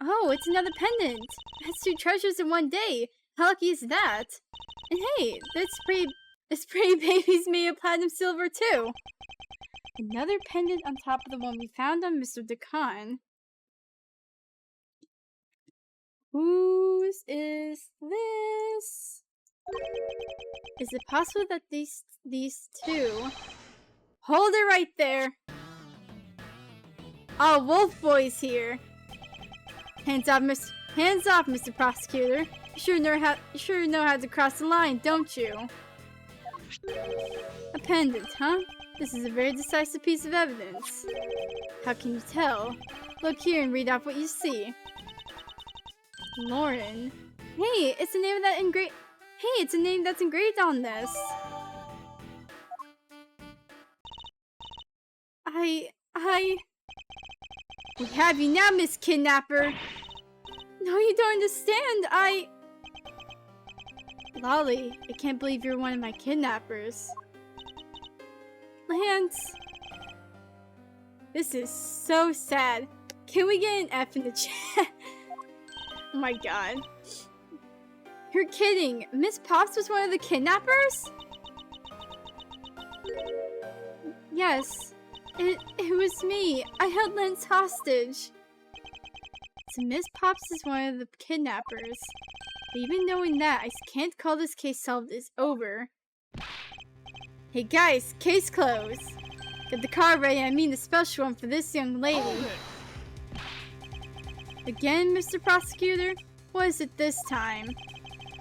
Oh, it's another pendant! That's 2 treasures in one day! How lucky is that? And hey, this pretty baby's made of platinum silver too! Another pendant on top of the one we found on Mr. Decon. Whose is this? Is it possible that these two... Hold it right there! Oh, Wolf Boy's here! Hands off, Mr. Prosecutor. You sure know how to cross the line, don't you? A pendant, huh? This is a very decisive piece of evidence. How can you tell? Look here and read off what you see. Lauren. Hey, it's the name of that it's a name that's engraved on this. We have you now, Miss Kidnapper! No, you don't understand, Lolly, I can't believe you're one of my kidnappers. Lance! This is so sad. Can we get an F in the chat? Oh my god. You're kidding! Miss Pops was one of the kidnappers? Yes. It was me. I held Lance hostage. So Miss Pops is one of the kidnappers. But even knowing that, I can't call this case solved. It's over. Hey guys, case closed. Get the car ready, I mean the special one for this young lady. Again, Mr. Prosecutor? What is it this time?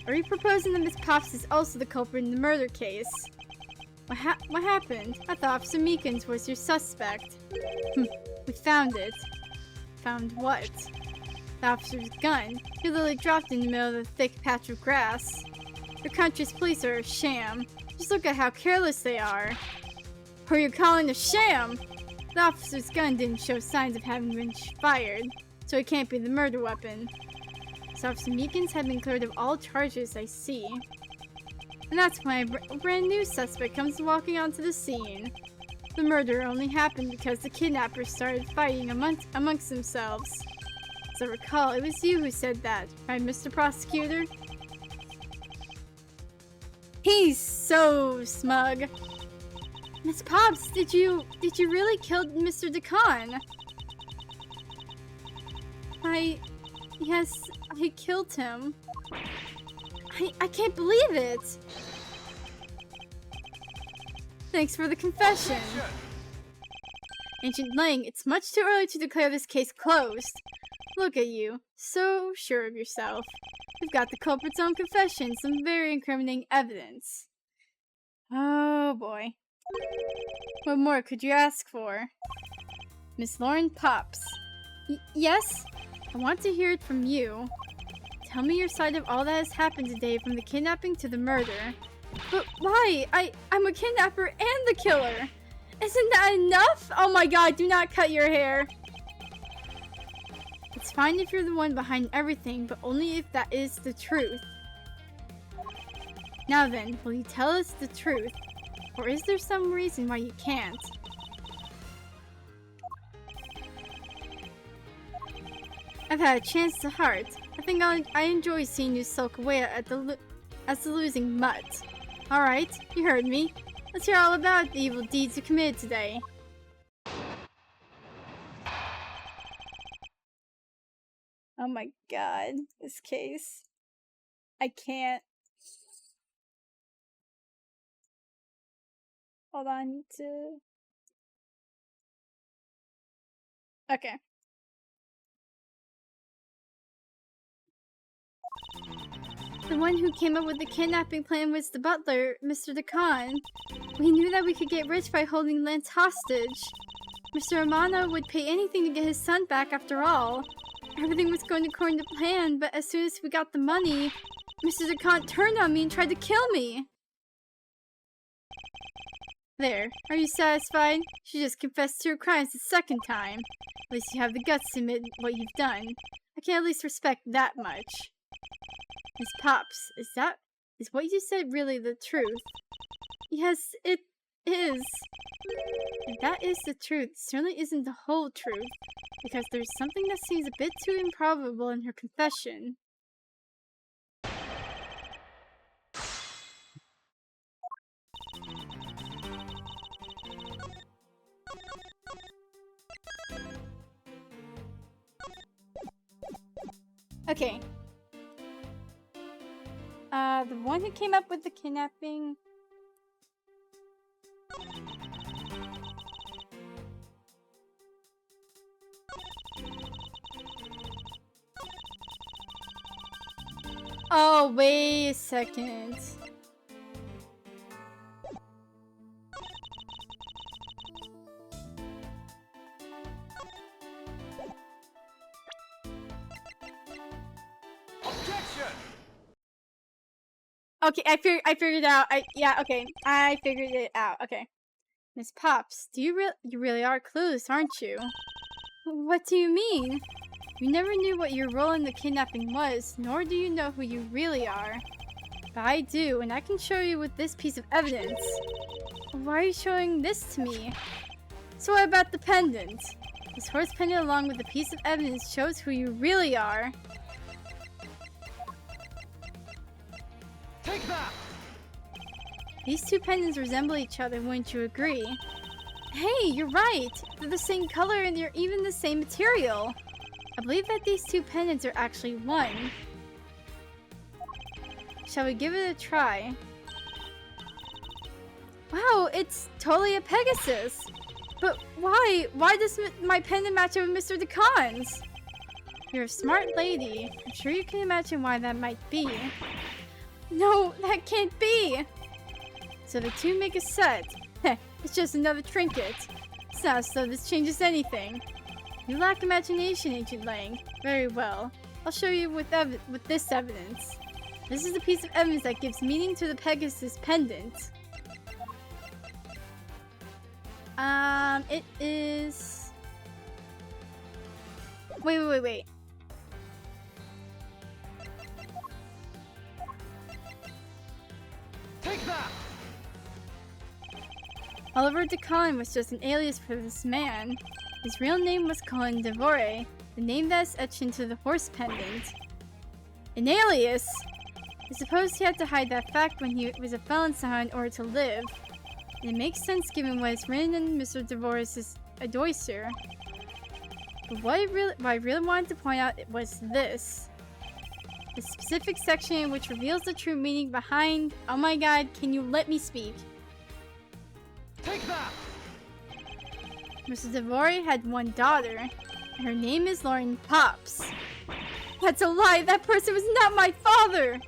Are you proposing that Miss Pops is also the culprit in the murder case? What happened? I thought Officer Meekins was your suspect. We found it. Found what? The officer's gun. He literally dropped in the middle of the thick patch of grass. Your country's police are a sham. Just look at how careless they are. Who are you calling a sham? The officer's gun didn't show signs of having been fired, so it can't be the murder weapon. So Officer Meekins had been cleared of all charges, I see. And that's when a brand new suspect comes walking onto the scene. The murder only happened because the kidnappers started fighting amongst themselves. As I recall, it was you who said that, right, Mr. Prosecutor? He's so smug. Miss Pops, did you really kill Mr. DeCon? Yes, I killed him. I can't believe it. Thanks for the confession. Ancient Lang, it's much too early to declare this case closed. Look at you, so sure of yourself. We've got the culprit's own confession, some very incriminating evidence. Oh boy. What more could you ask for? Miss Lauren Pops. Yes? I want to hear it from you. Tell me your side of all that has happened today, from the kidnapping to the murder. But why? I'm a kidnapper and the killer. Isn't that enough? Oh my god, do not cut your hair. It's fine if you're the one behind everything, but only if that is the truth. Now then, will you tell us the truth? Or is there some reason why you can't? I've had a chance to heart. I think I enjoy seeing you sulk away as the losing mutt. Alright, you heard me. Let's hear all about the evil deeds you committed today. Oh my god, this case. I can't. Hold on, I need to... Okay. The one who came up with the kidnapping plan was the butler, Mr. DeCon. We knew that we could get rich by holding Lance hostage. Mr. Amano would pay anything to get his son back after all. Everything was going according to plan, but as soon as we got the money, Mr. DeCon turned on me and tried to kill me. There, are you satisfied? She just confessed to her crimes the second time. At least you have the guts to admit what you've done. I can at least respect that much. Miss Pops, is what you said really the truth? Yes, it is. If that is the truth, it certainly isn't the whole truth, because there's something that seems a bit too improbable in her confession. Okay. The one who came up with the kidnapping... Oh, wait a second. Okay, I figured it out. Okay. I figured it out. Okay. Miss Pops, you really are clueless, aren't you? What do you mean? You never knew what your role in the kidnapping was, nor do you know who you really are. But I do, and I can show you with this piece of evidence. Why are you showing this to me? So what about the pendant? This horse pendant along with the piece of evidence shows who you really are. Take that! These two pendants resemble each other, wouldn't you agree? Hey, you're right! They're the same color and they're even the same material. I believe that these two pendants are actually one. Shall we give it a try? Wow, it's totally a Pegasus! But why? Why does my pendant match up with Mr. DeCon's? You're a smart lady. I'm sure you can imagine why that might be. No, that can't be! So the two make a set. Heh, it's just another trinket. It's not as though this changes anything. You lack imagination, Agent Lang. Very well. I'll show you with this evidence. This is the piece of evidence that gives meaning to the Pegasus pendant. It is... Wait. Take that! Oliver de Colin was just an alias for this man. His real name was Colin Devore, the name that is etched into the horse pendant. An alias? I suppose he had to hide that fact when he was a felon somehow in order to live. And it makes sense given what is written in Mr. Devore's dossier. But what I really wanted to point out was this. The specific section which reveals the true meaning behind... Oh my god, can you let me speak? Take that! Mr. Devore had one daughter, and her name is Lauren Pops. That's a lie! That person was not my father!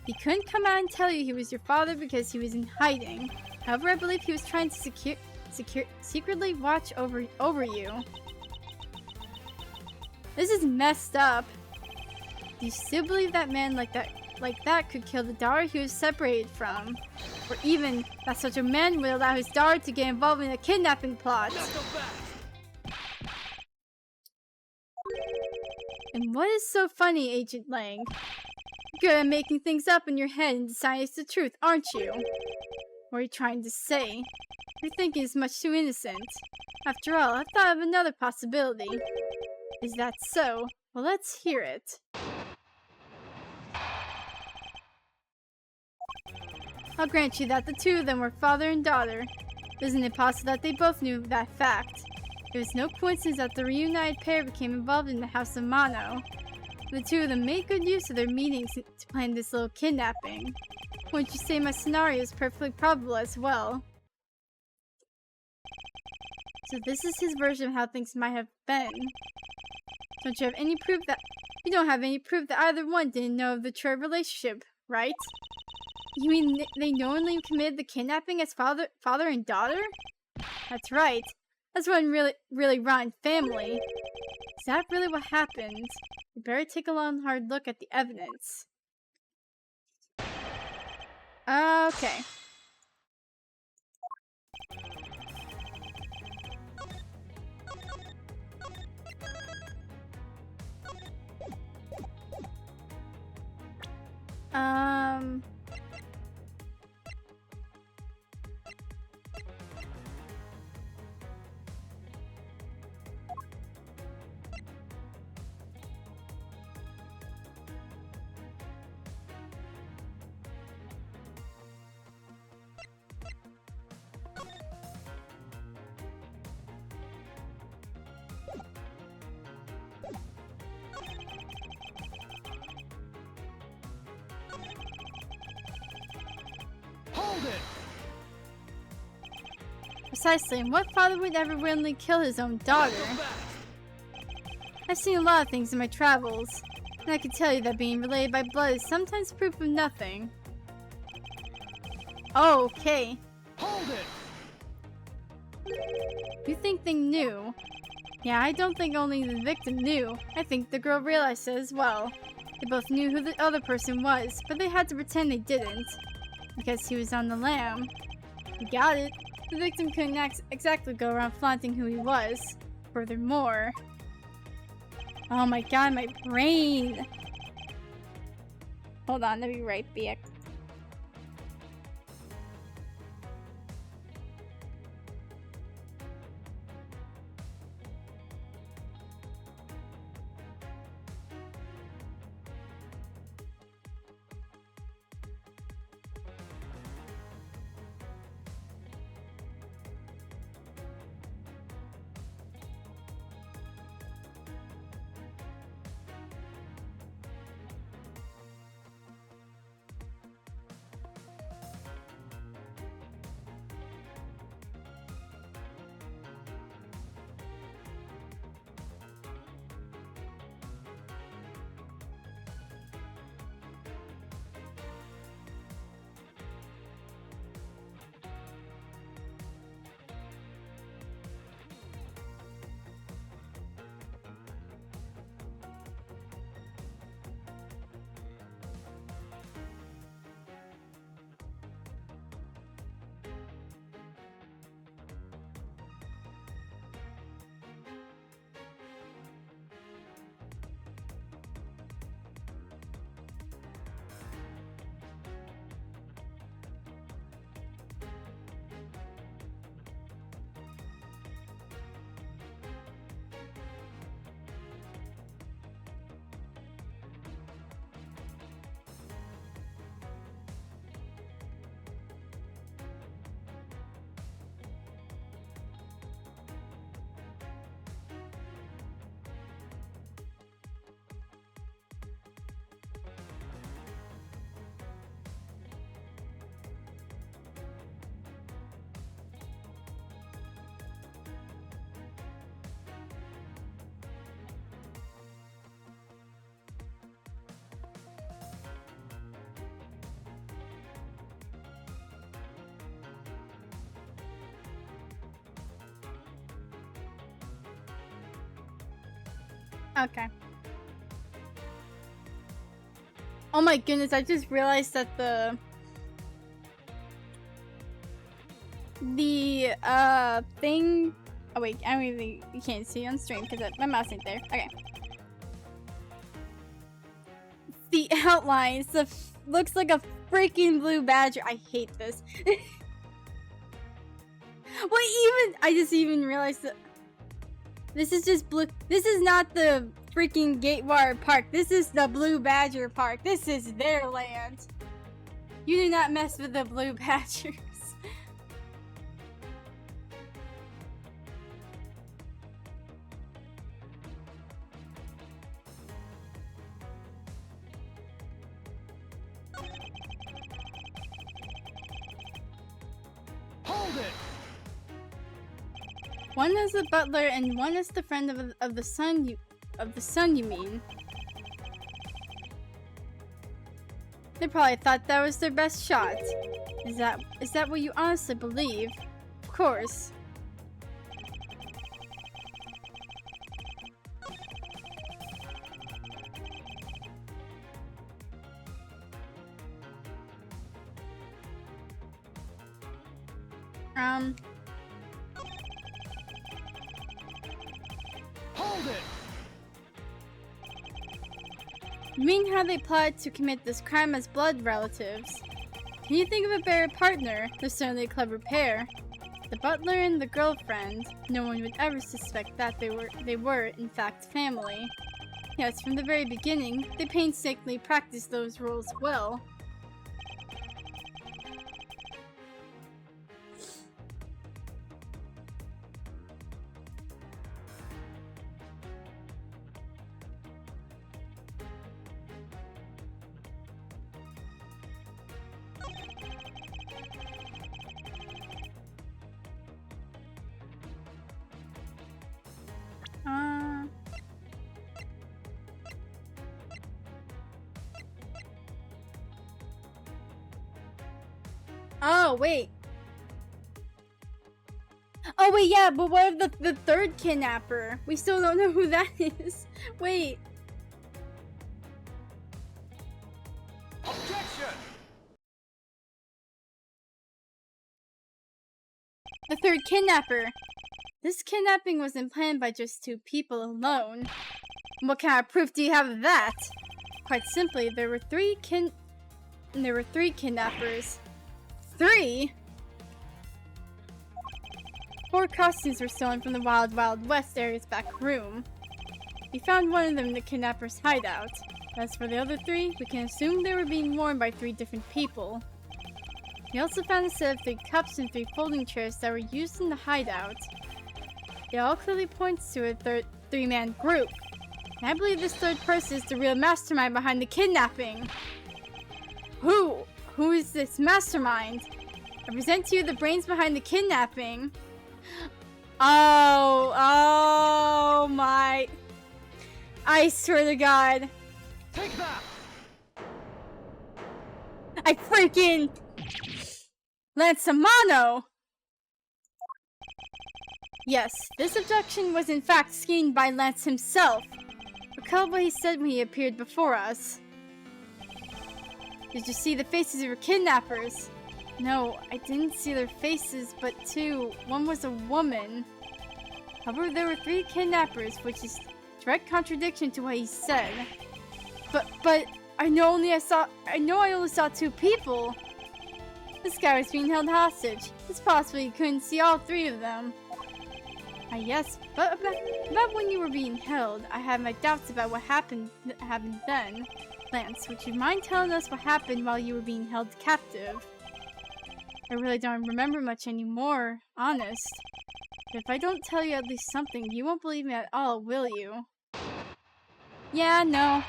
He couldn't come out and tell you he was your father because he was in hiding. However, I believe he was trying to secretly watch over you. This is messed up. Do you still believe that man like that could kill the daughter he was separated from? Or even that such a man would allow his daughter to get involved in a kidnapping plot? And what is so funny, Agent Lang? You're good at making things up in your head and deciding it's the truth, aren't you? What are you trying to say? Your thinking is much too innocent. After all, I've thought of another possibility. Is that so? Well, let's hear it. I'll grant you that the two of them were father and daughter. Isn't it possible that they both knew that fact? It was no coincidence that the reunited pair became involved in the House of Mono. The two of them made good use of their meetings to plan this little kidnapping. Wouldn't you say my scenario is perfectly probable as well? So this is his version of how things might have been. Don't you have any proof that... You don't have any proof that either one didn't know of the true relationship, right? You mean they knowingly committed the kidnapping as father and daughter? That's right. That's one really rotten family. Is that really what happened? We better take a long, hard look at the evidence. Okay. Hold it! Precisely, and what father would ever willingly kill his own daughter? I've seen a lot of things in my travels, and I can tell you that being related by blood is sometimes proof of nothing. Oh, okay. Hold it! You think they knew? Yeah, I don't think only the victim knew. I think the girl realized it as well. They both knew who the other person was, but they had to pretend they didn't. Because he was on the lam. You got it. The victim couldn't exactly go around flaunting who he was. Furthermore... Oh my god, my brain! Hold on, let me right back. Okay. Oh my goodness, I just realized that the thing. Oh wait, I don't even, you can't see on stream because my mouse ain't there. Okay. The outlines, looks like a freaking blue badger. I hate this. I just even realized that this is just blue. This is not the freaking Gatewire Park. This is the Blue Badger Park. This is their land. You do not mess with the Blue Badgers. Hold it! One is the butler and one is the friend of the son. You mean? They probably thought that was their best shot. Is that what you honestly believe? Of course. Hold it! You mean how they plotted to commit this crime as blood relatives? Can you think of a better partner? They're certainly a clever pair. The butler and the girlfriend. No one would ever suspect that they were in fact family. Yes, from the very beginning, they painstakingly practiced those roles well. Oh, wait. Oh, wait, yeah, but what of the third kidnapper? We still don't know who that is. Wait. Objection! The third kidnapper. This kidnapping wasn't planned by just two people alone. What kind of proof do you have of that? Quite simply, there were three kidnappers. 3? 4 costumes were stolen from the Wild Wild West area's back room. We found one of them in the kidnapper's hideout. As for the other 3, we can assume they were being worn by 3 different people. We also found a set of 3 cups and 3 folding chairs that were used in the hideout. It all clearly points to a 3-man group. And I believe this third person is the real mastermind behind the kidnapping. Who? Who is this mastermind? I present to you the brains behind the kidnapping. Oh my. I swear to God. Take that! I freaking Lansamano! Yes, this abduction was in fact schemed by Lance himself. Recall what he said when he appeared before us. Did you see the faces of your kidnappers? No, I didn't see their faces, but 2. One was a woman. However, there were 3 kidnappers, which is direct contradiction to what he said. But I know I only saw 2 people. This guy was being held hostage. It's possible you couldn't see all 3 of them. Yes, but about when you were being held, I had my doubts about what happened then. Lance, would you mind telling us what happened while you were being held captive? I really don't remember much anymore, honest. But if I don't tell you at least something, you won't believe me at all, will you? Yeah, no.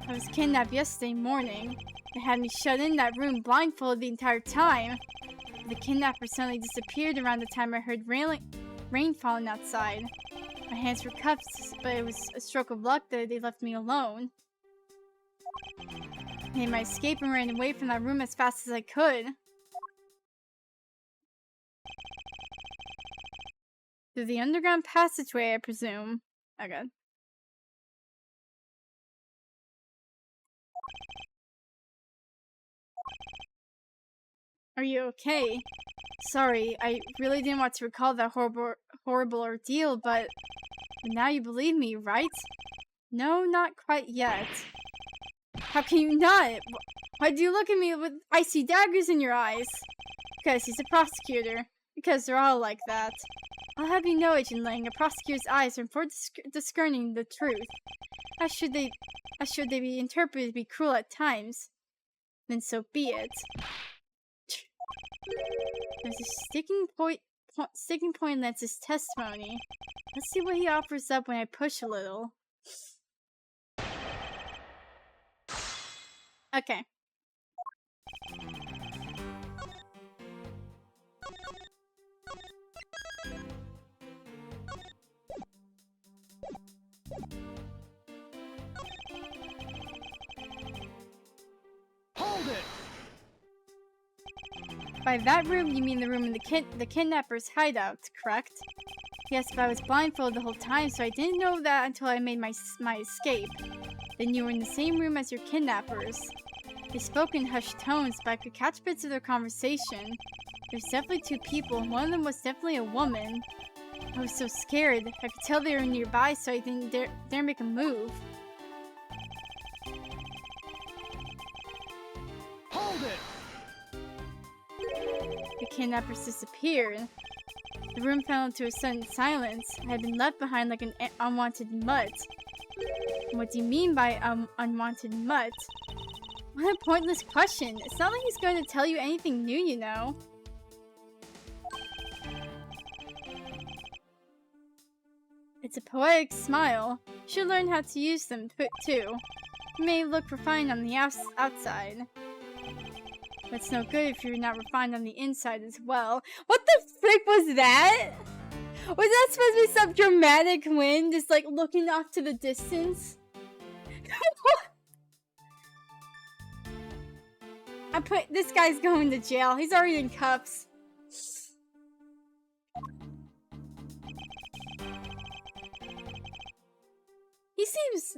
I was kidnapped yesterday morning. They had me shut in that room blindfolded the entire time. The kidnapper suddenly disappeared around the time I heard rain falling outside. My hands were cuffed, but it was a stroke of luck that they left me alone. I made my escape and ran away from that room as fast as I could. Through the underground passageway, I presume. Okay. Are you okay? Sorry, I really didn't want to recall that horrible ordeal, but now you believe me, right? No, not quite yet. How can you not? Why do you look at me with icy daggers in your eyes? Because he's a prosecutor. Because they're all like that. I'll have you know, Agent Lang, a prosecutor's eyes are for discerning the truth. How should they be interpreted to be cruel at times? Then so be it. There's a sticking point in Lance's testimony. Let's see what he offers up when I push a little. Okay. Hold it! By that room, you mean the room in the kidnapper's hideout, correct? Yes, but I was blindfolded the whole time, so I didn't know that until I made my escape. Then you were in the same room as your kidnappers. They spoke in hushed tones, but I could catch bits of their conversation. There's definitely two people, and one of them was definitely a woman. I was so scared. I could tell they were nearby, so I didn't dare make a move. Hold it! The kidnappers disappeared. The room fell into a sudden silence. I had been left behind like an unwanted mutt. What do you mean by unwanted mutt? What a pointless question. It's not like he's going to tell you anything new, you know. It's a poetic smile. You should learn how to use them too. You may look refined on the outside. But it's no good if you're not refined on the inside as well. What the frick was that? Was that supposed to be some dramatic wind? Just like looking off to the distance? This guy's going to jail. He's already in cuffs. He seems...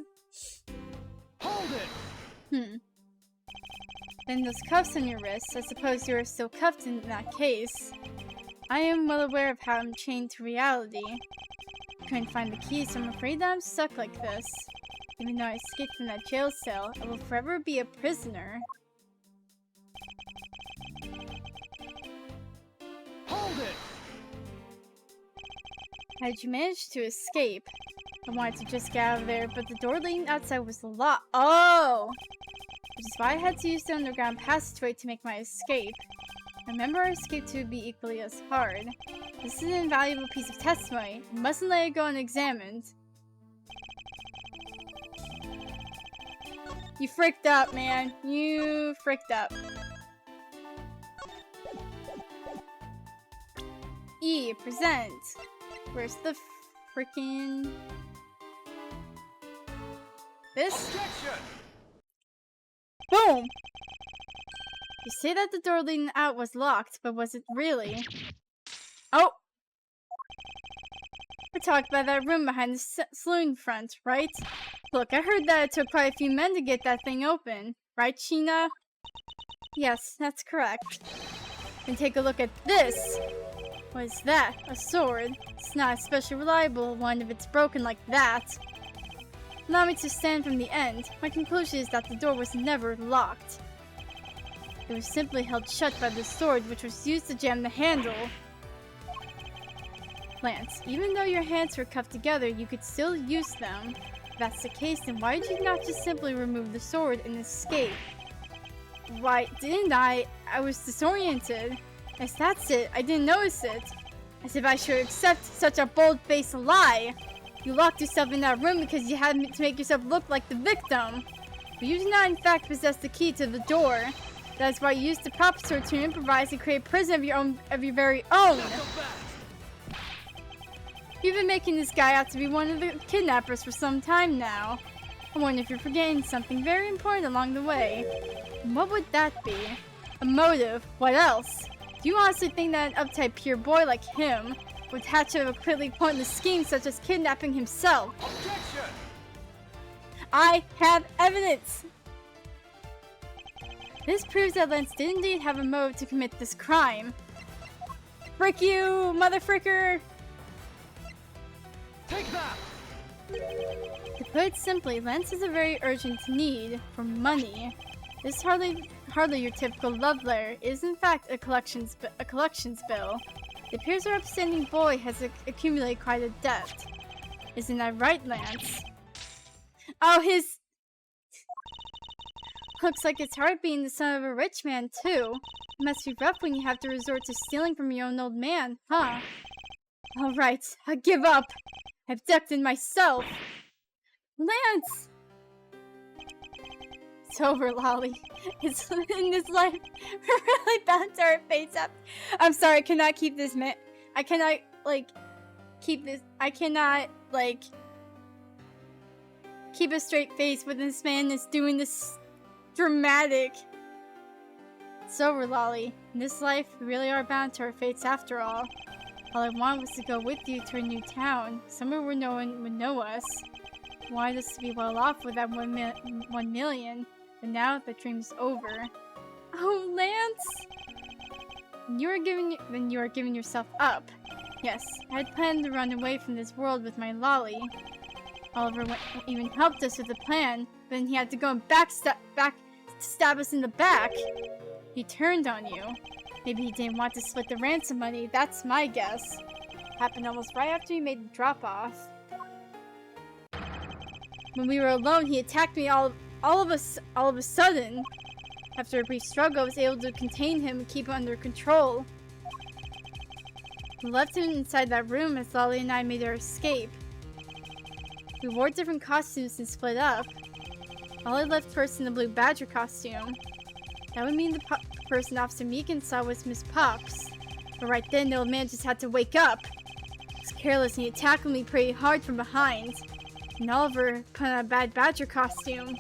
Hold it! Then those cuffs on your wrists, I suppose you are still cuffed in that case. I am well aware of how I'm chained to reality. Couldn't find the key, so I'm afraid that I'm stuck like this. Even though I escaped from that jail cell, I will forever be a prisoner. Hold it! How did you manage to escape? I wanted to just get out of there, but the door leading outside was locked. Oh! Which is why I had to use the underground passageway to make my escape. Remember, our escape to be equally as hard. This is an invaluable piece of testimony. You mustn't let it go unexamined. You fricked up, man. You fricked up. E, present. Where's the freaking... This? Objection! Boom! You say that the door leading out was locked, but was it really? Oh! We're talking about that room behind the saloon front, right? Look, I heard that it took quite a few men to get that thing open. Right, Sheena? Yes, that's correct. Then take a look at this! What is that? A sword? It's not especially reliable one if it's broken like that. Allow me to stand from the end. My conclusion is that the door was never locked. It was simply held shut by the sword, which was used to jam the handle. Lance, even though your hands were cuffed together, you could still use them. If that's the case, then why did you not just simply remove the sword and escape? Why didn't I? I was disoriented. Yes, that's it. I didn't notice it. As if I should accept such a bold-faced lie. You locked yourself in that room because you had to make yourself look like the victim. But you do not in fact possess the key to the door. That is why you used the prop sword to improvise and create a prison of your very own. You've been making this guy out to be one of the kidnappers for some time now. I wonder if you're forgetting something very important along the way. And what would that be? A motive. What else? Do you honestly think that an uptight pure boy like him would hatch a completely pointless scheme such as kidnapping himself. Objection! I have evidence! This proves that Lance did indeed have a motive to commit this crime. Frick you, motherfricker! Take that! To put it simply, Lance has a very urgent need for money. This is hardly your typical love letter. It is in fact a collections bill. It appears our upstanding boy has accumulated quite a debt. Isn't that right, Lance? Oh, his... Looks like it's hard being the son of a rich man, too. It must be rough when you have to resort to stealing from your own old man, huh? Alright, I give up. I've abducted myself. Lance! It's over, Lolly. It's in this life. We're really bound to our fates up. I'm sorry, I cannot keep this man. I cannot, like, keep this. I cannot, like, keep a straight face when this man is doing this dramatic. It's over, Lolly. In this life, we really are bound to our fates after all. All I wanted was to go with you to a new town, somewhere where no one would know us. I wanted us to be well off with that 1 million, but now the dream's over. Oh, Lance! Then you are giving yourself up. Yes, I had planned to run away from this world with my Lolly. Oliver even helped us with the plan, but then he had to go and stab us in the back. He turned on you. Maybe he didn't want to split the ransom money, that's my guess. Happened almost right after he made the drop-off. When we were alone, he attacked me all of a sudden. After a brief struggle, I was able to contain him and keep him under control. We left him inside that room as Lolly and I made our escape. We wore different costumes and split up. Lolly left first in the blue badger costume. That would mean the person Officer Meekin saw was Miss Pops. But right then, the old man just had to wake up. He was careless and he attacked me pretty hard from behind. And Oliver put on a bad badger costume,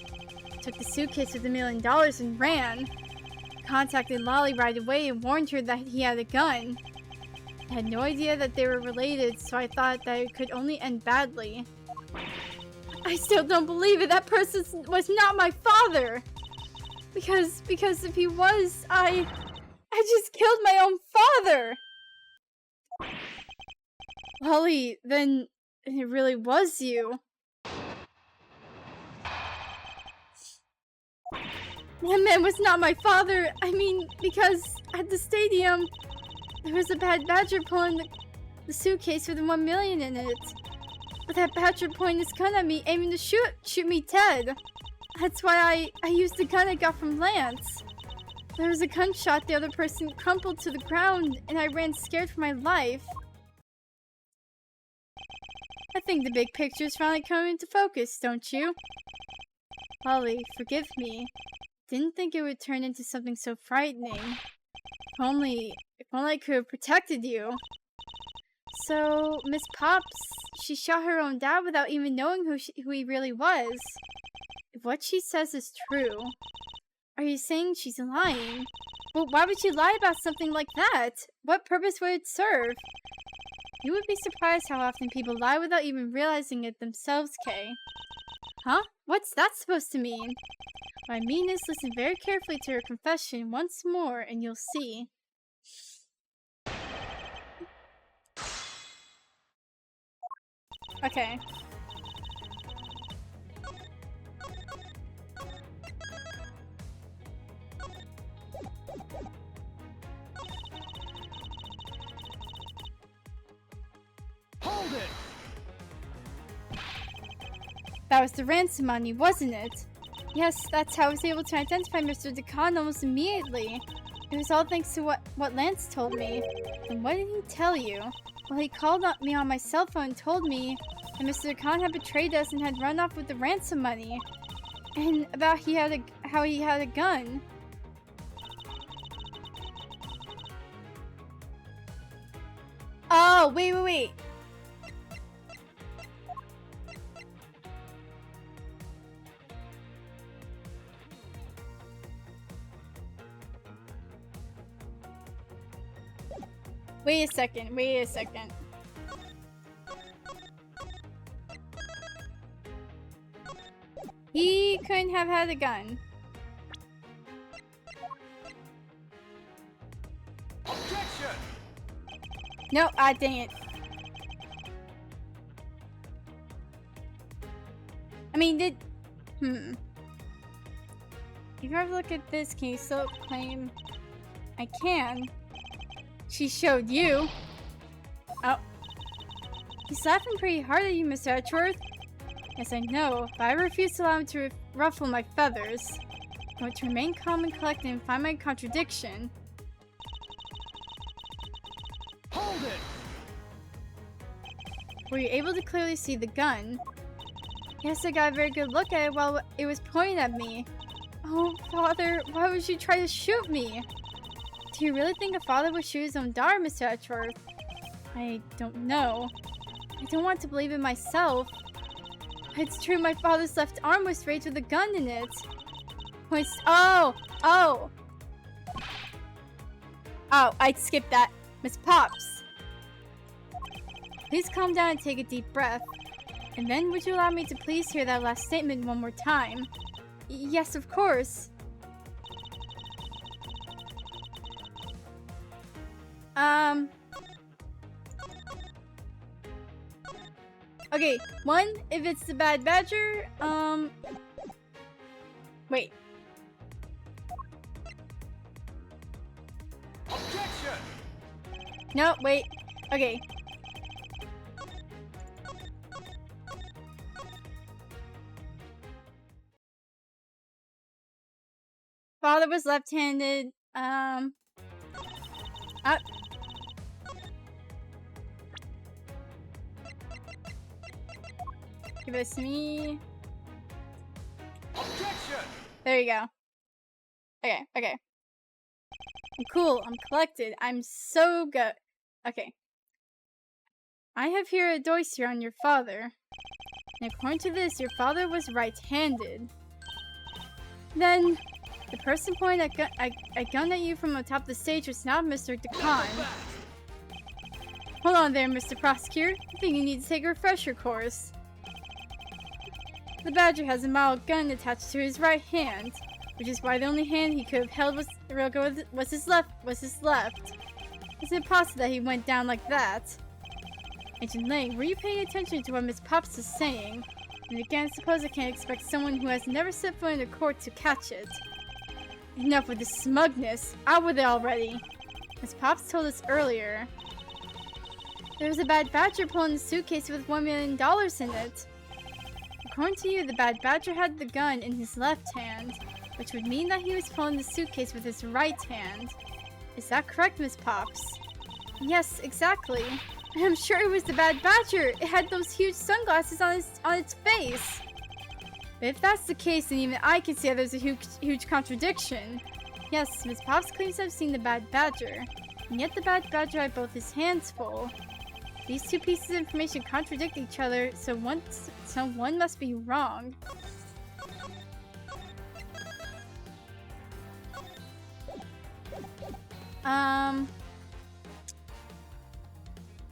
took the suitcase with $1 million and ran. Contacted Lolly right away and warned her that he had a gun. I had no idea that they were related, so I thought that it could only end badly. I still don't believe it. That person was not my father. Because if he was, I just killed my own father. Lolly, then it really was you. That man was not my father. I mean, because at the stadium, there was a bad badger pulling the suitcase with the 1 million in it. But that badger pointed his gun at me, aiming to shoot me dead. That's why I used the gun I got from Lance. There was a gunshot, the other person crumpled to the ground, and I ran scared for my life. I think the big picture's finally coming into focus, don't you? Lolly, forgive me. Didn't think it would turn into something so frightening. If only I could have protected you. So, Miss Pops, she shot her own dad without even knowing who he really was. If what she says is true, are you saying she's lying? Well, why would she lie about something like that? What purpose would it serve? You would be surprised how often people lie without even realizing it themselves, Kay. Huh? What's that supposed to mean? What I mean is, listen very carefully to her confession once more and you'll see. Okay. Hold it! That was the ransom money, wasn't it? Yes, that's how I was able to identify Mr. DeCon almost immediately. It was all thanks to what Lance told me. And what did he tell you? Well, he called me on my cell phone and told me that Mr. DeCon had betrayed us and had run off with the ransom money. And about how he had a gun. Oh, wait. Wait a second. He couldn't have had a gun. Objection! No, dang it. I mean, If you ever look at this, can you still claim I can? She showed you. Oh. He's laughing pretty hard at you, Mr. Edgeworth. Yes, I know, but I refuse to allow him to ruffle my feathers. I want to remain calm and collected and find my contradiction. Hold it! Were you able to clearly see the gun? Yes, I got a very good look at it while it was pointing at me. Oh, Father, why would you try to shoot me? Do you really think a father would shoot his own daughter, Mr. Edgeworth? I don't know. I don't want to believe it myself. It's true, my father's left arm was raised with a gun in it. Oh, I skipped that. Miss Pops. Please calm down and take a deep breath. And then would you allow me to please hear that last statement one more time? Yes, of course. Okay, one, if it's the Bad Badger, wait. Objection! No, wait. Okay. Father was left-handed. Give this to me. Objection! There you go. Okay. I'm cool. I'm collected. I'm so good. Okay. I have here a dossier on your father. And according to this, your father was right-handed. Then, the person pointing a gun at you from atop the stage was not Mr. DeCon. Hold on there, Mr. Prosecutor. I think you need to take a refresher course. The Badger has a model gun attached to his right hand, which is why the only hand he could have held was his left. It's impossible that he went down like that. Agent Lang, were you paying attention to what Miss Pops is saying? And again, I suppose I can't expect someone who has never set foot in a court to catch it. Enough with the smugness. Out with it already. Miss Pops told us earlier. There was a Bad Badger pulling the suitcase with $1 million in it. According to you, the Bad Badger had the gun in his left hand, which would mean that he was pulling the suitcase with his right hand. Is that correct, Miss Pops? Yes, exactly. I'm sure it was the Bad Badger. It had those huge sunglasses on its face. But if that's the case, then even I can see that there's a huge contradiction. Yes, Miss Pops claims to have seen the Bad Badger, and yet the Bad Badger had both his hands full. These two pieces of information contradict each other, so one must be wrong.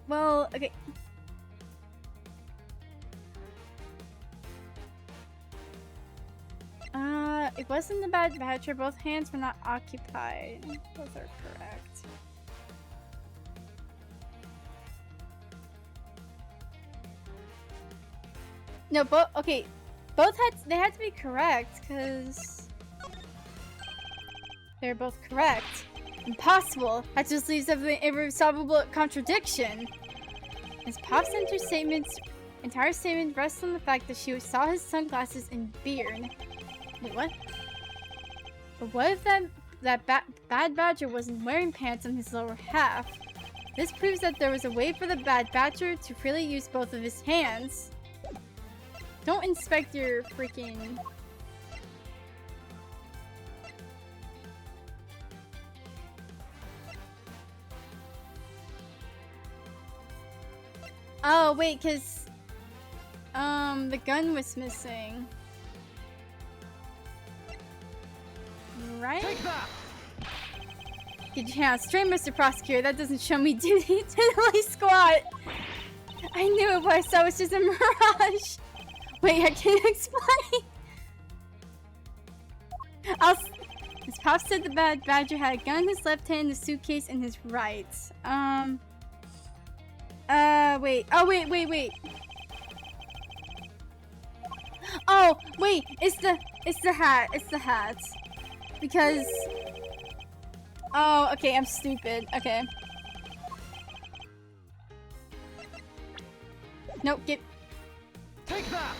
Well, okay. It wasn't the Bad Badger. Both hands were not occupied. Those are correct. No, okay. They had to be correct, because they're both correct. Impossible! That just leaves an irresolvable contradiction. Miss Pop's entire statement rests on the fact that she saw his sunglasses and beard. Wait, what? But what if that Bad Badger wasn't wearing pants on his lower half? This proves that there was a way for the Bad Badger to freely use both of his hands. Don't inspect your freaking... Oh, wait, because... the gun was missing. Right? Take that! Get your hands straight, Mr. Prosecutor. That doesn't show me duty to squat. I knew it, what I saw was just a mirage. Wait, I can't explain. Miss Pops said the bad badger had a gun in his left hand and a suitcase in his right. Wait. Oh, wait. Oh, wait. It's the hat. It's the hat. Because... Oh, okay. I'm stupid. Okay. Nope. Take that!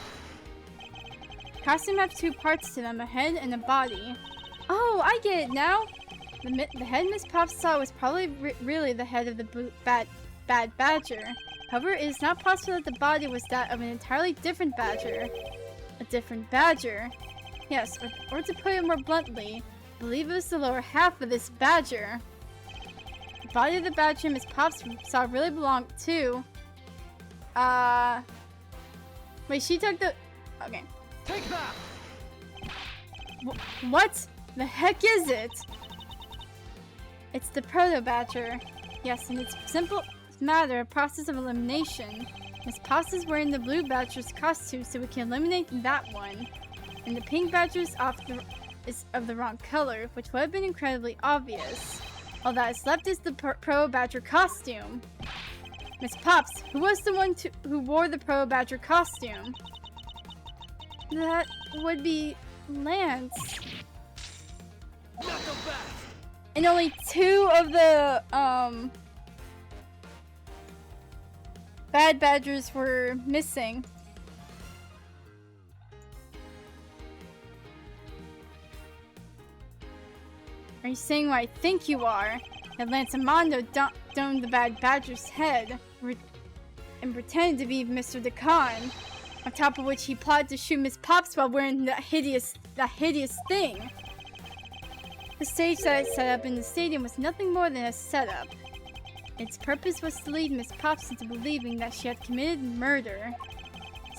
Costume have two parts to them, a head and a body. Oh, I get it now! The head Miss Pops saw was probably really the head of the bad badger. However, it is not possible that the body was that of an entirely different badger. A different badger? Yes, or to put it more bluntly, I believe it was the lower half of this badger. The body of the badger Miss Pops saw really belonged to... Wait, she took the... Okay. Take that! What the heck is it? It's the proto-badger. Yes, and it's simple matter, a process of elimination. Miss Pops is wearing the blue badger's costume, so we can eliminate that one. And the pink badger is of the wrong color, which would have been incredibly obvious. All that is left is the pro-badger costume. Miss Pops, who was the one who wore the pro-badger costume? That would be Lance. And only two of the bad badgers were missing. Are you saying what I think you are? That Lance Amando domed the bad badger's head and pretended to be Mr. Decon, on top of which he plotted to shoot Miss Pops while wearing that hideous thing. The stage that I set up in the stadium was nothing more than a setup. Its purpose was to lead Miss Pops into believing that she had committed murder.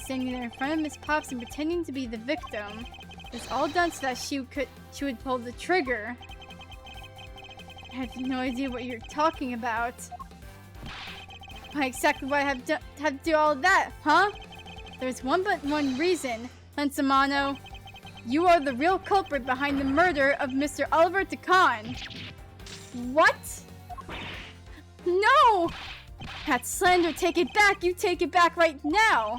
Standing there in front of Miss Pops and pretending to be the victim was all done so that she would pull the trigger. I have no idea what you're talking about. Why exactly would I have to do all of that, huh? There's one reason, Lance Amano. You are the real culprit behind the murder of Mr. Oliver Decon. What? No! That's slander. Take it back. You take it back right now.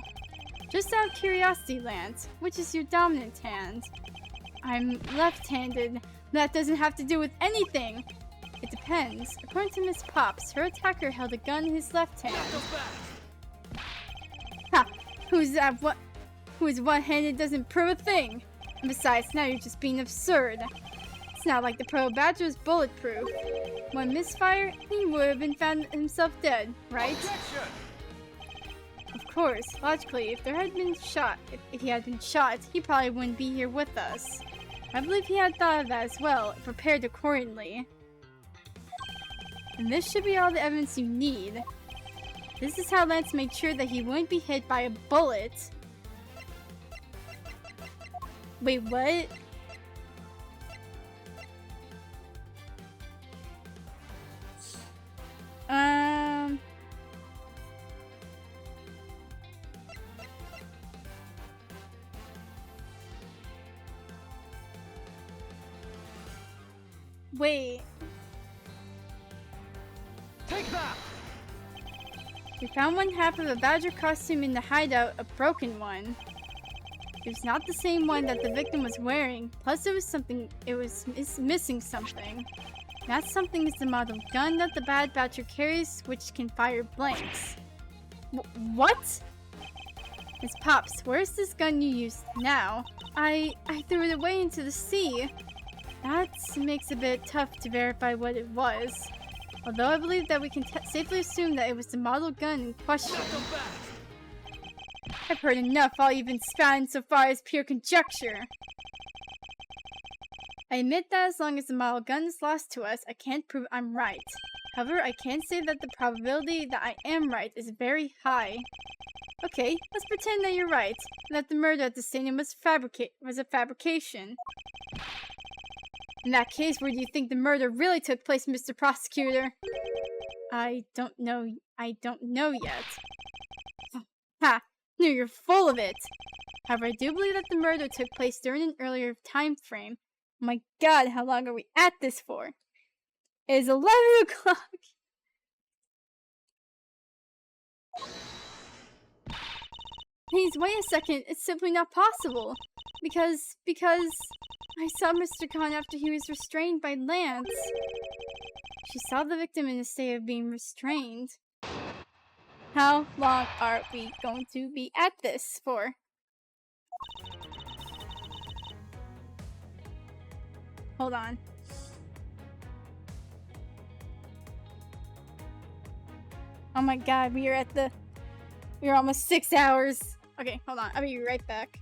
Just out of curiosity, Lance, which is your dominant hand? I'm left-handed. That doesn't have to do with anything. It depends. According to Miss Pops, her attacker held a gun in his left hand. Ha! Who is one-handed doesn't prove a thing. And besides, now you're just being absurd. It's not like the Pro Badger is bulletproof. One misfire, he would have been found himself dead, right? Objection! Of course, logically, if he had been shot, he probably wouldn't be here with us. I believe he had thought of that as well, and prepared accordingly. And this should be all the evidence you need. This is how Lance made sure that he wouldn't be hit by a bullet. Wait, what? Wait. Take that! We found one half of a badger costume in the hideout, a broken one. It was not the same one that the victim was wearing, plus it's missing something. That something is the model gun that the bad badger carries, which can fire blanks. What? Miss Pops, where's this gun you used now? I threw it away into the sea. That makes it a bit tough to verify what it was. Although I believe that we can safely assume that it was the model gun in question. I've heard enough. I'll even spout in so far as pure conjecture. I admit that as long as the model gun is lost to us, I can't prove I'm right. However, I can say that the probability that I am right is very high. Okay, let's pretend that you're right, and that the murder at the stadium was a fabrication. In that case, where do you think the murder really took place, Mr. Prosecutor? I don't know yet. Ha! No, you're full of it! However, I do believe that the murder took place during an earlier time frame, My god, how long are we at this for? It is 11 o'clock. Please, wait a second. It's simply not possible. Because I saw Mr. Khan after he was restrained by Lance. She saw the victim in a state of being restrained. How long are we going to be at this for? Hold on. Oh my god, we're almost 6 hours. Okay, hold on. I'll be right back.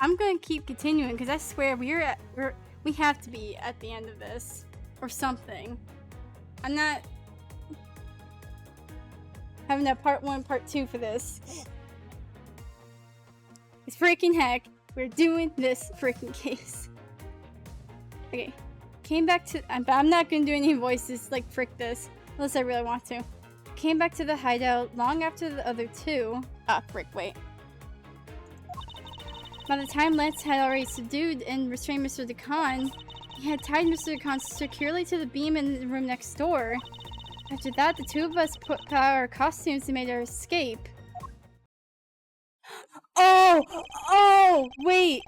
I'm gonna keep continuing because I swear we have to be at the end of this or something. I'm not having a part 1, part 2 for this. It's freaking heck. We're doing this freaking case. Okay. Came back to... but I'm not gonna do any voices like frick this. Unless I really want to. Came back to the hideout long after the other two. Ah, frick, wait. By the time Lance had already subdued and restrained Mr. DeCon, he had tied Mr. DeCon securely to the beam in the room next door. After that, the two of us put on our costumes and made our escape. Oh! Oh! Wait!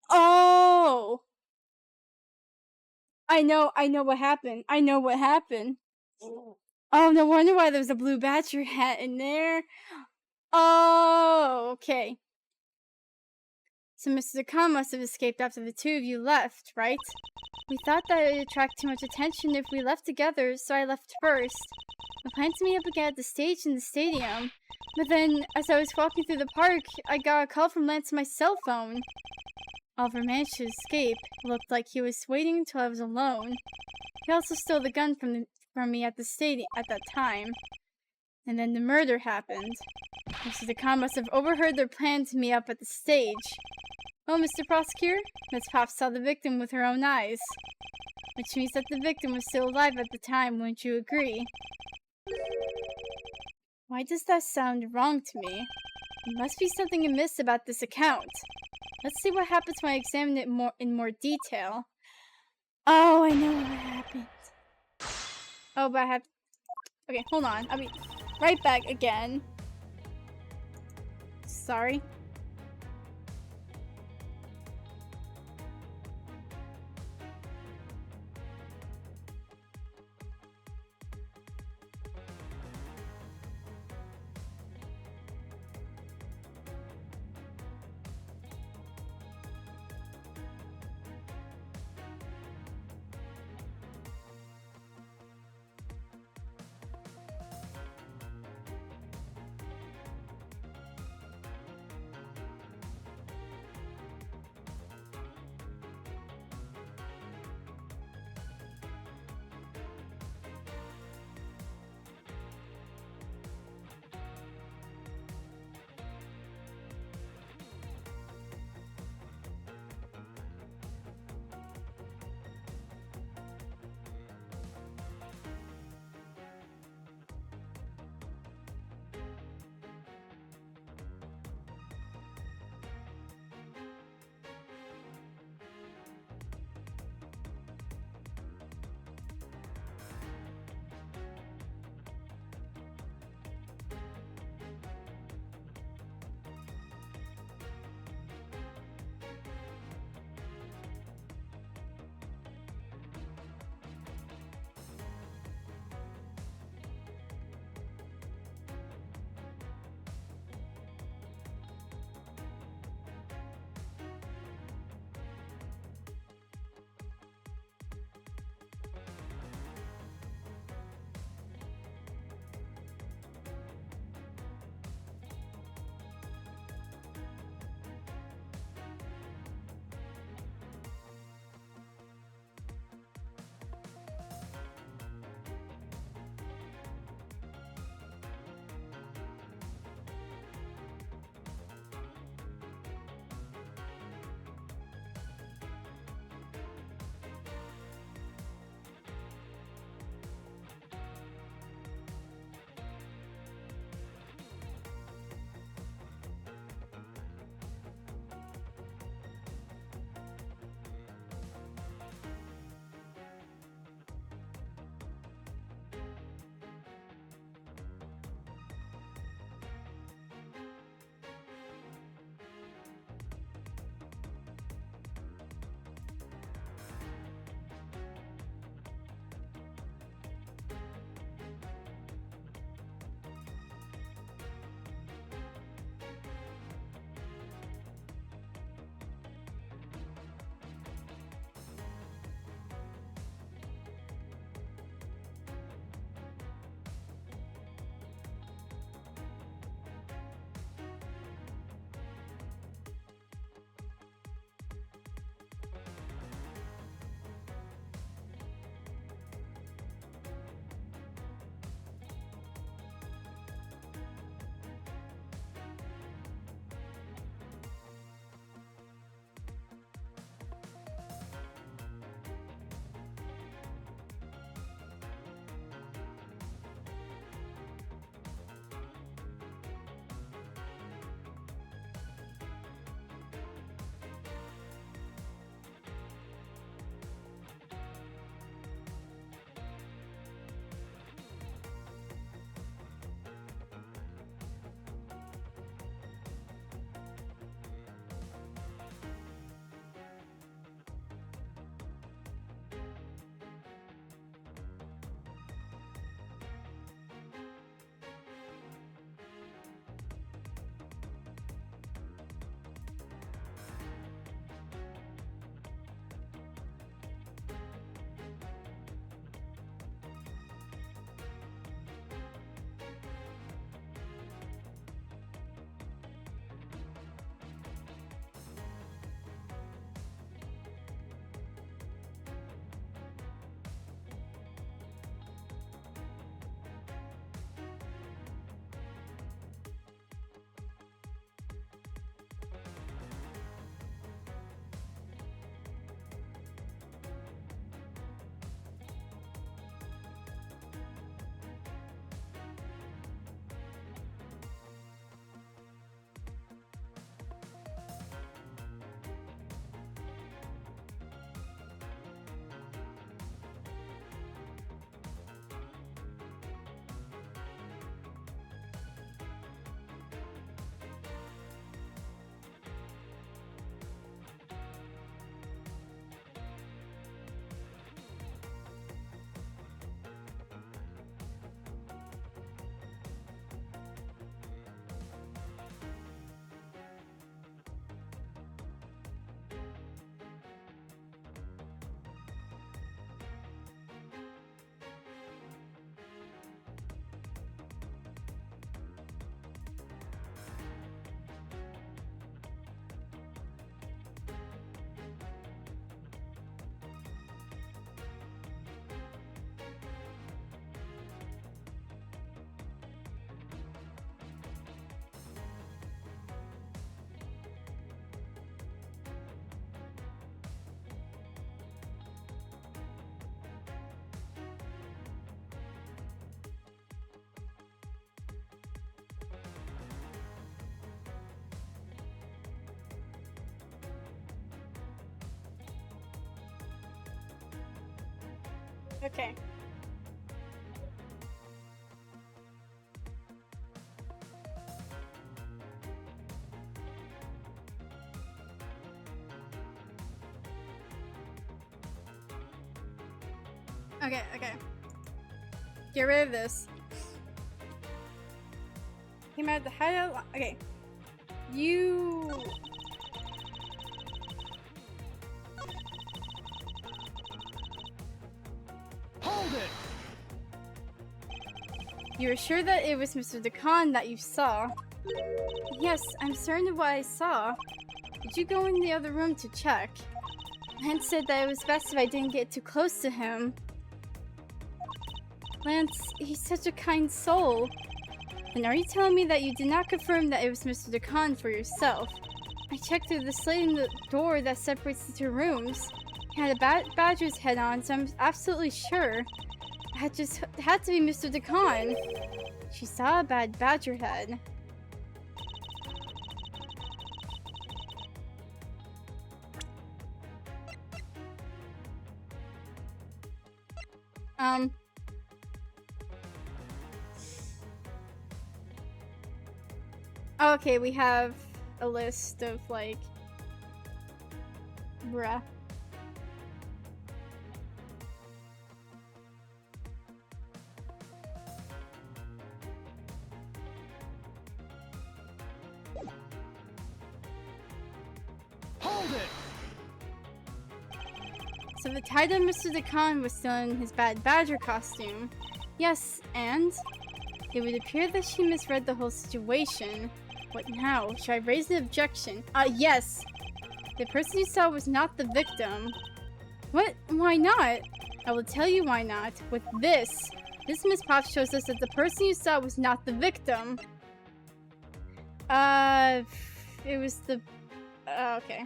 Oh! I know what happened. I know what happened. Oh, no wonder why there's a blue badger hat in there. Oh, okay. So Mr. Khan must have escaped after the two of you left, right? We thought that it would attract too much attention if we left together, so I left first. I planned to meet up again at the stage in the stadium. But then, as I was walking through the park, I got a call from Lance on my cell phone. Oliver managed to escape. It looked like he was waiting until I was alone. He also stole the gun from me at the stadium at that time. And then the murder happened. Mr. DeCon must have overheard their plan to meet up at the stage. Well, Mr. Prosecutor, Miss Pop saw the victim with her own eyes. Which means that the victim was still alive at the time, wouldn't you agree? Why does that sound wrong to me? There must be something amiss about this account. Let's see what happens when I examine it in more detail. Oh, I know what happened. Oh, but I have... Okay, hold on. I'll be right back again. Sorry. Okay. Okay. Get rid of this. Came out of the hideout. Okay. You. Hold it! You were sure that it was Mr. Decon that you saw? Yes, I'm certain of what I saw. Did you go in the other room to check? Lance said that it was best if I didn't get too close to him. Lance, he's such a kind soul. And are you telling me that you did not confirm that it was Mr. Decon for yourself? I checked through the slate in the door that separates the two rooms. He had a badger's head on, so I'm absolutely sure. It had to be Mr. Decon. She saw a bad badger head. Okay, we have a list of, like... Bruh. Hold it! So the title of Mr. Decon was still in his bad badger costume. Yes, and? It would appear that she misread the whole situation. What now? Should I raise an objection? Yes! The person you saw was not the victim. What? Why not? I will tell you why not. With this Miss Pop shows us that the person you saw was not the victim. It was the... okay.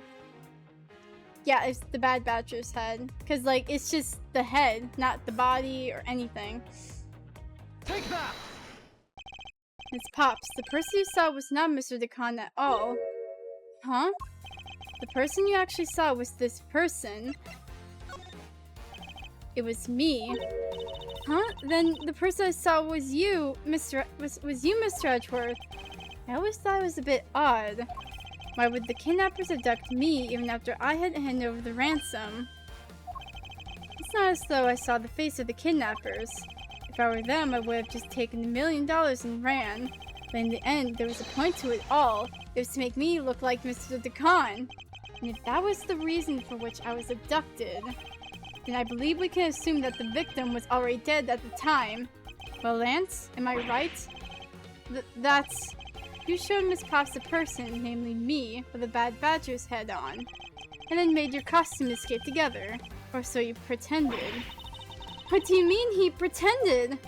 Yeah, it's the bad badger's head. Because, like, it's just the head, not the body or anything. Take that! Miss Pops, the person you saw was not Mr. Decon at all. Huh? The person you actually saw was this person. It was me. Huh? Then the person I saw was you, Mr. Edgeworth. I always thought it was a bit odd. Why would the kidnappers abduct me even after I had handed over the ransom? It's not as though I saw the face of the kidnappers. If I were them, I would have just taken the $1 million and ran. But in the end, there was a point to it all. It was to make me look like Mr. Decon. And if that was the reason for which I was abducted, then I believe we can assume that the victim was already dead at the time. Well, Lance, am I right? That's... You showed Miss Pops a person, namely me, with a bad badger's head on, and then made your costume escape together. Or so you pretended. What do you mean he pretended?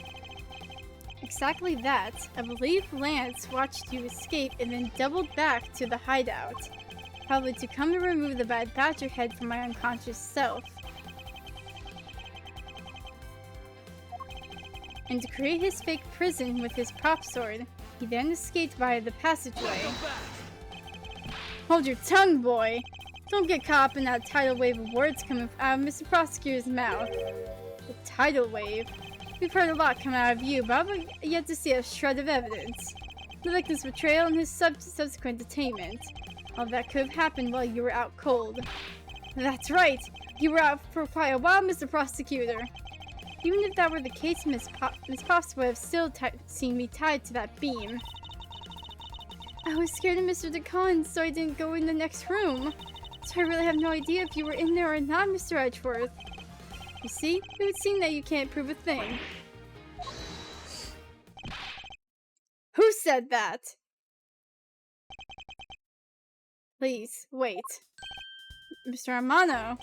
Exactly that. I believe Lance watched you escape and then doubled back to the hideout. Probably to come to remove the bad badger head from my unconscious self. And to create his fake prison with his prop sword, he then escaped via the passageway. Hold your tongue, boy! Don't get caught up in that tidal wave of words coming out of Mr. Prosecutor's mouth. The tidal wave? We've heard a lot come out of you, but I've yet to see a shred of evidence. The victim's betrayal and his subsequent detainment. All that could have happened while you were out cold. That's right! You were out for quite a while, Mr. Prosecutor! Even if that were the case, Miss Pops would have still seen me tied to that beam. I was scared of Mr. Decon, so I didn't go in the next room. So I really have no idea if you were in there or not, Mr. Edgeworth. You see, it would seem that you can't prove a thing. Who said that? Please, wait. Mr. Amano.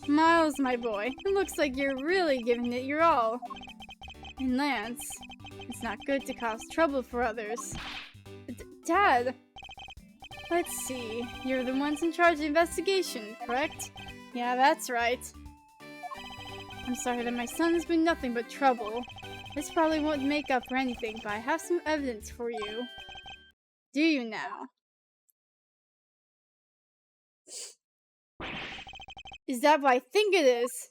Miles, my boy, it looks like you're really giving it your all. And Lance, it's not good to cause trouble for others. Dad! Let's see, you're the ones in charge of the investigation, correct? Yeah, that's right. I'm sorry that my son has been nothing but trouble. This probably won't make up for anything, but I have some evidence for you. Do you now? Is that what I think it is?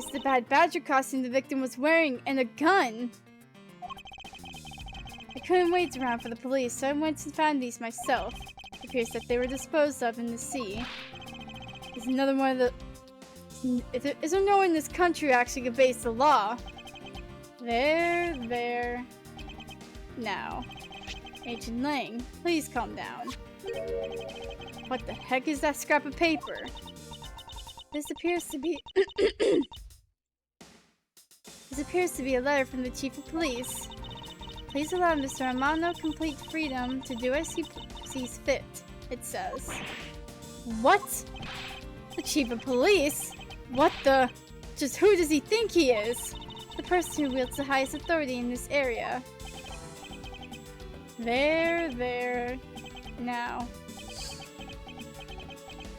is the bad badger costume the victim was wearing and a gun. I couldn't wait around for the police, so I went and found these myself. It appears that they were disposed of in the sea. Is another one of the... Is there no one in this country who actually can base the law? There. Now. Agent Lang, please calm down. What the heck is that scrap of paper? This appears to be... This appears to be a letter from the Chief of Police. Please allow Mr. Amano complete freedom to do as he sees fit, it says. What? The Chief of Police? What the... Just who does he think he is? The person who wields the highest authority in this area. There. Now.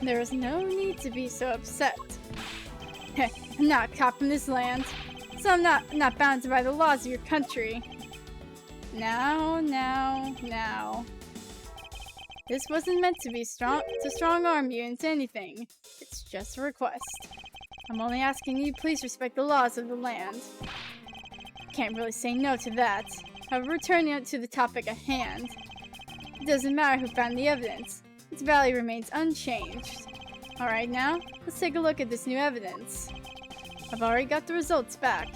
There is no need to be so upset. I'm not a cop in this land, so I'm not bound by the laws of your country. Now. This wasn't meant to be to strong-arm you into anything. It's just a request. I'm only asking you please respect the laws of the land. Can't really say no to that. However, returning to the topic at hand. It doesn't matter who found the evidence. Its value remains unchanged. Alright now, let's take a look at this new evidence. I've already got the results back.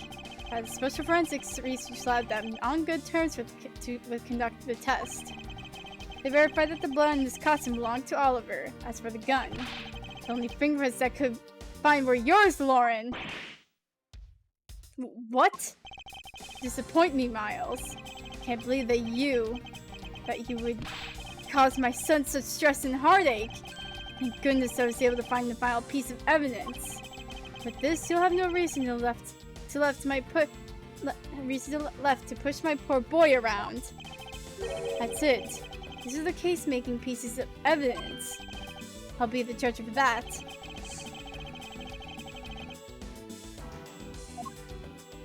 I had a special forensics research lab that was on good terms with conducting the test. They verified that the blood in this costume belonged to Oliver. As for the gun, the only fingerprints that could find were yours, Lauren! What? Disappoint me, Miles. Can't believe that you would cause my son such stress and heartache. Thank goodness I was able to find the final piece of evidence. With this, you'll have no reason left to push my poor boy around. That's it. These are the case-making pieces of evidence. I'll be the judge of that.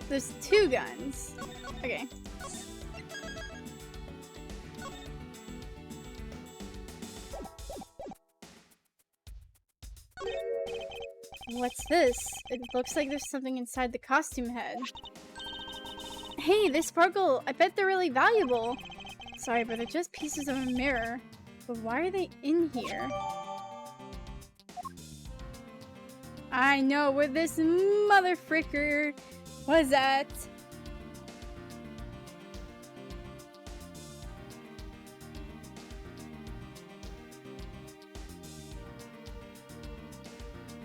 There's 2 guns. Okay. What's this? It looks like there's something inside the costume head. Hey, they sparkle! I bet they're really valuable! Sorry, but they're just pieces of a mirror. But why are they in here? I know where this mother fricker was at!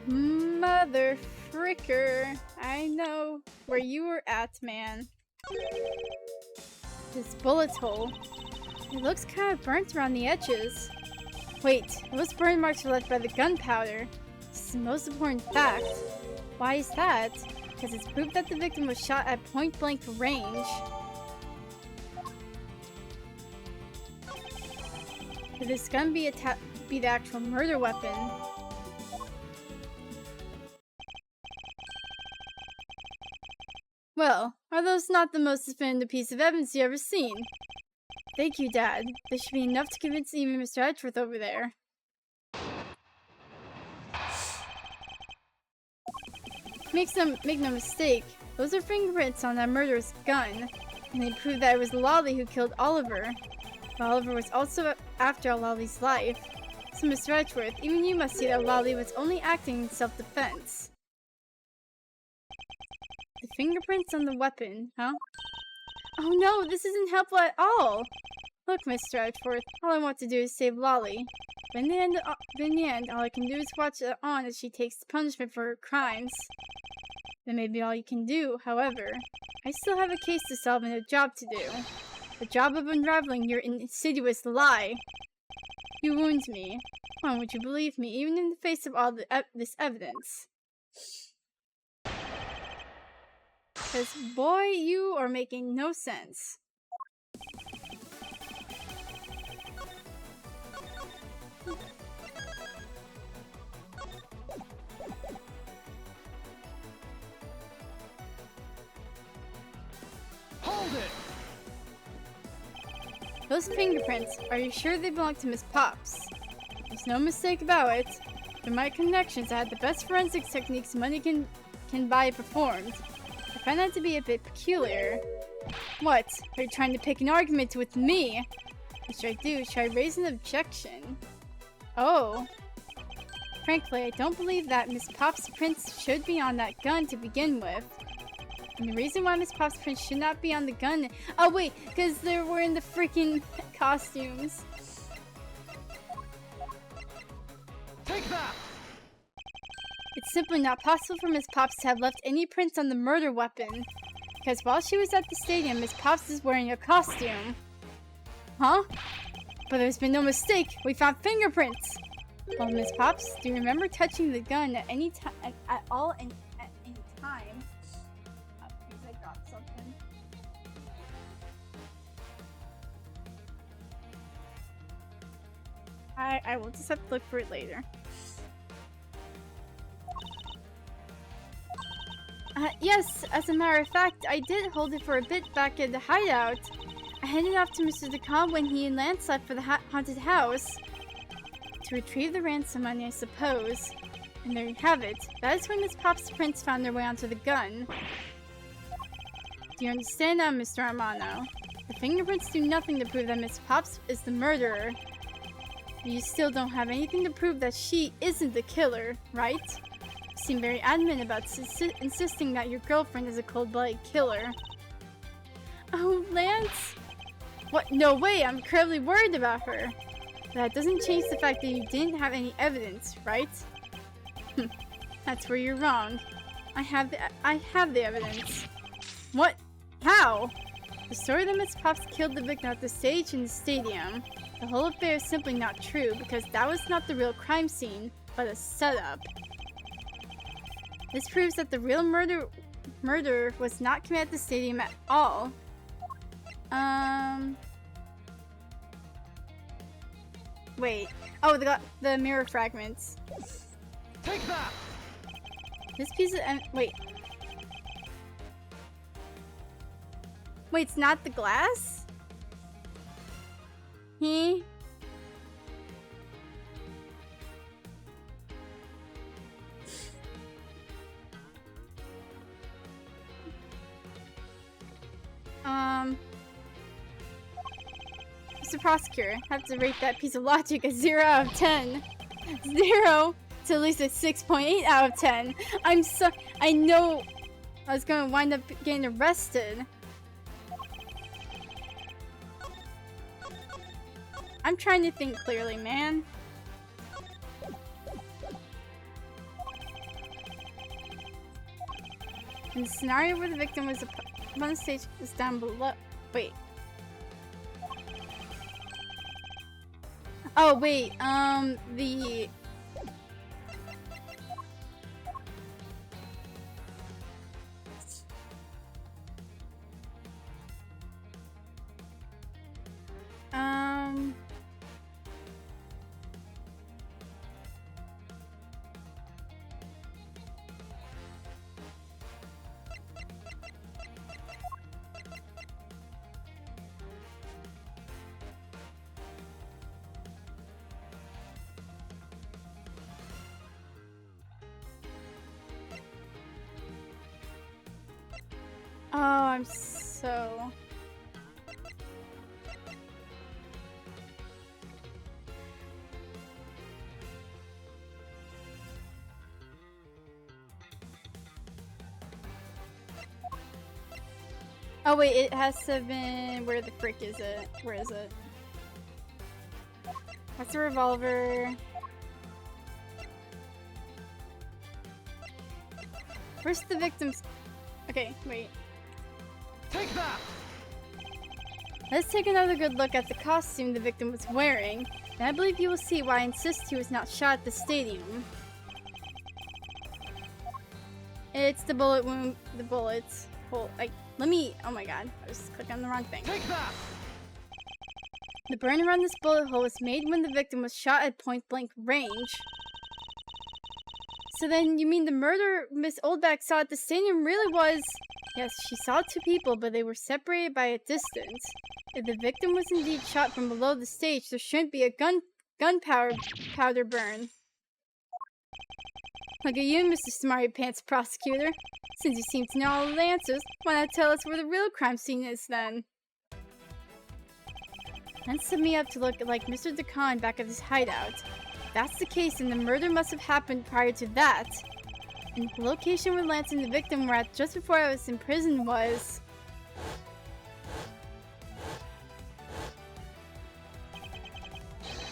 Mother fricker! I know where you were at, man. This bullet hole. It looks kind of burnt around the edges. Wait, those burn marks were left by the gunpowder. This is the most important fact. Why is that? Because it's proof that the victim was shot at point-blank range. Could this gun be the actual murder weapon? Well, are those not the most definitive piece of evidence you ever seen? Thank you, Dad. This should be enough to convince even Mr. Edgeworth over there. Make no mistake, those are fingerprints on that murderous gun, and they prove that it was Lolly who killed Oliver. But Oliver was also after Lolly's life. So Mr. Edgeworth, even you must see that Lolly was only acting in self-defense. The fingerprints on the weapon, huh? Oh no, this isn't helpful at all! Look, Mr. Edgeworth, all I want to do is save Lolly. But in the end, all I can do is watch on as she takes the punishment for her crimes. That may be all you can do, however. I still have a case to solve and a job to do. The job of unraveling your insidious lie. You wound me. Why would you believe me, even in the face of all this evidence? Because, boy, you are making no sense. Hold it! Those fingerprints, are you sure they belong to Miss Pops? There's no mistake about it. Through my connections, I had the best forensics techniques money can can buy performed. I find that to be a bit peculiar. What? Are you trying to pick an argument with me? What should I do? Should I raise an objection? Oh. Frankly, I don't believe that Miss Pop's prints should be on that gun to begin with. And the reason why Miss Pop's prints should not be on the gun— oh wait, because they were in the freaking costumes. Take that! It's simply not possible for Miss Pops to have left any prints on the murder weapon. Because while she was at the stadium, Miss Pops is wearing a costume. Huh? But there's been no mistake. We found fingerprints. Well, Miss Pops, do you remember touching the gun at any time, at all, and at any time? Oh, because I got something. I will just have to look for it later. Yes, as a matter of fact, I did hold it for a bit back at the hideout. I handed off to Mr. DeCon when he and Lance left for the haunted house. To retrieve the ransom money, I suppose. And there you have it. That is when Miss Pop's prints found their way onto the gun. Do you understand now, Mr. Armano? The fingerprints do nothing to prove that Miss Pops is the murderer. You still don't have anything to prove that she isn't the killer, right? You seem very adamant about insisting that your girlfriend is a cold-blooded killer. Oh, Lance? What? No way! I'm incredibly worried about her. That doesn't change the fact that you didn't have any evidence, right? That's where you're wrong. I have the evidence. What? How? The story that Miss Pops killed the victim at the stage in the stadium. The whole affair is simply not true because that was not the real crime scene, but a setup. This proves that the real murder was not committed at the stadium at all. Wait. Oh, the mirror fragments. Take that! This piece of wait. Wait, it's not the glass? He? Mr. Prosecutor, I have to rate that piece of logic a 0 out of 10. 0 to at least a 6.8 out of 10. I know I was gonna wind up getting arrested. I'm trying to think clearly, man. In the scenario where the victim was on the stage is down below. Wait. Oh, wait, the... Oh, I'm so... Oh wait, it has to have been... Where the frick is it? Where is it? That's a revolver. Where's the victim's... Okay, wait. Take that! Let's take another good look at the costume the victim was wearing, and I believe you will see why I insist he was not shot at the stadium. It's the bullet wound, the bullets. Oh my god, I was clicking on the wrong thing. Take that! The burn around this bullet hole was made when the victim was shot at point-blank range. So then, you mean the murder Miss Oldback saw at the stadium really was... Yes, she saw two people, but they were separated by a distance. If the victim was indeed shot from below the stage, there shouldn't be a gunpowder burn. Look at you, Mr. Smarty Pants Prosecutor. Since you seem to know all the answers, why not tell us where the real crime scene is then? And set me up to look like Mr. Decon back at his hideout. If that's the case, then the murder must have happened prior to that. And the location where Lance and the victim were at just before I was in prison was...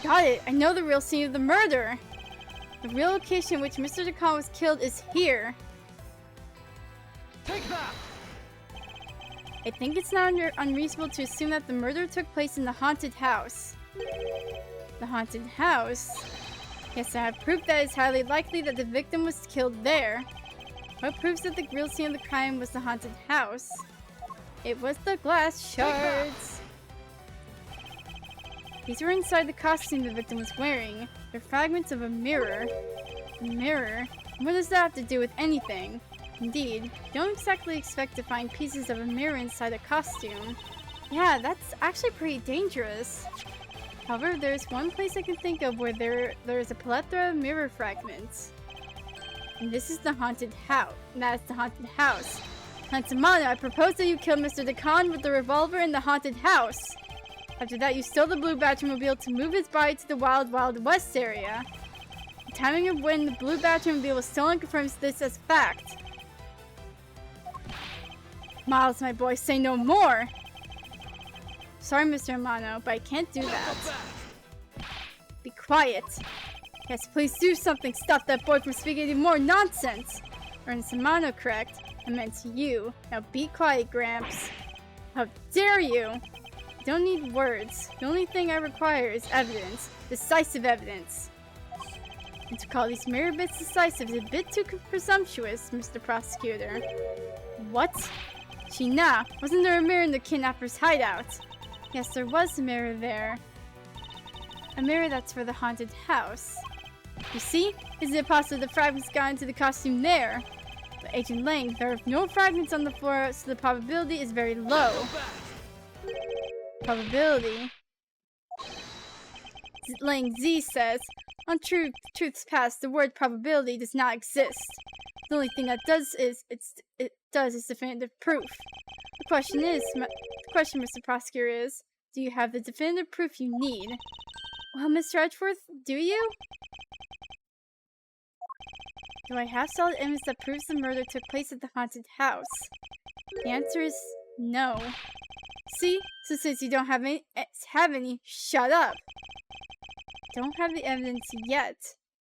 Got it! I know the real scene of the murder! The real location in which Mr. Decon was killed is here. Take that! I think it's not unreasonable to assume that the murder took place in the haunted house. The haunted house? Yes, I have proof that it's highly likely that the victim was killed there. What proves that the real scene of the crime was the haunted house? It was the glass shards. These were inside the costume the victim was wearing. They're fragments of a mirror. A mirror? What does that have to do with anything? Indeed, you don't exactly expect to find pieces of a mirror inside a costume. Yeah, that's actually pretty dangerous. However, there's one place I can think of where there is a plethora of mirror fragments. And this is the haunted house. That is the haunted house. Hansamana, I propose that you kill Mr. Decon with the revolver in the haunted house. After that, you stole the blue Batmobile to move his body to the Wild Wild West area. The timing of when the blue Batmobile was stolen confirms this as fact. Miles, my boy, say no more! Sorry, Mr. Amano, but I can't do that. Be quiet. Yes, please do something. Stop that boy from speaking any more nonsense. Ernest Amano, correct? I meant you. Now be quiet, Gramps. How dare you! I don't need words. The only thing I require is evidence. Decisive evidence. And to call these mirror bits decisive is a bit too presumptuous, Mr. Prosecutor. What? Sheena, wasn't there a mirror in the kidnapper's hideout? Yes, there was a mirror there. A mirror that's for the haunted house. You see? Isn't it possible the fragments got into the costume there? But Agent Lang, there are no fragments on the floor, so the probability is very low. Probability? Lang Z says, on truth's past, the word probability does not exist. The only thing that does is definitive proof. The question, Mr. Prosecutor, is, do you have the definitive proof you need? Well, Mr. Edgeworth, do you? Do I have solid evidence that proves the murder took place at the haunted house? The answer is no. See? So since you don't have any, shut up! Don't have the evidence yet,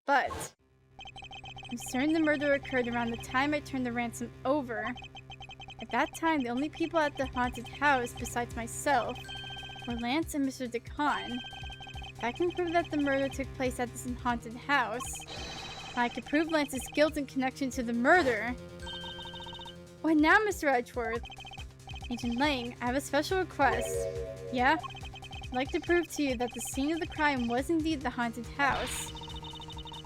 but I'm certain the murder occurred around the time I turned the ransom over. At that time, the only people at the haunted house, besides myself, were Lance and Mr. Decon. If I can prove that the murder took place at this haunted house, I could prove Lance's guilt in connection to the murder. What now, Mr. Edgeworth? Agent Lang, I have a special request. Yeah? I'd like to prove to you that the scene of the crime was indeed the haunted house.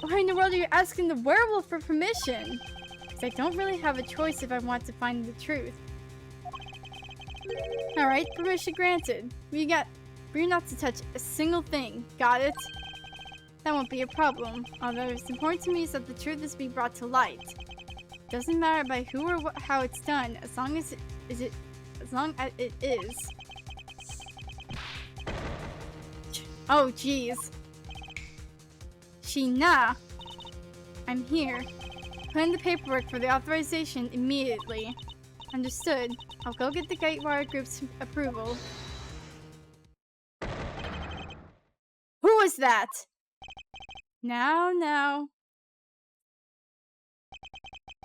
Why in the world are you asking the werewolf for permission? Because I don't really have a choice if I want to find the truth. Alright, permission granted. We're not to touch a single thing, got it? That won't be a problem. Although it's important to me is that the truth is being brought to light. It doesn't matter by who or how it's done, as long as it is. Oh, jeez. Sheena! I'm here. Put in the paperwork for the authorization immediately. Understood. I'll go get the Gatewire Group's approval. Who was that? Now.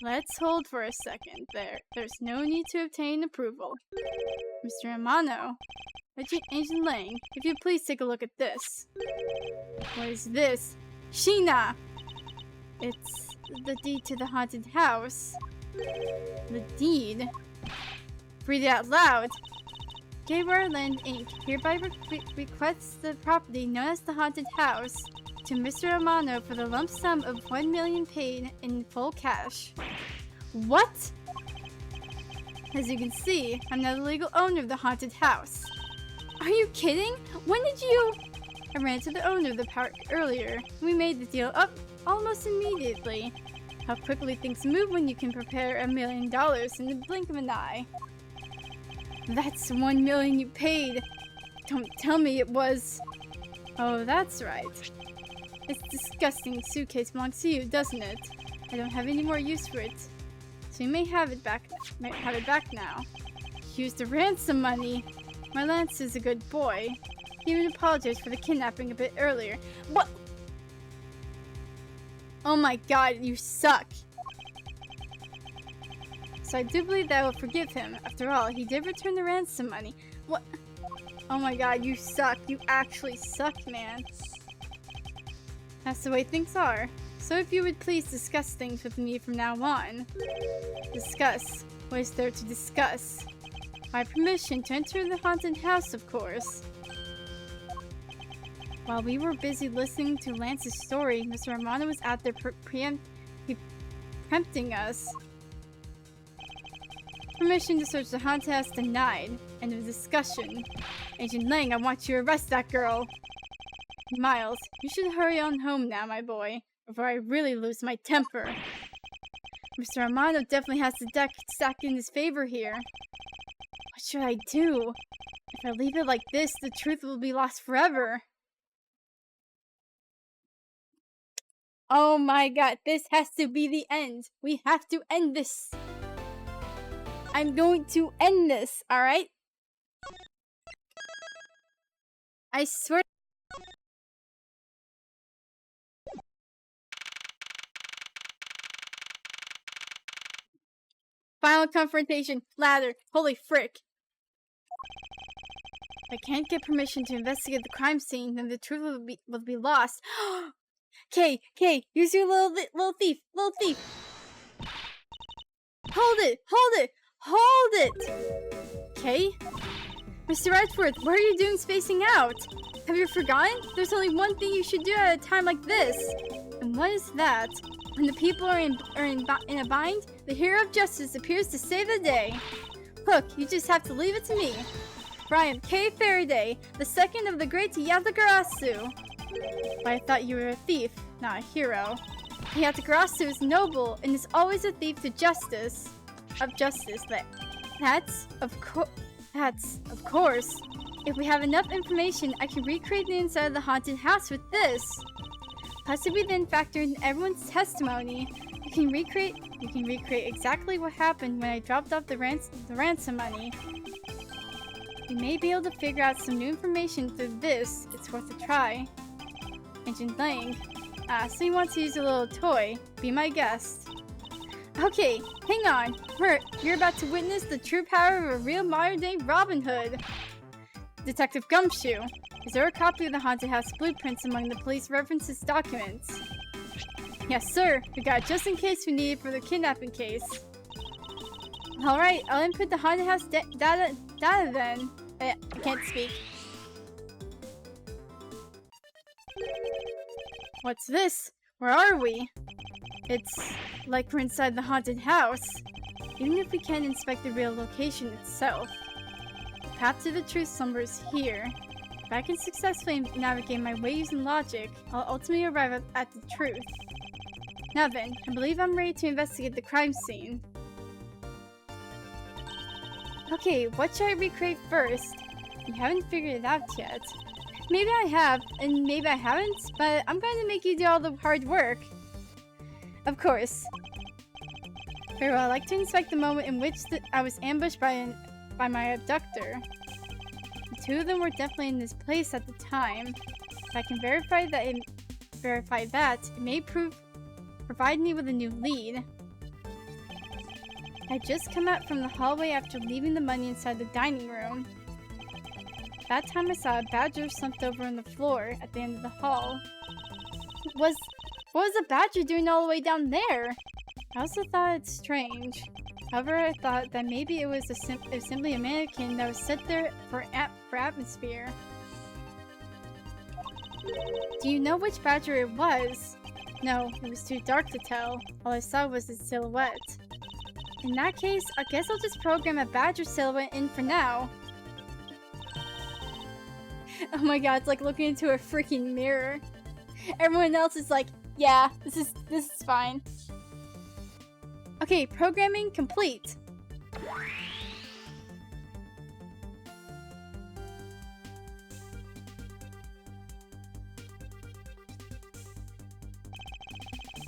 Let's hold for a second there. There's no need to obtain approval. Mr. Amano. Agent Lang, if you please take a look at this. What is this? Sheena! It's the deed to the haunted house. The deed? Read it out loud. Gatewire Land Inc. hereby requests the property known as the haunted house to Mr. Amano for the lump sum of 1 million paid in full cash. What? As you can see, I'm now the legal owner of the haunted house. Are you kidding? When did you... I ran to the owner of the park earlier. We made the deal up. almost immediately. How quickly things move when you can prepare $1 million in the blink of an eye. That's $1 million you paid. Don't tell me it was... Oh, that's right. This disgusting suitcase belongs to you, doesn't it? I don't have any more use for it. So you may have it back now. Use the ransom money. My Lance is a good boy. He even apologized for the kidnapping a bit earlier. What? Oh my god, you suck. So I do believe that I will forgive him. After all, he did return the ransom money. What? Oh my god, you suck. You actually suck, man. That's the way things are. So if you would please discuss things with me from now on. Discuss? What is there to discuss? My permission to enter the haunted house, of course. While we were busy listening to Lance's story, Mr. Romano was out there preempting us. Permission to search the haunted house denied. End of discussion. Agent Lang, I want you to arrest that girl. Miles, you should hurry on home now, my boy, before I really lose my temper. Mr. Romano definitely has the deck stacked in his favor here. What should I do? If I leave it like this, the truth will be lost forever. Oh my god, this has to be the end. We have to end this. I'm going to end this, alright? I swear. Final confrontation. Ladder. Holy frick. If I can't get permission to investigate the crime scene, then the truth will be lost. Kay, use your little thief. Hold it! Kay? Mr. Edgeworth, what are you doing spacing out? Have you forgotten? There's only one thing you should do at a time like this. And what is that? When the people are in a bind, the hero of justice appears to save the day. Look, you just have to leave it to me. Brian K. Faraday, the second of the great Yatagarasu. But I thought you were a thief, not a hero. Yatagarasu is noble and is always a thief to justice. That's of course. If we have enough information, I can recreate the inside of the haunted house with this. Possibly then factor in everyone's testimony. You can recreate exactly what happened when I dropped off the ransom money. We may be able to figure out some new information through this. It's worth a try. Agent Lang. So you want to use a little toy. Be my guest. Okay, hang on. You're about to witness the true power of a real modern-day Robin Hood. Detective Gumshoe. Is there a copy of the haunted house blueprints among the police references documents? Yes, sir. We got it just in case we need it for the kidnapping case. Alright, I'll input the haunted house data then. I can't speak. What's this? Where are we? It's like we're inside the haunted house. Even if we can't inspect the real location itself. The path to the truth slumbers here. If I can successfully navigate my way using logic, I'll ultimately arrive at the truth. Now then, I believe I'm ready to investigate the crime scene. Okay, what should I recreate first? You haven't figured it out yet. Maybe I have, and maybe I haven't, but I'm going to make you do all the hard work. Of course. Very well, I'd like to inspect the moment in which I was ambushed by my abductor. The two of them were definitely in this place at the time. If I can verify that, it may provide me with a new lead. I had just come out from the hallway after leaving the money inside the dining room. That time I saw a badger slumped over on the floor at the end of the hall. What was a badger doing all the way down there? I also thought it strange. However, I thought that maybe it was simply a mannequin that was set there for atmosphere. Do you know which badger it was? No, it was too dark to tell. All I saw was its silhouette. In that case, I guess I'll just program a badger silhouette in for now. Oh my god, it's like looking into a freaking mirror. Everyone else is like, Yeah, this is fine. Okay, programming complete.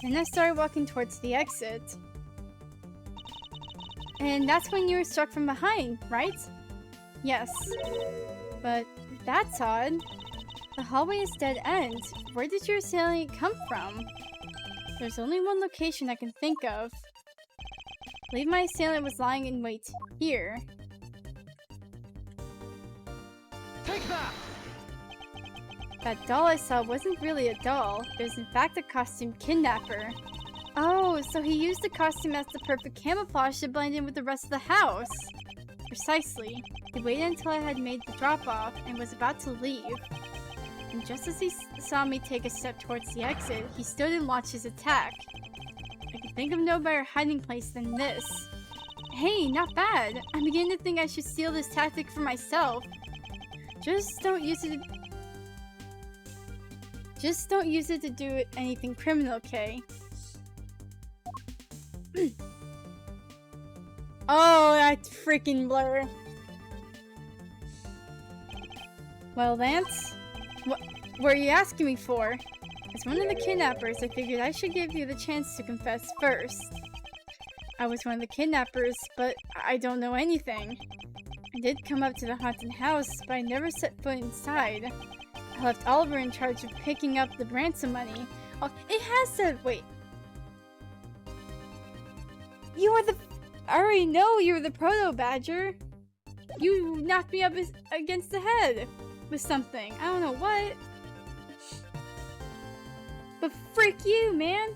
And I started walking towards the exit. And that's when you were struck from behind, right? Yes. But that's odd. The hallway is dead end. Where did your assailant come from? There's only one location I can think of. I believe my assailant was lying in wait here. Take that! That doll I saw wasn't really a doll. It was in fact a costumed kidnapper. Oh, so he used the costume as the perfect camouflage to blend in with the rest of the house. Precisely. He waited until I had made the drop-off and was about to leave. And just as he saw me take a step towards the exit, he stood and launched his attack. I could think of no better hiding place than this. Hey, not bad. I'm beginning to think I should steal this tactic for myself. Just don't use it to do anything criminal, okay? Oh, that freaking blur. Well, Lance, what are you asking me for? As one of the kidnappers, I figured I should give you the chance to confess first. I was one of the kidnappers, but I don't know anything. I did come up to the haunted house, but I never set foot inside. I left Oliver in charge of picking up the ransom money. Oh, it has to- wait. You were the- I already know you were the proto-badger. You knocked me up against the head with something. I don't know what. But frick you, man!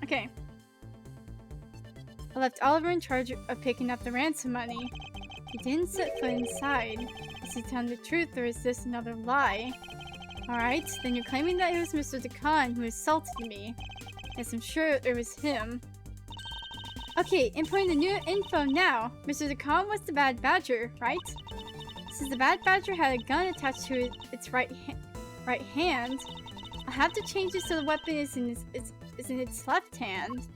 Okay. I left Oliver in charge of picking up the ransom money. He didn't set foot inside. Is he telling the truth, or is this another lie? Alright, then you're claiming that it was Mr. Decon who assaulted me. Yes, I'm sure it was him. Okay, inputting the new info now. Mr. Decon was the bad badger, right? Since the bad badger had a gun attached to its right hand, I'll have to change it so the weapon is in its left hand.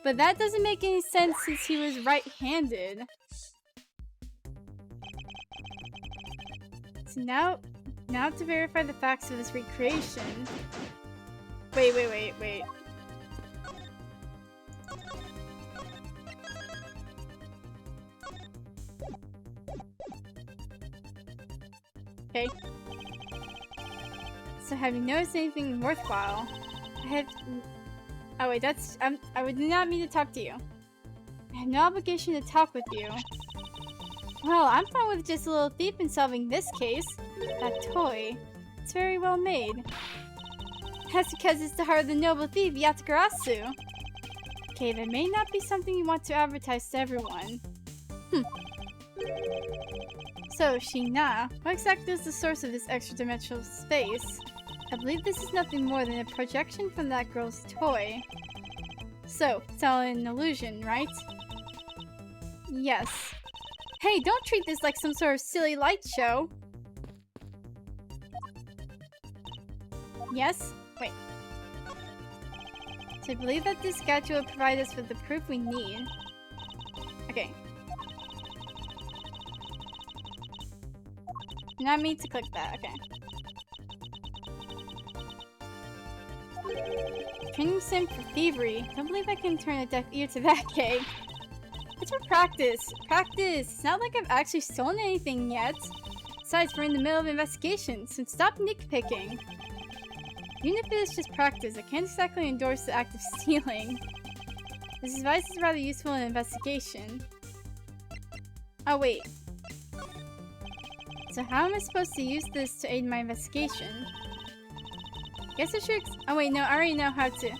But that doesn't make any sense since he was right-handed. So now to verify the facts of this recreation. Wait. Okay. So have you noticed anything worthwhile? Oh wait, I would not mean to talk to you. I have no obligation to talk with you. Well, I'm fine with just a little thief in solving this case. That toy. It's very well made. That's because it's the heart of the noble thief, Yatagarasu. Okay, that may not be something you want to advertise to everyone. So, Sheena, what exactly is the source of this extra-dimensional space? I believe this is nothing more than a projection from that girl's toy. So, it's all an illusion, right? Yes. Hey, don't treat this like some sort of silly light show! Yes? Wait. So I believe that this gadget will provide us with the proof we need. Okay. Not me to click that, okay. Training sim for thievery. Don't believe I can turn a deaf ear to that, Kay. It's for practice. Practice! It's not like I've actually stolen anything yet. Besides, we're in the middle of investigation, so stop nitpicking. Even if it is just practice, I can't exactly endorse the act of stealing. This advice is rather useful in an investigation. Oh, wait. So how am I supposed to use this to aid my investigation? Guess I should oh wait, no, I already know how to.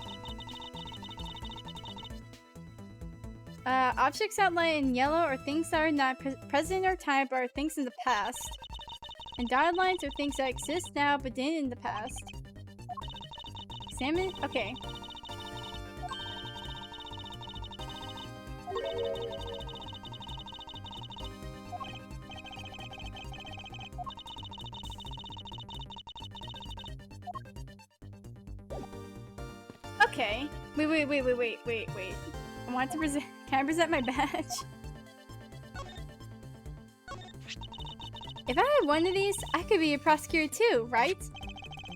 Objects outlined in yellow are things that are not present in our time but are things in the past. And dotted lines are things that exist now but didn't in the past. Examine? Okay. Okay. Wait. I want to present. Can I present my badge? If I had one of these, I could be a prosecutor too, right?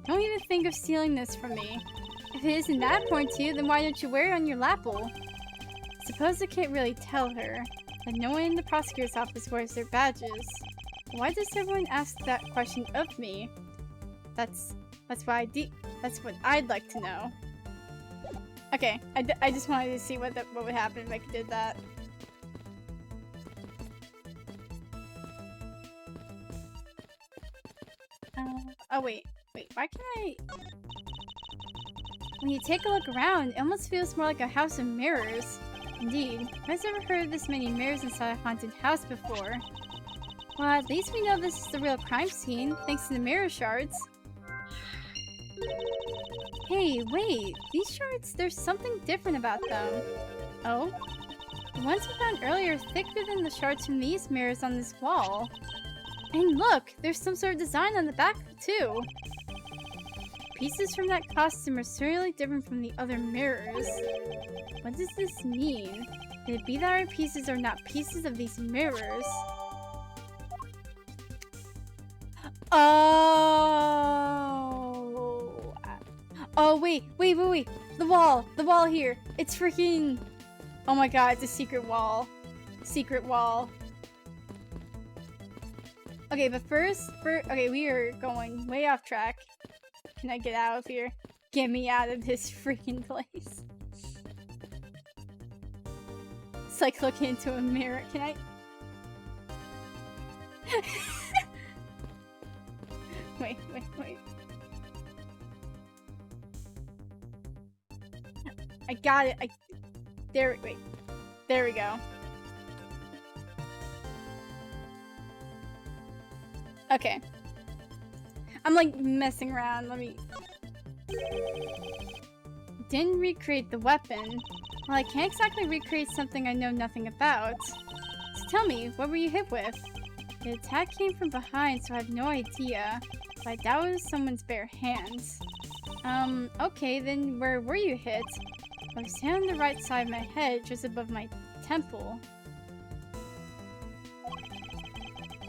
Don't even think of stealing this from me. If it isn't that important to you, then why don't you wear it on your lapel? Suppose I can't really tell her, but no one in the prosecutor's office wears their badges. Why does everyone ask that question of me? That's what I'd like to know. Okay, I just wanted to see what would happen if I did that. Oh wait, why can't I? When you take a look around, it almost feels more like a house of mirrors. Indeed, who has ever heard of this many mirrors inside a haunted house before? Well, at least we know this is the real crime scene, thanks to the mirror shards. Hey, wait, these shards, there's something different about them. Oh? The ones we found earlier are thicker than the shards from these mirrors on this wall. And look, there's some sort of design on the back, too. Pieces from that costume are certainly different from the other mirrors. What does this mean? Could it be that our pieces are not pieces of these mirrors? Oh! Oh, wait. The wall here. It's freaking... Oh my god, it's a secret wall. Secret wall. Okay, but first, okay, we are going way off track. Can I get out of here? Get me out of this freaking place. It's like looking into a mirror. Can I? Wait. I got it. There we go. Okay. I'm like messing around. Let me... Didn't recreate the weapon. Well, I can't exactly recreate something I know nothing about. So tell me, what were you hit with? The attack came from behind, so I have no idea. But I doubt it was someone's bare hands. Okay, then where were you hit? I was hit on the right side of my head, just above my temple.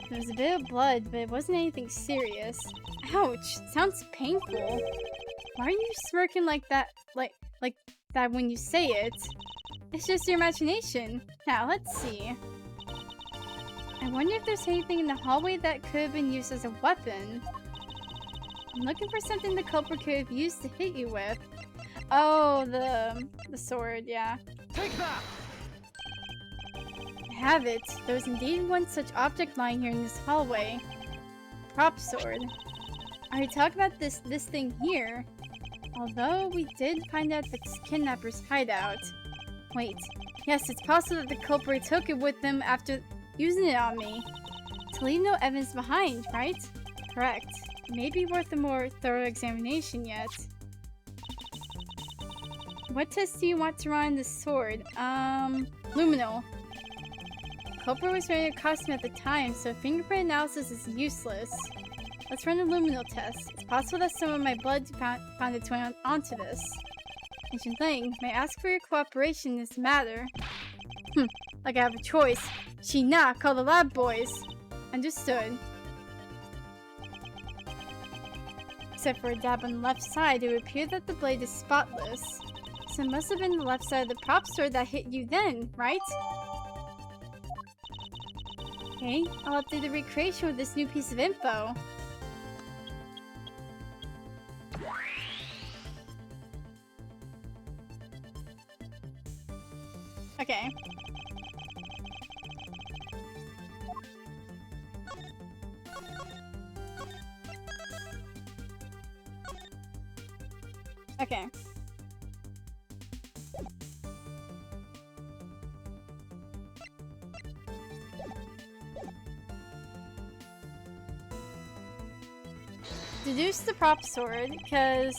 There was a bit of blood, but it wasn't anything serious. Ouch! Sounds painful. Why are you smirking like that? Like that when you say it? It's just your imagination. Now, let's see. I wonder if there's anything in the hallway that could have been used as a weapon. I'm looking for something the culprit could have used to hit you with. Oh, the sword, yeah. Take that! I have it. There was indeed one such object lying here in this hallway. Prop sword. Are you talking about this thing here? Although we did find out the kidnapper's hideout. Wait. Yes, it's possible that the culprit took it with them after using it on me. To leave no evidence behind, right? Correct. It may be worth a more thorough examination yet. What test do you want to run on this sword? Luminal. Culprit was wearing a costume at the time, so fingerprint analysis is useless. Let's run a luminal test. It's possible that some of my blood found its way onto this. Ancient Lang, may I ask for your cooperation in this matter? Like I have a choice. Sheena, call the lab boys. Understood. Except for a dab on the left side, it would appear that the blade is spotless. So it must have been the left side of the prop sword that hit you then, right? Okay, I'll update the recreation with this new piece of info. Okay. Okay. Deduce the prop sword, because...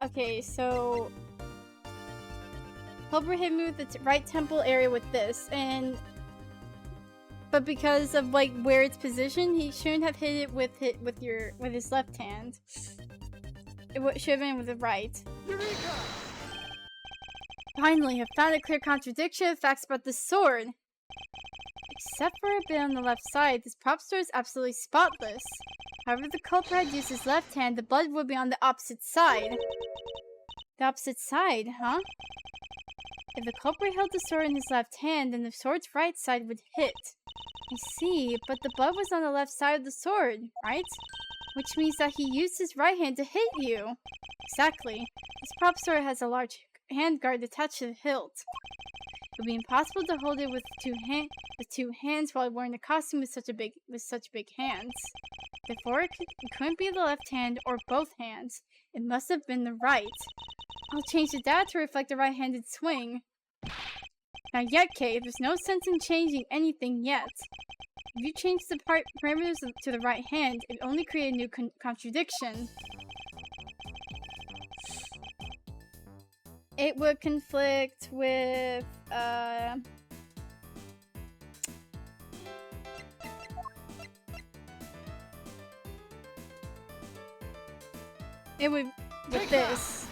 Okay, so... Culprit hit me with the right temple area with this, and... but because of like where it's positioned, he shouldn't have hit it with his left hand. It should have been with the right. Eureka! Finally, I've found a clear contradiction of facts about the sword. Except for a bit on the left side, this prop sword is absolutely spotless. However, the culprit had used his left hand, the blood would be on the opposite side. The opposite side, huh? If the culprit held the sword in his left hand, then the sword's right side would hit. I see, but the blood was on the left side of the sword, right? Which means that he used his right hand to hit you. Exactly. This prop sword has a large handguard attached to the hilt. It would be impossible to hold it with two hands while wearing the costume with such big hands. Therefore, it couldn't be the left hand or both hands. It must have been the right. I'll change the data to reflect the right-handed swing. Not yet, Kay. There's no sense in changing anything yet. If you change the parameters to the right hand, it only creates a new contradiction. It would conflict with, it would with this.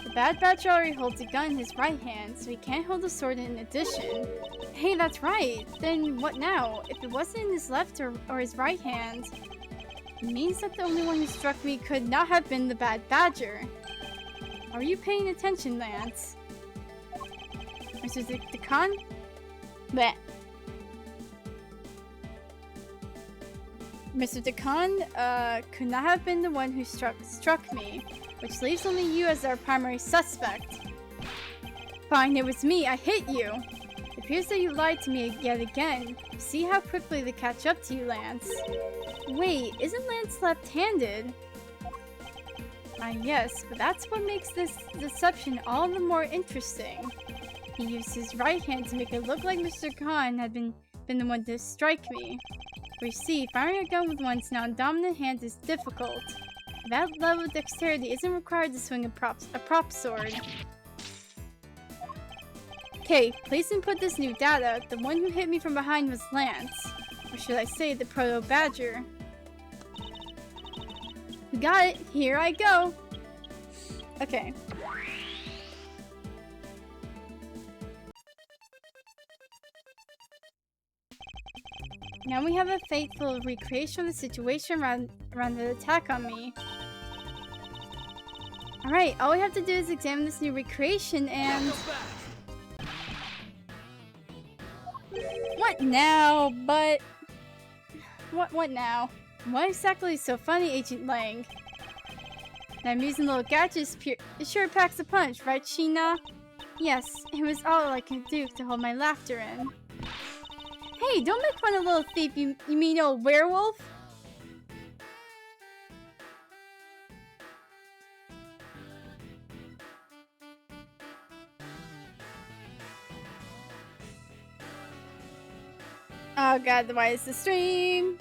The Bad Badger already holds a gun in his right hand, so he can't hold a sword in addition. Hey, that's right. Then what now? If it wasn't in his left or his right hand, it means that the only one who struck me could not have been the Bad Badger. Are you paying attention, Lance? Mr. Decon? Bleh. Mr. Decon, could not have been the one who struck me, which leaves only you as our primary suspect. Fine, it was me. I hit you. It appears that you lied to me yet again. See how quickly they catch up to you, Lance. Wait, isn't Lance left-handed? Yes, but that's what makes this deception all the more interesting. He used his right hand to make it look like Mr. Khan had been the one to strike me. For you see, firing a gun with one's non-dominant hand is difficult. That level of dexterity isn't required to swing a prop sword. Okay, please input this new data. The one who hit me from behind was Lance. Or should I say, the Proto-Badger. Got it! Here I go! Okay. Now we have a faithful recreation of the situation around the attack on me. Alright, all we have to do is examine this new recreation and... What now? But... What now? What exactly is so funny, Agent Lang? That amusing little gadget it sure packs a punch, right, Sheena? Yes, it was all I could do to hold my laughter in. Hey, don't make fun of little thief, you mean old werewolf? Oh god, why is the stream?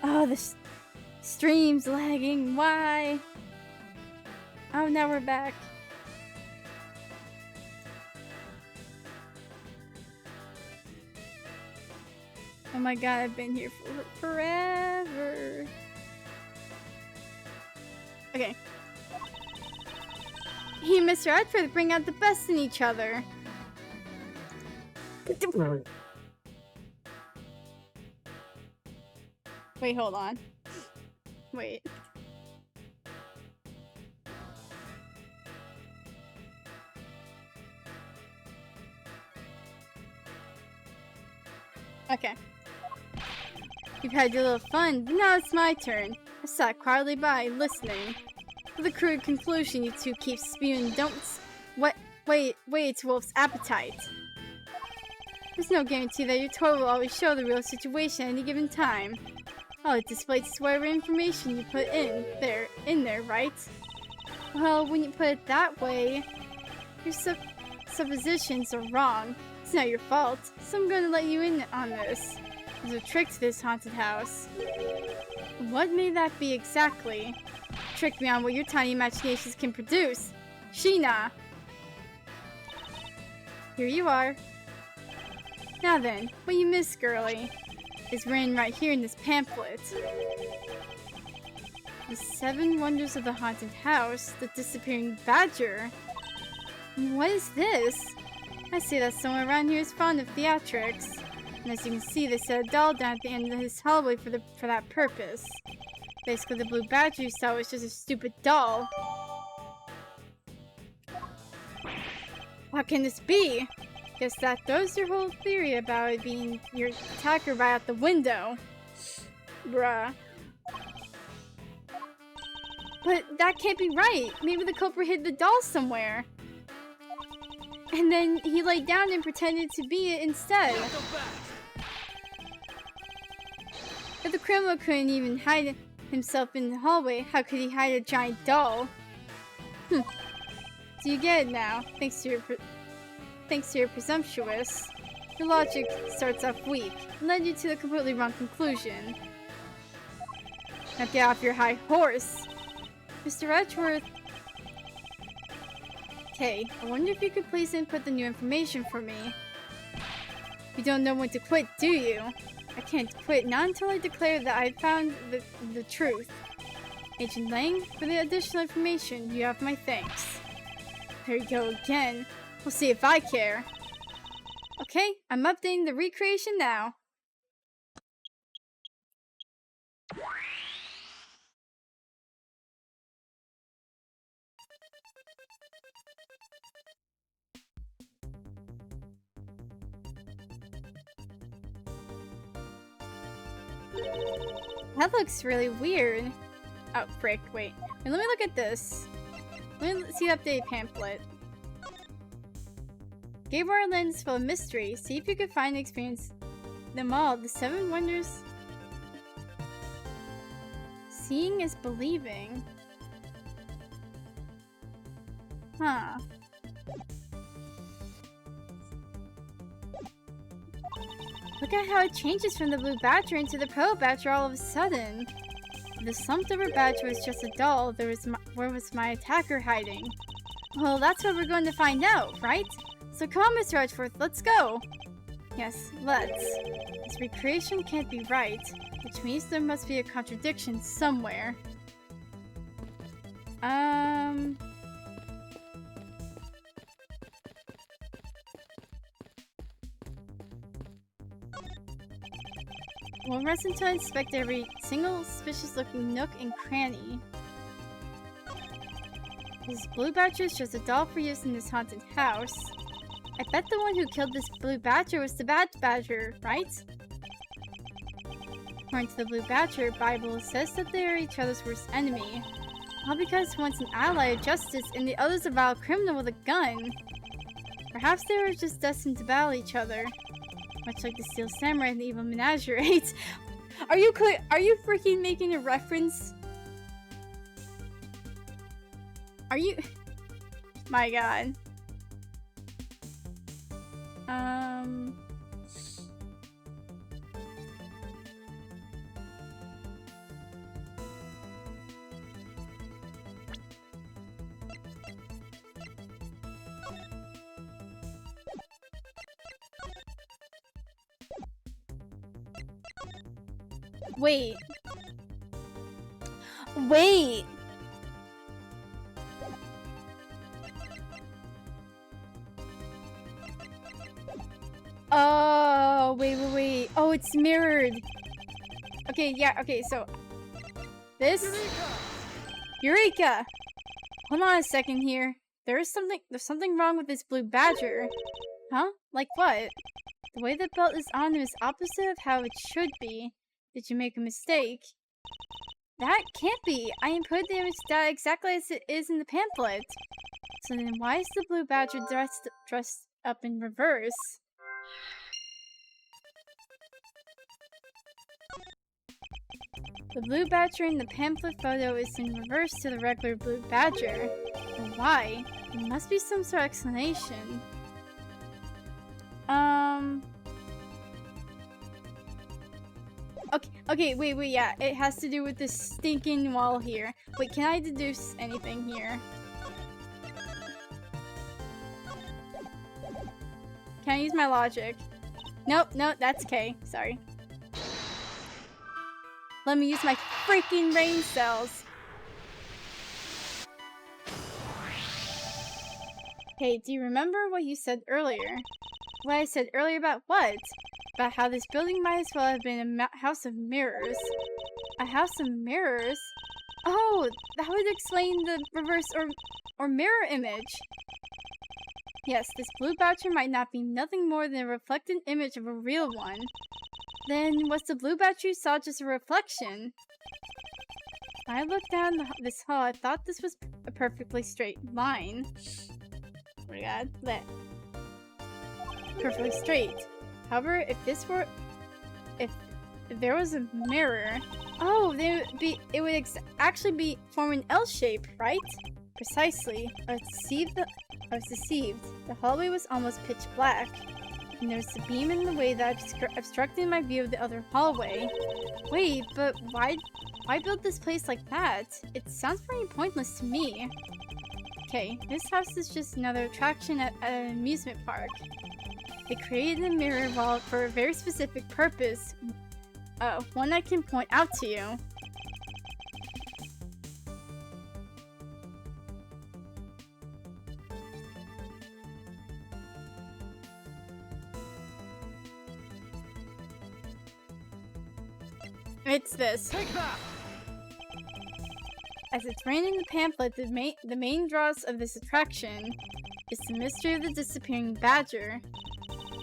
Oh, the stream's lagging. Why? Oh, now we're back. Oh my god, I've been here for forever. Okay. He and Mr. Edgeworth bring out the best in each other. Wait, hold on. Wait. Okay. You've had your little fun, but now it's my turn. I sat quietly by, listening. For the crude conclusion you two keep spewing don'ts. Wait to Wolf's appetite. There's no guarantee that your toy will always show the real situation at any given time. Oh, it displays whatever information you put in there, right? Well, when you put it that way, your suppositions are wrong. It's not your fault, so I'm going to let you in on this. There's a trick to this haunted house. What may that be exactly? trick beyond what your tiny imaginations can produce. Sheena. Here you are. Now then, what you miss, girlie, is written right here in this pamphlet. The 7 Wonders of the Haunted House, the Disappearing Badger. What is this? I see that someone around here is fond of theatrics. And as you can see, they set a doll down at the end of this hallway for that purpose. Basically, the blue badger you saw was just a stupid doll. How can this be? Guess that throws your whole theory about it being your attacker right out the window. Bruh. But that can't be right. Maybe the culprit hid the doll somewhere. And then he laid down and pretended to be it instead. If the criminal couldn't even hide himself in the hallway, how could he hide a giant doll? Do you get it now? Thanks to your presumptuous. Your logic starts off weak and led you to the completely wrong conclusion. Now get off your high horse. Mr. Edgeworth. Okay, I wonder if you could please input the new information for me. You don't know when to quit, do you? I can't quit, not until I declare that I found the truth. Agent Lang, for the additional information, you have my thanks. There you go again. We'll see if I care. Okay, I'm updating the recreation now. That looks really weird. Oh, frick, wait. Let me look at this. Let me see the updated pamphlet. Gabriel Lens full of mystery. See if you can find and experience them all. The 7 Wonders. Seeing is believing. Huh. Look at how it changes from the blue badger into the pearl badger all of a sudden. The slumped over badger was just a doll. Where was my attacker hiding? Well, that's what we're going to find out, right? So come on, Mr. Edgeworth, let's go! Yes, let's. This recreation can't be right, which means there must be a contradiction somewhere. We'll rest until I inspect every single suspicious-looking nook and cranny. This blue badger is just a doll for use in this haunted house. I bet the one who killed this blue badger was the bad badger, right? According to the blue badger Bible, it says that they are each other's worst enemy. All because one's an ally of justice and the other's a vile criminal with a gun. Perhaps they were just destined to battle each other. Much like the Steel Samurai and the Evil Menagerie. Are you freaking making a reference? Are you? My god. Wait. Wait. Oh, wait. Oh, it's mirrored. Okay, yeah, okay, so this Eureka! Hold on a second here. There's something wrong with this blue badger. Huh? Like what? The way the belt is on him is opposite of how it should be. Did you make a mistake? That can't be! I input the image data exactly as it is in the pamphlet. So then why is the blue badger dressed up in reverse? The blue badger in the pamphlet photo is in reverse to the regular blue badger. But why? There must be some sort of explanation. Okay, wait, yeah. It has to do with this stinking wall here. Wait, can I deduce anything here? Can I use my logic? Nope, that's K. Sorry. Let me use my freaking brain cells. Hey, do you remember what you said earlier? What I said earlier about what? About how this building might as well have been a house of mirrors. A house of mirrors? Oh, that would explain the reverse or mirror image. Yes, this blue badger might not be nothing more than a reflected image of a real one. Then, was the blue badger you saw just a reflection? When I looked down this hall, I thought this was a perfectly straight line. Oh my god, that. Perfectly straight. However, if there was a mirror, oh, it would actually form an L shape, right? Precisely. I was deceived. The hallway was almost pitch black, and there was a beam in the way that obstructed my view of the other hallway. Wait, but why build this place like that? It sounds pretty pointless to me. Okay, this house is just another attraction at an amusement park. They created a mirror wall for a very specific purpose. One I can point out to you. It's this. Take that! As it's written in the pamphlet, the main draws of this attraction is the mystery of the disappearing badger.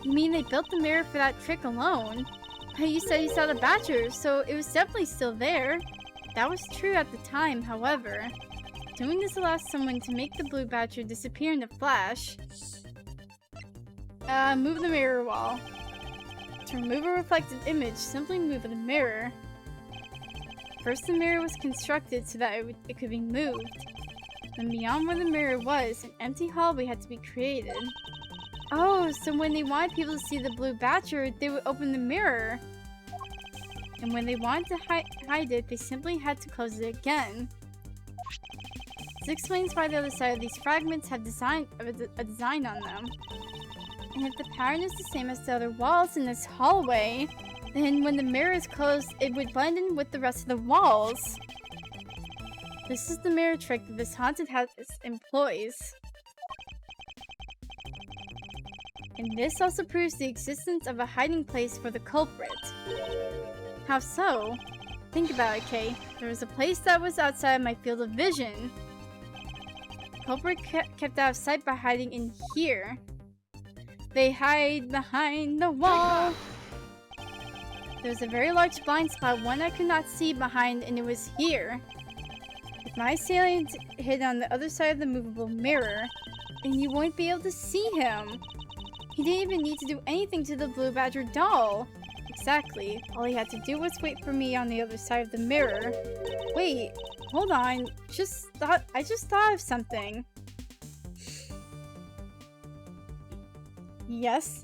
You mean they built the mirror for that trick alone? You said you saw the badger, so it was definitely still there. That was true at the time, however. Doing this allows someone to make the blue badger disappear in a flash. Move the mirror wall. To remove a reflected image, simply move the mirror. First, the mirror was constructed so that it could be moved. Then beyond where the mirror was, an empty hallway had to be created. Oh, so when they wanted people to see the blue badger, they would open the mirror. And when they wanted to hide it, they simply had to close it again. This explains why the other side of these fragments have a design on them. And if the pattern is the same as the other walls in this hallway, then when the mirror is closed, it would blend in with the rest of the walls. This is the mirror trick that this haunted house employs. And this also proves the existence of a hiding place for the culprit. How so? Think about it, Kay. There was a place that was outside my field of vision. The culprit kept out of sight by hiding in here. They hide behind the wall. There was a very large blind spot, one I could not see behind, and it was here. If my assailant hid on the other side of the movable mirror, then you won't be able to see him. He didn't even need to do anything to the Blue Badger doll. Exactly. All he had to do was wait for me on the other side of the mirror. Wait, hold on. I just thought of something. Yes?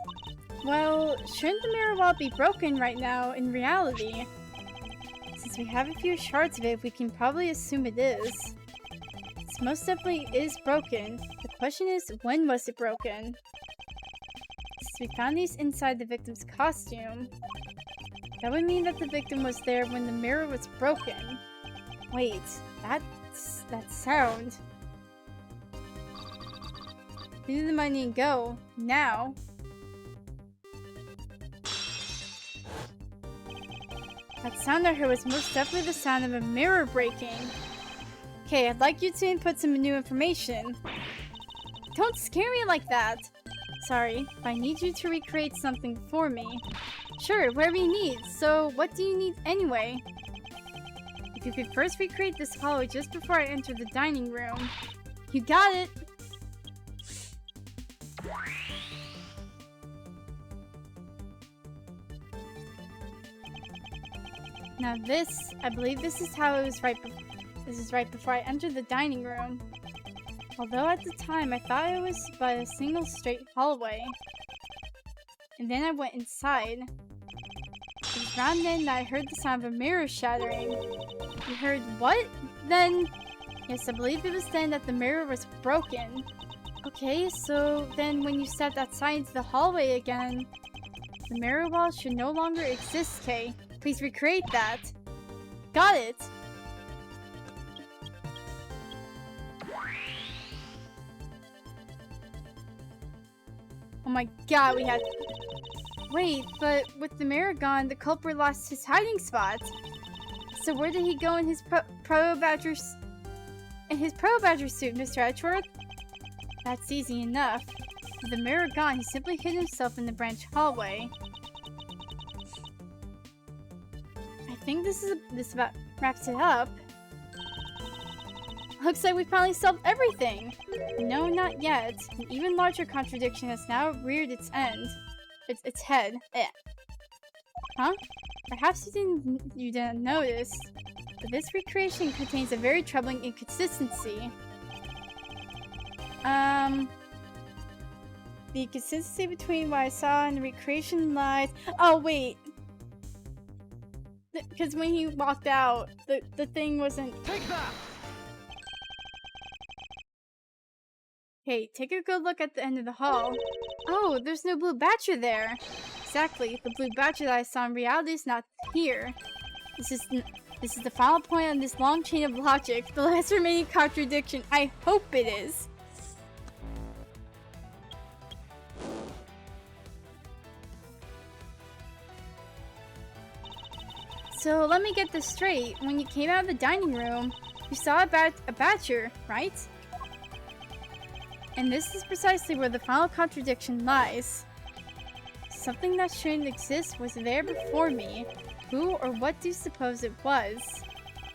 Well, shouldn't the mirror wall be broken right now in reality? Since we have a few shards of it, we can probably assume it is. This most definitely is broken. The question is, when was it broken? Since we found these inside the victim's costume, that would mean that the victim was there when the mirror was broken. Wait, that sound. Give the money and go. Now. That sound I heard was most definitely the sound of a mirror breaking. Okay, I'd like you to input some new information. Don't scare me like that! Sorry, but I need you to recreate something for me. Sure, whatever you need. So, what do you need anyway? If you could first recreate this hallway just before I enter the dining room. You got it! Now I believe this is how it was this is right before I entered the dining room. Although at the time I thought it was but a single straight hallway. And then I went inside. It was was around then that I heard the sound of a mirror shattering. You heard what? Then... Yes, I believe it was then that the mirror was broken. Okay, so then when you stepped outside into the hallway again... The mirror wall should no longer exist, Kay. Please recreate that. Got it! Oh my god, we had... Wait, but with the mirror gone, the culprit lost his hiding spot. So where did he go in his Pro Badger suit, Mr. Edgeworth? That's easy enough. With the mirror gone, he simply hid himself in the branch hallway. I think this about wraps it up. Looks like we finally solved everything! No, not yet. An even larger contradiction has now reared its head. Eh. Huh? Perhaps you didn't notice, but this recreation contains a very troubling inconsistency. The consistency between what I saw and the recreation lies... Oh, wait! Because when he walked out, the thing wasn't... Take that! Hey, take a good look at the end of the hall. Oh, there's no blue badger there. Exactly, the blue badger that I saw in reality is not here. This is the final point on this long chain of logic, the last remaining contradiction. I hope it is. So let me get this straight. When you came out of the dining room, you saw a badger, right? And this is precisely where the final contradiction lies. Something that shouldn't exist was there before me. Who or what do you suppose it was?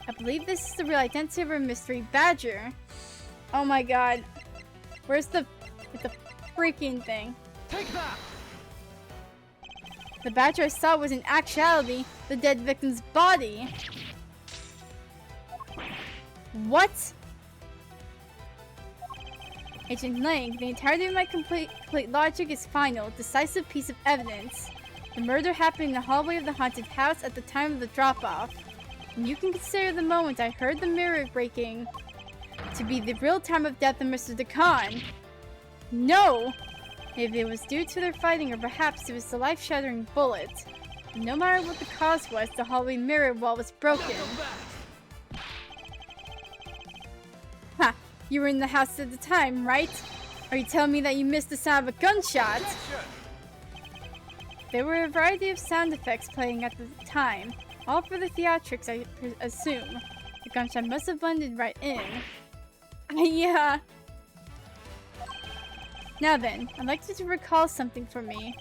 I believe this is the real identity of our mystery badger. Oh my god. Where's the freaking thing? Take that! The badger I saw was in actuality the dead victim's body. What? Agent Lang, the entirety of my complete logic is final, decisive piece of evidence. The murder happened in the hallway of the haunted house at the time of the drop-off. And you can consider the moment I heard the mirror breaking to be the real time of death of Mr. Decon. No! If it was due to their fighting, or perhaps it was the life-shattering bullet. No matter what the cause was, the hallway mirror wall was broken. Ha! You were in the house at the time, right? Are you telling me that you missed the sound of a gunshot? There were a variety of sound effects playing at the time, all for the theatrics, I assume. The gunshot must have blended right in. Yeah. Now then, I'd like you to recall something for me.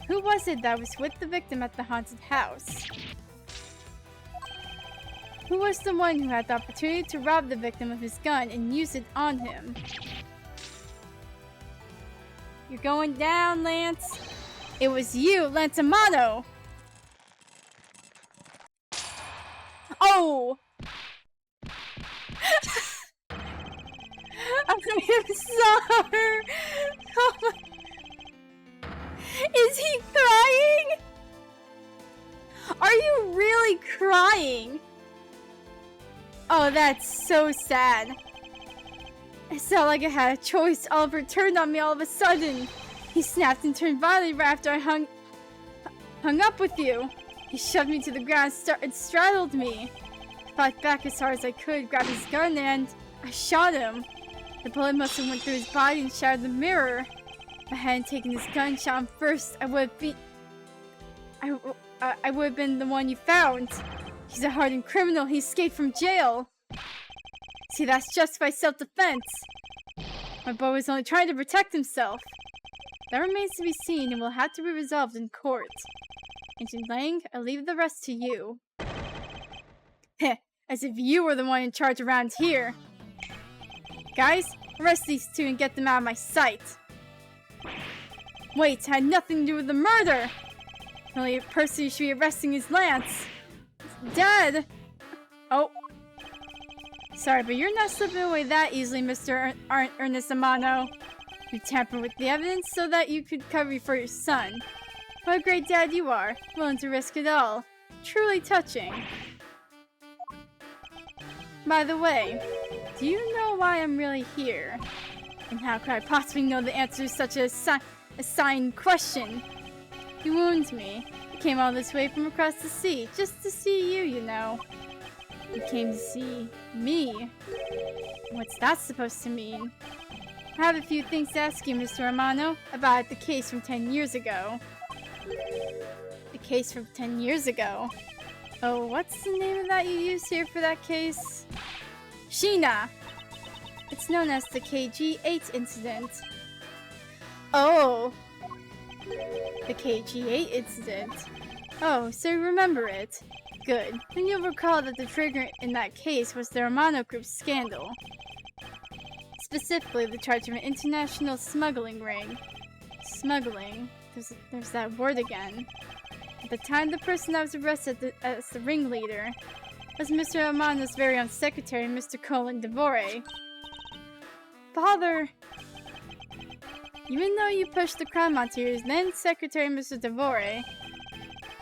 Who was it that was with the victim at the haunted house? Who was the one who had the opportunity to rob the victim of his gun and use it on him? You're going down, Lance. It was you, Lance Amano! Oh! I'm sorry! Oh my... Is he crying? Are you really crying? Oh, that's so sad. It felt like I had a choice. Oliver turned on me all of a sudden. He snapped and turned violently right after I hung up with you. He shoved me to the ground and straddled me. I fought back as hard as I could, grabbed his gun, and I shot him. The bullet must have went through his body and shattered the mirror. If I hadn't taken his gun and shot him first, I would have been the one you found. He's a hardened criminal. He escaped from jail. See, that's justified self-defense. My boy was only trying to protect himself. That remains to be seen and will have to be resolved in court. Agent Lang, I leave the rest to you. Heh, as if you were the one in charge around here. Guys, arrest these two and get them out of my sight. Wait, it had nothing to do with the murder. The only person you should be arresting is Lance. He's dead. Oh. Sorry, but you're not slipping away that easily, Mr. Ernest Amano. You tampered with the evidence so that you could cover for your son. What a great dad you are, willing to risk it all. truly touching. By the way, do you know why I'm really here? And how could I possibly know the answer to such a assigned question? You wound me. I came all this way from across the sea, just to see you, you know. You came to see me. What's that supposed to mean? I have a few things to ask you, Mr. Romano, about the case from 10 years ago. The case from 10 years ago? Oh, what's the name of that you used here for that case? Sheena! It's known as the KG-8 incident. Oh! The KG-8 incident. Oh, so you remember it. Good. Then you'll recall that the trigger in that case was the Romano Group's scandal. Specifically, the charge of an international smuggling ring. Smuggling. There's that word again. At the time, the person that was arrested as the ringleader was Mr. Romano's very own secretary, Mr. Colin Devore. Father! Even though you pushed the crime onto your then secretary, Mr. Devore,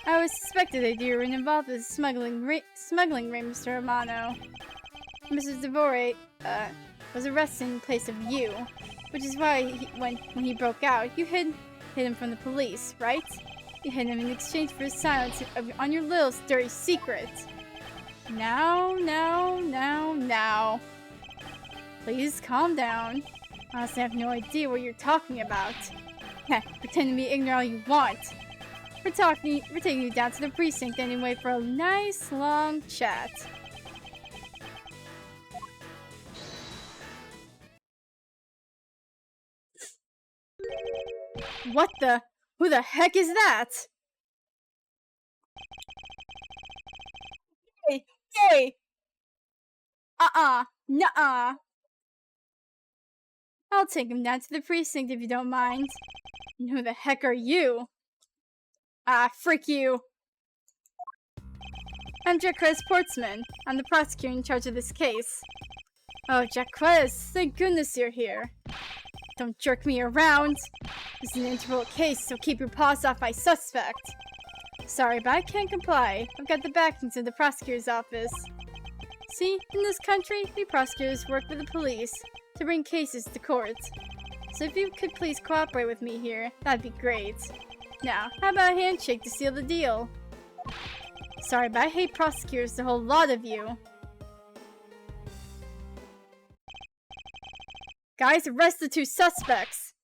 I always suspected that you were involved with the smuggling ring, Mr. Romano. Mr. Devore, was arrested in place of you, which is why when he broke out, you hid him from the police, right? You hid him in exchange for his silence on your little dirty secret. Now. Please calm down. Honestly, I have no idea what you're talking about. Heh, pretend to be ignorant all you want. We're taking you down to the precinct anyway for a nice long chat. What the? Who the heck is that? Hey! Nuh-uh. I'll take him down to the precinct if you don't mind. And who the heck are you? Ah, frick you. I'm Jacques Portsman. I'm the prosecutor in charge of this case. Oh, Jacques, thank goodness you're here. Don't jerk me around. This is an integral case, so keep your paws off my suspect. Sorry, but I can't comply. I've got the backings of the prosecutor's office. See, in this country, we prosecutors work with the police to bring cases to court. So if you could please cooperate with me here, that'd be great. Now, how about a handshake to seal the deal? Sorry, but I hate prosecutors, the whole lot of you. Guys, arrest the two suspects!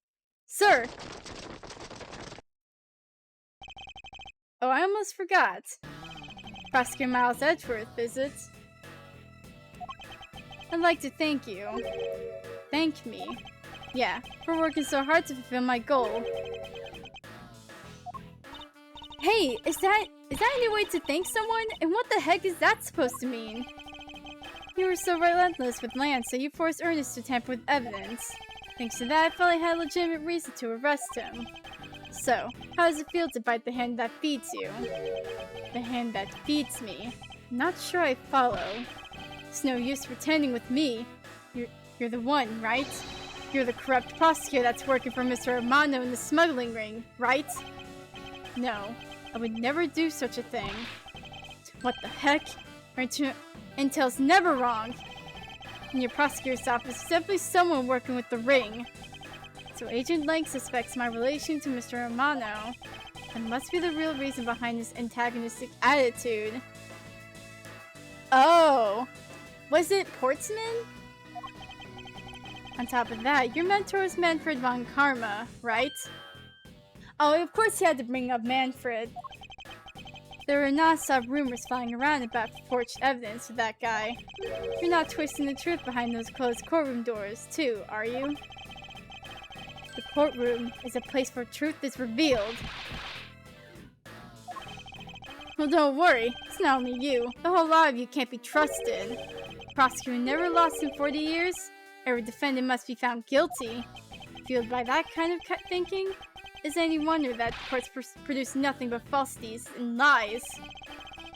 Sir! Oh, I almost forgot. Prosecutor Miles Edgeworth visits. I'd like to thank you. Thank me? Yeah, for working so hard to fulfill my goal. Hey, is that any way to thank someone? And what the heck is that supposed to mean? You were so relentless with Lance that you forced Ernest to tamper with evidence. Thanks to that, I felt I had a legitimate reason to arrest him. So, how does it feel to bite the hand that feeds you? The hand that feeds me? I'm not sure I follow. It's no use pretending with me. You're the one, right? You're the corrupt prosecutor that's working for Mr. Romano in the smuggling ring, right? No, I would never do such a thing. What the heck? Our intel's never wrong. In your prosecutor's office, there's definitely someone working with the ring. So Agent Lang suspects my relation to Mr. Romano. That must be the real reason behind this antagonistic attitude. Oh! Was it Portsman? On top of that, your mentor was Manfred von Karma, right? Oh, of course he had to bring up Manfred. There were non-stop rumors flying around about forged evidence of that guy. You're not twisting the truth behind those closed courtroom doors, too, are you? The courtroom is a place where truth is revealed. Well, don't worry. It's not only you. The whole lot of you can't be trusted. The prosecutor never lost in 40 years. Every defendant must be found guilty. Fueled by that kind of thinking, is any wonder that courts produce nothing but falsities and lies.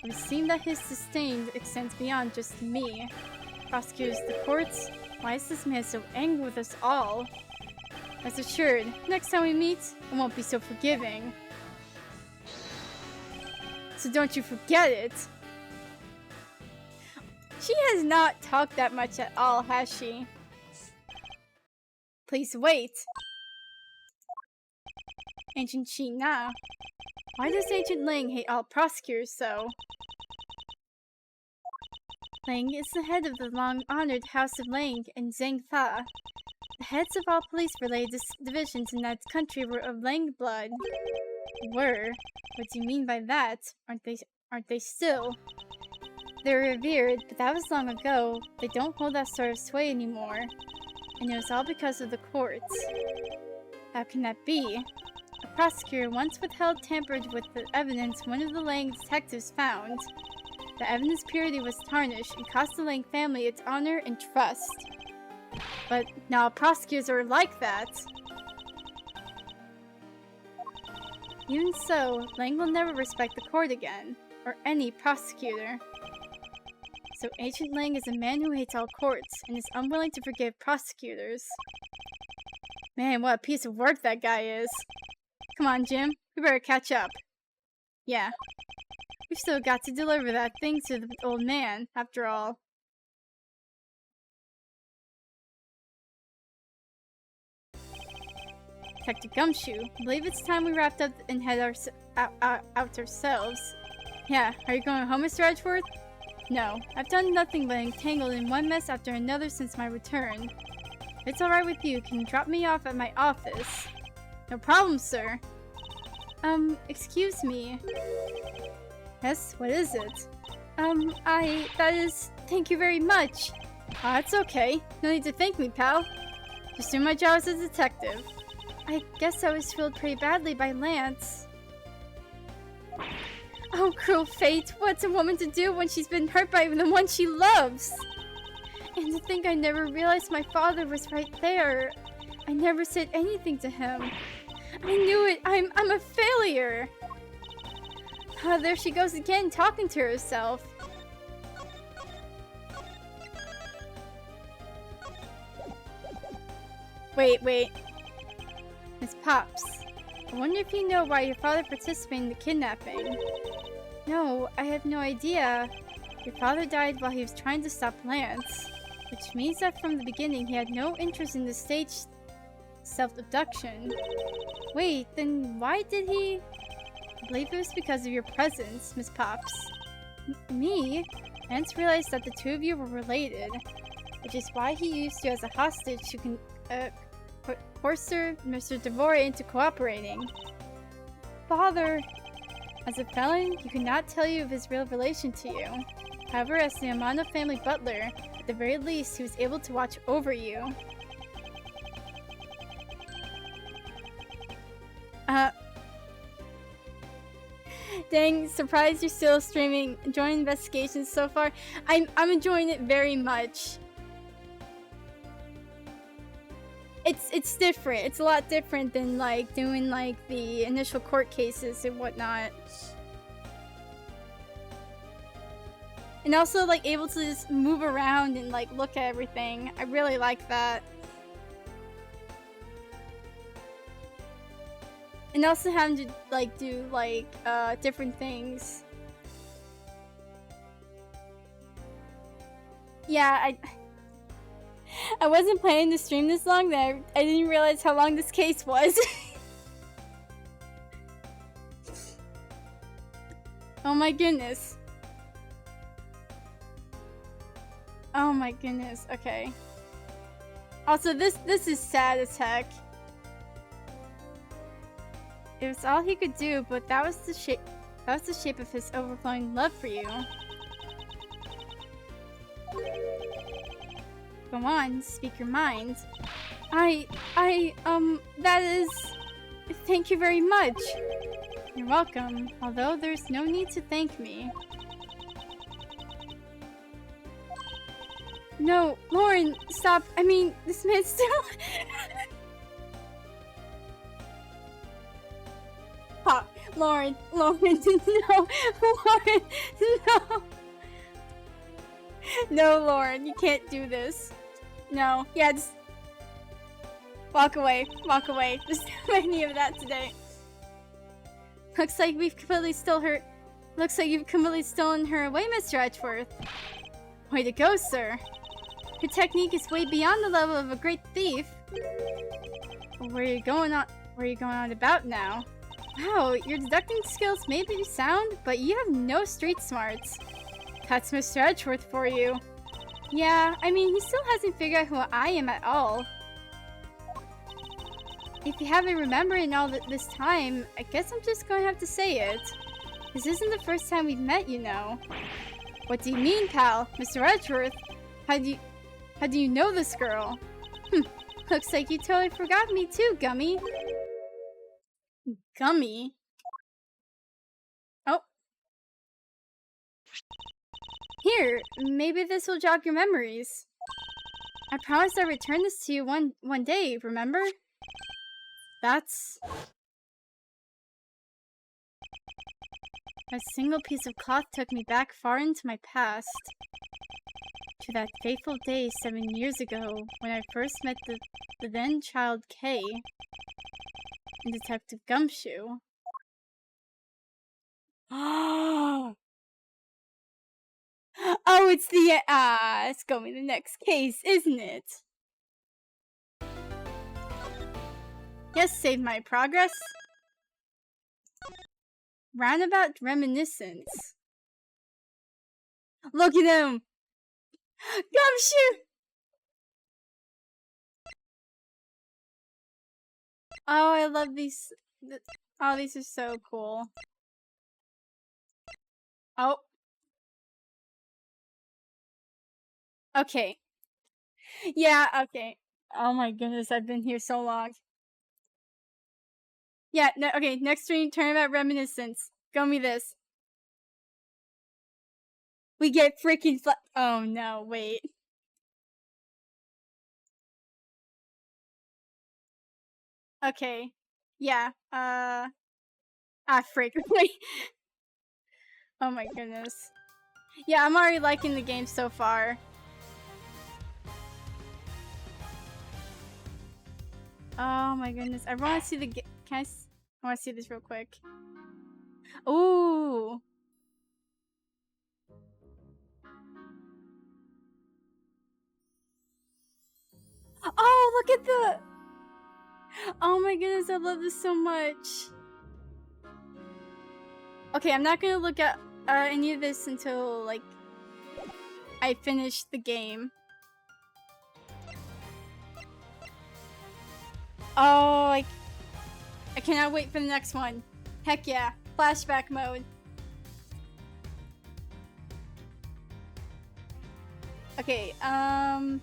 It would seem that his disdain extends beyond just me. Prosecutors, the courts, why is this man so angry with us all? Rest assured, next time we meet, I won't be so forgiving. so don't you forget it. She has not talked that much at all, has she? Please wait. Ancient China. Why does Agent Ling hate all prosecutors so? Ling is the head of the long-honored House of Ling and Zhang Fa. The heads of all police-related divisions in that country were of Ling blood. Were? What do you mean by that? Aren't they still? They're revered, but that was long ago. They don't hold that sort of sway anymore. And it was all because of the courts. How can that be? A prosecutor once tampered with the evidence one of the Lang detectives found. The evidence purity was tarnished and cost the Lang family its honor and trust. But now prosecutors are like that. Even so, Lang will never respect the court again, or any prosecutor. So Agent Lang is a man who hates all courts and is unwilling to forgive prosecutors. Man, what a piece of work that guy is. Come on, Jim. We better catch up. Yeah. We've still got to deliver that thing to the old man, after all. Detective Gumshoe, I believe it's time we wrapped up and head out ourselves. Yeah, are you going home, Mr. Edgeworth? No, I've done nothing but entangled in one mess after another since my return. If it's alright with you, can you drop me off at my office? No problem, sir. Excuse me. Yes, what is it? Thank you very much. It's okay. No need to thank me, pal. Just do my job as a detective. I guess I was fooled pretty badly by Lance. Oh, cruel fate. What's a woman to do when she's been hurt by the one she loves? And to think I never realized my father was right there. I never said anything to him. I knew it. I'm a failure. There she goes again, talking to herself. Wait. Miss Pops, I wonder if you know why your father participated in the kidnapping. No, I have no idea. Your father died while he was trying to stop Lance, which means that from the beginning he had no interest in the staged self-abduction. Wait, then why did he? I believe it was because of your presence, Miss Pops. Me? Lance realized that the two of you were related, which is why he used you as a hostage to coerce Mr. Devore into cooperating. Father! As a felon, he could not tell you of his real relation to you. However, as the Amano family butler, at the very least, he was able to watch over you. Dang, surprised you're still streaming, enjoying investigations so far. I'm enjoying it very much. It's different. It's a lot different than like doing like the initial court cases and whatnot. And also like able to just move around and like look at everything. I really like that. And also having to like do like different things. Yeah, I wasn't planning to stream this long, that I didn't realize how long this case was. Oh my goodness. Oh my goodness, okay. Also, this is sad as heck. It was all he could do, but that was the shape of his overflowing love for you. Go on, speak your mind. That is... Thank you very much. You're welcome, although there's no need to thank me. No, Lauren, stop. I mean, this man's still... Lauren, no, Lauren, no. No, Lauren, you can't do this. No, yeah, just walk away, Just don't do any of that today. Looks like we've completely still hurt Looks like you've completely stolen her away, Mr. Edgeworth. Way to go, sir. Your technique is way beyond the level of a great thief. Where are you going on about now? Wow, your deducting skills may be sound, but you have no street smarts. That's Mr. Edgeworth for you. Yeah, I mean, he still hasn't figured out who I am at all. If you haven't remembered in all this time, I guess I'm just going to have to say it. This isn't the first time we've met, you know. What do you mean, pal? Mr. Edgeworth? How do you know this girl? Looks like you totally forgot me too, Gummy. Gummy? Oh. Here, maybe this will jog your memories. I promised I'd return this to you one day, remember? That's... A single piece of cloth took me back far into my past. To that fateful day 7 years ago, when I first met the then-child Kay and Detective Gumshoe. Oh, it's it's going to be the next case, isn't it? Yes, save my progress. Roundabout reminiscence. Look at him! Gumshoe! Oh, I love these. Oh, these are so cool. Oh. Okay. Yeah, okay. Oh my goodness, I've been here so long. Yeah, okay, next stream, Turnabout Reminiscence. Go me this. We get freaking oh no, wait. Okay. Yeah, frick. Wait. Oh my goodness. Yeah, I'm already liking the game so far. Oh my goodness. I want to see the I want to see this real quick. Ooh. Oh, look at the... Oh my goodness, I love this so much. Okay, I'm not gonna look at any of this until, like, I finish the game. Oh, I cannot wait for the next one. Heck yeah. Flashback mode. Okay, I'll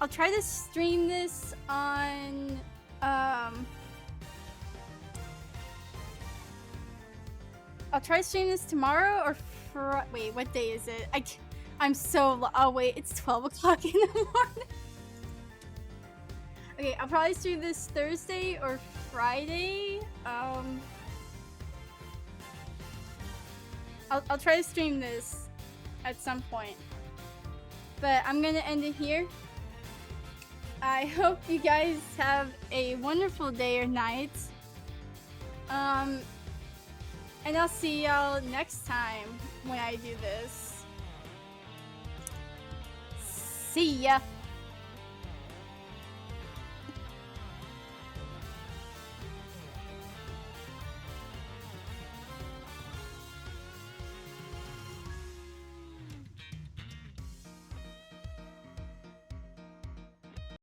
try to stream this on, I'll try to stream this tomorrow or wait, what day is it? I'm so oh wait, it's 12 o'clock in the morning. Okay, I'll probably stream this Thursday or Friday. I'll try to stream this at some point. But I'm gonna end it here. I hope you guys have a wonderful day or night. And I'll see y'all next time when I do this. See ya!